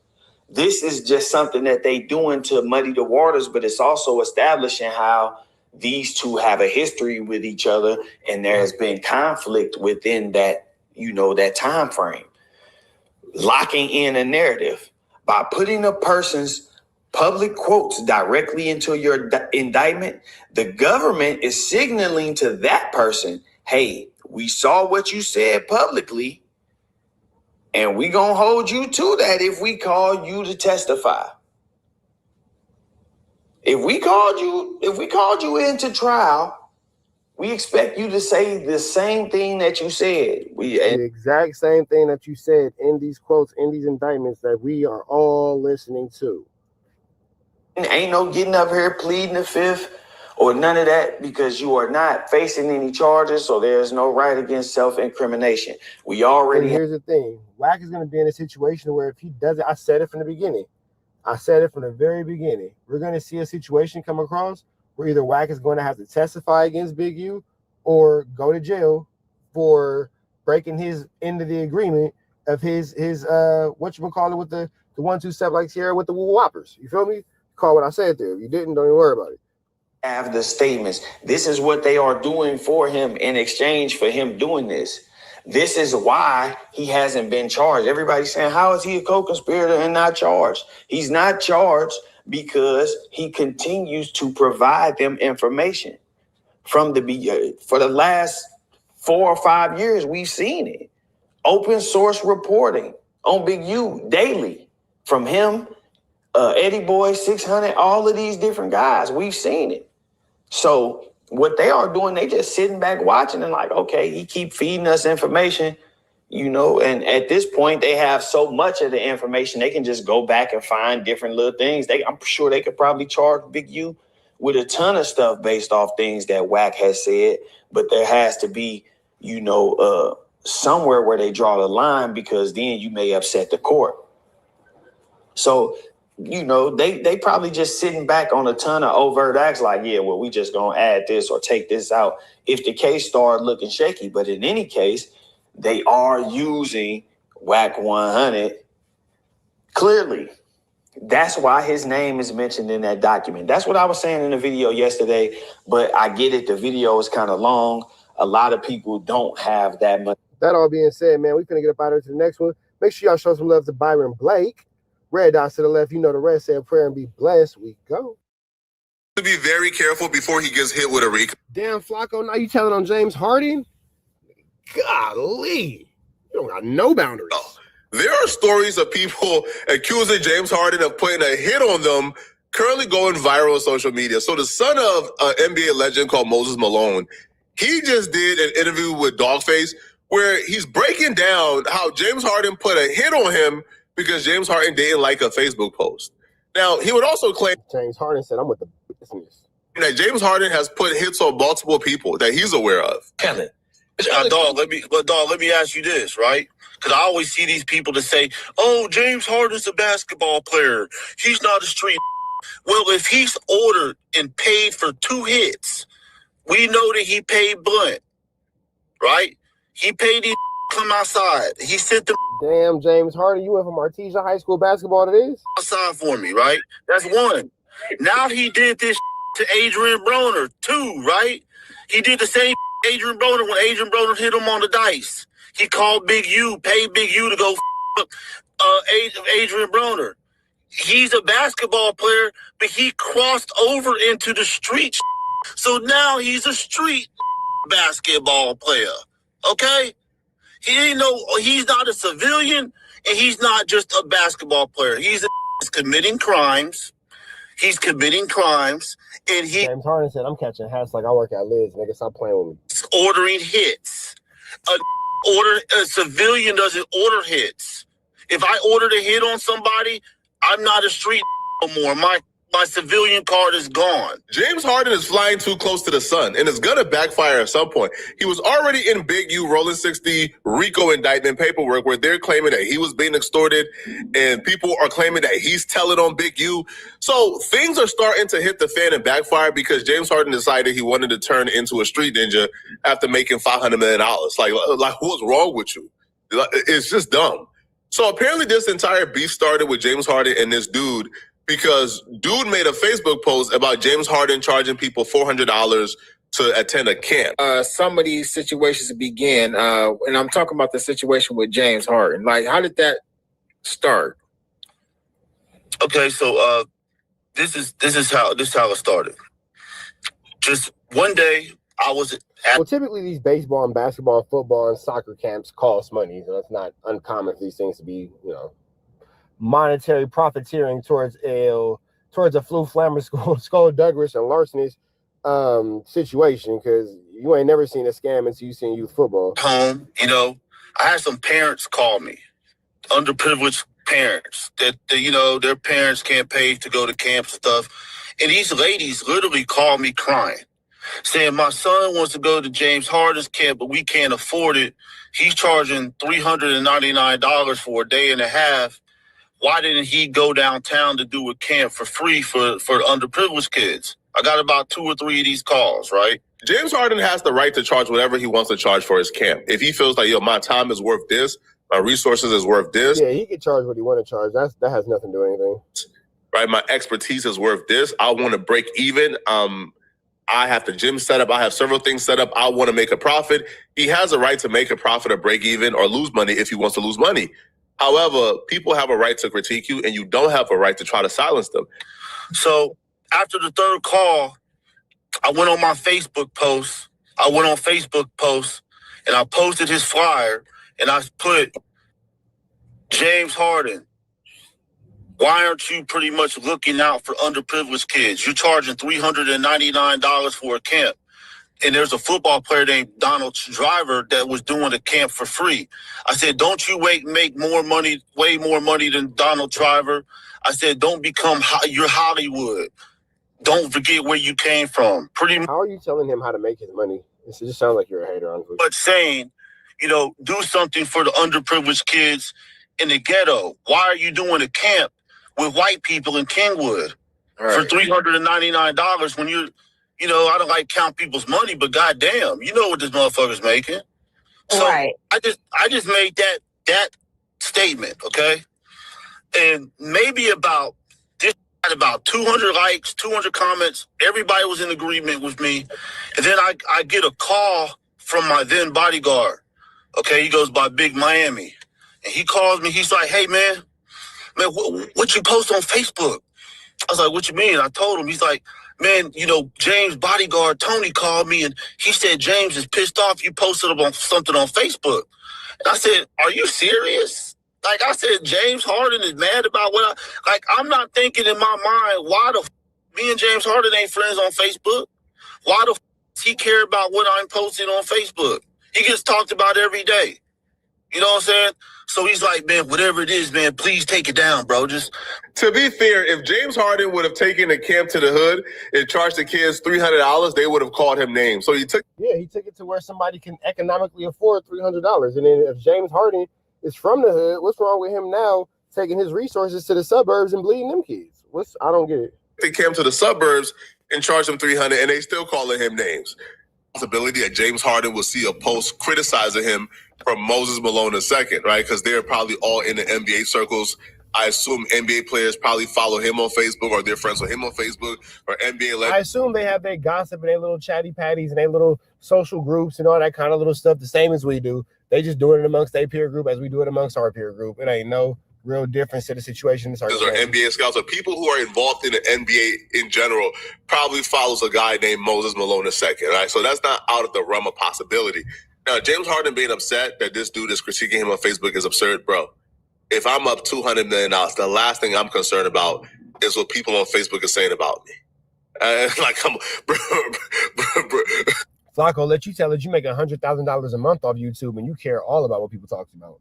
This is just something that they doing to muddy the waters, but it's also establishing how these two have a history with each other. And there has been conflict within that, you know, that time frame. Locking in a narrative by putting a person's public quotes directly into your indictment, the government is signaling to that person, hey, we saw what you said publicly, and we gonna hold you to that if we call you to testify. If we called you into trial, we expect you to say the same thing that you said. The exact same thing that you said in these quotes, in these indictments that we are all listening to. Ain't no getting up here pleading the fifth or none of that, because you are not facing any charges, so there's no right against self-incrimination. We already. And here's the thing: Wack is going to be in a situation where if he does it, I said it from the beginning. I said it from the very beginning. We're going to see a situation come across where either Wack is going to have to testify against Big U or go to jail for breaking his end of the agreement of his whatchamacallit with the 1-2 step like Sierra with the whoppers. You feel me? Call what I said there. If you didn't, don't even worry about it. Have the statements. This is what they are doing for him in exchange for him doing this. This is why he hasn't been charged. Everybody's saying, how is he a co-conspirator and not charged? He's not charged because he continues to provide them information. For the last 4 or 5 years, we've seen it. Open source reporting on Big U daily from him, Eddie Boy, 600, all of these different guys. We've seen it. So what they are doing, they just sitting back watching and like, okay, he keep feeding us information, and at this point they have so much of the information, they can just go back and find different little things. I'm sure they could probably charge Big U with a ton of stuff based off things that Wack has said, but there has to be, somewhere where they draw the line, because then you may upset the court. So they probably just sitting back on a ton of overt acts like, yeah, well, we just gonna add this or take this out if the case started looking shaky. But in any case, they are using Wack 100 clearly. That's why his name is mentioned in that document. That's what I was saying in the video yesterday, but I get it. The video is kind of long. A lot of people don't have that much. That all being said, man, we finna get up out of here to the next one. Make sure y'all show some love to Byron Blake. Red dots to the left, the rest. Say a prayer and be blessed. We go. To be very careful before he gets hit with a recall. Damn, Flacco, now you telling on James Harden? Golly. You don't got no boundaries. There are stories of people accusing James Harden of putting a hit on them currently going viral on social media. So the son of an NBA legend called Moses Malone, he just did an interview with Dogface where he's breaking down how James Harden put a hit on him because James Harden didn't like a Facebook post. Now, he would also claim James Harden said, I'm with the business. That James Harden has put hits on multiple people that he's aware of. Kevin, dog, let me ask you this, right? Because I always see these people that say, oh, James Harden's a basketball player. He's not a street. Well, if he's ordered and paid for 2 hits, we know that he paid Blunt, right? He paid these come outside. He sent them. Damn, James Harden, you went from Artesia High School basketball to this? Outside for me, right? That's one. Now he did this to Adrian Broner, too, right? He did the same Adrian Broner when Adrian Broner hit him on the dice. He called Big U, paid Big U to go Adrian Broner. He's a basketball player, but he crossed over into the street. So now he's a street basketball player, okay? He's not a civilian, and he's not just a basketball player. He's committing crimes. He's committing crimes, and James Harden said, I'm catching hats like I work at Liz, nigga. Stop playing with me. He's ordering hits. A civilian doesn't order hits. If I ordered a hit on somebody, I'm not a street no more. My civilian card is gone. James Harden is flying too close to the sun, and it's going to backfire at some point. He was already in Big U Rolling 60 RICO indictment paperwork where they're claiming that he was being extorted, and people are claiming that he's telling on Big U. So things are starting to hit the fan and backfire because James Harden decided he wanted to turn into a street ninja after making $500 million. Like what's wrong with you? It's just dumb. So apparently this entire beef started with James Harden and this dude, because dude made a Facebook post about James Harden charging people $400 to attend a camp. Some of these situations began, and I'm talking about the situation with James Harden. Like, how did that start? Okay, so this is how it started. Just one day, I was Well, typically these baseball and basketball, football and soccer camps cost money, so it's not uncommon for these things to be, monetary profiteering towards a Flu Flammer Skull Douglas and larcenies situation, because you ain't never seen a scam until you seen youth football. Home, I had some parents call me, underprivileged parents that their parents can't pay to go to camp and stuff, And these ladies literally called me crying, saying, my son wants to go to James Harden's camp, but we can't afford it. He's charging $399 for a day and a half. Why didn't he go downtown to do a camp for free for underprivileged kids? I got about 2 or 3 of these calls, right? James Harden has the right to charge whatever he wants to charge for his camp. If he feels like, yo, my time is worth this, my resources is worth this. Yeah, he can charge what he want to charge. That has nothing to do with anything. Right, my expertise is worth this. I want to break even. I have the gym set up. I have several things set up. I want to make a profit. He has a right to make a profit or break even or lose money if he wants to lose money. However, people have a right to critique you, and you don't have a right to try to silence them. So after the third call, I went on my Facebook post. And I posted his flyer, and I put, James Harden, why aren't you pretty much looking out for underprivileged kids? You're charging $399 for a camp. And there's a football player named Donald Driver that was doing a camp for free. I said, don't you make way more money than Donald Driver. I said, don't become your Hollywood. Don't forget where you came from. How are you telling him how to make his money? It just sounds like you're a hater, honestly. But saying, do something for the underprivileged kids in the ghetto. Why are you doing a camp with white people in Kingwood for $399 when you're, I don't like count people's money, but goddamn, you know what this motherfucker's making. So I just made that statement, okay? And maybe about 200 likes, 200 comments. Everybody was in agreement with me. And then I get a call from my then bodyguard. Okay, he goes by Big Miami. And he calls me. He's like, hey, man, what you post on Facebook? I was like, what you mean? I told him. He's like, man, James' bodyguard, Tony, called me, and he said James is pissed off you posted something on Facebook. And I said, are you serious? Like I said, James Harden is mad about I'm not thinking in my mind, why me and James Harden ain't friends on Facebook? Why does he care about what I'm posting on Facebook? He gets talked about every day. You know what I'm saying? So he's like, man, whatever it is, man, please take it down, bro. Just to be fair, if James Harden would have taken the camp to the hood and charged the kids $300, they would have called him names. So he took it to where somebody can economically afford $300. And then if James Harden is from the hood, what's wrong with him now taking his resources to the suburbs and bleeding them kids? I don't get it. They came to the suburbs and charged him $300, and they still calling him names. Possibility that James Harden will see a post criticizing him from Moses Malone II, right? Because they're probably all in the NBA circles. I assume NBA players probably follow him on Facebook, or they're friends with him on Facebook, or NBA. I assume they have their gossip and their little chatty patties and their little social groups and all that kind of little stuff, the same as we do. They just do it amongst their peer group as we do it amongst our peer group. It ain't no real difference to the situation. Or NBA scouts, or people who are involved in the NBA in general, probably follows a guy named Moses Malone II, right? So that's not out of the realm of possibility. Now, James Harden being upset that this dude is critiquing him on Facebook is absurd, bro. If I'm up $200 million, the last thing I'm concerned about is what people on Facebook are saying about me. Bro. Flacco, let you tell it, you make $100,000 a month off YouTube and you care all about what people talk about.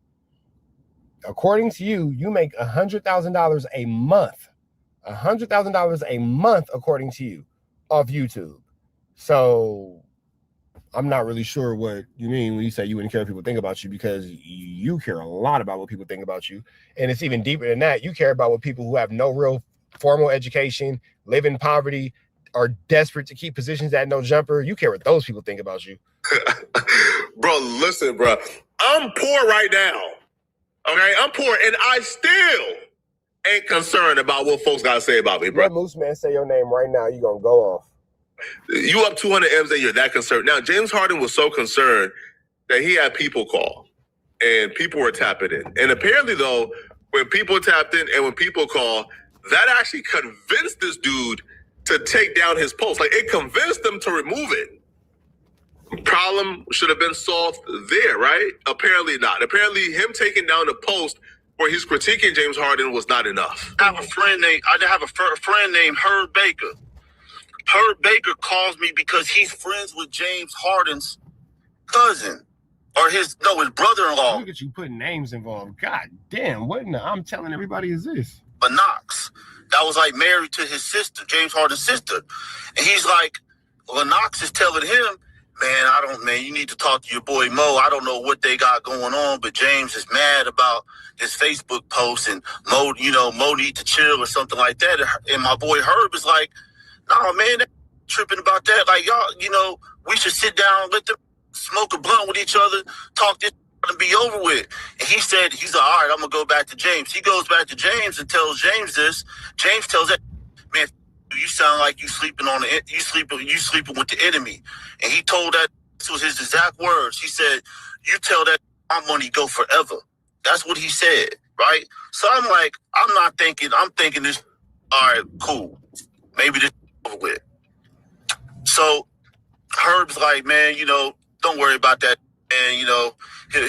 According to you, you make $100,000 a month. $100,000 a month, according to you, off YouTube. So I'm not really sure what you mean when you say you wouldn't care what people think about you, because you care a lot about what people think about you. And it's even deeper than that. You care about what people who have no real formal education, live in poverty, are desperate to keep positions at no jumper. You care what those people think about you. Bro, listen, bro. I'm poor right now. Okay? I'm poor, and I still ain't concerned about what folks got to say about me, bro. Let Moose Man say your name right now. You going to go off. You up 200 M's and you're that concerned. Now, James Harden was so concerned that he had people call, and people were tapping in. And apparently, though, when people tapped in and when people call, that actually convinced this dude to take down his post. Like, it convinced them to remove it. Problem should have been solved there, right? Apparently not. Apparently, him taking down the post where he's critiquing James Harden was not enough. I have a friend named Herb Baker. Herb Baker calls me because he's friends with James Harden's cousin, or his brother-in-law. Look at you putting names involved. God damn, what in the I'm telling everybody is this? Lennox that was like married to his sister, James Harden's sister. And he's like, Lennox is telling him, man, you need to talk to your boy Mo. I don't know what they got going on, but James is mad about this Facebook post and Mo need to chill or something like that. And my boy Herb is like, no, man, they're tripping about that. Like, y'all, we should sit down, let them smoke a blunt with each other, talk this and be over with. And he's like, all right, I'm gonna go back to James. He goes back to James and tells James this. James tells that, man, you sound like you sleeping with the enemy. And he told that, this was his exact words. He said, you tell that my money go forever. That's what he said, right? So I'm like, I'm thinking this, all right, cool. Maybe this is over with. So Herb's like, man, don't worry about that. And,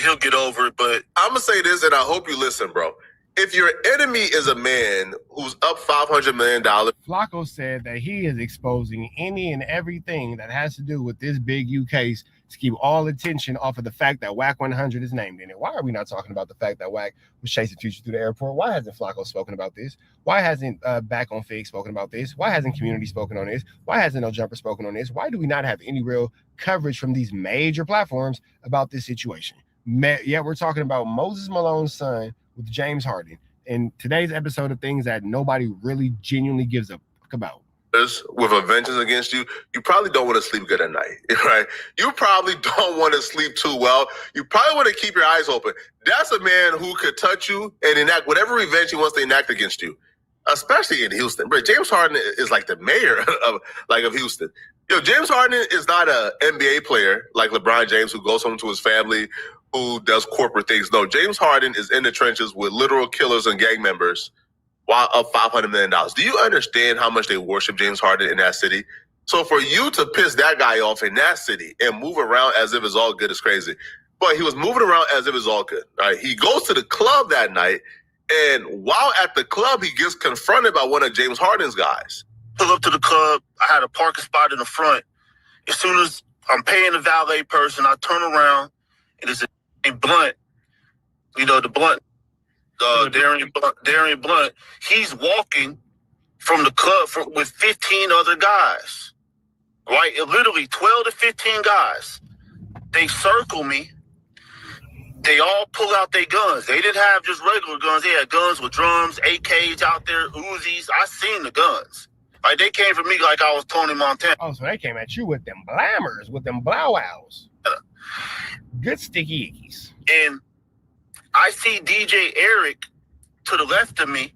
he'll get over it. But I'm going to say this, and I hope you listen, bro. If your enemy is a man who's up $500 million. Flacco said that he is exposing any and everything that has to do with this Big U case to keep all attention off of the fact that Wack 100 is named in it. Why are we not talking about the fact that Wack was chasing Future through the airport? Why hasn't Flacco spoken about this? Why hasn't Back on Fig spoken about this? Why hasn't Community spoken on this? Why hasn't No Jumper spoken on this? Why do we not have any real coverage from these major platforms about this situation? Yeah, we're talking about Moses Malone's son with James Harden in today's episode of things that nobody really genuinely gives a fuck about. With a vengeance against you, you probably don't want to sleep good at night, right? You probably don't want to sleep too well. You probably want to keep your eyes open. That's a man who could touch you and enact whatever revenge he wants to enact against you, especially in Houston. But James Harden is like the mayor of Houston. James Harden is not an NBA player like LeBron James who goes home to his family, who does corporate things. No, James Harden is in the trenches with literal killers and gang members while up $500 million. Do you understand how much they worship James Harden in that city? So for you to piss that guy off in that city and move around as if it's all good is crazy. But he was moving around as if it's all good. Right? He goes to the club that night, and while at the club, he gets confronted by one of James Harden's guys. Pull up to the club. I had a parking spot in the front. As soon as I'm paying the valet person, I turn around, and it's a Blunt. The Blunt. Darian Blunt, he's walking from the club with 15 other guys, right? Literally 12 to 15 guys. They circle me. They all pull out their guns. They didn't have just regular guns. They had guns with drums, AKs out there, Uzis. I seen the guns. Like, they came for me like I was Tony Montana. Oh, so they came at you with them blammers, with them blow-outs. Good sticky ickies. And I see DJ Eric to the left of me.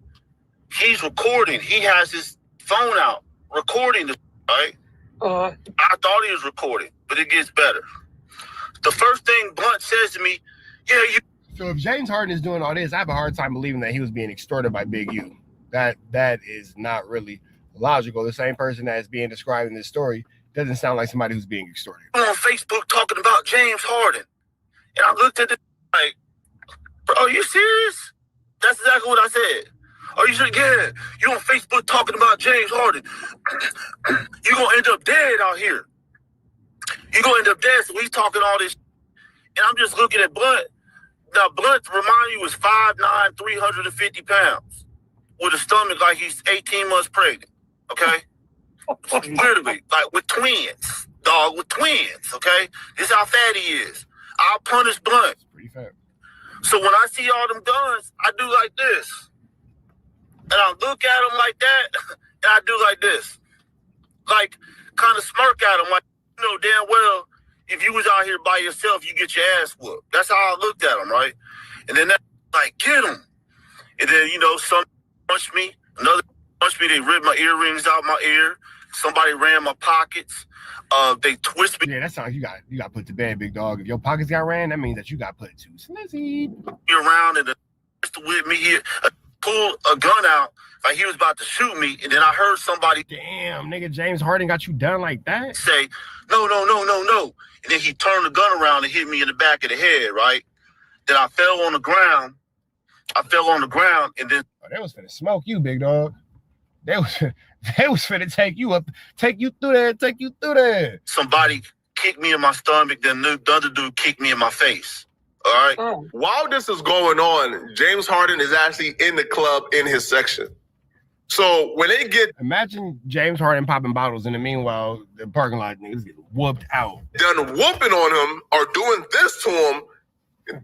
He's recording. He has his phone out, recording this, right? I thought he was recording, but it gets better. The first thing Blunt says to me, So if James Harden is doing all this, I have a hard time believing that he was being extorted by Big U. That is not really logical. The same person that is being described in this story doesn't sound like somebody who's being extorted. On Facebook talking about James Harden. And I looked at it like, bro, are you serious? That's exactly what I said. Are you serious? Yeah, you on Facebook talking about James Harden. You're going to end up dead out here. You're going to end up dead, so we talking all this. And I'm just looking at Blunt. Now, Blunt, remind you, was 5'9", 350 pounds with a stomach like he's 18 months pregnant, okay? Literally, like with twins, dog, with twins, okay? This is how fat he is. I'll punish Blunt. Pretty fat. So when I see all them guns, I do like this. And I look at them like that, and I do like this. Like, kind of smirk at them, like, damn well, if you was out here by yourself, you get your ass whooped. That's how I looked at them, right? And then that, like, get him. And then, some punched me, another punched me, they ripped my earrings out my ear. Somebody ran my pockets. They twist me. Yeah, that sounds you got put to bed, big dog. If your pockets got ran, that means that you got put to sleep. Around and with me here, pulled a gun out like he was about to shoot me, and then I heard somebody, damn, nigga, James Harden got you done like that? Say, no. And then he turned the gun around and hit me in the back of the head, right? Then I fell on the ground. And then they was finna smoke you, big dog. They was finna take you up, take you through there. Somebody kicked me in my stomach, then the other dude kicked me in my face. All right. While this is going on, James Harden is actually in the club in his section. So when they get imagine James Harden popping bottles, and the meanwhile the parking lot niggas get whooped out. done whooping on him or doing this to him,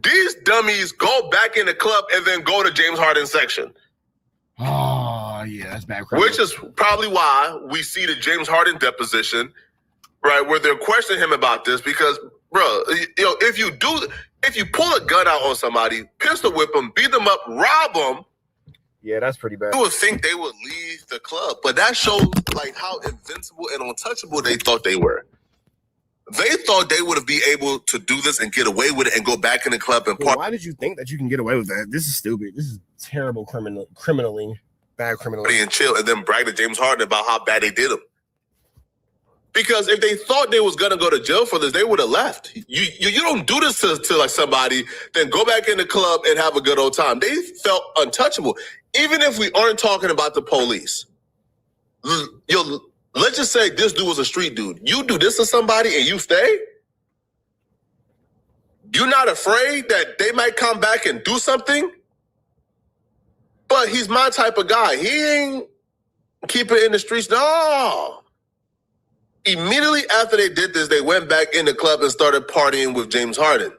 these dummies go back in the club and then go to James Harden's section. Oh yeah, that's bad. Which is probably why we see the James Harden deposition, right, where they're questioning him about this because, bro, you know, if you pull a gun out on somebody, pistol whip them, beat them up, rob them. Yeah, that's pretty bad. You would think they would leave the club, but that shows like how invincible and untouchable they thought they were. They thought they would be able to do this and get away with it and go back in the club and party. Why did you think that you can get away with that? This is stupid. This is terrible criminally bad criminally. And chill and then brag to James Harden about how bad they did him. Because if they thought they was gonna go to jail for this, they would have left. You don't do this to like somebody, then go back in the club and have a good old time. They felt untouchable. Even if we aren't talking about the police, let's just say this dude was a street dude. You do this to somebody and you stay? You're not afraid that they might come back and do something? But he's my type of guy. He ain't keeping it in the streets. No. Immediately after they did this, they went back in the club and started partying with James Harden.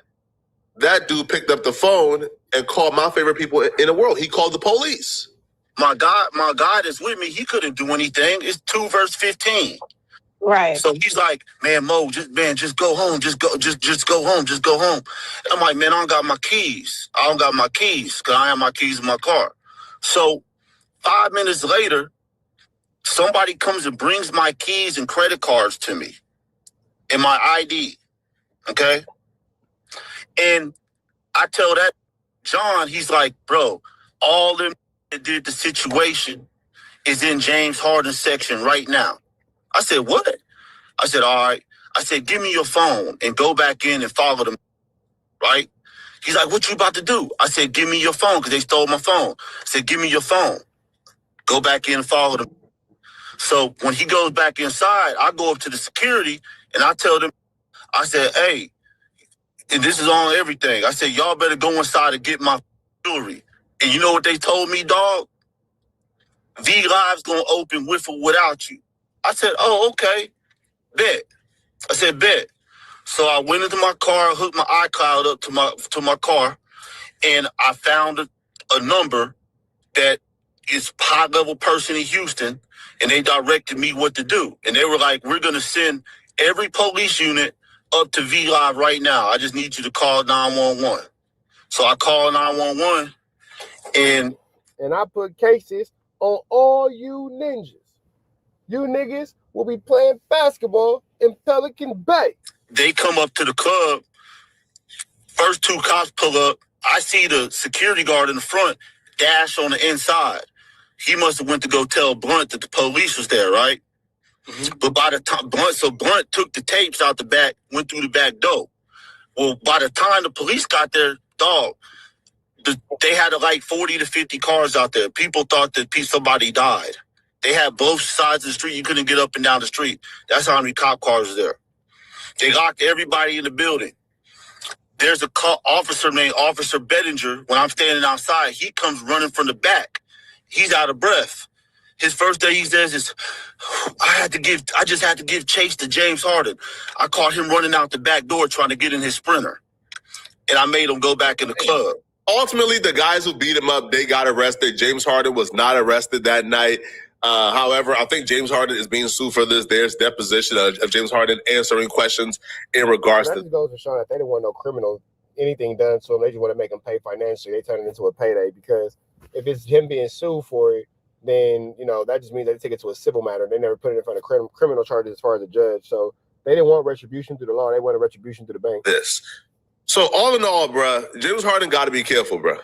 That dude picked up the phone and called my favorite people in the world. He called the police. My God is with me. He couldn't do anything. It's 2 verse 15. Right. So he's like, man, Mo, just go home. Just go home. Just go home. I'm like, man, I don't got my keys. I don't got my keys because I have my keys in my car. So 5 minutes later, somebody comes and brings my keys and credit cards to me and my ID. Okay. And I tell that John, he's like, bro, all them that did the situation is in James Harden's section right now. I said, what? I said, all right. I said, give me your phone and go back in and follow them. Right? He's like, what you about to do? I said, give me your phone because they stole my phone. I said, give me your phone. Go back in and follow them. So when he goes back inside, I go up to the security and I tell them, I said, hey, and this is on everything. I said, y'all better go inside and get my jewelry. And you know what they told me, dog? V Live's gonna open with or without you. I said, oh, okay. Bet. I said, bet. So I went into my car, hooked my iCloud up to my car, and I found a number that is a high-level person in Houston, and they directed me what to do. And they were like, we're gonna send every police unit up to V Live right now. I just need you to call 911. So I called 911 and I put cases on all you ninjas. You niggas will be playing basketball in Pelican Bay. They come up to the club. First 2 cops pull up. I see the security guard in the front dash on the inside. He must have went to go tell Blunt that the police was there, right? Mm-hmm. But by the time Blunt took the tapes out the back, went through the back door. Well, by the time the police got there, dog, they had like 40 to 50 cars out there. People thought that somebody died. They had both sides of the street. You couldn't get up and down the street. That's how many cop cars were there. They locked everybody in the building. There's a officer named Officer Bettinger. When I'm standing outside, he comes running from the back. He's out of breath. His first day he says is, I just had to give chase to James Harden. I caught him running out the back door trying to get in his Sprinter. And I made him go back in the club. Ultimately, the guys who beat him up, they got arrested. James Harden was not arrested that night. However, I think James Harden is being sued for this. There's deposition of James Harden answering questions in regards to. That just goes to show that they didn't want no criminal anything done to them. They just want to make him pay financially. They turn it into a payday because if it's him being sued for it, then that just means they take it to a civil matter. They never put it in front of criminal charges as far as a judge. So they didn't want retribution through the law. They wanted retribution through the bank. So all in all, bruh, James Harden got to be careful, bruh.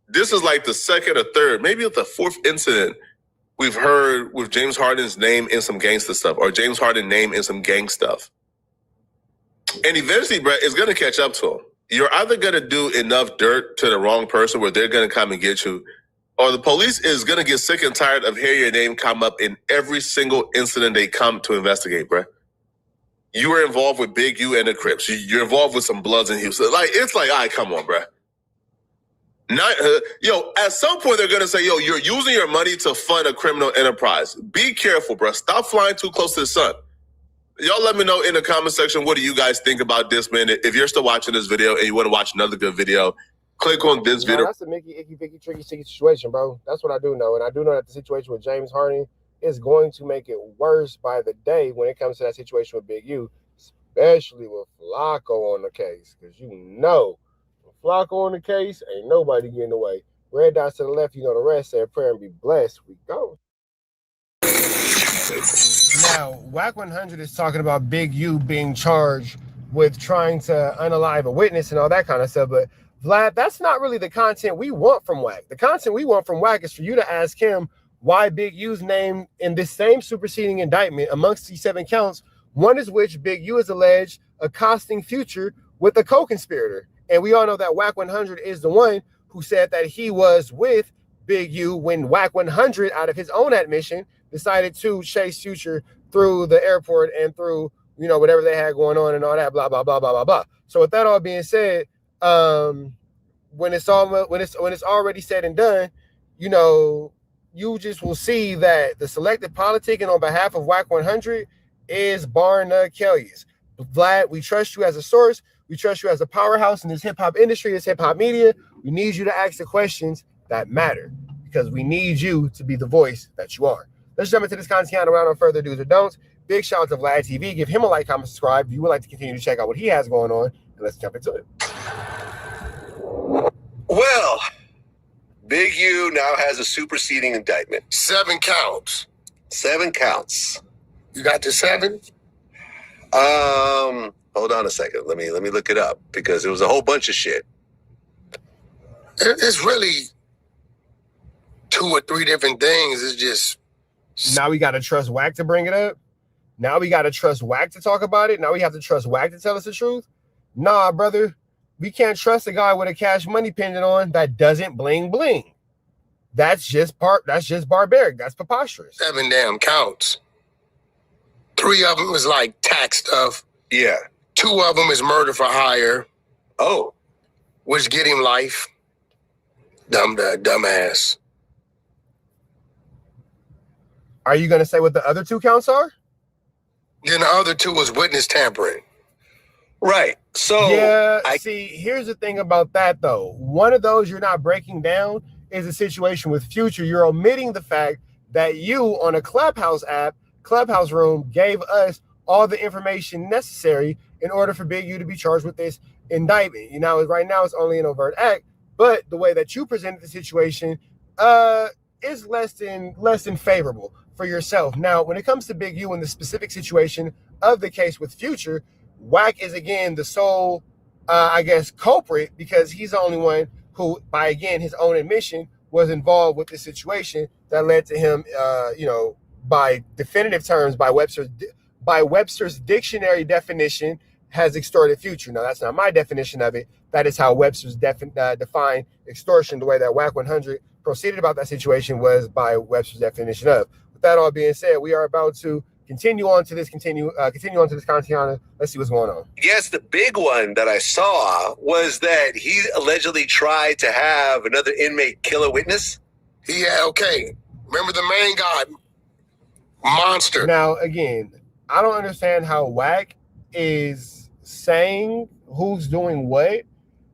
This is like the second or third, maybe the 4th incident we've heard with James Harden's name in some gangster stuff or James Harden name in some gang stuff. And eventually, bruh, it's going to catch up to him. You're either going to do enough dirt to the wrong person where they're going to come and get you, or the police is going to get sick and tired of hearing your name come up in every single incident they come to investigate, bruh. you were involved with Big U and the Crips. You're involved with some Bloods in Houston. Like, it's like, all right, come on, bro. Not, at some point they're gonna say, you're using your money to fund a criminal enterprise. Be careful, bro. Stop flying too close to the sun. Y'all let me know in the comment section, what do you guys think about this, man? If you're still watching this video and you want to watch another good video, click on this video. That's a Mickey, Icky, Vicky, Tricky, Sticky situation, bro. That's what I do know. And I do know that the situation with James Harden is going to make it worse by the day when it comes to that situation with Big U, especially with Flacco on the case. Because with Flacco on the case, ain't nobody getting away. Red dots to the left, you know the rest. Say a prayer and be blessed. We go. Now, Wack 100 is talking about Big U being charged with trying to unalive a witness and all that kind of stuff. But Vlad, that's not really the content we want from Wack. The content we want from Wack is for you to ask him why Big U's name in this same superseding indictment amongst these 7 counts, one is which Big U is alleged accosting Future with a co-conspirator. And we all know that Wack 100 is the one who said that he was with Big U when Wack 100, out of his own admission, decided to chase Future through the airport and through, whatever they had going on and all that, blah, blah, blah, blah, blah, blah. So with that all being said, when it's already said and done, you just will see that the selective politicking on behalf of Wack 100 is bar none Kelly's. Vlad, we trust you as a source. We trust you as a powerhouse in this hip-hop industry, this hip-hop media. We need you to ask the questions that matter because we need you to be the voice that you are. Let's jump into this content around no further do's or don'ts. Big shout out to Vlad TV. Give him a like, comment, subscribe if you would like to continue to check out what he has going on. And let's jump into it. Well, Big U now has a superseding indictment. 7 counts. 7 counts. You got the 7? Hold on a second. Let me look it up because there was a whole bunch of shit. It's really 2 or 3 different things. It's just. Now we got to trust Wack to bring it up. Now we got to trust Wack to talk about it. Now we have to trust Wack to tell us the truth. Nah, brother. We can't trust a guy with a cash money pendant on that doesn't bling bling. That's just barbaric. That's preposterous. 7 damn counts. 3 of them is like tax stuff. Yeah. 2 of them is murder for hire. Oh. Which get him life. Dumbass. Are you going to say what the other 2 counts are? Then the other 2 was witness tampering. Right. So see, here's the thing about that though. One of those you're not breaking down is a situation with Future. You're omitting the fact that you on a Clubhouse app, Clubhouse room, gave us all the information necessary in order for Big U to be charged with this indictment. Right now it's only an overt act, but the way that you presented the situation is less than favorable for yourself. Now, when it comes to Big U and the specific situation of the case with Future, Wack is again the sole, culprit because he's the only one who, by again his own admission, was involved with the situation that led to him, by definitive terms, by Webster's dictionary definition, has extorted Future. Now that's not my definition of it. That is how Webster's define extortion. The way that Wack 100 proceeded about that situation was by Webster's definition of. With that all being said, we are about to continue on to this content. Let's see what's going on. Yes, the big one that I saw was that he allegedly tried to have another inmate kill a witness. Okay. Remember the main guy, Monster. Now, again, I don't understand how Wack is saying who's doing what.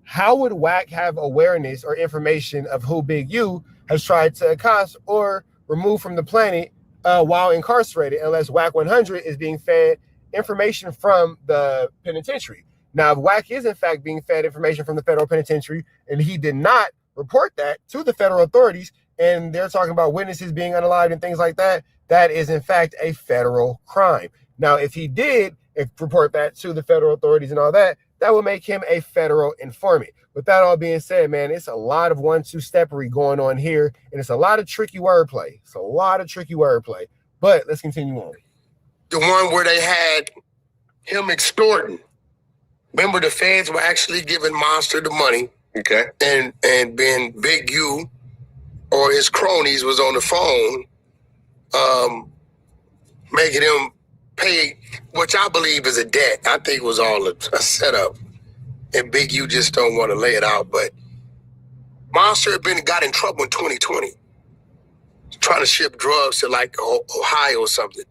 How would Wack have awareness or information of who Big U has tried to accost or remove from the planet while incarcerated, unless Wack 100 is being fed information from the penitentiary? Now, if Wack is in fact being fed information from the federal penitentiary and he did not report that to the federal authorities, and they're talking about witnesses being unalived and things like that, that is in fact a federal crime. Now, if he did report that to the federal authorities and all that, that would make him a federal informant. With that all being said, man, it's a lot of 1-2-steppery going on here, and it's a lot of tricky wordplay. But let's continue on. The one where they had him extorting. Remember, the feds were actually giving Monster the money. Okay. And then Big U or his cronies was on the phone, making him paid, which I believe is a debt. I think it was all a setup. And Big U just don't want to lay it out. But Monster got in trouble in 2020. Trying to ship drugs to like Ohio or something.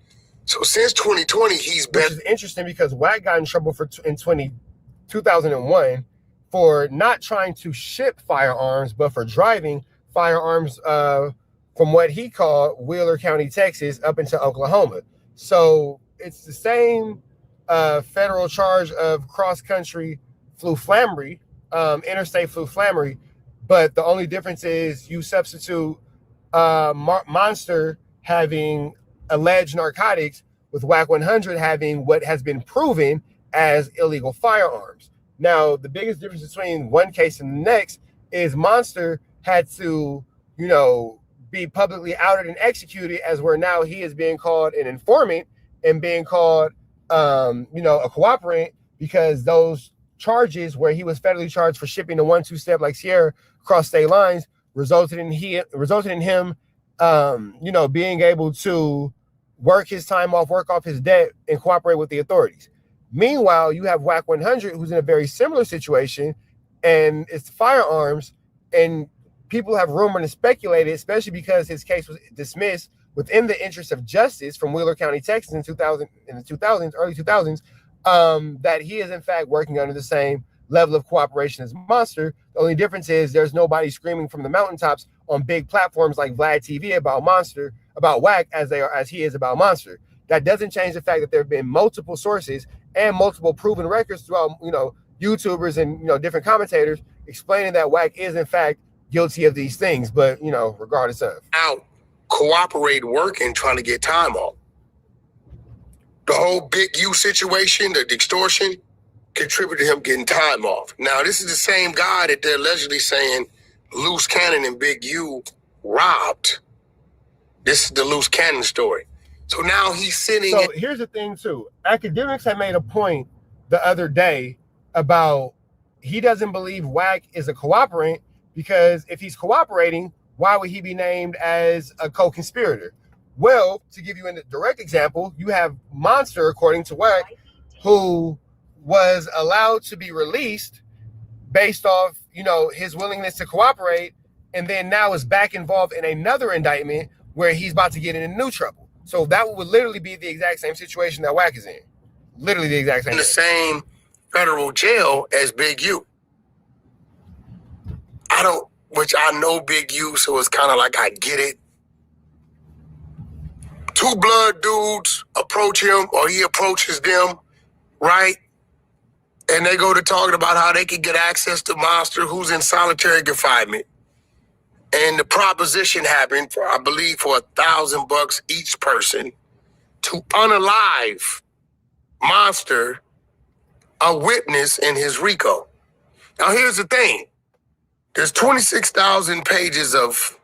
So since 2020, he's been... Which is interesting because Wack got in trouble in 2001 for not trying to ship firearms, but for driving firearms from what he called Wheeler County, Texas, up into Oklahoma. So it's the same federal charge of cross-country fluflamery, interstate fluflamery, but the only difference is you substitute Monster having alleged narcotics with Wack 100 having what has been proven as illegal firearms. Now, the biggest difference between one case and the next is Monster had to, be publicly outed and executed, as where now he is being called an informant and being called, a cooperant, because those charges where he was federally charged for shipping the 1-2 step like Sierra across state lines resulted in him, being able to work his time off, work off his debt, and cooperate with the authorities. Meanwhile, you have Wack 100, who's in a very similar situation, and it's firearms, and people have rumored and speculated, especially because his case was dismissed within the interest of justice from Wheeler County, Texas in the early 2000s, that he is in fact working under the same level of cooperation as Monster. The only difference is there's nobody screaming from the mountaintops on big platforms like Vlad TV about Wack as he is about Monster. That doesn't change the fact that there have been multiple sources and multiple proven records throughout, YouTubers and, different commentators explaining that Wack is in fact guilty of these things, but, regardless of. Out, cooperate, working, trying to get time off. The whole Big U situation, the extortion, contributed to him getting time off. Now, this is the same guy that they're allegedly saying Loose Cannon and Big U robbed. This is the Loose Cannon story. So now he's sitting. So here's the thing, too. Academics had made a point the other day about he doesn't believe Wack is a cooperant because if he's cooperating, why would he be named as a co-conspirator? Well, to give you a direct example, you have Monster, according to Wack, who was allowed to be released based off, his willingness to cooperate, and then now is back involved in another indictment where he's about to get into new trouble. So that would literally be the exact same situation that Wack is in. Literally the exact same. In the same federal jail as Big U. Which I know Big U, so it's kind of like I get it. Two blood dudes approach him, or he approaches them, right? And they go to talking about how they can get access to Monster, who's in solitary confinement. And the proposition happened for, I believe, for $1,000 each person to unalive Monster, a witness in his RICO. Now, here's the thing. There's 26,000 pages of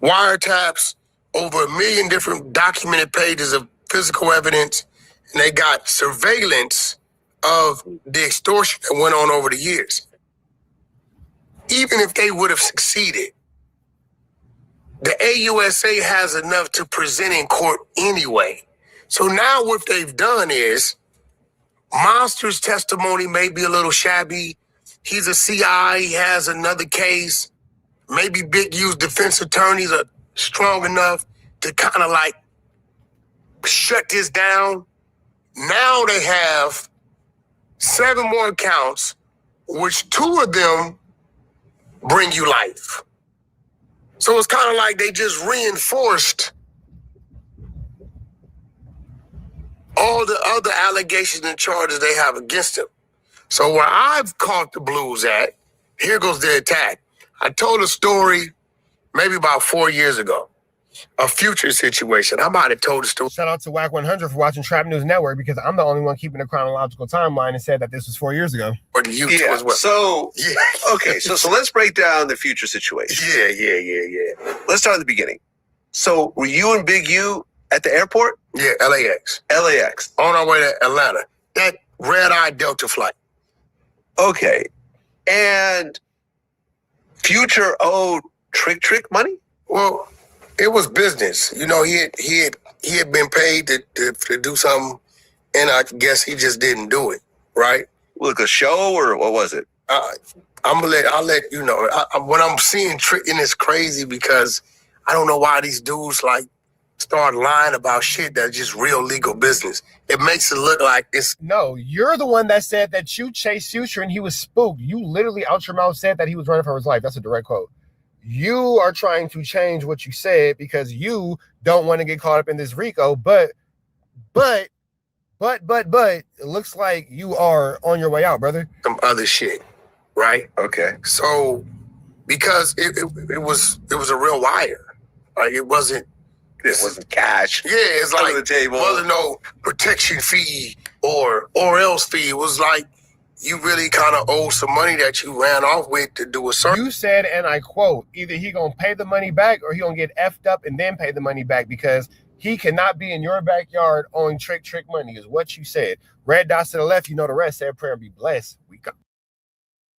wiretaps, over 1 million different documented pages of physical evidence, and they got surveillance of the extortion that went on over the years. Even if they would have succeeded, the AUSA has enough to present in court anyway. So now what they've done is Monster's testimony may be a little shabby. He's a CI, he has another case. Maybe Big U's defense attorneys are strong enough to kind of like shut this down. Now they have 7 more counts, which 2 of them bring you life. So it's kind of like they just reinforced all the other allegations and charges they have against him. So where I've caught the blues at, here goes the attack. I told a story maybe about 4 years ago, a future situation. I might have told the story. Shout out to Wack 100 for watching Trap News Network, because I'm the only one keeping a chronological timeline and said that this was 4 years ago. Or the YouTube as well. So, okay, so let's break down the future situation. Yeah. Let's start at the beginning. So were you and Big U at the airport? Yeah, LAX. On our way to Atlanta. That red-eye Delta flight. Okay. And Future owed Trick money? Well, it was business. He he had been paid to do something, and I guess he just didn't do it, right? Like a show or what was it? I'll let you know. What I'm seeing tricking is crazy because I don't know why these dudes like start lying about shit that's just real legal business. It makes it look like it's... No, you're the one that said that you chased Future and he was spooked. You literally out your mouth said that he was running for his life. That's a direct quote. You are trying to change what you said because you don't want to get caught up in this RICO, but it looks like you are on your way out, brother. Some other shit, right? Okay. So because it was a real wire. Like it wasn't cash. Yeah, it's like the table. Wasn't no protection fee or else fee. It was like you really kind of owe some money that you ran off with to do a service. You said, and I quote, either he gonna pay the money back or he gonna get effed up and then pay the money back because he cannot be in your backyard owing trick money is what you said. Red dots to the left, you know the rest. Say a prayer and be blessed. We go.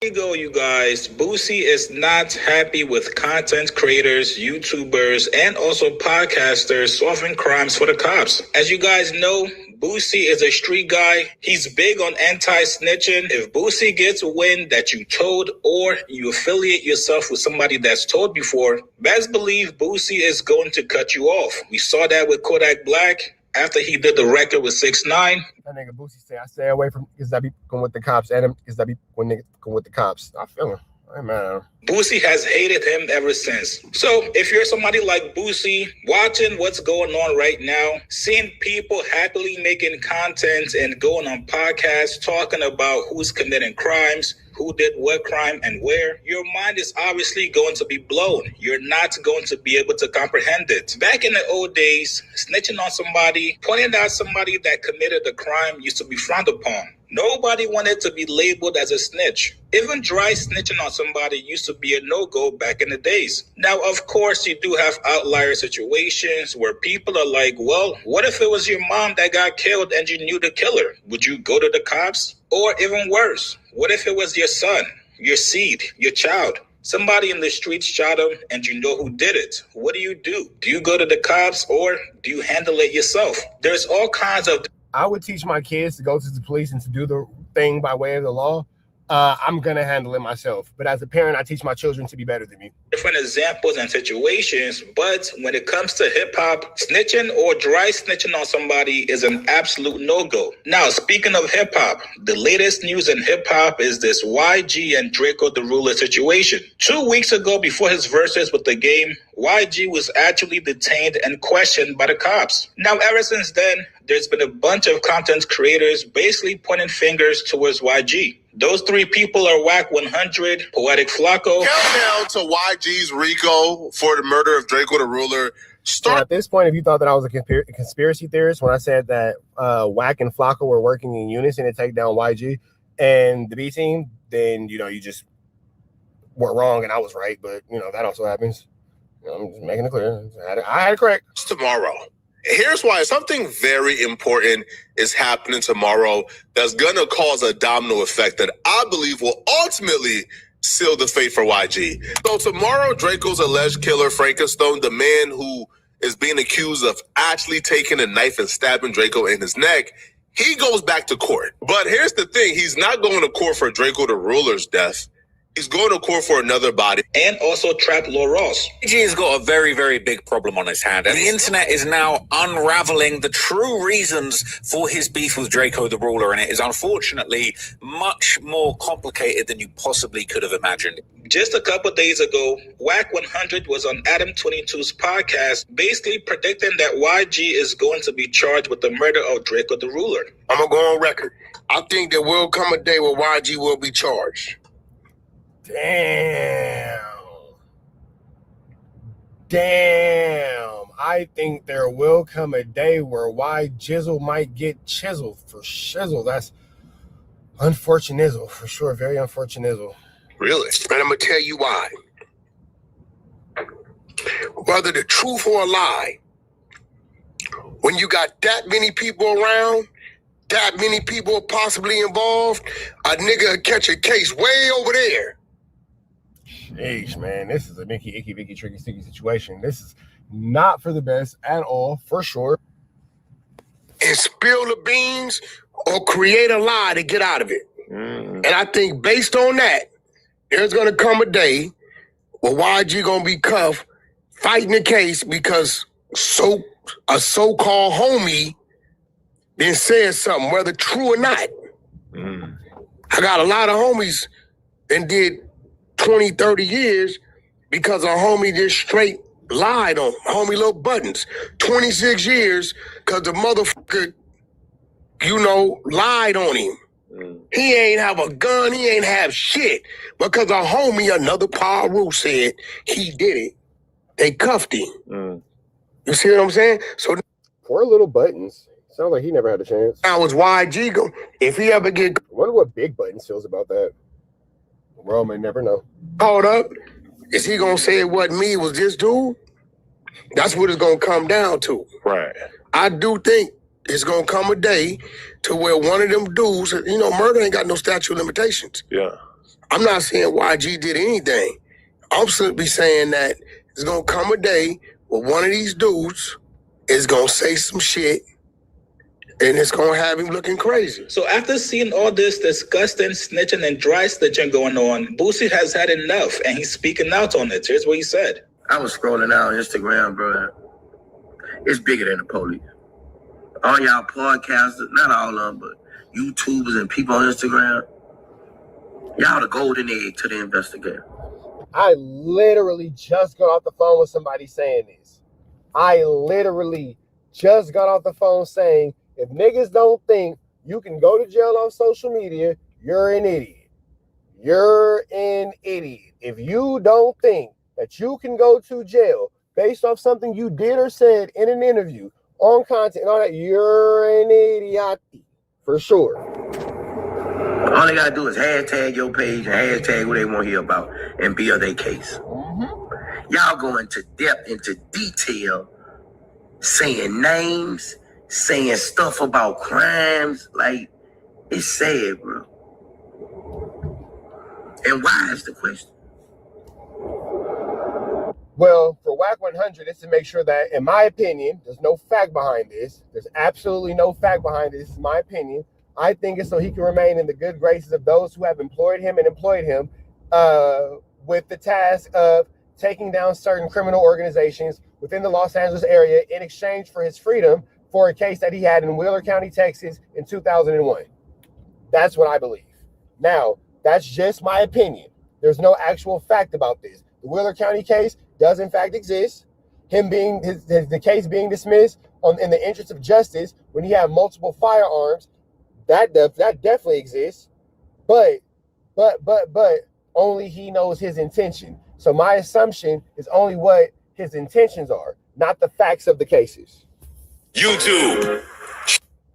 Here you go, you guys. Boosie is not happy with content creators, YouTubers, and also podcasters solving crimes for the cops. As you guys know, Boosie is a street guy. He's big on anti-snitching. If Boosie gets wind that you told or you affiliate yourself with somebody that's told before, best believe Boosie is going to cut you off. We saw that with Kodak Black after he did the record with 6ix9ine. That nigga Boosie say, I stay away from because I be going with the cops and him because I be when niggas going with the cops. I feel him. I ain't mad at him. Boosie has hated him ever since. So if you're somebody like Boosie, watching what's going on right now, seeing people happily making content and going on podcasts talking about who's committing crimes, who did what crime and where, your mind is obviously going to be blown. You're not going to be able to comprehend it. Back in the old days, snitching on somebody, pointing out somebody that committed a crime used to be frowned upon. Nobody wanted to be labeled as a snitch. Even dry snitching on somebody used to be a no-go back in the days. Now, of course, you do have outlier situations where people are like, well, what if it was your mom that got killed and you knew the killer? Would you go to the cops? Or even worse, what if it was your son, your seed, your child? Somebody in the streets shot him and you know who did it. What do? Do you go to the cops or do you handle it yourself? There's all kinds of... I would teach my kids to go to the police and to do the thing by way of the law. I'm going to handle it myself. But as a parent, I teach my children to be better than me. Different examples and situations, but when it comes to hip-hop, snitching or dry snitching on somebody is an absolute no-go. Now, speaking of hip-hop, the latest news in hip-hop is this YG and Draco the Ruler situation. 2 weeks ago, before his verses with The Game, YG was actually detained and questioned by the cops. Now, ever since then, there's been a bunch of content creators basically pointing fingers towards YG. Those three people are Wack 100, Poetic Flacco. Countdown to YG's RICO for the murder of Draco the Ruler. So at this point, if you thought that I was a conspiracy theorist when I said that Wack and Flacco were working in unison to take down YG and the B team, then, you know, you just were wrong and I was right. But, you know, that also happens. You know, I'm just making it clear. I had it correct. It's tomorrow. Here's why. Something very important is happening tomorrow that's going to cause a domino effect that I believe will ultimately seal the fate for YG. So tomorrow, Draco's alleged killer, Frankenstone, the man who is being accused of actually taking a knife and stabbing Draco in his neck, he goes back to court. But here's the thing. He's not going to court for Draco the Ruler's death. He's going to court for another body. And also Trap Lil Ross. YG has got a very, very big problem on his hand. And the internet is now unraveling the true reasons for his beef with Draco the Ruler. And it is unfortunately much more complicated than you possibly could have imagined. Just a couple days ago, Wack 100 was on Adam 22's podcast, basically predicting that YG is going to be charged with the murder of Draco the Ruler. I'm going to go on record. I think there will come a day where YG will be charged. Damn. I think there will come a day where Jizzle might get chiseled for shizzle. That's unfortunate for sure. Very unfortunate. Really? And I'm going to tell you why. Whether the truth or a lie, when you got that many people around, that many people possibly involved, a nigga will catch a case way over there. Jeez, man, this is a Nicky, Icky, Vicky, Tricky, Sticky situation. This is not for the best at all, for sure. and spill the beans or create a lie to get out of it. And I think based on that, there's going to come a day where YG going to be cuffed fighting the case because a so-called homie then said something, whether true or not. I got a lot of homies that did 20, 30 years because a homie just straight lied on homie Lil Buttons. 26 years because the motherfucker, lied on him. He ain't have a gun, he ain't have shit. Because a homie, another Paru, said he did it. They cuffed him. You see what I'm saying? So Poor Little Buttons. Sounds like he never had a chance. now it's YG go. If he ever get I wonder what Big Buttons feels about that. The world may never know. caught up, is he gonna say it wasn't me, it was this dude? That's what it's gonna come down to. Right. I do think it's gonna come a day to where one of them dudes, murder ain't got no statute of limitations. Yeah. I'm not saying YG did anything. I'm simply saying that it's gonna come a day where one of these dudes is gonna say some shit and it's gonna have him looking crazy. So after seeing all this disgusting snitching and dry snitching going on, Boosie has had enough and he's speaking out on it. Here's what he said. I was scrolling out on Instagram, bro. It's bigger than the police. All y'all podcasters, not all of them, but YouTubers and people on Instagram, y'all the golden egg to the investigator. I literally just got off the phone with somebody saying this. I literally just got off the phone saying, if niggas don't think you can go to jail on social media, you're an idiot. You're an idiot. If you don't think that you can go to jail based off something you did or said in an interview, on content and all that, you're an idiot. For sure. All they gotta do is hashtag your page and hashtag what they want to hear about and build their case. Y'all go into depth, into detail, saying names, saying stuff about crimes. Like, it's sad, bro. And why is the question? Well, for Wack 100, it's to make sure that, in my opinion, there's no fact behind this. There's absolutely no fact behind this. This is my opinion. I think it's so he can remain in the good graces of those who have employed him with the task of taking down certain criminal organizations within the Los Angeles area in exchange for his freedom for a case that he had in Wheeler County, Texas in 2001. That's what I believe. Now, that's just my opinion. There's no actual fact about this. The Wheeler County case does in fact exist. Him being the case being dismissed in the interest of justice when he had multiple firearms, that definitely exists. But only he knows his intention. So my assumption is only what his intentions are, not the facts of the cases. YouTube.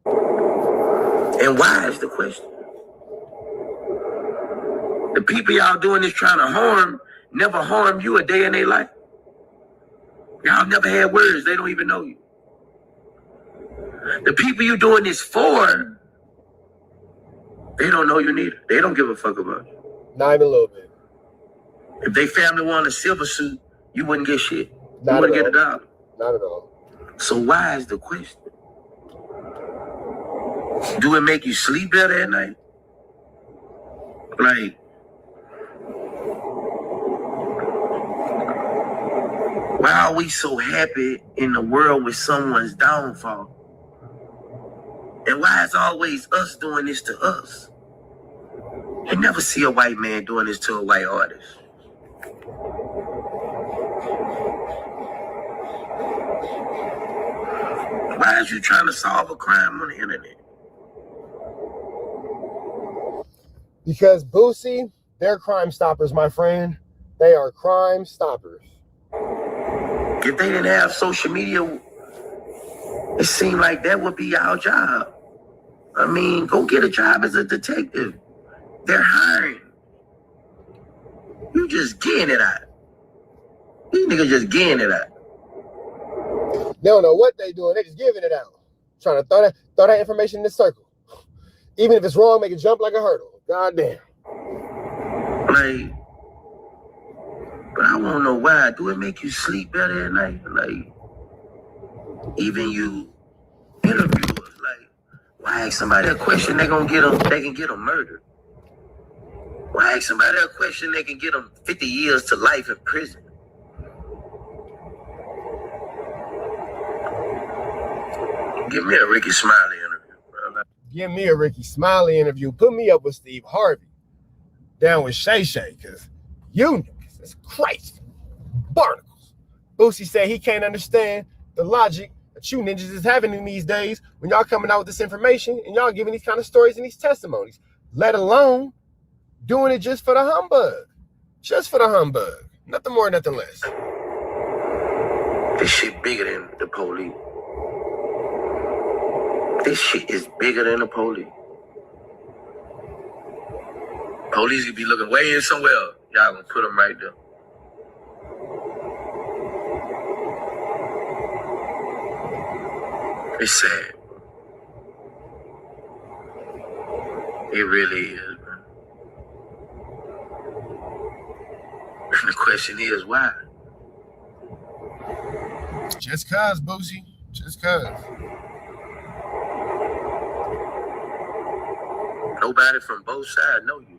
And why is the question? The people y'all doing this trying to harm never harm you a day in their life. Y'all never had words. They don't even know you. The people you doing this for, they don't know you neither. They don't give a fuck about you. Not even a little bit. If they family wanted a silver suit, you wouldn't get shit. Not you wouldn't at get a dollar. Not at all. So why is the question? Do it make you sleep better at night? Like, why are we so happy in the world with someone's downfall? And why is always us doing this to us? You never see a white man doing this to a white artist. Why is you trying to solve a crime on the internet? Because Boosie, they're crime stoppers, my friend. They are crime stoppers. If they didn't have social media, it seemed like that would be our job. I mean, go get a job as a detective. They're hiring. You just getting it out. These niggas just getting it out. They don't know what they doing. They just giving it out. Trying to throw that information in the circle. Even if it's wrong, make it jump like a hurdle. God damn. Like, but I want to know why. Do it make you sleep better at night? Like, even you interviewers, Why ask somebody a question they can get them murdered? Why ask somebody a question they can get them 50 years to life in prison? Give me a Ricky Smiley interview, bro. Give me a Ricky Smiley interview. Put me up with Steve Harvey. Down with Shay Shay, because you niggas is Christ. Barnacles. Boosie said he can't understand the logic that you ninjas is having in these days when y'all coming out with this information and y'all giving these kind of stories and these testimonies, let alone doing it just for the humbug. Just for the humbug. Nothing more, nothing less. This shit bigger than the police. This shit is bigger than the police. Police could be looking way in somewhere else. Y'all gonna put them right there. It's sad. It really is, man. And the question is, why? Just cuz, Boosie. Just cuz. Nobody from both sides know you.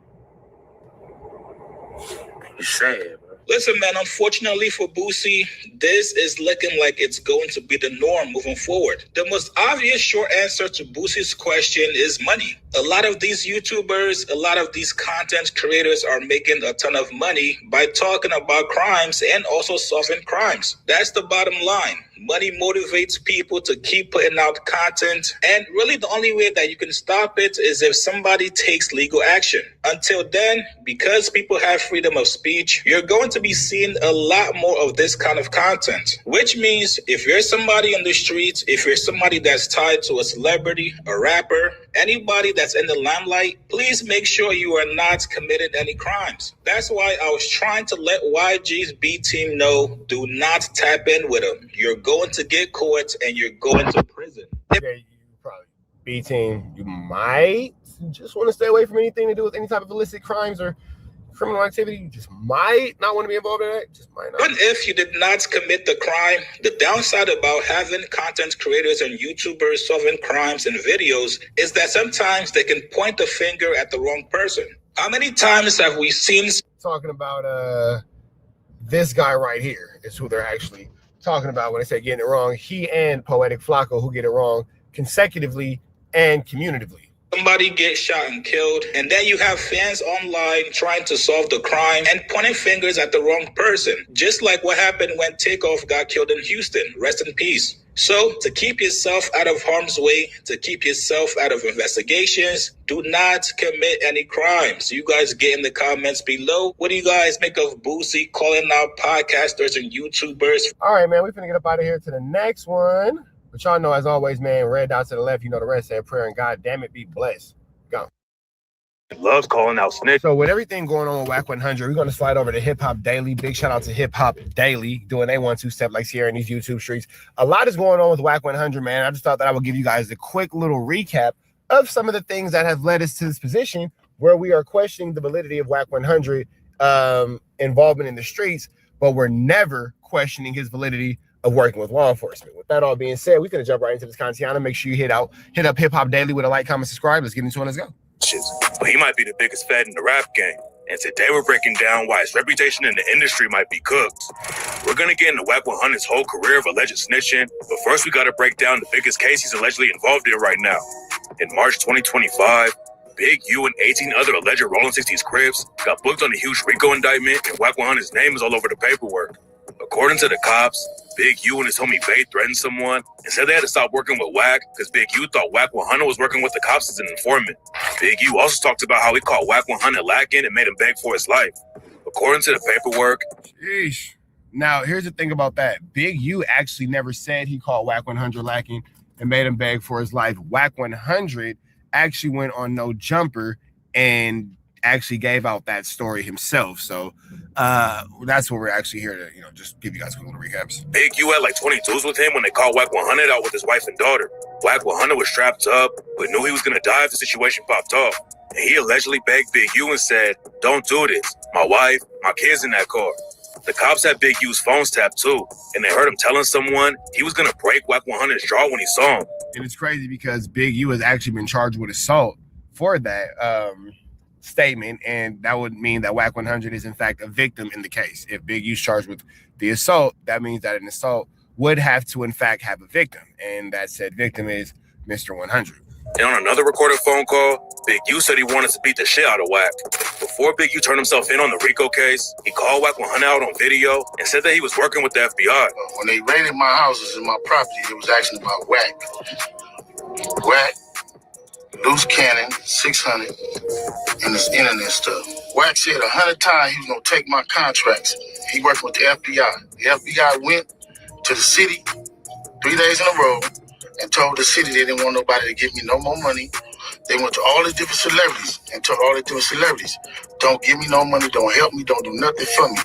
It's sad, bro. Listen, man, unfortunately for Boosie, this is looking like it's going to be the norm moving forward. The most obvious short answer to Boosie's question is money. A lot of these YouTubers, a lot of these content creators are making a ton of money by talking about crimes and also solving crimes. That's the bottom line. Money motivates people to keep putting out content, and really the only way that you can stop it is if somebody takes legal action. Until then, because people have freedom of speech, you're going to be seeing a lot more of this kind of content, which means if you're somebody on the streets, if you're somebody that's tied to a celebrity, a rapper, anybody that's in the limelight, please make sure you are not committing any crimes. That's why I was trying to let YG's B team know, do not tap in with him. You're going to get caught and you're going to prison. Okay, you probably B team, you might just want to stay away from anything to do with any type of illicit crimes or criminal activity. You just might not want to be involved in that. Just might not. Even if you did not commit the crime, the downside about having content creators and YouTubers solving crimes and videos is that sometimes they can point the finger at the wrong person. How many times have we seen talking about this guy right here is who they're actually talking about when they say getting it wrong. He and Poetic Flacco, who get it wrong consecutively and commutatively. somebody get shot and killed, and then you have fans online trying to solve the crime and pointing fingers at the wrong person, just like what happened when Takeoff got killed in Houston. Rest in peace. So, to keep yourself out of harm's way, to keep yourself out of investigations, do not commit any crimes. You guys get in the comments below. What do you guys make of Boosie calling out podcasters and YouTubers? All right, man, we're finna get up out of here to the next one. But y'all know, as always, man, red dot to the left, you know the rest, say a prayer, and God damn it, be blessed. Go. Loves calling out snitch. So with everything going on with Wack 100, we're going to slide over to Hip Hop Daily. Big shout out to Hip Hop Daily doing a 1-2 step like Sierra in these YouTube streets. A lot is going on with Wack 100, man. I just thought that I would give you guys a quick little recap of some of the things that have led us to this position where we are questioning the validity of Wack 100 involvement in the streets, but we're never questioning his validity of working with law enforcement. With that all being said, we're going to jump right into this content. Make sure you hit up Hip Hop Daily with a like, comment, subscribe. Let's get into it. Let's go. But he might be the biggest fed in the rap game. And today we're breaking down why his reputation in the industry might be cooked. We're going to get into Wack 100's whole career of alleged snitching, but first we got to break down the biggest case he's allegedly involved in right now. In March 2025, Big U and 18 other alleged Rolling 60s Crips got booked on a huge RICO indictment, and Wack 100's name is all over the paperwork. According to the cops, Big U and his homie Bay threatened someone and said they had to stop working with Wack because Big U thought Wack 100 was working with the cops as an informant. Big U also talked about how he caught Wack 100 lacking and made him beg for his life. According to the paperwork, Sheesh. Now, here's the thing about that. Big U actually never said he caught Wack 100 lacking and made him beg for his life. Wack 100 actually went on No Jumper and actually gave out that story himself. So that's what we're actually here to, just give you guys quick little recaps. Big U had like 22s with him when they caught Wack 100 out with his wife and daughter. Wack 100 was strapped up, but knew he was going to die if the situation popped off. And he allegedly begged Big U and said, "Don't do this. My wife, my kids in that car." The cops had Big U's phones tapped too, and they heard him telling someone he was going to break Wack 100's jaw when he saw him. And it's crazy because Big U has actually been charged with assault for that statement, and that would mean that Wack 100 is in fact a victim in the case. If Big U's charged with the assault, that means that an assault would have to in fact have a victim, and that said victim is Mr. 100. And on another recorded phone call, Big U said he wanted to beat the shit out of Wack. Before Big U turned himself in on the RICO case, he called Wack 100 out on video and said that he was working with the FBI. When they raided my houses and my property, it was actually about Wack, loose cannon, 600, and this internet stuff. Wack said 100 times he was gonna take my contracts. He worked with the FBI. The FBI went to the city 3 days in a row and told the city they didn't want nobody to give me no more money. They went to all the different celebrities and told all the different celebrities, don't give me no money, don't help me, don't do nothing for me.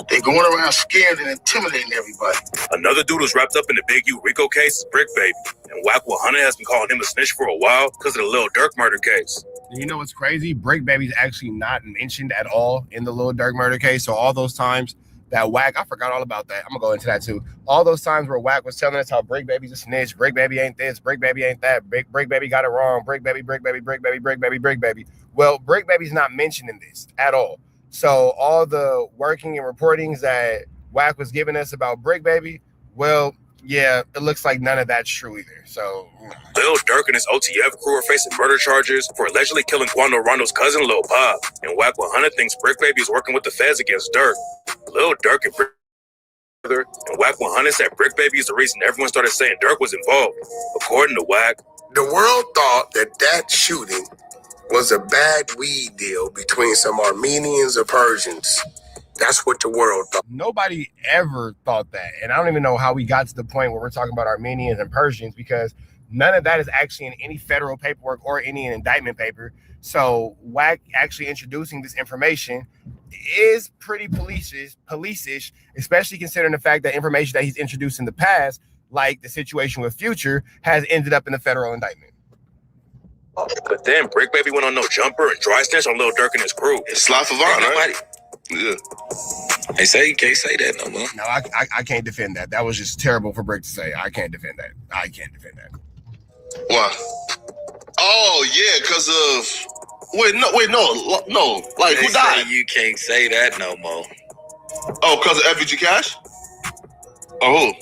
They going around scared and intimidating everybody. Another dude who's wrapped up in the Big U RICO case is Brick Baby. And Wack 100 has been calling him a snitch for a while because of the Lil Durk murder case. And you know what's crazy? Brick Baby's actually not mentioned at all in the Lil Durk murder case. So all those times that Wack, I forgot all about that. I'm gonna go into that too. All those times where Wack was telling us how Brick Baby's a snitch, Brick Baby ain't this, Brick Baby ain't that, Brick Baby got it wrong, Brick Baby. Well, Brick Baby's not mentioned in this at all. So all the working and reportings that Wack was giving us about Brick Baby, well, yeah, it looks like none of that's true either. So Lil Durk and his OTF crew are facing murder charges for allegedly killing Quando Rondo's cousin, Lil Pop. And Wack 100 thinks Brick Baby is working with the feds against Durk. Lil Durk and Brick and Wack 100 said Brick Baby is the reason everyone started saying Durk was involved. According to Wack, the world thought that shooting was a bad weed deal between some Armenians or Persians. That's what the world thought. Nobody ever thought that. And I don't even know how we got to the point where we're talking about Armenians and Persians, because none of that is actually in any federal paperwork or any indictment paper. So Wack actually introducing this information is pretty police-ish, especially considering the fact that information that he's introduced in the past, like the situation with Future, has ended up in the federal indictment. But then Brick Baby went on No Jumper and dry snitch on Lil Durk and his crew. It's Sloth of Vaughn, right? Yeah. They say you can't say that no more. No, I can't defend that. That was just terrible for Brick to say. I can't defend that. Why? Oh yeah, because of no. Like, they who died? Say you can't say that no more. Oh, because of FVG Cash? Oh,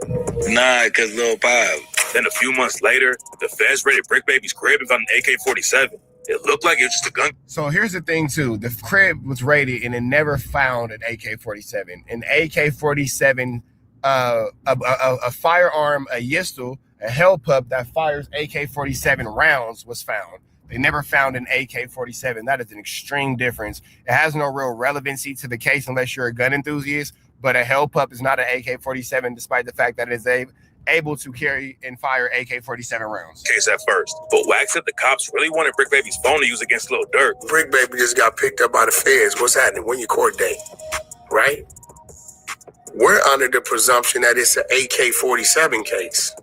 who? Nah, because Lil Pop. Then a few months later, the feds raided Brick Baby's crib and found an AK-47. It looked like it was just a gun. So here's the thing too. The crib was raided and it never found an AK-47. An AK-47, a firearm, a pistol, a hell pup that fires AK-47 rounds was found. They never found an AK-47. That is an extreme difference. It has no real relevancy to the case unless you're a gun enthusiast, but a hell pup is not an AK-47 despite the fact that it is able to carry and fire AK-47 rounds. Case at first. But Wack said the cops really wanted Brick Baby's phone to use against Lil Durk. Brick Baby just got picked up by the feds. What's happening? When your court date, right? We're under the presumption that it's an AK-47 case.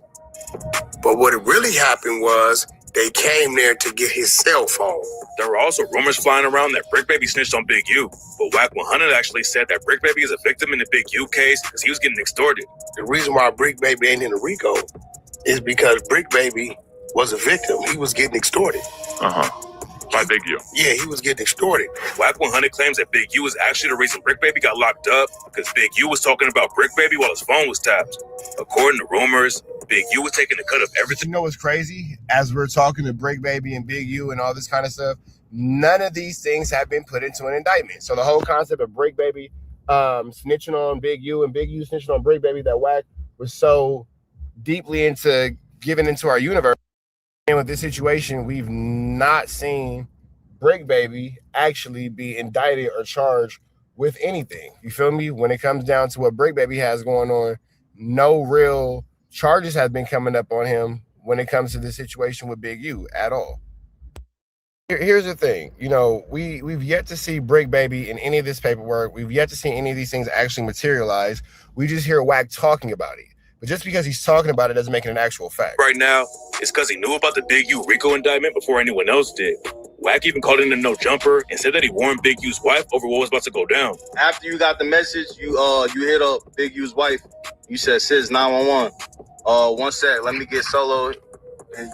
But what really happened was they came there to get his cell phone. There were also rumors flying around that Brick Baby snitched on Big U. But Wack 100 actually said that Brick Baby is a victim in the Big U case because he was getting extorted. The reason why Brick Baby ain't in the RICO is because Brick Baby was a victim. He was getting extorted. By Big U. Yeah, he was getting extorted. Wack 100 claims that Big U was actually the reason Brick Baby got locked up because Big U was talking about Brick Baby while his phone was tapped. According to rumors, Big U was taking a cut of everything. You know what's crazy? As we're talking to Brick Baby and Big U and all this kind of stuff, none of these things have been put into an indictment. So the whole concept of Brick Baby snitching on Big U and Big U snitching on Brick Baby, that Wack was so deeply into giving into our universe. And with this situation, we've not seen Brick Baby actually be indicted or charged with anything. You feel me? When it comes down to what Brick Baby has going on, no real charges have been coming up on him when it comes to the situation with Big U at all. Here's the thing, you know, we've yet to see Brick Baby in any of this paperwork. We've yet to see any of these things actually materialize. We just hear Wack talking about it. But just because he's talking about it doesn't make it an actual fact. Right now, it's because he knew about the Big U RICO indictment before anyone else did. Wack even called in a No Jumper and said that he warned Big U's wife over what was about to go down. After you got the message, you hit up Big U's wife. You said, sis, 911. One sec. Let me get Solo. And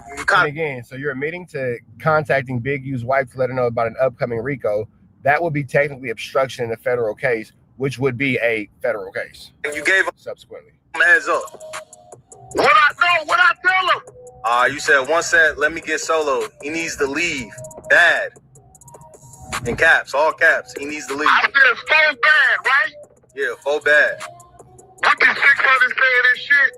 again, so you're admitting to contacting Big U's wife to let her know about an upcoming RICO. That would be technically obstruction in a federal case, which would be a federal case. You gave him subsequently. Heads up. What I tell him? You said one sec. Let me get Solo. He needs to leave. Bad. In caps, all caps. He needs to leave. I said so bad, right? Yeah, full bad. What the 600 saying this shit?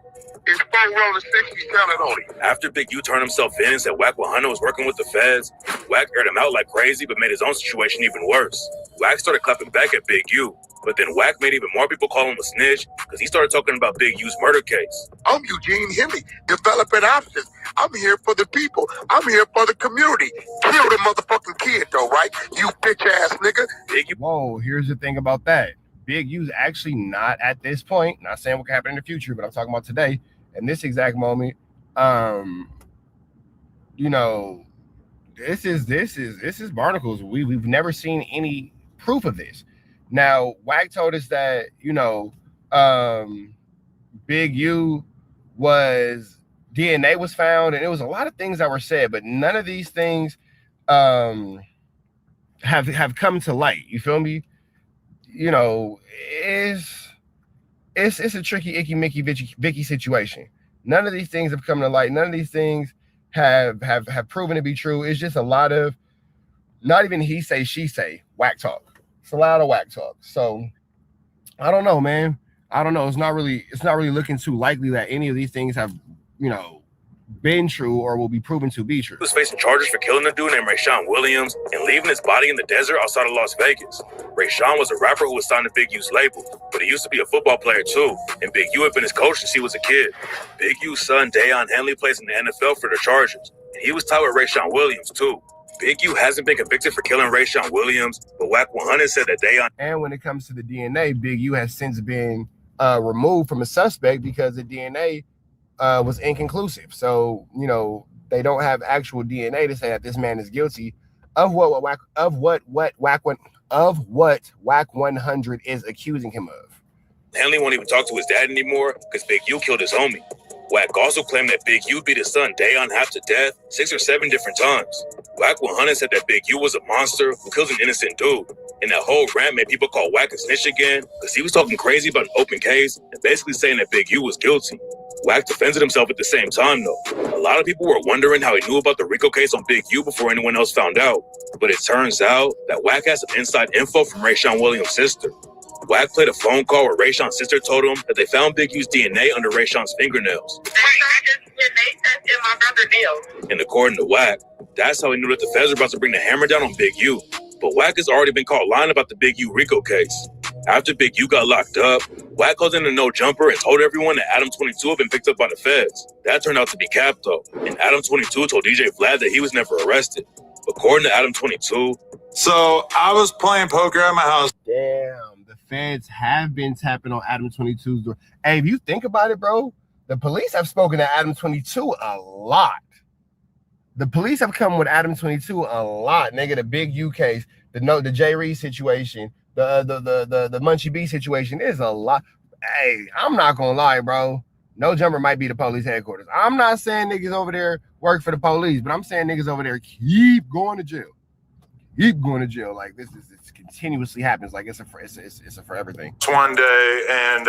It's 4 rolling 60 selling on it. After Big U turned himself in and said Wack 100 was working with the feds, Wack aired him out like crazy, but made his own situation even worse. Wack started clapping back at Big U, but then Wack made even more people call him a snitch because he started talking about Big U's murder case. I'm Eugene Hemley, developing options. I'm here for the people. I'm here for the community. Kill the motherfucking kid, though, right? You bitch ass nigga. Big U. Whoa, here's the thing about that. Big U's actually not at this point. Not saying what could happen in the future, but I'm talking about today. In this exact moment, you know, this is barnacles. We've never seen any proof of this. Now, Wack told us that, you know, Big U DNA was found, and it was a lot of things that were said, but none of these things have come to light. You feel me? You know, it's a tricky, icky, Mickey, Vicky situation. None of these things have come to light. None of these things have proven to be true. It's just a lot of, not even he say, she say, Wack talk. It's a lot of Wack talk. So I don't know, man. I don't know. It's not really looking too likely that any of these things have, you know, been true or will be proven to be true. He was facing charges for killing a dude named Rayshawn Williams and leaving his body in the desert outside of Las Vegas. Rayshawn was a rapper who was signed to Big U's label, but he used to be a football player too, and Big U had been his coach since he was a kid. Big U's son, Deion Henley, plays in the NFL for the Chargers, and he was tied with Rayshawn Williams too. Big U hasn't been convicted for killing Rayshawn Williams, but Wack 100 said that Deion. And when it comes to the DNA, Big U has since been removed from a suspect because the DNA was inconclusive. So, you know, they don't have actual DNA to say that this man is guilty of what Wack 100 is accusing him of. Henley won't even talk to his dad anymore because Big U killed his homie. Wack also claimed that Big U beat his son Deion half to death 6 or 7 different times. Wack 100 said that Big U was a monster who killed an innocent dude. And that whole rant made people call Wack a snitch again because he was talking crazy about an open case and basically saying that Big U was guilty. Wack defended himself at the same time, though. A lot of people were wondering how he knew about the RICO case on Big U before anyone else found out. But it turns out that Wack has some inside info from Rayshawn Williams' sister. Wack played a phone call where Rayshawn's sister told him that they found Big U's DNA under Rayshawn's fingernails. And according to Wack, that's how he knew that the feds were about to bring the hammer down on Big U. But Wack has already been caught lying about the Big U RICO case. After Big U got locked up, Wack called in a no jumper and told everyone that Adam 22 had been picked up by the feds. That turned out to be cap, though. And Adam 22 told DJ Vlad that he was never arrested. According to Adam 22, so I was playing poker at my house. Damn, the feds have been tapping on Adam 22's door. Hey, if you think about it, bro, the police have spoken to Adam 22 a lot. The police have come with Adam 22 a lot, nigga. The Big U case, the Jay Reed situation, the Munchie B situation is a lot. Hey, I'm not gonna lie, bro. No Jumper might be the police headquarters. I'm not saying niggas over there work for the police, but I'm saying niggas over there keep going to jail. Keep going to jail. Like this continuously happens. Like it's a forever thing. One day, and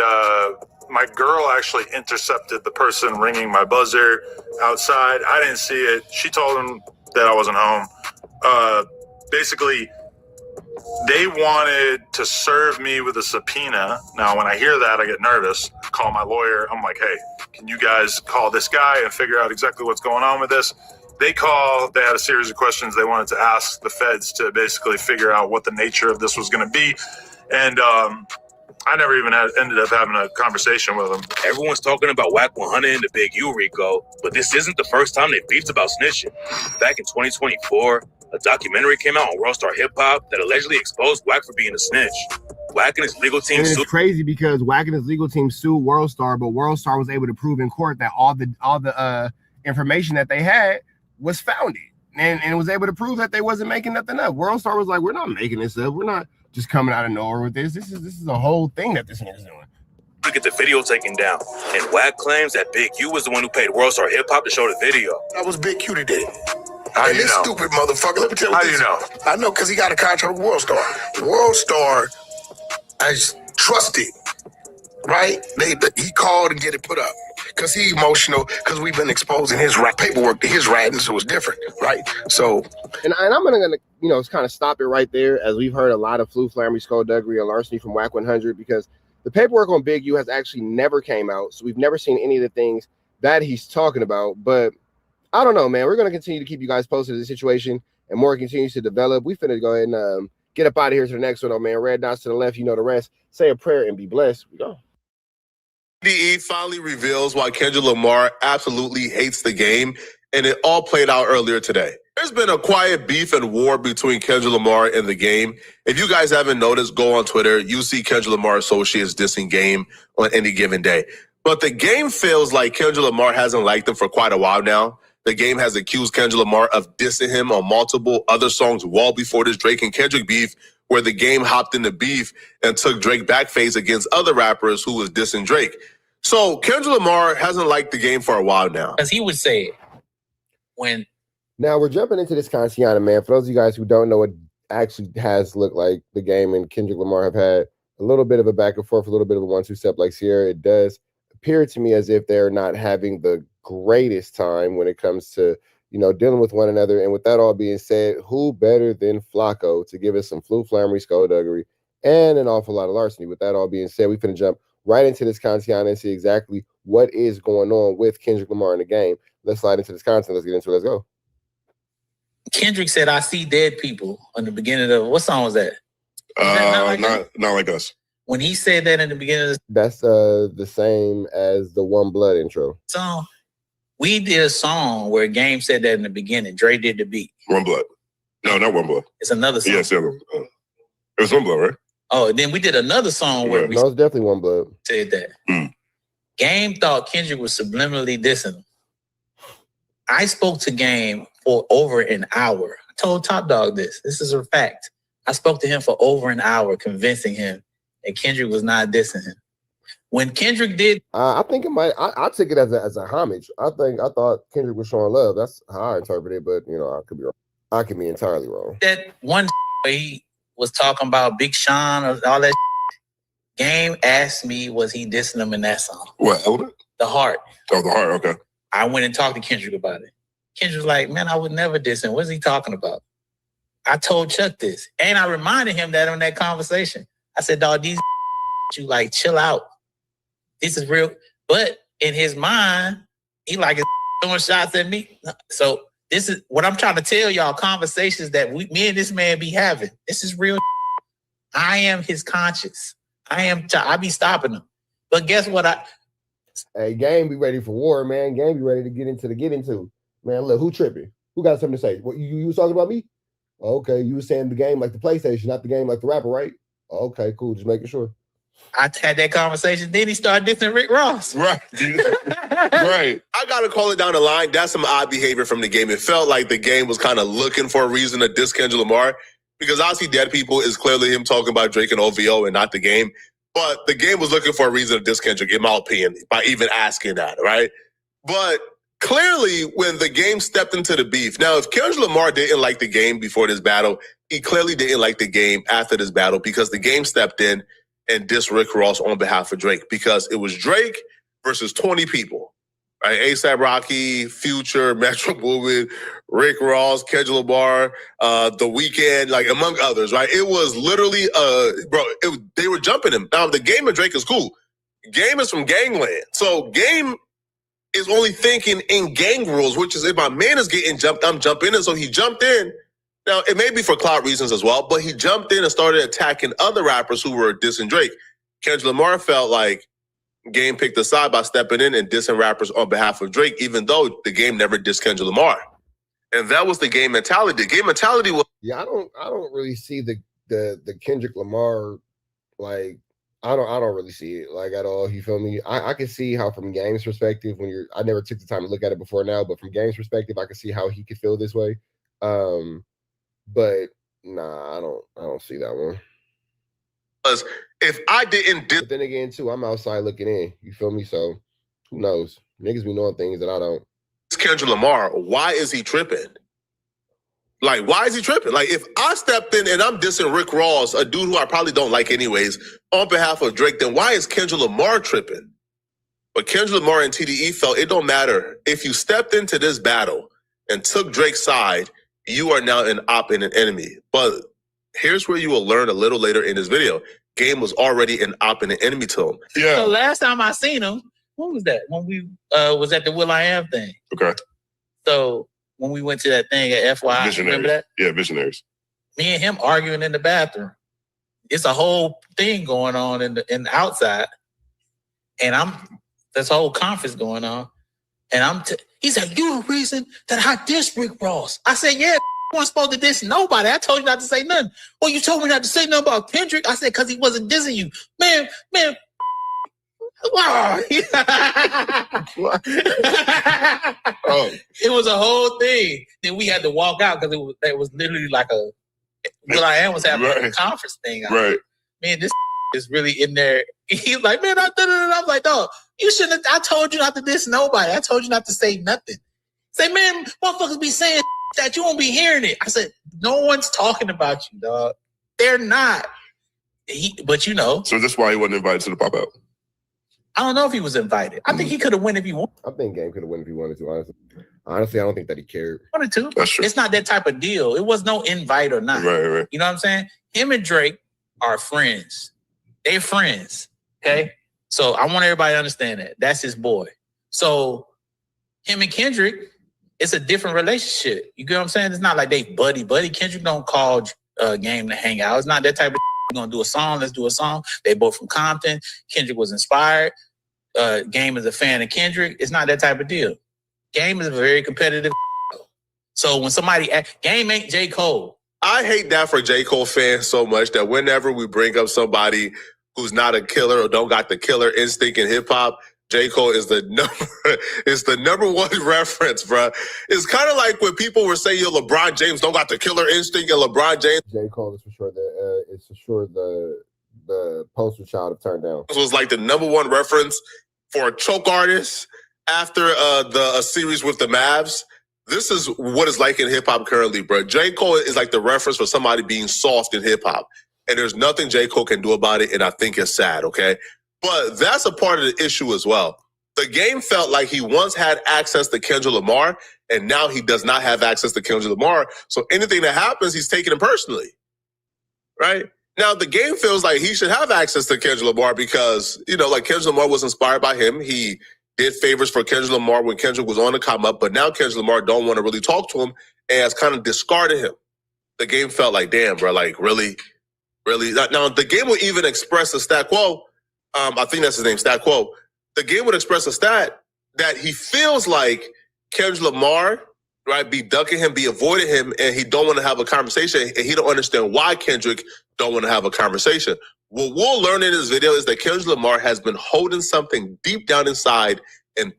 my girl actually intercepted the person ringing my buzzer outside. I didn't see it. She told him that I wasn't home. Basically, they wanted to serve me with a subpoena. Now, when I hear that, I get nervous. I call my lawyer. I'm like, hey, can you guys call this guy and figure out exactly what's going on with this? They call. They had a series of questions they wanted to ask the feds to basically figure out what the nature of this was going to be. And I never even ended up having a conversation with him. Everyone's talking about Wack 100 and the Big U RICO, but this isn't the first time they beefed about snitching. Back in 2024, a documentary came out on World Star Hip Hop that allegedly exposed Wack for being a snitch. Wack and his legal team sued. It's crazy because Wack and his legal team sued World Star, but World Star was able to prove in court that all the information that they had was founded, and was able to prove that they wasn't making nothing up. World Star was like, we're not making this up. We're not just coming out of nowhere with this. This is a whole thing that this nigga's doing. to get the video taken down. And Wack claims that Big U was the one who paid World Star Hip Hop to show the video. That was Big Q that did it. How And do you this know? stupid motherfucker, let me tell you How what do you this- know? I know because he got a contract with World Star. World Star, I just trusted, right? He called and get it put up. Because he emotional, because we've been exposing his paperwork to his writing, so it's different, right? So, and I'm gonna kind of stop it right there, as we've heard a lot of flu, flammery, skullduggery, and larceny from Wack 100, because the paperwork on Big U has actually never came out, so we've never seen any of the things that he's talking about. But I don't know, man. We're gonna continue to keep you guys posted of the situation, and more continues to develop. We finna go ahead and get up out of here to the next one, though, man. Red dots to the left, you know the rest. Say a prayer and be blessed. We go. DE finally reveals why Kendrick Lamar absolutely hates the game, and it all played out earlier today. There's been a quiet beef and war between Kendrick Lamar and the game. If you guys haven't noticed, go on Twitter. You see Kendrick Lamar associates dissing game on any given day. But the game feels like Kendrick Lamar hasn't liked him for quite a while now. The game has accused Kendrick Lamar of dissing him on multiple other songs well before this Drake and Kendrick beef, where the game hopped into beef and took Drake backface against other rappers who was dissing Drake. So Kendrick Lamar hasn't liked the game for a while now. Because he would say it when. Now we're jumping into this Kantiana, man. For those of you guys who don't know what actually has looked like, the game and Kendrick Lamar have had a little bit of a back and forth, a little bit of a 1-2 step like Sierra. It does appear to me as if they're not having the greatest time when it comes to, dealing with one another. And with that all being said, who better than Flacco to give us some flu, flammery, skullduggery, and an awful lot of larceny? With that all being said, we finna jump right into this Kantiana and see exactly what is going on with Kendrick Lamar in the game. Let's slide into this content. Let's get into it. Let's go. Kendrick said, "I see dead people" on the beginning of what song was that? Not like us. When he said that in the beginning of the That's the same as the One Blood intro. song, we did a song where Game said that in the beginning. Dre did the beat. One Blood. No, not One Blood. It's another song. Yes, it was One Blood, right? Oh, and then we did another song where we No, it's definitely One Blood. said that. Game thought Kendrick was subliminally dissing him. I spoke to Game for over an hour. I told Top Dog this. This is a fact. I spoke to him for over an hour, convincing him that Kendrick was not dissing him. When Kendrick did, I think it might. I took it as a homage. I thought Kendrick was showing love. That's how I interpret it. But I could be wrong. I could be entirely wrong. that one where he was talking about Big Sean or all that, Game asked me, was he dissing him in that song? What element? The Heart. Oh, the Heart. Okay. I went and talked to Kendrick about it. Kendrick was like, "Man, I would never diss him. What's he talking about?" I told Chuck this, and I reminded him that on that conversation. I said, "Dog, these you like chill out. This is real." But in his mind, he like is throwing shots at me. So this is what I'm trying to tell y'all. Conversations that me and this man be having. This is real. I am his conscience. I be stopping him. But guess what? Hey, Game be ready for war, man. Game be ready to get into. Man, look, who tripping? Who got something to say? What you was talking about me? Okay, you were saying the game like the PlayStation, not the game like the rapper, right? Okay, cool. Just making sure. I had that conversation. Then he started dissing Rick Ross. Right. Right. I got to call it down the line. That's some odd behavior from the game. It felt like the game was kind of looking for a reason to diss Kendrick Lamar, because I see dead people is clearly him talking about Drake and OVO and not the game. But the game was looking for a reason to diss Kendrick, in my opinion, by even asking that, right? But clearly, when the game stepped into the beef, now, if Kendrick Lamar didn't like the game before this battle, he clearly didn't like the game after this battle, because the game stepped in and dissed Rick Ross on behalf of Drake, because it was Drake versus 20 people, right? A$AP Rocky, Future, Metro Boomin, Rick Ross, Kendrick Lamar, The Weeknd, like among others, right? It was literally, they were jumping him. Now, the game of Drake is cool. Game is from Gangland. So Game is only thinking in gang rules, which is if my man is getting jumped, I'm jumping in. So he jumped in. Now, it may be for clout reasons as well, but he jumped in and started attacking other rappers who were dissing Drake. Kendrick Lamar felt like Game picked a side by stepping in and dissing rappers on behalf of Drake, even though the game never dissed Kendrick Lamar. And that was the game mentality. The game mentality was... Yeah, I don't really see the Kendrick Lamar, like, I don't really see it like at all. You feel me? I can see how from Game's perspective, I never took the time to look at it before now, but from Game's perspective, I can see how he could feel this way. But nah, I don't see that one. Because if I didn't But then again, too, I'm outside looking in. You feel me? So who knows? Niggas be knowing things that I don't. Kendrick Lamar, why is he tripping? Like, why is he tripping? Like, if I stepped in and I'm dissing Rick Ross, a dude who I probably don't like anyways, on behalf of Drake, then why is Kendrick Lamar tripping? But Kendrick Lamar and TDE felt it don't matter. If you stepped into this battle and took Drake's side, you are now an op and an enemy. But here's where you will learn a little later in this video. Game was already an op and an enemy to him. Yeah. So last time I seen him, when was that? When we was at the Will.i.am thing. Okay. So when we went to that thing at FY, Visionaries. remember that? Yeah, Visionaries. Me and him arguing in the bathroom. It's a whole thing going on in the outside. And this whole conference going on. And he said, "You the reason that I diss Rick Ross." I said, "Yeah, I wasn't supposed to diss nobody. I told you not to say nothing." "Well, you told me not to say nothing about Kendrick." I said, "Because he wasn't dissing you." Man. Wow. It was a whole thing. Then we had to walk out because it was literally like a Will.i.am was having a conference thing. Right. Man, this is really in there. He's like, "Man, I'm like, dog, you shouldn't have. I told you not to diss nobody. I told you not to say nothing." Say, "Man, motherfuckers be saying that you won't be hearing it." I said, "No one's talking about you, dog. They're not." But you know. So that's why he wasn't invited to the pop-out. I don't know if he was invited. I think he could have won if he wanted. I think Game could have won if he wanted to, honestly. I don't think that he cared. Wanted to. That's true. It's not that type of deal. It was no invite or not. Right. You know what I'm saying? Him and Drake are friends. They're friends. Okay? So I want everybody to understand that. That's his boy. So him and Kendrick, it's a different relationship. You get what I'm saying? It's not like they buddy. Kendrick don't call Game to hang out. It's not that type of we're gonna do a song, let's do a song. They both from Compton. Kendrick was inspired. Game is a fan of Kendrick. It's not that type of deal. Game is a very competitive. So when somebody Game ain't J. Cole. I hate that for J. Cole fans so much that whenever we bring up somebody who's not a killer or don't got the killer instinct in hip hop, J. Cole is the number one reference, bro. It's kind of like when people were saying, "Yo, LeBron James don't got the killer instinct," and LeBron James. J. Cole is for sure the poster child of Turn Down. This was like the number one reference for a choke artist after the series with the Mavs. This is what it's like in hip hop currently, bro. J. Cole is like the reference for somebody being soft in hip hop, and there's nothing J. Cole can do about it. And I think it's sad. Okay. But that's a part of the issue as well. The Game felt like he once had access to Kendrick Lamar, and now he does not have access to Kendrick Lamar. So anything that happens, he's taking it personally, right? Now, the Game feels like he should have access to Kendrick Lamar because, like Kendrick Lamar was inspired by him. He did favors for Kendrick Lamar when Kendrick was on the come up, but now Kendrick Lamar don't want to really talk to him and has kind of discarded him. The Game felt like, damn, bro, like really? Now, the Game would even express a stat quo. I think that's his name, Stat Quo. The Game would express a stat that he feels like Kendrick Lamar, right, be ducking him, be avoiding him, and he don't want to have a conversation, and he don't understand why Kendrick don't want to have a conversation. What we'll learn in this video is that Kendrick Lamar has been holding something deep down inside. And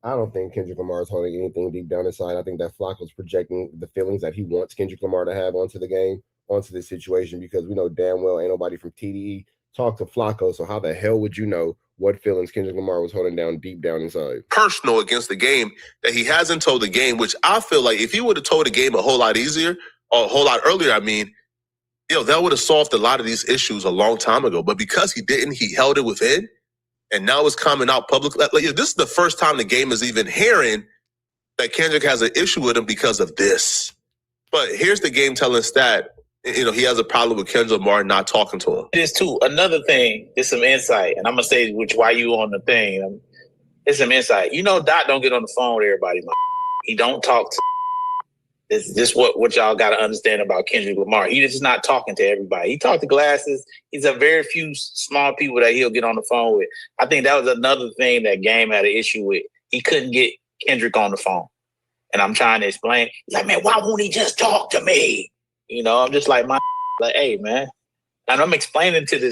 I don't think Kendrick Lamar is holding anything deep down inside. I think that Flacco's projecting the feelings that he wants Kendrick Lamar to have onto the game, onto this situation, because we know damn well ain't nobody from TDE talk to Flacco, so how the hell would you know what feelings Kendrick Lamar was holding down deep down inside? Personal against the Game that he hasn't told the Game, which I feel like if he would have told the Game a whole lot easier, or a whole lot earlier, that would have solved a lot of these issues a long time ago. But because he didn't, he held it within, and now it's coming out publicly. This is the first time the Game is even hearing that Kendrick has an issue with him because of this. But here's the Game telling Stat, he has a problem with Kendrick Lamar not talking to him. There's another thing, there's some insight, and I'm going to say why you on the thing. There's some insight. Dot don't get on the phone with everybody. He don't talk to. This is what y'all got to understand about Kendrick Lamar. He's just not talking to everybody. He talked to Glasses. He's a very few small people that he'll get on the phone with. I think that was another thing that Game had an issue with. He couldn't get Kendrick on the phone. And I'm trying to explain. He's like, "Man, why won't he just talk to me?" I'm just like, hey, man. And I'm explaining to this,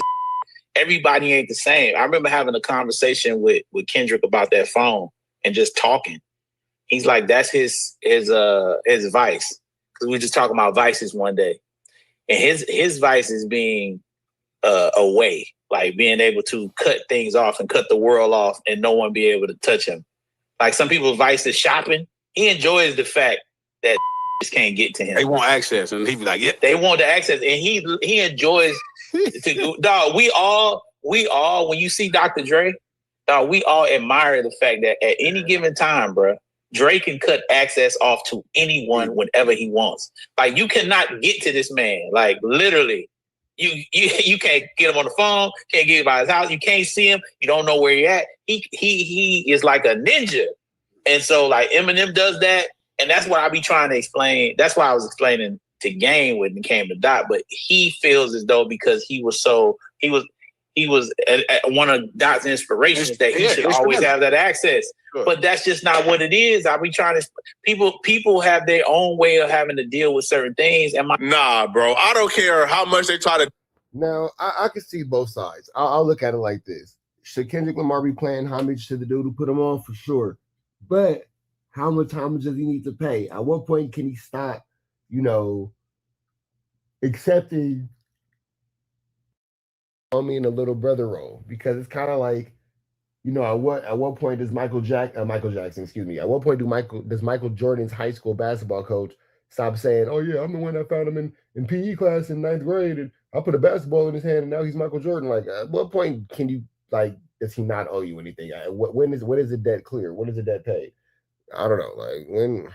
everybody ain't the same. I remember having a conversation with Kendrick about that phone and just talking. He's like, that's his vice. Because we were just talking about vices one day. And his vice is being a way, like being able to cut things off and cut the world off and no one be able to touch him. Like some people's vice is shopping. He enjoys the fact that just can't get to him. They want access, and he be like, "Yeah." They want the access, and he enjoys to do. Dog, we all when you see Dr. Dre, dog, we all admire the fact that at any given time, bro, Dre can cut access off to anyone whenever he wants. Like you cannot get to this man. Like literally, you can't get him on the phone, can't get him by his house, you can't see him, you don't know where he at. He is like a ninja. And so like Eminem does that, and that's what I be trying to explain. That's why I was explaining to Game when it came to Dot, but he feels as though because he was one of Dot's inspirations that he should always have that access. Sure. But that's just not what it is. I be trying to people have their own way of having to deal with certain things. Nah, bro. I don't care how much they try to. Now, I can see both sides. I'll look at it like this. Should Kendrick Lamar be paying homage to the dude who put him on? For sure. But how much homage does he need to pay? At what point can he stop, accepting in a little brother role? Because it's kind of like, at what point does Michael Jackson, excuse me, at what point does Michael Jordan's high school basketball coach stop saying, "Oh yeah, I'm the one that found him in PE class in 9th grade, and I put a basketball in his hand, and now he's Michael Jordan"? Like, at what point can you does he not owe you anything? When is the debt clear? When is the debt paid? I don't know. Like when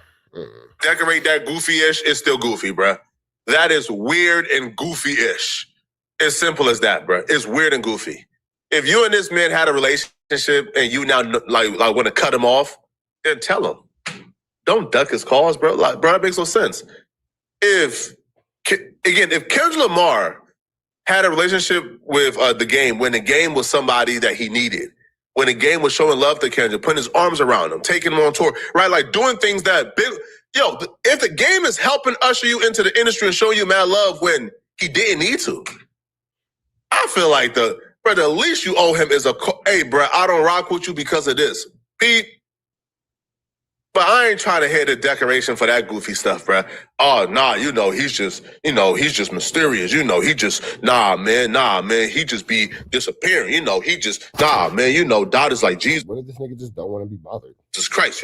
decorate that goofy-ish, it's still goofy, bro. That is weird and goofy-ish. As simple as that, bro. It's weird and goofy. If you and this man had a relationship and you now like want to cut him off, then tell him. Don't duck his calls, bro. Like, bro, that makes no sense. If Kendrick Lamar had a relationship with the Game when the Game was somebody that he needed, when the Game was showing love to Kendrick, putting his arms around him, taking him on tour, right? Like doing things that big. Yo, if the Game is helping usher you into the industry and showing you mad love when he didn't need to, I feel like the least you owe him is hey, bro, I don't rock with you because of this. Pete, but I ain't trying to hear the decoration for that goofy stuff, bro. Oh, nah, he's just mysterious. He just, nah, man, he just be disappearing. He just, nah, man, Dot is like Jesus. What if this nigga just don't want to be bothered? Jesus Christ,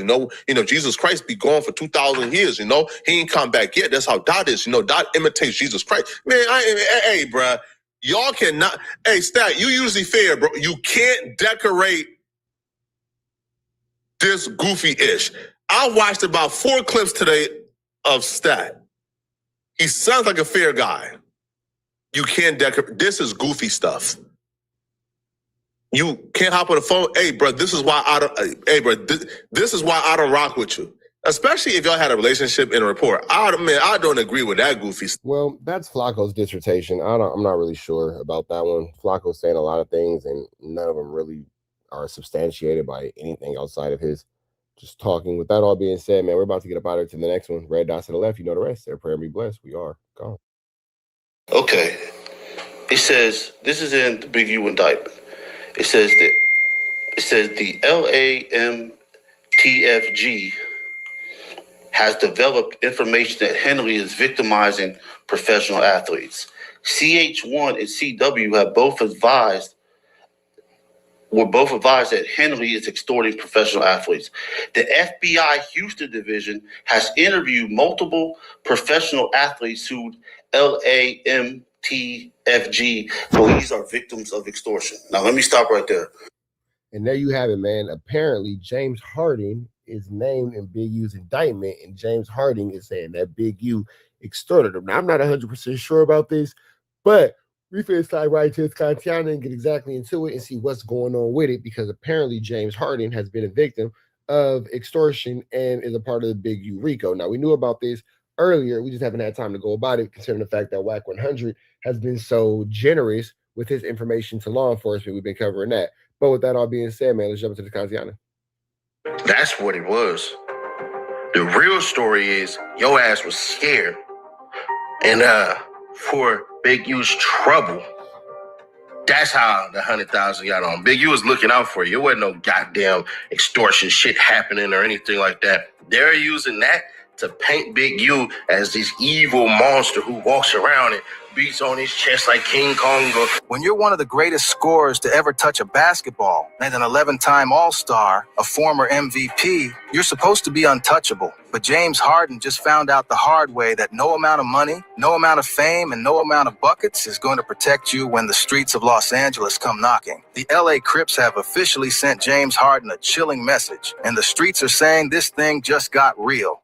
Jesus Christ be gone for 2,000 years, he ain't come back yet. That's how Dot is, Dot imitates Jesus Christ. Man, hey, bro, y'all cannot, hey, Stat, you usually fair, bro. You can't decorate this goofy-ish. I watched about 4 clips today of Stat. He sounds like a fair guy. You can't decorate. This is goofy stuff. You can't hop on the phone. Hey, bro, this is why I don't rock with you. Especially if y'all had a relationship in a rapport. I don't agree with that goofy stuff. Well, that's Flacco's dissertation. I'm not really sure about that one. Flacco's saying a lot of things, and none of them really are substantiated by anything outside of his just talking. With that all being said, man, we're about to get up out of here to the next one. Red dots to the left, you know the rest. Their prayer be blessed. We are gone. Okay. It says, this is in the Big U indictment. It says the LAMTFG has developed information that Henley is victimizing professional athletes. CH1 and CW have were both advised that Henley is extorting professional athletes. The FBI Houston division has interviewed multiple professional athletes who LAMTFG believes are victims of extortion. Now, let me stop right there. And there you have it, man. Apparently, James Harden is named in Big U's indictment, and James Harden is saying that Big U extorted him. Now, I'm not 100% sure about this, but we finna slide right to Scantiana and get exactly into it and see what's going on with it, because apparently James Harden has been a victim of extortion and is a part of the Big U RICO. Now, we knew about this earlier. We just haven't had time to go about it, considering the fact that Wack 100 has been so generous with his information to law enforcement. We've been covering that. But with that all being said, man, let's jump into the Scantiana. That's what it was. The real story is your ass was scared. And for Big U's trouble, that's how the 100,000 got on. Big U was looking out for you. It wasn't no goddamn extortion shit happening or anything like that. They're using that to paint Big U as this evil monster who walks around and beats on his chest like King Kong. When you're one of the greatest scorers to ever touch a basketball, and an 11-time All-Star, a former MVP, you're supposed to be untouchable. But James Harden just found out the hard way that no amount of money, no amount of fame, and no amount of buckets is going to protect you when the streets of Los Angeles come knocking. The LA Crips have officially sent James Harden a chilling message, and the streets are saying this thing just got real.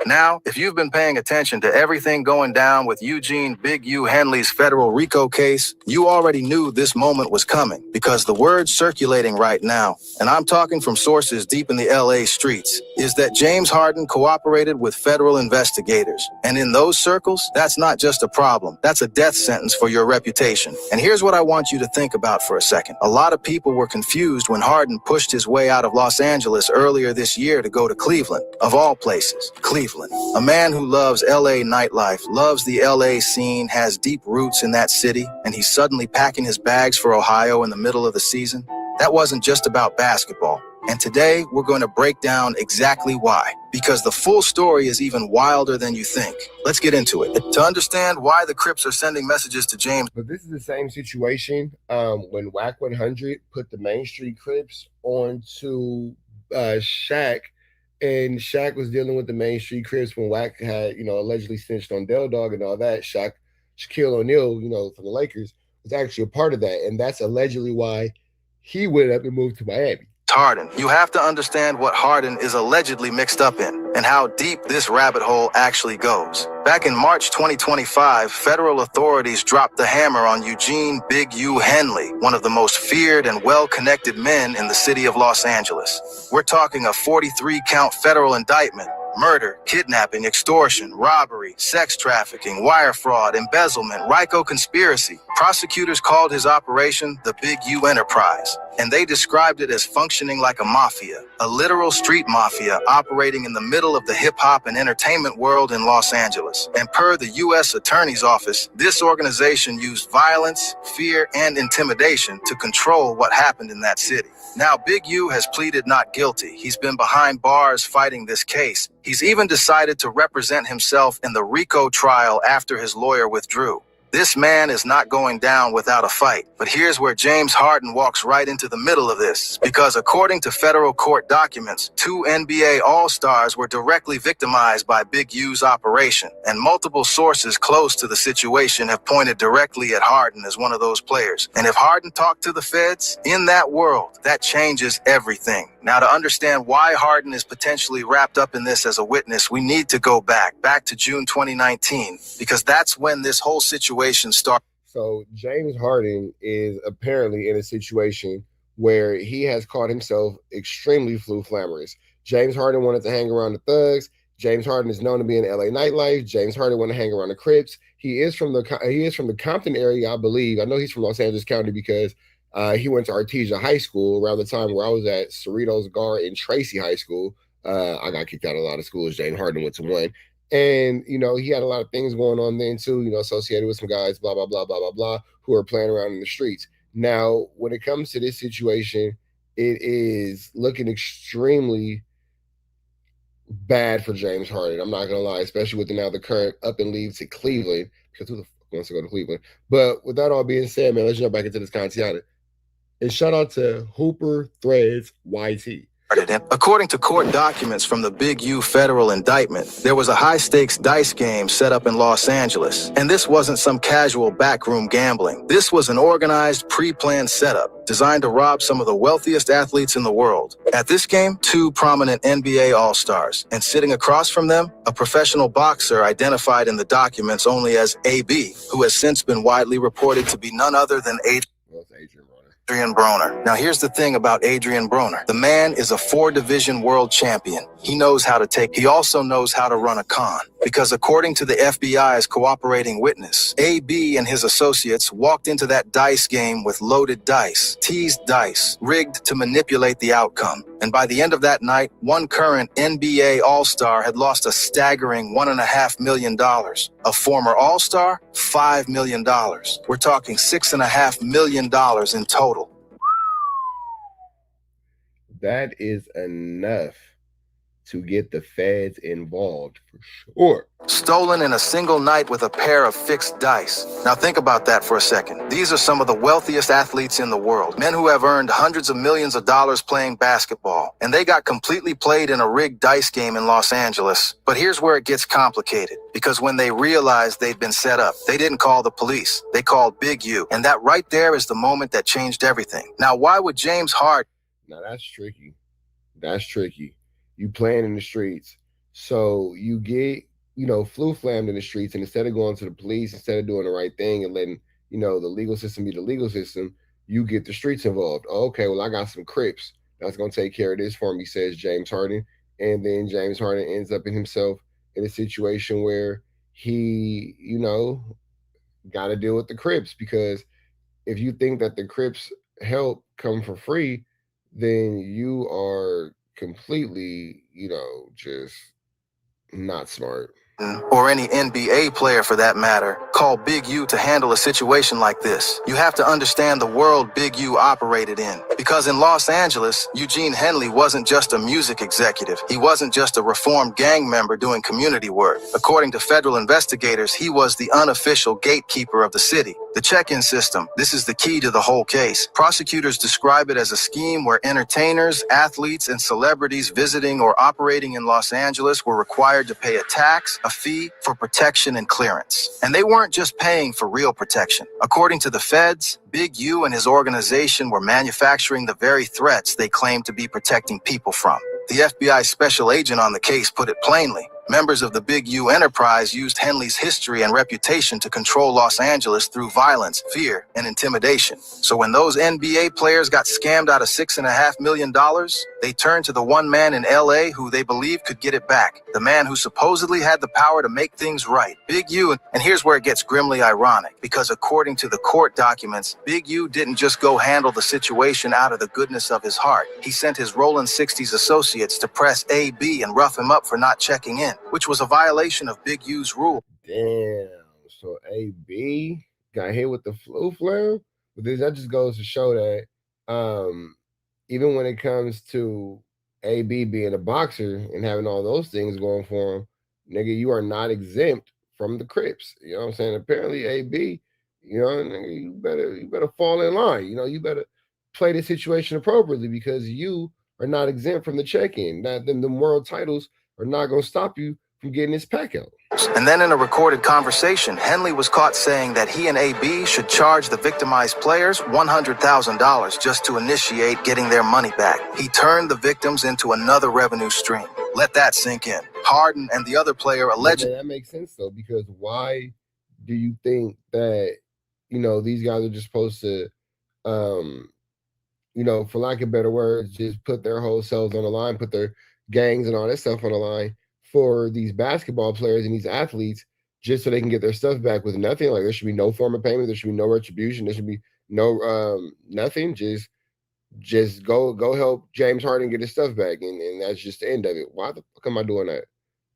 Now, if you've been paying attention to everything going down with Eugene Big U Henley's federal RICO case, you already knew this moment was coming, because the word circulating right now, and I'm talking from sources deep in the LA streets, is that James Harden cooperated with federal investigators. And in those circles, that's not just a problem, that's a death sentence for your reputation. And here's what I want you to think about for a second. A lot of people were confused when Harden pushed his way out of Los Angeles earlier this year to go to Cleveland, of all places, Cleveland. A man who loves LA nightlife, loves the LA scene, has deep roots in that city, and he's suddenly packing his bags for Ohio in the middle of the season. That wasn't just about basketball. And today, we're going to break down exactly why. Because the full story is even wilder than you think. Let's get into it. To understand why the Crips are sending messages to James. But this is the same situation when Wack 100 put the Main Street Crips onto Shaq. And Shaq was dealing with the Main Street Crips when Wack had, allegedly snitched on Del Dog and all that. Shaquille O'Neal, from the Lakers, was actually a part of that. And that's allegedly why he went up and moved to Miami. Harden. You have to understand what Harden is allegedly mixed up in and how deep this rabbit hole actually goes. Back in March 2025, federal authorities dropped the hammer on Eugene Big U Henley, one of the most feared and well-connected men in the city of Los Angeles. We're talking a 43-count federal indictment. Murder, kidnapping, extortion, robbery, sex trafficking, wire fraud, embezzlement, RICO conspiracy. Prosecutors called his operation the Big U Enterprise, and they described it as functioning like a mafia, a literal street mafia operating in the middle of the hip-hop and entertainment world in Los Angeles. And per the U.S. Attorney's Office, this organization used violence, fear, and intimidation to control what happened in that city. Now, Big U has pleaded not guilty. He's been behind bars fighting this case. He's even decided to represent himself in the RICO trial after his lawyer withdrew. This man is not going down without a fight. But here's where James Harden walks right into the middle of this. Because according to federal court documents, 2 NBA All-Stars were directly victimized by Big U's operation. And multiple sources close to the situation have pointed directly at Harden as one of those players. And if Harden talked to the feds, in that world, that changes everything. Now, to understand why Harden is potentially wrapped up in this as a witness, we need to go back to June 2019, because that's when this whole situation started. So James Harden is apparently in a situation where he has caught himself extremely flamorous. James Harden wanted to hang around the thugs. James Harden is known to be in LA nightlife. James Harden wanted to hang around the Crips. He is from the Compton area, I believe. I know he's from Los Angeles County because he went to Artesia High School around the time where I was at Cerritos Gar in Tracy High School. I got kicked out of a lot of schools. James Harden went to one. And, he had a lot of things going on then too, associated with some guys, blah, blah, blah, blah, blah, blah, who are playing around in the streets. Now, when it comes to this situation, it is looking extremely bad for James Harden. I'm not going to lie, especially with the current up and leave to Cleveland, because who the fuck wants to go to Cleveland? But with that all being said, man, let's jump back into this content. And shout out to Hooper Threads YT. According to court documents from the Big U federal indictment, there was a high-stakes dice game set up in Los Angeles. And this wasn't some casual backroom gambling. This was an organized, pre-planned setup designed to rob some of the wealthiest athletes in the world. At this game, 2 prominent NBA All-Stars. And sitting across from them, a professional boxer identified in the documents only as AB, who has since been widely reported to be none other than Adrian Broner. Now, here's the thing about Adrian Broner. The man is a 4-division world champion. He knows how to take. He also knows how to run a con. Because according to the FBI's cooperating witness, AB and his associates walked into that dice game with loaded dice, teased dice, rigged to manipulate the outcome. And by the end of that night, one current NBA All-Star had lost a staggering $1.5 million. A former All-Star, $5 million. We're talking $6.5 million in total. That is enough to get the feds involved for sure. Stolen in a single night with a pair of fixed dice. Now think about that for a second. These are some of the wealthiest athletes in the world. Men who have earned hundreds of millions of dollars playing basketball. And they got completely played in a rigged dice game in Los Angeles. But here's where it gets complicated. Because when they realized they'd been set up, they didn't call the police. They called Big U. And that right there is the moment that changed everything. Now why would James Harden... Now that's tricky. That's tricky. You playing in the streets. So you get, flu-flammed in the streets, and instead of going to the police, instead of doing the right thing and letting, the legal system be the legal system, you get the streets involved. Okay, well, I got some Crips that's going to take care of this for me, says James Harden. And then James Harden ends up in himself in a situation where he, got to deal with the Crips, because if you think that the Crips help come for free, then you are completely, just not smart. Or any NBA player for that matter, call Big U to handle a situation like this. You have to understand the world Big U operated in. Because in Los Angeles, Eugene Henley wasn't just a music executive. He wasn't just a reformed gang member doing community work. According to federal investigators, he was the unofficial gatekeeper of the city. The check-in system, this is the key to the whole case. Prosecutors describe it as a scheme where entertainers, athletes, and celebrities visiting or operating in Los Angeles were required to pay a tax, a fee for protection and clearance. And they weren't just paying for real protection. According to the feds, Big U and his organization were manufacturing the very threats they claimed to be protecting people from. The FBI special agent on the case put it plainly. Members of the Big U enterprise used Henley's history and reputation to control Los Angeles through violence, fear, and intimidation. So when those NBA players got scammed out of $6.5 million, they turned to the one man in LA who they believed could get it back. The man who supposedly had the power to make things right. Big U, and here's where it gets grimly ironic, because according to the court documents, Big U didn't just go handle the situation out of the goodness of his heart. He sent his Rolling 60s associates to press AB and rough him up for not checking in, which was a violation of Big U's rule. Damn. So AB got hit with the flu flare? But that just goes to show that even when it comes to AB being a boxer and having all those things going for him, nigga, you are not exempt from the Crips. You know what I'm saying? Apparently AB, nigga, you better fall in line. You better play the situation appropriately, because you are not exempt from the check-in. That the world titles are not going to stop you from getting this pack out. And then in a recorded conversation, Henley was caught saying that he and AB should charge the victimized players $100,000 just to initiate getting their money back. He turned the victims into another revenue stream. Let that sink in. Harden and the other player allegedly... That makes sense, though, because why do you think that, these guys are just supposed to, for lack of better words, just put their whole selves on the line, put their gangs and all that stuff on the line for these basketball players and these athletes, just so they can get their stuff back with nothing? Like, there should be no form of payment, there should be no retribution, there should be no nothing. Just go help James Harden get his stuff back, and that's just the end of it. Why the fuck am I doing that?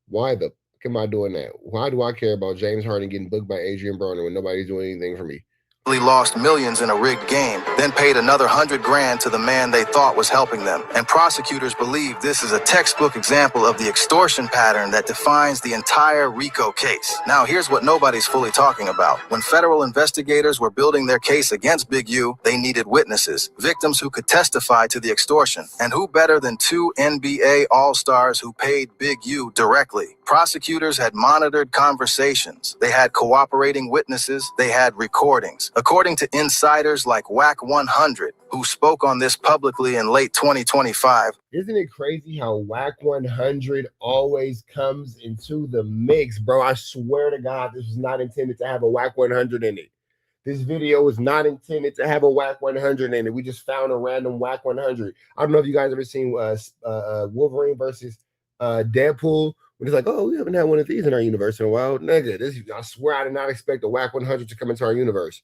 Why the fuck am I doing that? Why do I care about James Harden getting booked by Adrian Broner when nobody's doing anything for me? Lost millions in a rigged game, then paid another $100,000 to the man they thought was helping them. And prosecutors believe this is a textbook example of the extortion pattern that defines the entire RICO case. Now, here's what nobody's fully talking about. When federal investigators were building their case against Big U, they needed witnesses, victims who could testify to the extortion. And who better than two NBA All-Stars who paid Big U directly? Prosecutors had monitored conversations. They had cooperating witnesses. They had recordings. According to insiders like Wack 100, who spoke on this publicly in late 2025. Isn't it crazy how Wack 100 always comes into the mix, bro? I swear to God, this was not intended to have a Wack 100 in it. This video was not intended to have a Wack 100 in it. We just found a random Wack 100. I don't know if you guys ever seen Wolverine versus Deadpool, when it's like, oh, we haven't had one of these in our universe in a while. Nigga, I swear I did not expect a Wack 100 to come into our universe.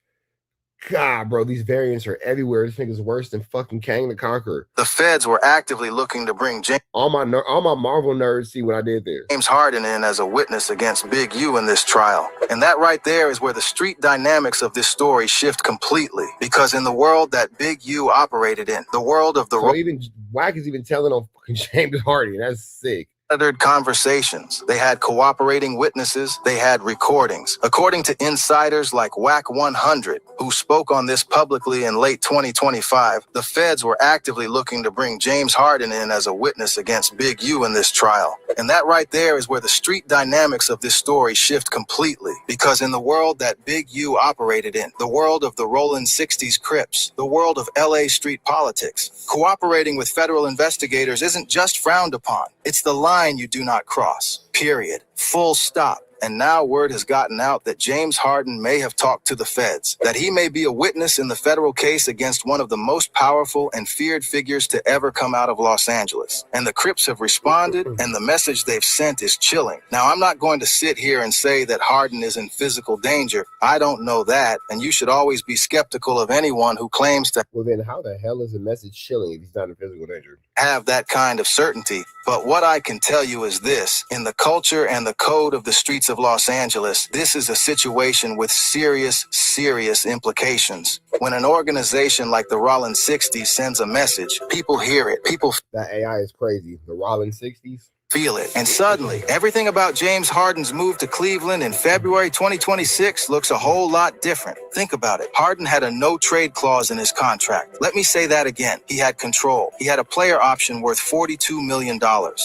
God, bro, these variants are everywhere. This nigga's worse than fucking Kang the Conqueror. The feds were actively looking to bring all my Marvel nerds see what I did there. James Harden in as a witness against Big U in this trial. And that right there is where the street dynamics of this story shift completely. Because in the world that Big U operated in, the world of the... So even Wack is even telling on fucking James Harden. That's sick. monitored conversations. They had cooperating witnesses. They had recordings. According to insiders like Wack 100, who spoke on this publicly in late 2025, the feds were actively looking to bring James Harden in as a witness against Big U in this trial. And that right there is where the street dynamics of this story shift completely. Because in the world that Big U operated in, the world of the Rolling 60s Crips, the world of LA street politics, cooperating with federal investigators isn't just frowned upon. It's the line you do not cross. Period. Full stop. And now word has gotten out that James Harden may have talked to the feds, that he may be a witness in the federal case against one of the most powerful and feared figures to ever come out of Los Angeles. And the Crips have responded, and the message they've sent is chilling. Now, I'm not going to sit here and say that Harden is in physical danger. I don't know that, and you should always be skeptical of anyone who claims to— Well, then how the hell is the message chilling if he's not in physical danger? Have that kind of certainty. But what I can tell you is this: in the culture and the code of the streets of Los Angeles, this is a situation with serious implications. When an organization like the Rollin 60s sends a message, people hear it. That AI is crazy. The Rollin 60s. Feel it. And suddenly, everything about James Harden's move to Cleveland in February 2026 looks a whole lot different. Think about it. Harden had a no-trade clause in his contract. Let me say that again. He had control. He had a player option worth $42 million.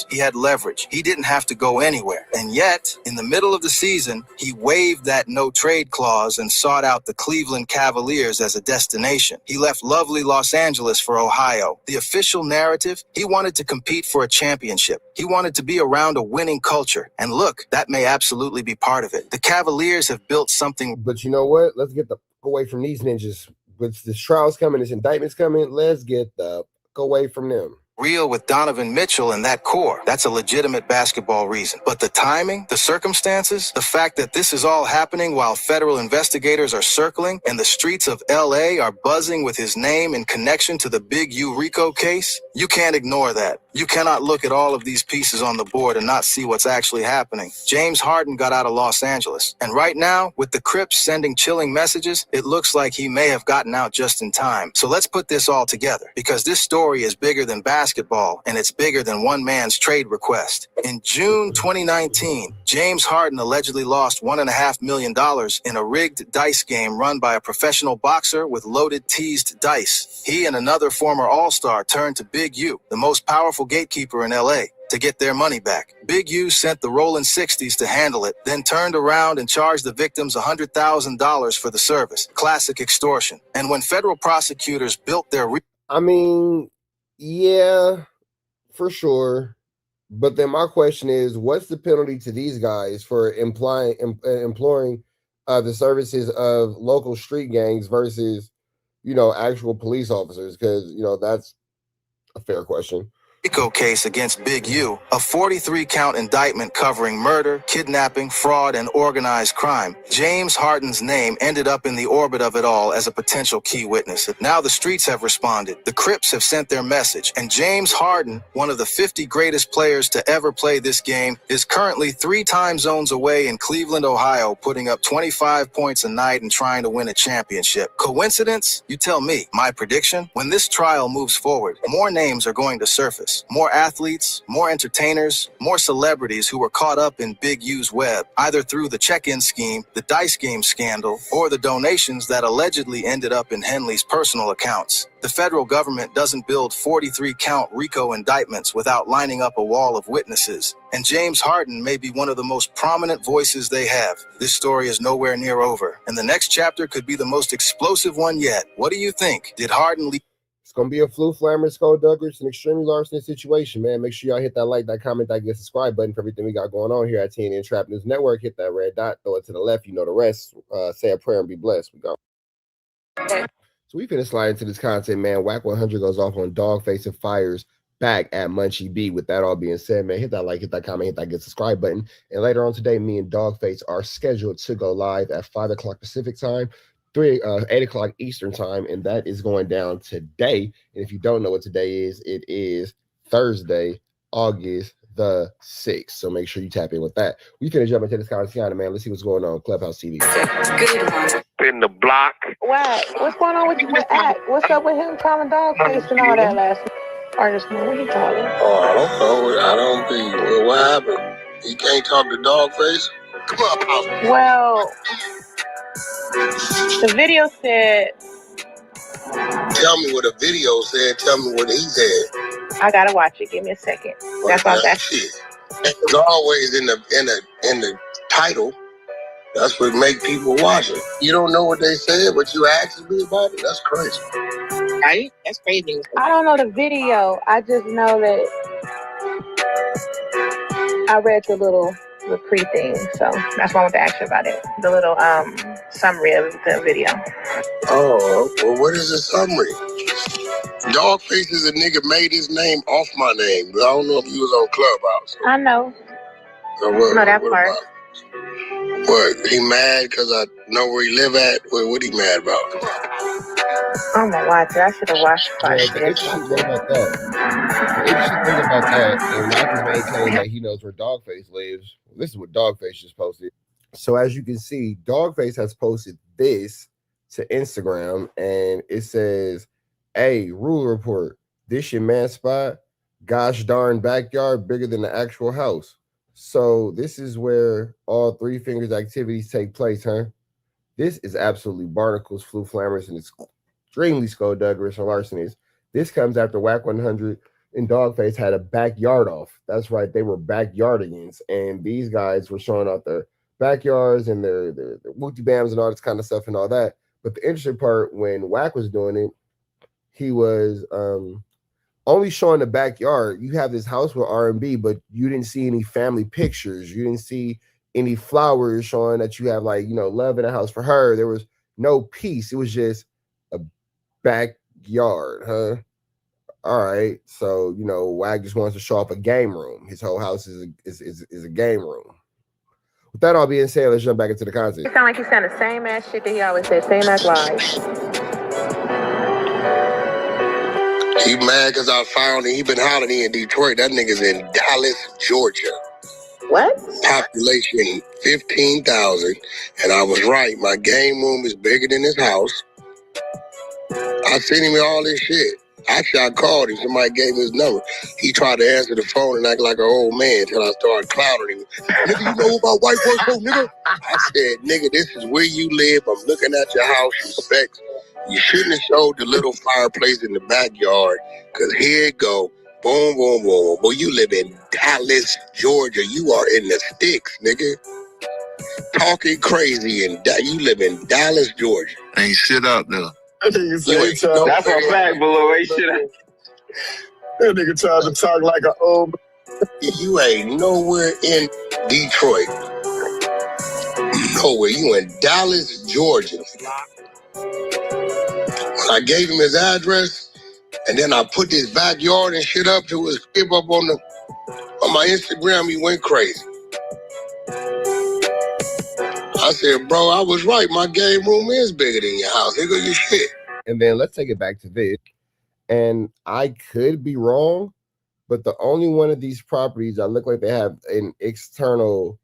He had leverage. He didn't have to go anywhere. And yet, in the middle of the season, he waived that no-trade clause and sought out the Cleveland Cavaliers as a destination. He left lovely Los Angeles for Ohio. The official narrative, he wanted to compete for a championship. He wanted to be around a winning culture. And look, that may absolutely be part of it. The Cavaliers have built something. But you know what? Let's get the away from these ninjas. With this trials coming, this indictments coming, let's get the away from them. Real with Donovan Mitchell and that core. That's a legitimate basketball reason. But the timing, the circumstances, the fact that this is all happening while federal investigators are circling and the streets of LA are buzzing with his name in connection to the Big U RICO case, you can't ignore that. You cannot look at all of these pieces on the board and not see what's actually happening. James Harden got out of Los Angeles. And right now, with the Crips sending chilling messages, it looks like he may have gotten out just in time. So let's put this all together, because this story is bigger than basketball, and it's bigger than one man's trade request. In June 2019, James Harden allegedly lost $1.5 million in a rigged dice game run by a professional boxer with loaded teased dice. He and another former All-Star turned to Big U, the most powerful gatekeeper in LA, to get their money back. Big U sent the Rolling 60s to handle it, then turned around and charged the victims $100,000 for the service. Classic extortion. And when federal prosecutors built their... Yeah, for sure. But then my question is, what's the penalty to these guys for employing the services of local street gangs versus, actual police officers? Because, that's a fair question. RICO case against Big U, a 43-count indictment covering murder, kidnapping, fraud, and organized crime. James Harden's name ended up in the orbit of it all as a potential key witness. Now the streets have responded. The Crips have sent their message. And James Harden, one of the 50 greatest players to ever play this game, is currently 3 time zones away in Cleveland, Ohio, putting up 25 points a night and trying to win a championship. Coincidence? You tell me. My prediction? When this trial moves forward, more names are going to surface. More athletes, more entertainers, more celebrities who were caught up in Big U's web, either through the check-in scheme, the dice game scandal, or the donations that allegedly ended up in Henley's personal accounts. The federal government doesn't build 43-count RICO indictments without lining up a wall of witnesses. And James Harden may be one of the most prominent voices they have. This story is nowhere near over, and the next chapter could be the most explosive one yet. What do you think? Did Harden leave? It's going to be a Flu Flammer, Skulldugger, an extremely larceny situation, man. Make sure y'all hit that like, that comment, that subscribe button for everything we got going on here at TNN Trap News Network. Hit that red dot, throw it to the left. You know the rest. Say a prayer and be blessed. We go. So we finna slide into this content, man. Wack 100 goes off on Dogface and fires back at Munchie B. With that all being said, man, hit that like, hit that comment, hit that subscribe button. And later on today, me and Dogface are scheduled to go live at 5 o'clock Pacific time, 8 o'clock Eastern time, and that is going down today. And if you don't know what today is, it is Thursday, August the 6th. So make sure you tap in with that. We finna jump into this conversation, man. Let's see what's going on. Clubhouse TV. Good one. In the block. Wow, what's going on with Wack? What's up with him calling Dogface and all that last week? Or just know what he talking? Oh, I don't know. I don't think. Well, what happened? He can't talk to Dogface? Clubhouse. Well, the video said. Tell me what a video said. Tell me what he said. I gotta watch it. Give me a second. That's all that shit. It's always in the title. That's what make people watch it. You don't know what they said, but you asking me about it? That's crazy. Right? That's crazy. I don't know the video. I just know that I read the pre-thing, so that's why I want to ask you about it. The little summary of the video. Oh, well, what is the summary? Dogface is a nigga made his name off my name, but I don't know if he was on Clubhouse. I know. So what, no, that what part. About? What, he mad because I know where he live at? What he mad about? I'm gonna watch it. I should have watched part of The interesting thing about that, and Wack is maintaining that he knows where Dogface lives. This is what Dogface just posted. So as you can see, Dogface has posted this to Instagram, and it says, "Hey, rule report. This your man spot? Gosh darn backyard bigger than the actual house." So this is where all Three Fingers activities take place, huh? This is absolutely barnacles, flu flammers, and it's extremely skullduggerous and larcenies. This comes after Wack 100 and Dogface had a backyard off. That's right, they were backyardigans, and these guys were showing off their backyards and their wooty bams and all this kind of stuff and all that. But the interesting part, when Wack was doing it, he was only showing the backyard. You have this house with R&B, but you didn't see any family pictures. You didn't see any flowers showing that you have, like, you know, love in a house for her. There was no peace. It was just a backyard, huh? All right. So, you know, Wack just wants to show off a game room. His whole house is a game room. With that all being said, let's jump back into the content. It sound like he's saying the same ass shit that he always said, same ass lies. He mad because I found him. He been holiday in Detroit. That nigga's in Dallas, Georgia. What? Population 15,000. And I was right. My game room is bigger than his house. I sent him all this shit. Actually, I called him. Somebody gave me his number. He tried to answer the phone and act like an old man until I started clowning him. Nigga, you know about white folks, so nigga? I said, nigga, this is where you live. I'm looking at your house. Respect. You shouldn't have showed the little fireplace in the backyard, because here it go. Boom, boom, boom. Boy, you live in Dallas, Georgia. You are in the sticks, nigga. Talking crazy, and you live in Dallas, Georgia. Ain't shit out there. That's a fact, below. Ain't shit out. That nigga tried to talk like an old. You ain't nowhere in Detroit. Nowhere. You in Dallas, Georgia. When I gave him his address, and then I put this backyard and shit up to his skip up on my Instagram, he went crazy. I said, bro, I was right. My game room is bigger than your house. Here go your shit. And then let's take it back to this. And I could be wrong, but the only one of these properties that look like they have an external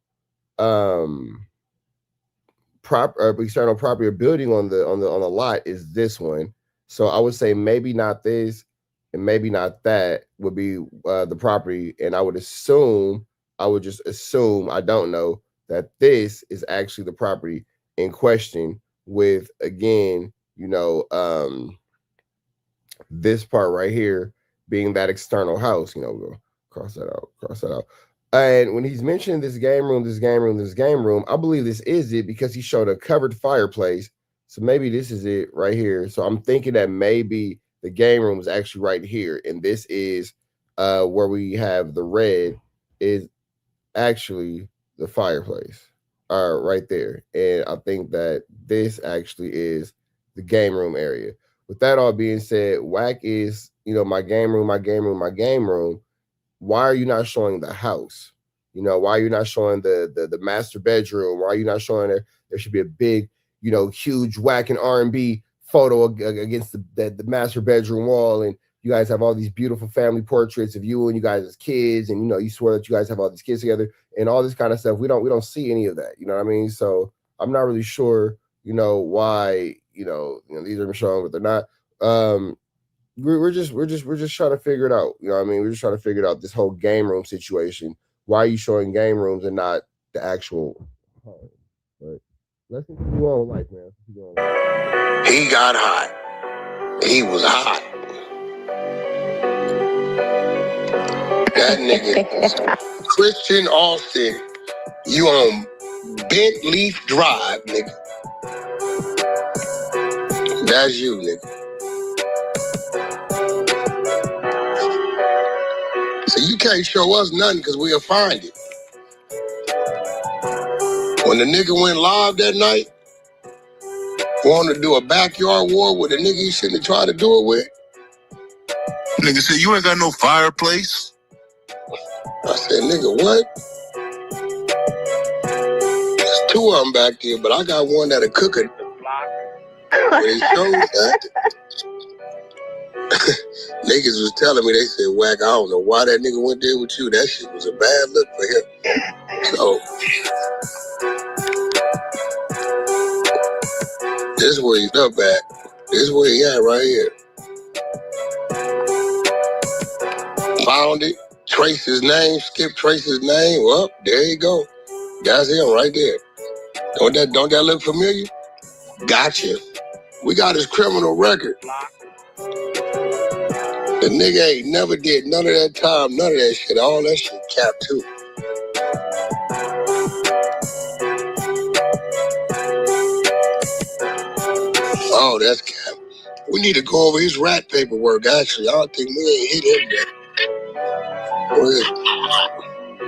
external property or building on the lot is this one. So I would say maybe not this and maybe not that would be the property. And I would just assume, I don't know, that this is actually the property in question, with, again, you know, this part right here being that external house. You know, we'll cross that out. And when he's mentioning this game room, I believe this is it, because he showed a covered fireplace. So maybe this is it right here. So I'm thinking that maybe the game room is actually right here, and this is where we have the red is actually the fireplace right there. And I think that this actually is the game room area. With that all being said, Wack is, you know, my game room. Why are you not showing the house? You know, why are you not showing the master bedroom? Why are you not showing there should be a big, you know, huge Wack and R&B photo against the master bedroom wall, and you guys have all these beautiful family portraits of you and you guys as kids, and, you know, you swear that you guys have all these kids together and all this kind of stuff. We don't see any of that. You know what I mean? So I'm not really sure, you know, why, you know, these are showing, but they're not. we're just trying to figure it out. You know what I mean? We're just trying to figure out this whole game room situation. Why are you showing game rooms and not the actual home? But let's continue on with life, man. He got hot. He was hot. That nigga, Christian Austin, you on Bent Leaf Drive, nigga. That's you, nigga. So you can't show us nothing because we'll find it. When the nigga went live that night, wanted to do a backyard war with a nigga he shouldn't have tried to do it with. Nigga said, you ain't got no fireplace. I said, nigga, what? There's two of them back there, but I got one that'll cook it. When he showed that, niggas was telling me, they said, Wack, I don't know why that nigga went there with you. That shit was a bad look for him. So, this is where he's up at. This is where he at right here. Found it, trace his name, skip trace his name. Well, there you go. That's him right there. Don't that look familiar? Gotcha. We got his criminal record. The nigga ain't never did none of that time, none of that shit. All that shit cap too. Oh, that's cap. We need to go over his rat paperwork, actually. I don't think we ain't hit him yet.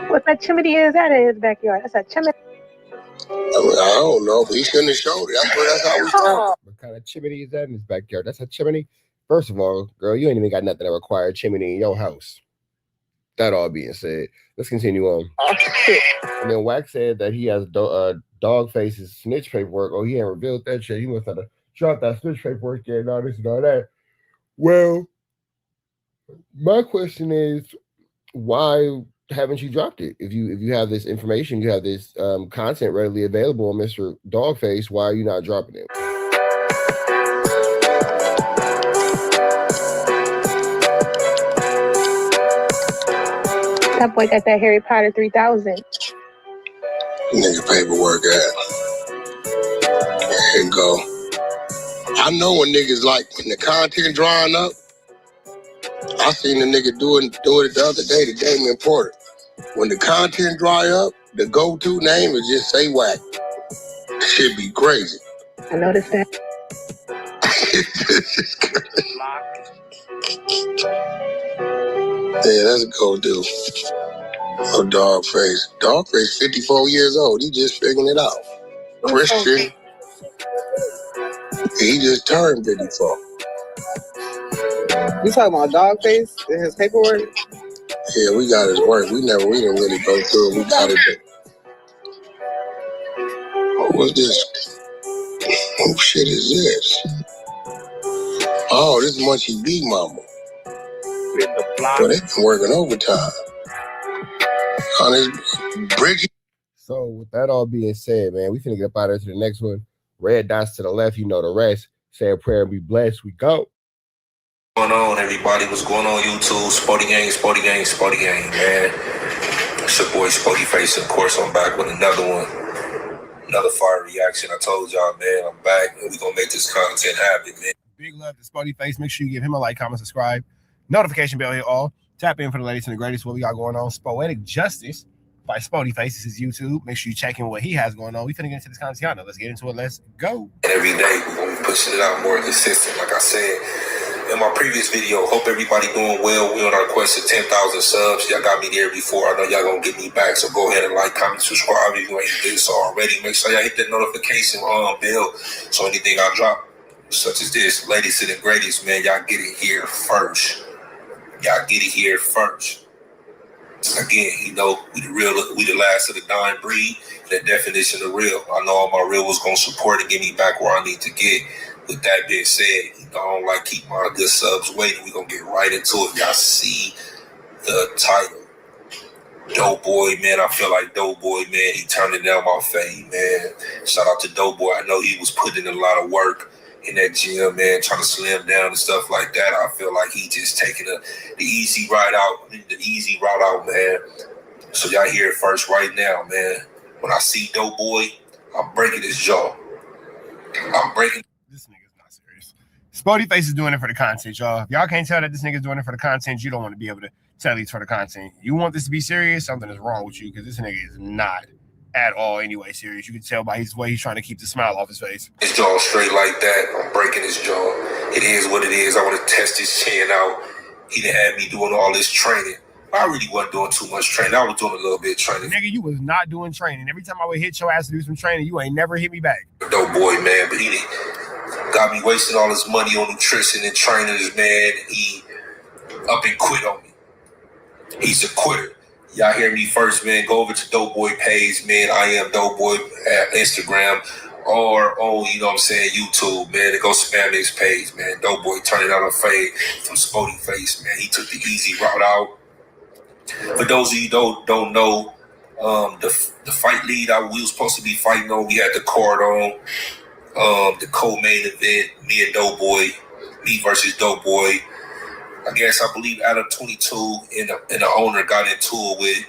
What that chimney is that in his backyard? That's a chimney. I don't know, but he shouldn't have showed it. That's how we found. What kind of chimney is that in his backyard? That's a chimney? First of all, girl, you ain't even got nothing that require a chimney in your house. That all being said, let's continue on. And then Wack said that he has dog faces snitch paperwork. Oh, he ain't revealed that shit. He must have dropped that snitch paperwork yet and all this and all that. Well, my question is, why haven't you dropped it? If you have this information, you have this content readily available on Mr. Dogface, why are you not dropping it? That boy got that Harry Potter 3000. Nigga paperwork at. There you go. I know when niggas like when the content drying up. I seen the nigga do it the other day to Damian Porter. When the content dry up, the go-to name is just say Wack. Shit be crazy. I noticed that. Yeah, that's a go-to. Oh, Dogface. Dogface 54 years old. He just figuring it out. Christian. He just turned 54. You talking about Dogface and his paperwork? Yeah, we got his work. We didn't really go through it. We got it. What was this? What shit is this? Oh, this is Munchie B Mama. Well, they've been working overtime. On his Bridget. So with that all being said, man, we finna get up out of here to the next one. Red dots to the left, you know the rest. Say a prayer and be blessed. We go. What's going on, everybody? What's going on, YouTube? Sporty Gang, man. It's your boy Sporty Face, of course. I'm back with another one. Another fire reaction. I told y'all, man, I'm back, and we're gonna make this content happen, man. Big love to Sporty Face. Make sure you give him a like, comment, subscribe. Notification bell, hit all. Tap in for the latest and the greatest. What we got going on. Spoetic Justice by Sporty Face. This is YouTube. Make sure you check in what he has going on. We finna get into this content. Let's get into it. Let's go. Every day, we're gonna be pushing it out more consistent. Like I said in my previous video, hope everybody doing well. We on our quest to 10,000 subs. Y'all got me there before. I know y'all gonna get me back. So go ahead and like, comment, subscribe if you ain't did so already. Make sure y'all hit that notification bell so anything I drop, such as this, latest and the greatest, man, y'all get it here first. Again, you know, we the last of the dying breed. That definition of real. I know all my real was gonna support and get me back where I need to get. With that being said, you know, I don't like keep my good subs waiting. We gonna get right into it. Y'all see the title. Doughboy, man. I feel like Doughboy, man. He turned it down my fade, man. Shout out to Doughboy. I know he was putting in a lot of work. in that gym, man, trying to slim down and stuff like that. I feel like he just taking the easy route out, man. So y'all hear it first right now, man. When I see Doughboy, I'm breaking his jaw. I'm breaking. This nigga's not serious. Spody Face is doing it for the content, y'all. If y'all can't tell that this nigga's doing it for the content, you don't want to be able to tell he's for the content. You want this to be serious, something is wrong with you, because this nigga is not at all anyway serious. You can tell by his way he's trying to keep the smile off his face. His jaw straight like that. I'm breaking his jaw. It is what it is. I want to test his chin out. He done had me doing all this training. I really wasn't doing too much training. I was doing a little bit of training. Nigga, you was not doing training. Every time I would hit your ass to do some training, you ain't never hit me back. Doughboy, man, but he got me wasting all his money on nutrition and trainers, man. He up and quit on me. He's a quitter. Y'all hear me first, man. Go over to Doughboy page, man. I am Doughboy at Instagram or on, you know what I'm saying, YouTube, man. And go spam his page, man. Doughboy turning out a fade from Spody Face, man. He took the easy route out. For those of you who don't know, the fight lead we was supposed to be fighting on, we had the card on. The co-main event, me and Doughboy, me versus Doughboy. I believe Adam 22 and the owner got into it with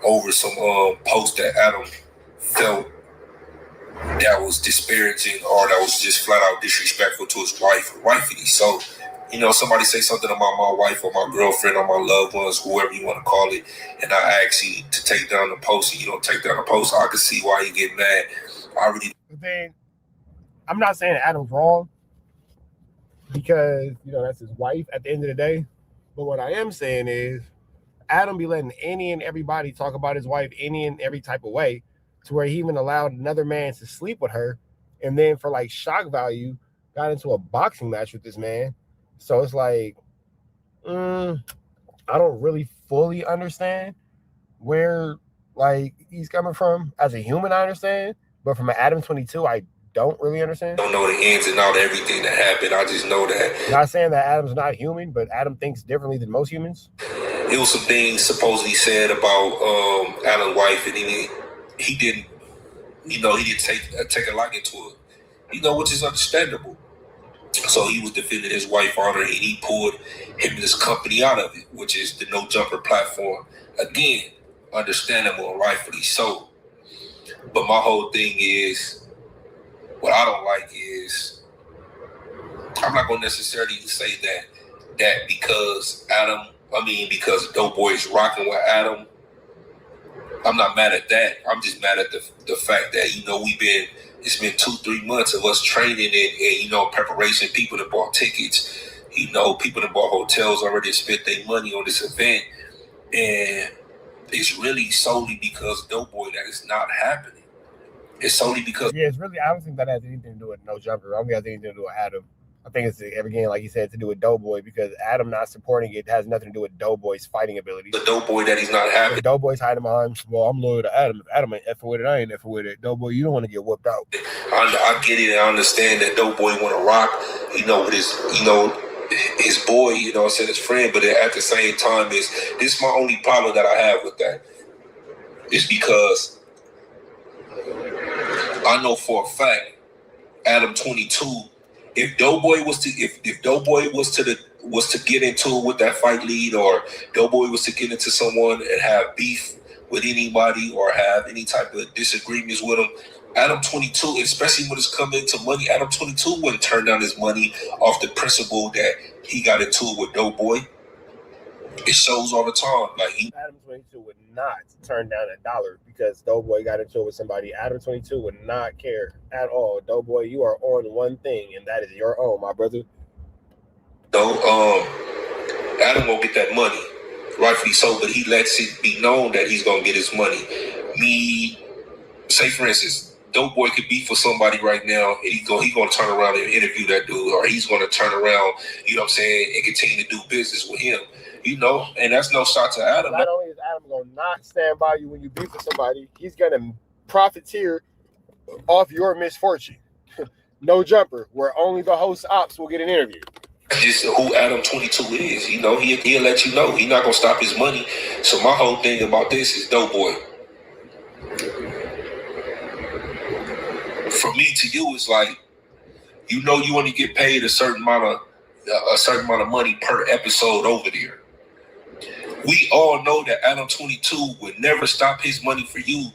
over some post that Adam felt that was disparaging or that was just flat out disrespectful to his wifey. So, you know, somebody say something about my wife or my girlfriend or my loved ones, whoever you want to call it, and I ask you to take down the post and you don't take down the post, I can see why you get mad. But then, I'm not saying Adam's wrong because, you know, that's his wife at the end of the day. But what I am saying is Adam be letting any and everybody talk about his wife any and every type of way to where he even allowed another man to sleep with her. And then for like shock value, got into a boxing match with this man. So it's like, I don't really fully understand where like he's coming from. As a human, I understand. But from an Adam 22, I don't really understand. I don't know the ins and outs of everything that happened. I just know that. Not saying that Adam's not human, but Adam thinks differently than most humans. It was some things supposedly said about Adam's wife, and he didn't take a liking to it, you know, which is understandable. So he was defending his wife's honor, and he pulled him and his company out of it, which is the No Jumper platform. Again, understandable and rightfully so. But my whole thing is, what I don't like is, I'm not going to necessarily say that because because Doughboy is rocking with Adam, I'm not mad at that. I'm just mad at the fact that, you know, it's been 2-3 months of us training and, you know, preparation. People that bought tickets, you know, people that bought hotels already spent their money on this event. And it's really solely because Doughboy that is not happening. It's solely because... Yeah, it's really... I don't think that has anything to do with No Jumper. I don't think it has anything to do with Adam. I think it's, again, like you said, to do with Doughboy, because Adam not supporting it has nothing to do with Doughboy's fighting abilities. The Doughboy that he's not having. If Doughboy's hiding behind, well, I'm loyal to Adam. If Adam ain't effing with it, I ain't effing with it. Doughboy, you don't want to get whooped out. I get it and I understand that Doughboy want to rock, you know, with his, you know, his boy, you know, his friend, but at the same time, this is my only problem that I have with that. It's because I know for a fact, Adam 22, if Doughboy was to get into it with that fight lead, or Doughboy was to get into someone and have beef with anybody or have any type of disagreements with him, Adam 22, especially when it's coming to money, Adam 22 wouldn't turn down his money off the principle that he got into it with Doughboy. It shows all the time. Like Adam 22 would not turn down $1 because Doughboy got into it with somebody. Adam 22 would not care at all. Doughboy, you are on one thing, and that is your own, my brother. No, Adam won't get that money, rightfully so, but he lets it be known that he's gonna get his money. Say for instance, Doughboy could be for somebody right now, and he's gonna turn around and interview that dude, or he's gonna turn around, you know what I'm saying, and continue to do business with him. You know, and that's no shot to Adam. Not only is Adam gonna not stand by you when you beef with somebody, he's gonna profiteer off your misfortune. No Jumper, where only the host ops will get an interview. Just who Adam 22 is, you know, he'll let you know. He's not gonna stop his money. So my whole thing about this is Doughboy. From me to you, it's like, You know you only get paid a certain amount of money per episode over there. We all know that Adam 22 would never stop his money for you.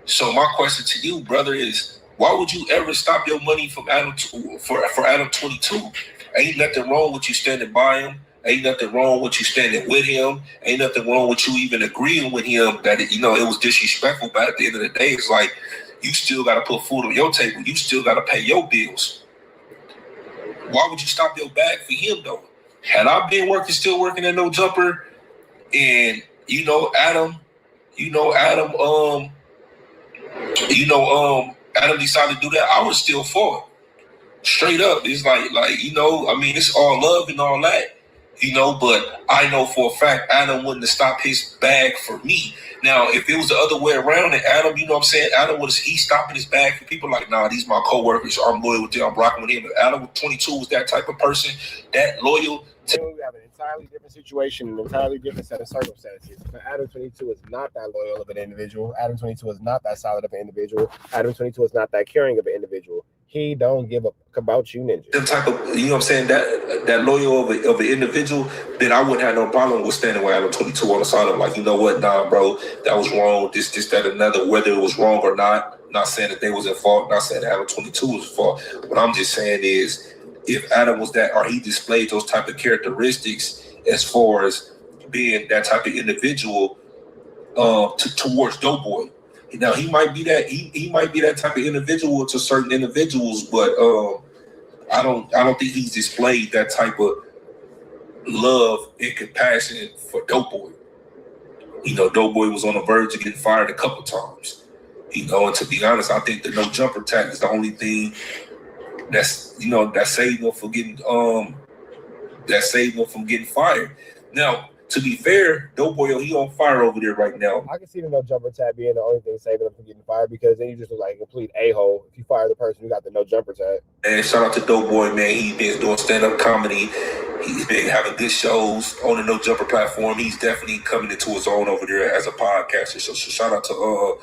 So my question to you, brother, is why would you ever stop your money from Adam for Adam 22? Ain't nothing wrong with you standing by him. Ain't nothing wrong with you standing with him. Ain't nothing wrong with you even agreeing with him that it was disrespectful. But at the end of the day, it's like you still got to put food on your table. You still got to pay your bills. Why would you stop your bag for him though? Had I been still working at No Jumper, and Adam decided to do that, I would still for it. Straight up. It's it's all love and all that, but I know for a fact Adam wouldn't have stopped his bag for me. Now, if it was the other way around and Adam, Adam he's stopping his bag for people like, nah, these my coworkers, I'm loyal with them, I'm rocking with him. But Adam 22 was that type of person, that loyal. We have an entirely different situation, an entirely different set of circumstances. But Adam 22 is not that loyal of an individual. Adam 22 is not that solid of an individual. Adam 22 is not that caring of an individual. He don't give a fuck about you, ninja. The type of, that loyal of an individual, then I wouldn't have no problem with standing with Adam 22 on the side of like, you know what, nah, bro, that was wrong. This, that, another, whether it was wrong or not. Not saying that they was at fault. Not saying that Adam 22 was at fault. What I'm just saying is, if Adam was that, or he displayed those type of characteristics as far as being that type of individual towards Doughboy. Now he might be that he might be that type of individual to certain individuals, but I don't think he's displayed that type of love and compassion for Doughboy. Doughboy was on the verge of getting fired a couple times. And to be honest, I think the no jumper tag is the only thing that saved him from getting fired. Now, to be fair, Doughboy, he on fire over there right now. I can see the no jumper tab being the only thing saving him from getting fired, because then you just look like a complete a-hole. If you fire the person, you got the no jumper tab. And shout out to Doughboy, man. He's been doing stand-up comedy. He's been having good shows on the No Jumper platform. He's definitely coming into his own over there as a podcaster. So shout out to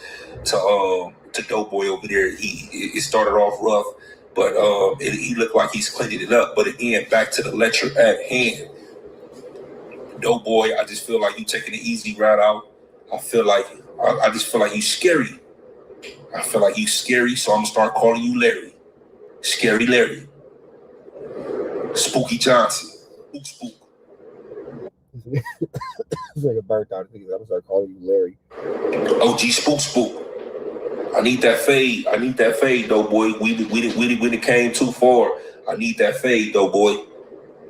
Doughboy over there. It started off rough, but he looked like he's cleaning it up. But again, back to the lecture at hand. Doughboy, I just feel like you taking the easy route out. I just feel like you scary. I feel like you scary, so I'm gonna start calling you Larry. Scary Larry. Spooky Johnson. Spook. It's like a burnt out. I'm gonna start calling you Larry. OG Spook. I need that fade. Doughboy. We came too far. I need that fade, Doughboy.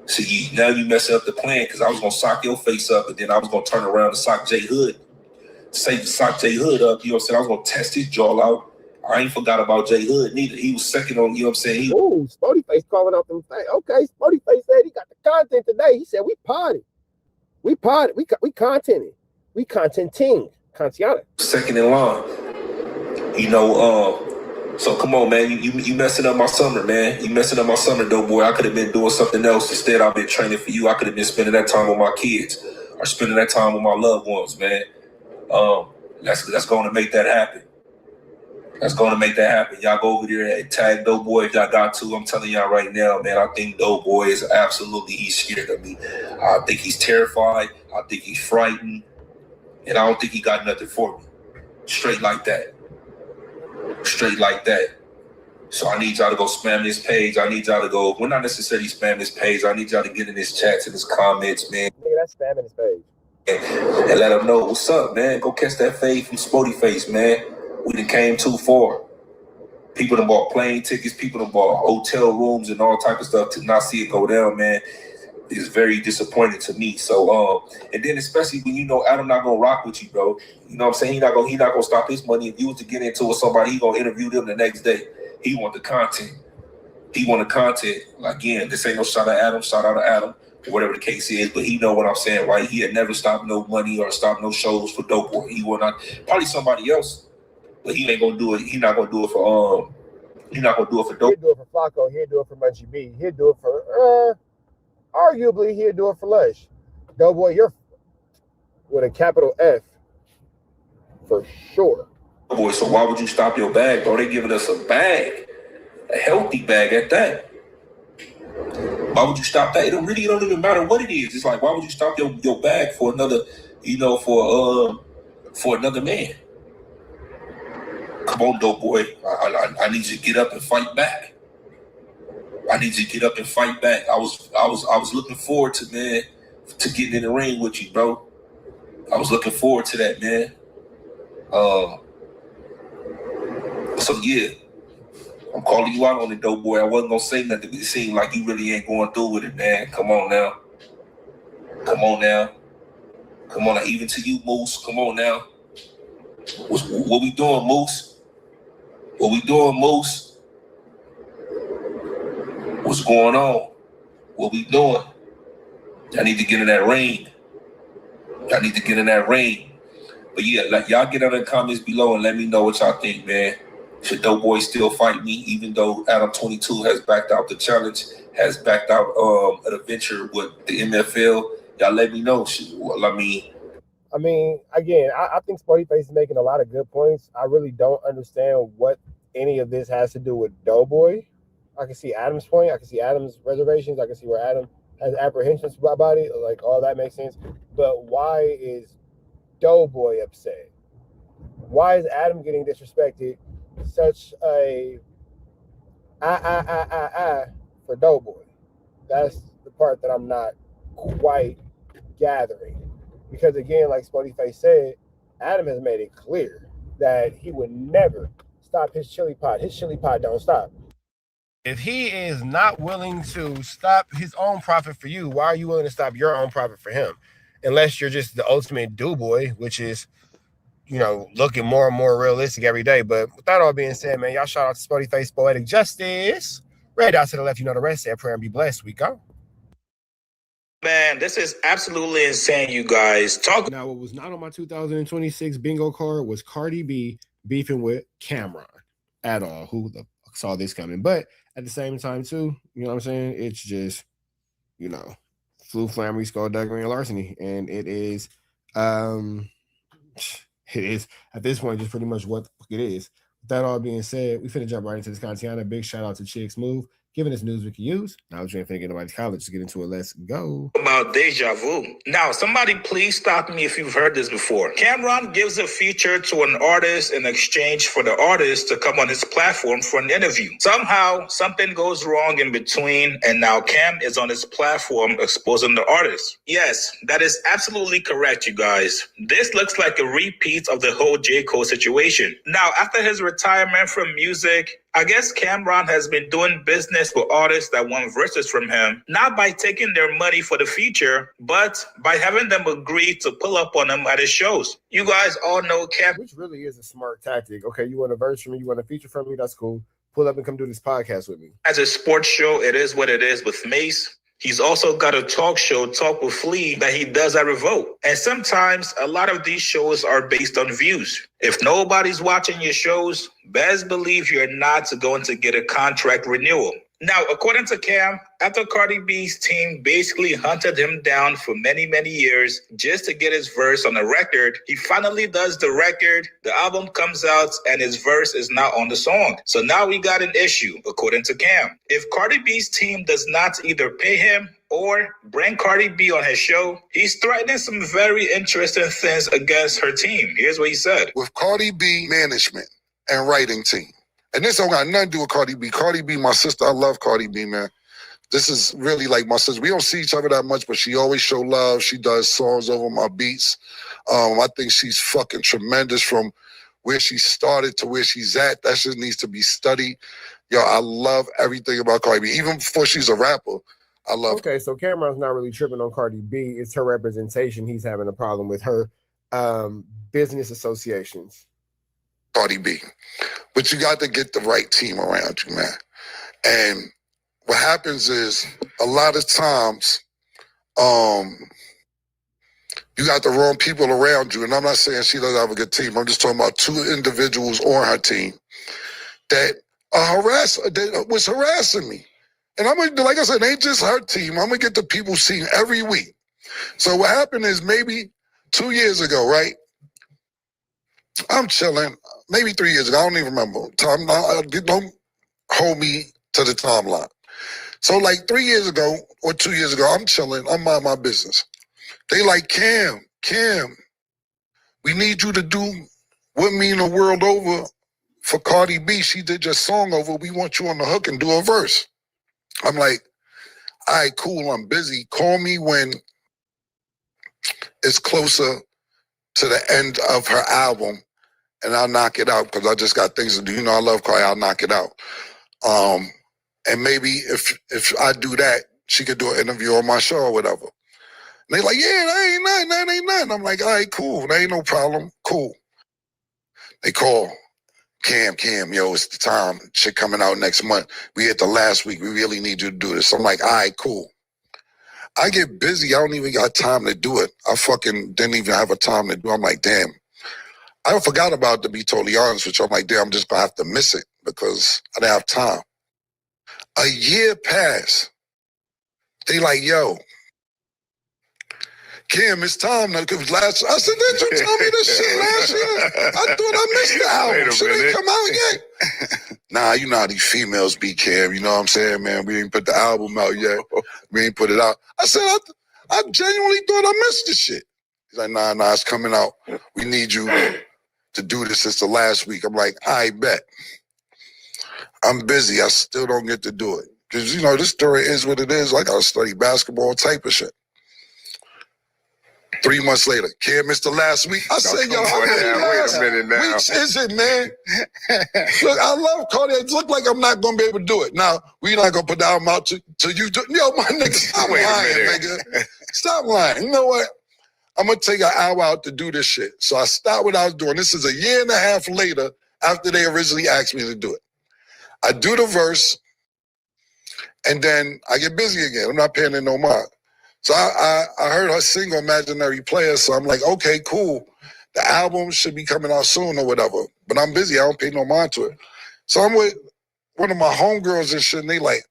See, now you messing up the plan, because I was gonna sock your face up, and then I was gonna turn around and sock J Hood. Sock J Hood up. I was gonna test his jaw out. I ain't forgot about J Hood neither. He was second on. Ooh, Spody Face calling out them things. Okay, Spody Face said he got the content today. He said we potted. We contented. We contenting. Contiana. Second in line. So come on, man. You messing up my summer, man. You messing up my summer, Doughboy. I could have been doing something else. Instead, I've been training for you. I could have been spending that time with my kids or spending that time with my loved ones, man. That's going to make that happen. Y'all go over there and tag Doughboy if y'all got to. I'm telling y'all right now, man, I think Doughboy is he's scared of me. I think he's terrified. I think he's frightened. And I don't think he got nothing for me. Straight like that. So I need y'all to go spam this page. We're not necessarily spam this page. I need y'all to get in his chats and his comments, man. Nigga, that's spamming his page. And let them know what's up, man. Go catch that fade from Spody Face, man. We done came too far. People done bought plane tickets. People done bought hotel rooms and all type of stuff to not see it go down, man. It's very disappointing to me. So, and then especially when Adam not gonna rock with you, bro. You know what I'm saying? He not gonna stop his money. If you was to get into with somebody, he gonna interview them the next day. He want the content. Again, this ain't no shout out to Adam, or whatever the case is. But he know what I'm saying, right? He had never stopped no money or stopped no shows for Doughboy. He will not. Probably somebody else, but he ain't gonna do it. He not gonna do it for Doughboy. He'll do it for Flacco. He'll do it for Munchie B. He'll do it for arguably, he'll do it for Lush. Doughboy, you're with a capital F for sure. Boy, so why would you stop your bag, bro? They giving us a bag, a healthy bag at that. Why would you stop that? It don't even matter what it is. It's like, why would you stop your bag for another, for another man? Come on, dope boy. I need you to get up and fight back. I need you to get up and fight back. I was looking forward to getting in the ring with you, bro. I was looking forward to that, man. So yeah, I'm calling you out on it, dope boy. I wasn't gonna say nothing. It seemed like you really ain't going through with it, man. Come on now. Come on now. Even to you, Moose. Come on now. What we doing, Moose? What we doing, Moose? What's going on? What we doing? I need to get in that ring. But yeah, like y'all get under the comments below and let me know what y'all think, man. Should Dope Boy still fight me, even though Adam 22 has backed out the challenge, has backed out an adventure with the MFL? Y'all let me know. I mean, again, I think Sporty Face is making a lot of good points. I really don't understand what any of this has to do with Doughboy. I can see Adam's point. I can see Adam's reservations. I can see where Adam has apprehensions about it. Like, all that makes sense. But why is Doughboy upset? Why is Adam getting disrespected? Such a for Doughboy. That's the part that I'm not quite gathering. Because again, like Sporty Face said, Adam has made it clear that he would never stop his chili pot. His chili pot don't stop. If he is not willing to stop his own profit for you, why are you willing to stop your own profit for him? Unless you're just the ultimate do-boy, which is, looking more and more realistic every day. But with that all being said, man, y'all shout out to Sporty Face Poetic Justice. Red out to the left, you know the rest. Say a prayer and be blessed. We go. Man, this is absolutely insane, you guys. Now, what was not on my 2026 bingo card was Cardi B beefing with Cameron at all. Who the fuck saw this coming? But at the same time, too, you know what I'm saying? It's just, flu, flammery, skullduggery, and larceny. And it is, at this point, just pretty much what the fuck it is. With that all being said, we finna jump right into this content. Big shout out to Chicks Move, giving us news we can use. Now we're trying to get nobody's college. Let's get into it. Let's go. About deja vu. Now, somebody please stop me if you've heard this before. Cameron gives a feature to an artist in exchange for the artist to come on his platform for an interview. Somehow, something goes wrong in between, and now Cam is on his platform exposing the artist. Yes, that is absolutely correct, you guys. This looks like a repeat of the whole J. Cole situation. Now, after his retirement from music, I guess Cameron has been doing business with artists that want verses from him, not by taking their money for the feature, but by having them agree to pull up on him at his shows. You guys all know Cam. Which really is a smart tactic. Okay, you want a verse from me, you want a feature from me, that's cool. Pull up and come do this podcast with me. As a sports show, it is what it is with Mace. He's also got a talk show, Talk with Flea, that he does at Revolt. And sometimes a lot of these shows are based on views. If nobody's watching your shows, best believe you're not going to get a contract renewal. Now, according to Cam, after Cardi B's team basically hunted him down for many, many years just to get his verse on the record, he finally does the record, the album comes out, and his verse is not on the song. So now we got an issue, according to Cam. If Cardi B's team does not either pay him or bring Cardi B on his show, he's threatening some very interesting things against her team. Here's what he said. With Cardi B management and writing team, and this don't got nothing to do with Cardi B. Cardi B, my sister, I love Cardi B, man. This is really like my sister. We don't see each other that much, but she always show love. She does songs over my beats. I think she's fucking tremendous from where she started to where she's at. That shit needs to be studied. Yo, I love everything about Cardi B. Even before she's a rapper, I love her. Okay, so Cameron's not really tripping on Cardi B. It's her representation. He's having a problem with her business associations. Cardi B. But you got to get the right team around you, man. And what happens is a lot of times you got the wrong people around you. And I'm not saying she doesn't have a good team. I'm just talking about two individuals on her team that was harassing me. And I'm gonna, like I said, it ain't just her team. I'm gonna get the people seen every week. So what happened is maybe 2 years ago, right? I'm chilling, maybe 3 years ago. I don't even remember. Don't hold me to the timeline. So like 3 years ago or 2 years ago, I'm chilling, I'm mind my business. They like, Cam, we need you to do With Me in the World Over for Cardi B. She did your song over. We want you on the hook and do a verse. I'm like, all right, cool, I'm busy. Call me when it's closer to the end of her album and I'll knock it out because I just got things to do. You know, I love Cardi, I'll knock it out. And maybe if I do that, she could do an interview on my show or whatever. And they like, yeah, that ain't nothing. I'm like, all right, cool. That ain't no problem. Cool. They call. Cam, yo, it's the time. Shit coming out next month. We hit the last week. We really need you to do this. I'm like, all right, cool. I get busy. I don't even got time to do it. I fucking didn't even have a time to do it. I'm like, damn. I forgot about it, to be totally honest with you. I'm like, damn, I'm just going to have to miss it because I didn't have time. A year passed. They like, yo, Cam, it's time now. Cause I said, did you tell me this shit last year? I thought I missed the album. Shit ain't come out yet. Nah, you know how these females be, Cam. You know what I'm saying, man? We ain't put the album out yet. We ain't put it out. I said, I genuinely thought I missed this shit. He's like, nah, it's coming out. We need you to do this. It's the last week. I'm like, I bet. I'm busy. I still don't get to do it. Because, you know, this story is what it is. I got to study basketball type of shit. 3 months later, Cam missed the last week. I said, yo, how many weeks is it, man? Look, I love Cardi. It look like I'm not going to be able to do it. Now, we not going to put the album out till you do it. Yo, my nigga, stop lying, nigga. Stop lying. You know what? I'm going to take an hour out to do this shit. So I stopped what I was doing. This is a year and a half later after they originally asked me to do it. I do the verse, and then I get busy again. I'm not paying it no mind. So I heard her single Imaginary Player, so I'm like, okay, cool. The album should be coming out soon or whatever. But I'm busy. I don't pay no mind to it. So I'm with one of my homegirls and shit, and they like,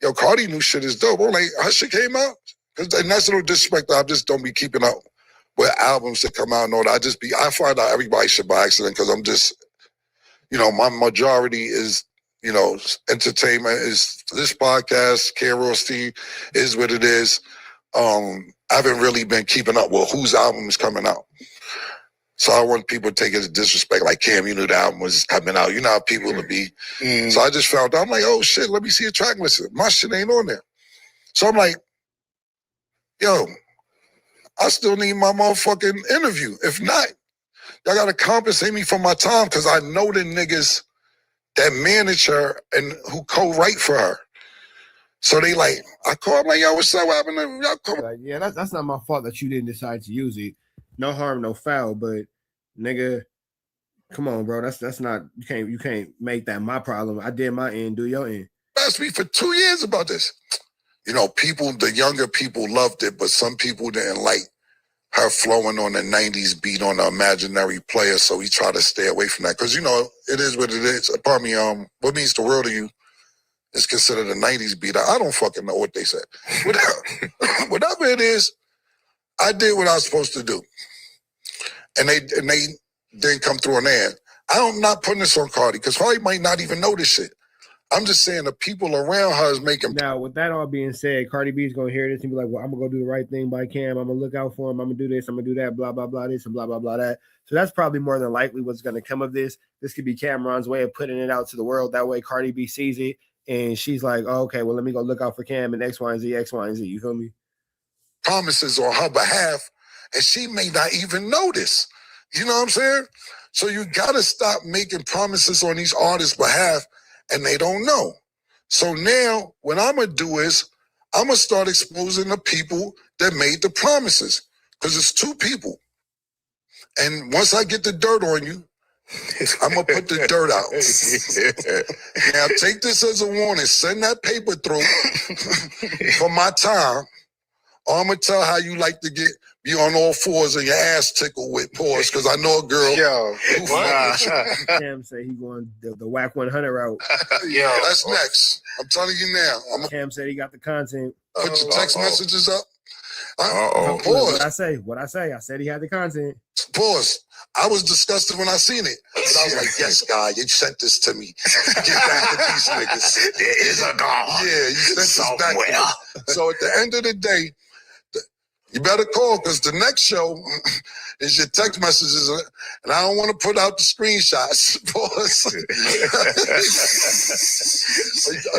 yo, Cardi new shit is dope. I'm like, her shit came out? And that's no disrespect. I just don't be keeping up with albums that come out and all that. I find out everybody shit by accident because I'm just, you know, my majority is, you know, entertainment is this podcast, K-Roll Steve is what it is. I haven't really been keeping up with whose album is coming out. So I want people to take it as disrespect, like, Cam, you knew the album was coming out. You know how people would be. So I just found out, I'm like, oh shit, let me see a track list. My shit ain't on there. So I'm like, yo, I still need my motherfucking interview. If not, y'all gotta compensate me for my time because I know the niggas that manage her and who co-write for her. So they like, I call them like, yo, what's up? What happened? Y'all come. Like, yeah, that's not my fault that you didn't decide to use it. No harm, no foul. But nigga, come on, bro. That's not you can't make that my problem. I did my end, do your end. Asked me for 2 years about this. You know, the younger people loved it, but some people didn't like her flowing on the 90s beat on the Imaginary Player. So we try to stay away from that. Because, you know, it is what it is. Pardon me, What Means the World to You is considered a 90s beat. I don't fucking know what they said. Whatever it is, I did what I was supposed to do. And they didn't come through on their end. I'm not putting this on Cardi because Cardi might not even know this shit. I'm just saying the people around her is making. Now, with that all being said, Cardi B is going to hear this and be like, well, I'm going to go do the right thing by Cam. I'm going to look out for him. I'm going to do this. I'm going to do that, blah, blah, blah, this and blah, blah, blah, that. So that's probably more than likely what's going to come of this. This could be Cameron's way of putting it out to the world. That way Cardi B sees it. And she's like, oh, okay, well, let me go look out for Cam and X, Y, and Z, X, Y, and Z. You feel me? Promises on her behalf, and she may not even notice. You know what I'm saying? So you got to stop making promises on these artists' behalf, and they don't know. So now what I'm going to do is I'm going to start exposing the people that made the promises because it's two people. And once I get the dirt on you, I'm going to put the dirt out. Now, take this as a warning. Send that paper through for my time. Or I'm going to tell how you like to be on all fours and your ass tickled with pause because I know a girl. Yo, Cam say he going the Wack 100 route. Yo, that's next. I'm telling you now. Cam said he got the content. Put your text messages up. What I say? I said he had the content. Pause. I was disgusted when I seen it. But I was like, yes, God, you sent this to me. Get back to these niggas. There is a God. Yeah, you sent this back to me. So at the end of the day, you better call, because the next show is your text messages, and I don't want to put out the screenshots.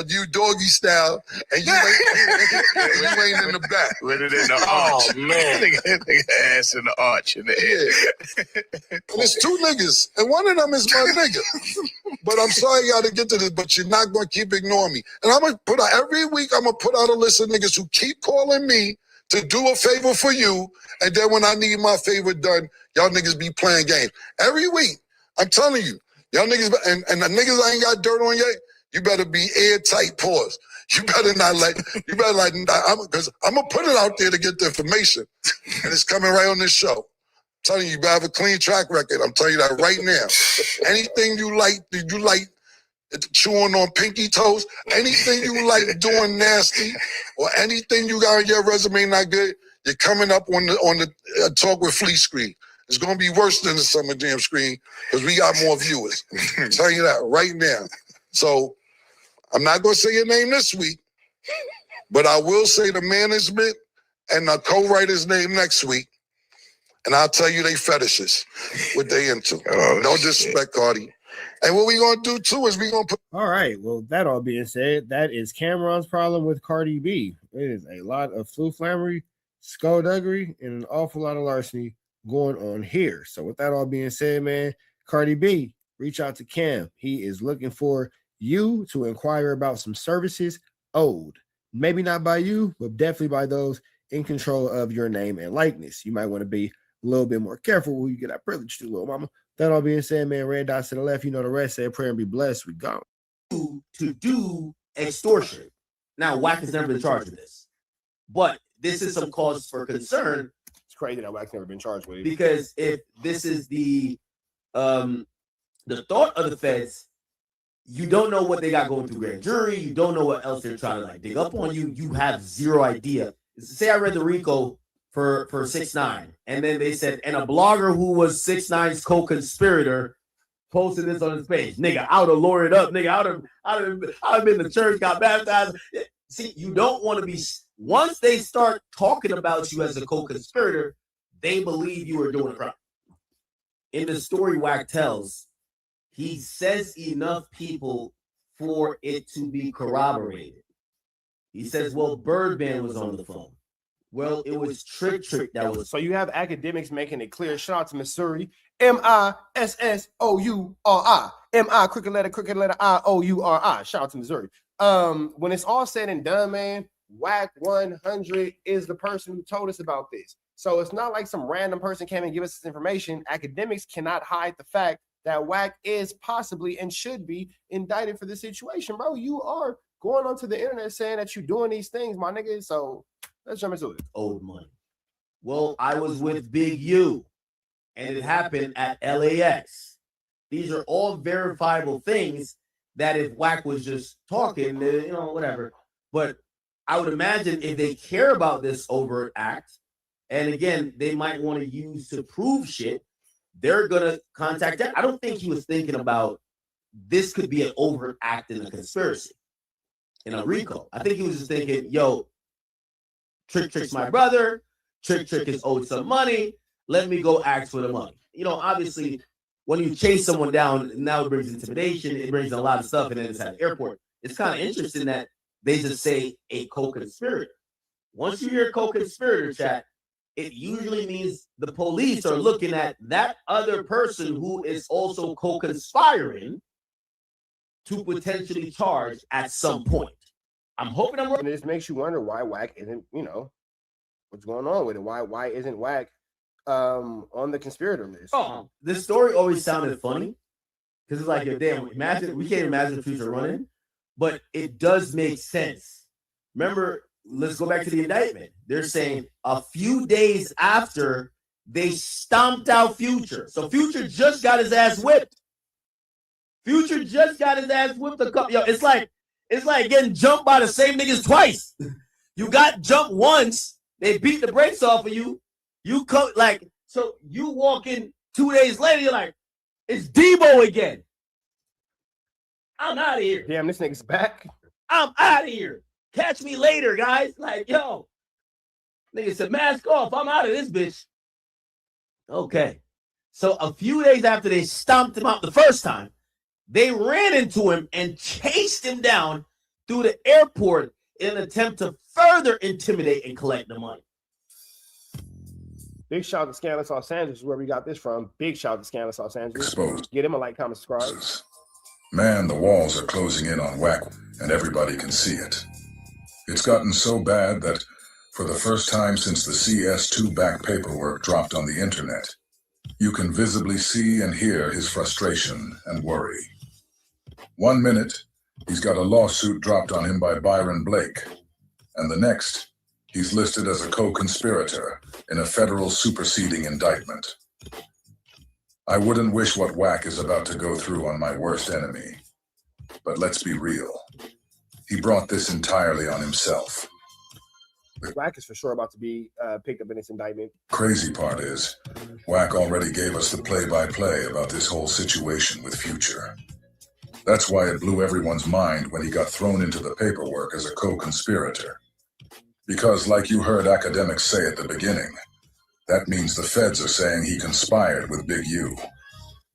You doggy style, and you ain't in the back. With it in the arch. Oh, man. Nigga ass in the arch in the air. And it's two niggas, and one of them is my nigga. But I'm sorry y'all to get to this, but you're not going to keep ignoring me. And I'm going to put out, every week, I'm going to put out a list of niggas who keep calling me to do a favor for you, and then when I need my favor done, y'all niggas be playing games. Every week, I'm telling you, y'all niggas, and the niggas I ain't got dirt on yet, you better be airtight, pause. You better not because I'm going to put it out there to get the information, and it's coming right on this show. I'm telling you, you better have a clean track record. I'm telling you that right now. Anything you like chewing on pinky toes, anything you like doing nasty, or anything you got on your resume not good, you're coming up on the Talk with Flea screen. It's gonna be worse than the Summer Jam screen because we got more viewers. I'm telling you that right now. So I'm not gonna say your name this week, but I will say the management and the co-writer's name next week, and I'll tell you they fetishes, what they into. No disrespect, Cardi. And what we gonna do too is we gonna put. All right. Well, that all being said, that is Cameron's problem with Cardi B. It is a lot of flou-flammery, skullduggery, and an awful lot of larceny going on here. So with that all being said, man, Cardi B, reach out to Cam. He is looking for you to inquire about some services owed. Maybe not by you, but definitely by those in control of your name and likeness. You might want to be a little bit more careful when you get that privilege to, little mama. That all being said, man, red dots to the left, you know the rest. Say a prayer and be blessed. We gone. To do extortion. Now, Wack has never been charged with this, but this is some cause for concern. It's crazy that Wack's never been charged with it. Because if this is the thought of the feds, you don't know what they got going through grand jury. You don't know what else they're trying to dig up on you. You have zero idea. Say I read the RICO for 6ix9ine, and then they said, and a blogger who was 6ix9ine's co-conspirator posted this on his page. Nigga, I would have lawyered up. Nigga, I would have been to church, got baptized. See, you don't want to be. Once they start talking about you as a co-conspirator, they believe you are doing a crime. In the story Wack tells, he says enough people for it to be corroborated. He says, well, Birdman was on the phone. Well, it was Trick that was. So you have academics making it clear. Shout out to Missouri. MISSOURI. MI, crooked letter, IOURI. Shout out to Missouri. When it's all said and done, man, Wack 100 is the person who told us about this. So it's not like some random person came and give us this information. Academics cannot hide the fact that Wack is possibly and should be indicted for this situation, bro. You are going onto the internet saying that you're doing these things, my nigga. So let's jump into it. Old money. Well, I was with Big U, and it happened at LAX. These are all verifiable things that if Wack was just talking, whatever. But I would imagine if they care about this overt act, and again, they might want to use to prove shit, they're going to contact that. I don't think he was thinking about this could be an overt act in a conspiracy, in a RICO. I think he was just thinking, yo, Trick's my brother. Trick is owed some money. Let me go ask for the money. Obviously, when you chase someone down, now it brings intimidation. It brings a lot of stuff, and then it's at the airport. It's kind of interesting that they just say a co-conspirator. Once you hear co-conspirator, chat, it usually means the police are looking at that other person who is also co-conspiring to potentially charge at some point. I'm hoping I'm right. And this makes you wonder why Wack isn't, what's going on with it. Why isn't Wack on the conspirator list? Oh, this story always sounded funny because it's like, damn, we can't imagine the future running, but it does make sense. Remember, let's go back to the indictment. They're saying a few days after they stomped out Future. So Future just got his ass whipped. Future just got his ass whipped a couple. Yo, it's like getting jumped by the same niggas twice. You got jumped once, They beat the brakes off of you. You come like, so you walk in 2 days later, you're like, it's Debo again. I'm out of here. Damn, this nigga's back. I'm out of here. Catch me later, guys. Like, yo, nigga said, mask off. I'm out of this bitch. Okay. So a few days after they stomped him out the first time, they ran into him and chased him down through the airport in an attempt to further intimidate and collect the money. Big shout out to Scandalous Los Angeles, where we got this from. Big shout out to Scandalous Los Angeles. Exposed. Get him a like, comment, subscribe. Man, the walls are closing in on Wack, and everybody can see it. It's gotten so bad that, for the first time since the CS2 back paperwork dropped on the internet, you can visibly see and hear his frustration and worry. 1 minute, he's got a lawsuit dropped on him by Byron Blake, and the next, he's listed as a co-conspirator in a federal superseding indictment. I wouldn't wish what Wack is about to go through on my worst enemy. But let's be real. He brought this entirely on himself. Wack is for sure about to be picked up in this indictment. Crazy part is, Wack already gave us the play-by-play about this whole situation with Future. That's why it blew everyone's mind when he got thrown into the paperwork as a co-conspirator. Because, like you heard academics say at the beginning, that means the feds are saying he conspired with Big U.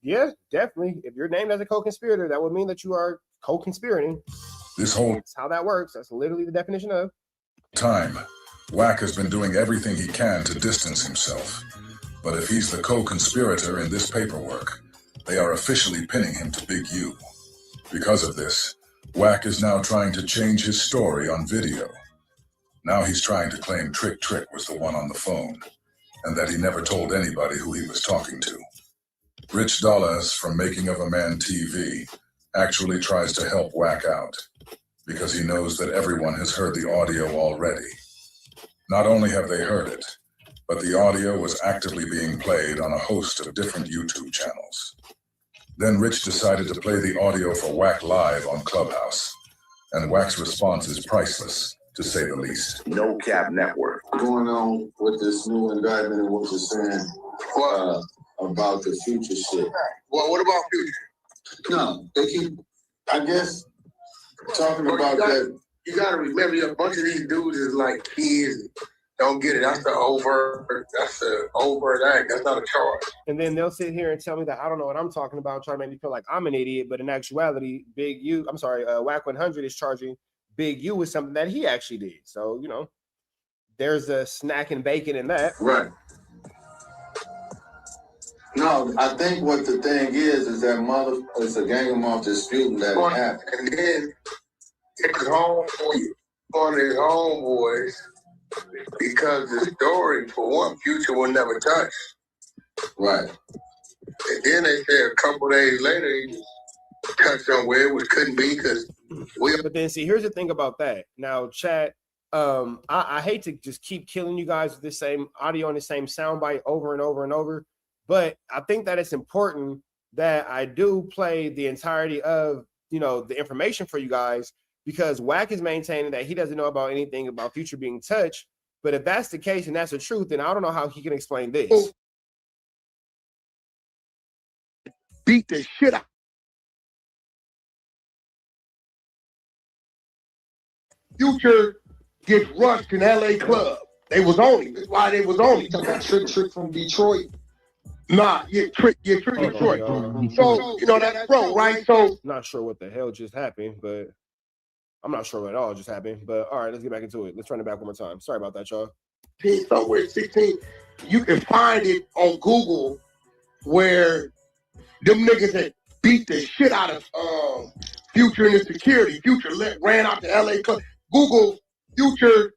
Yeah, definitely. If you're named as a co-conspirator, that would mean that you are co-conspirating. This whole That's how that works. That's literally the definition of. time, Wack has been doing everything he can to distance himself. But if he's the co-conspirator in this paperwork, they are officially pinning him to Big U. Because of this, Wack is now trying to change his story on video. Now he's trying to claim Trick was the one on the phone, and that he never told anybody who he was talking to. Rich Dollars from Making of a Man TV actually tries to help Wack out, because he knows that everyone has heard the audio already. Not only have they heard it, but the audio was actively being played on a host of different YouTube channels. Then Rich decided to play the audio for Wack live on Clubhouse, and Wack's response is priceless, to say the least. No Cap Network. Going on with this new indictment and what you're saying about the Future shit. Well, what about Future? No, they keep, I guess, talking about that. You gotta remember, a bunch of these dudes is like kids. Don't get it. That's the overt act. That's not a charge. And then they'll sit here and tell me that I don't know what I'm talking about, trying to make me feel like I'm an idiot. But in actuality, Wack 100 is charging Big U with something that he actually did. So, you know, there's a snack and bacon in that. Right. No, I think what the thing is that it's a gang of mob disputing that it happened. And then it's home on his homeboys because the story, for one, Future will never touch. Right. And then they said a couple days later, he touched somewhere, which couldn't be because But then see, here's the thing about that. Now, chat, I hate to just keep killing you guys with the same audio and the same soundbite over and over and over, but I think that it's important that I do play the entirety of, you know, the information for you guys, because Wack is maintaining that he doesn't know about anything about Future being touched. But if that's the case and that's the truth, then I don't know how he can explain this. beat the shit out. Future gets rushed in LA club. They was on him. That's why they was on him. Trick from Detroit. Nah, Trick Detroit. So, you know, that's bro, right? So, not sure what the hell just happened, but I'm not sure what all just happened. But all right, let's get back into it. Let's run it back one more time. Sorry about that, y'all. Somewhere 16, you can find it on Google where them niggas had beat the shit out of Future and his security. Future ran out to LA club. Google Future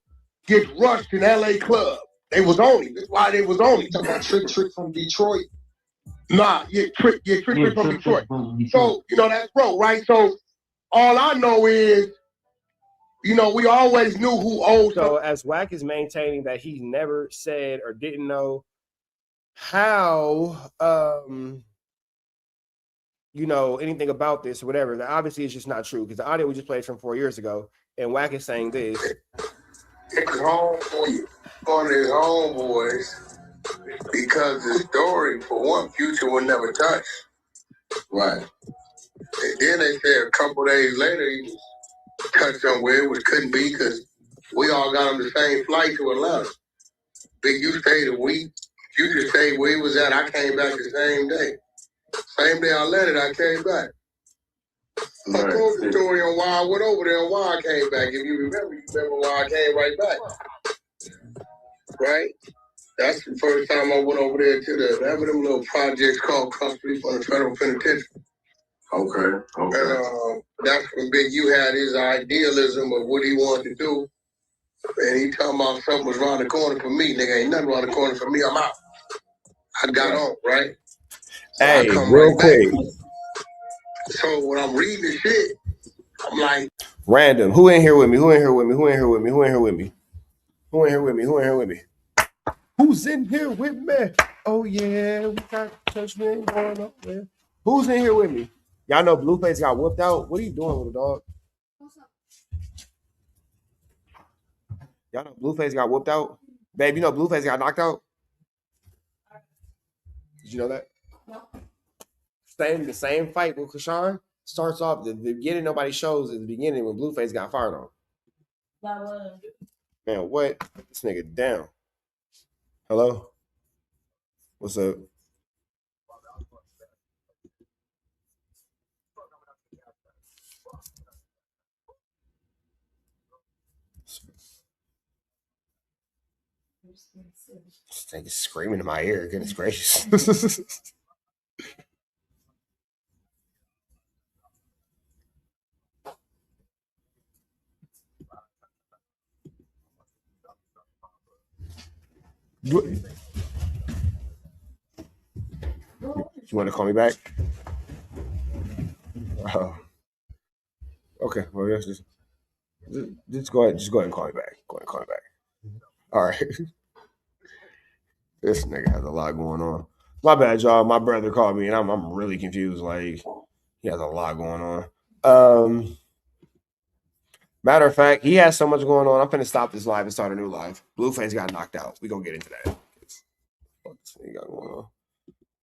gets rushed in LA club. They was on him. That's why they was on him. Talking about Trick from Detroit. Nah, Trick from Detroit. So, you know, that's bro, right? So all I know is, you know, we always knew who owed. So as Wack is maintaining that he never said or didn't know how, you know, anything about this or whatever, that obviously is just not true, because the audio we just played from 4 years ago, and Wack is saying this. It was home for you. on his homeboys because the story, for one, Future would never touch. Right. And then they said a couple days later he was touched somewhere, which couldn't be because we all got on the same flight to Atlanta. Big U stayed a week. Future stayed where he was at. I came back the same day. Same day I landed, I came back. I told the story on why I went over there and why I came back. If you remember why I came right back. Right? That's the first time I went over there to them little projects called custody for the federal penitentiary. Okay. And that's when Big U had his idealism of what he wanted to do. And he talking about something was around the corner for me. Nigga, ain't nothing around the corner for me. I'm out. I got on, right? So Hey, I come real right quick. back. So when I'm reading the shit, I'm like, random. Who in here with me? Who in here with me? Who in here with me? Who in here with me? Who in here with me? Who in here with me? Who's in here with me? Oh yeah, we got touch me going on there. Who's in here with me? Y'all know Blueface got whooped out. What are you doing with a dog? Y'all know Blueface got whooped out? Babe, you know Blueface got knocked out? Did you know that? No. The same fight with Krishan starts off the beginning. Nobody shows at the beginning when Blueface got fired on. That was. Man, what? This nigga down. Hello? What's up? This nigga screaming in my ear. Goodness gracious. You want to call me back? Okay. Well, yes, just go ahead. Just go ahead and call me back. Go ahead and call me back. All right. This nigga has a lot going on. My bad, y'all. My brother called me, and I'm really confused. Like, he has a lot going on. Matter of fact, he has so much going on. I'm finna stop this live and start a new live. Blueface got knocked out. We gonna get into that. What this nigga got going on?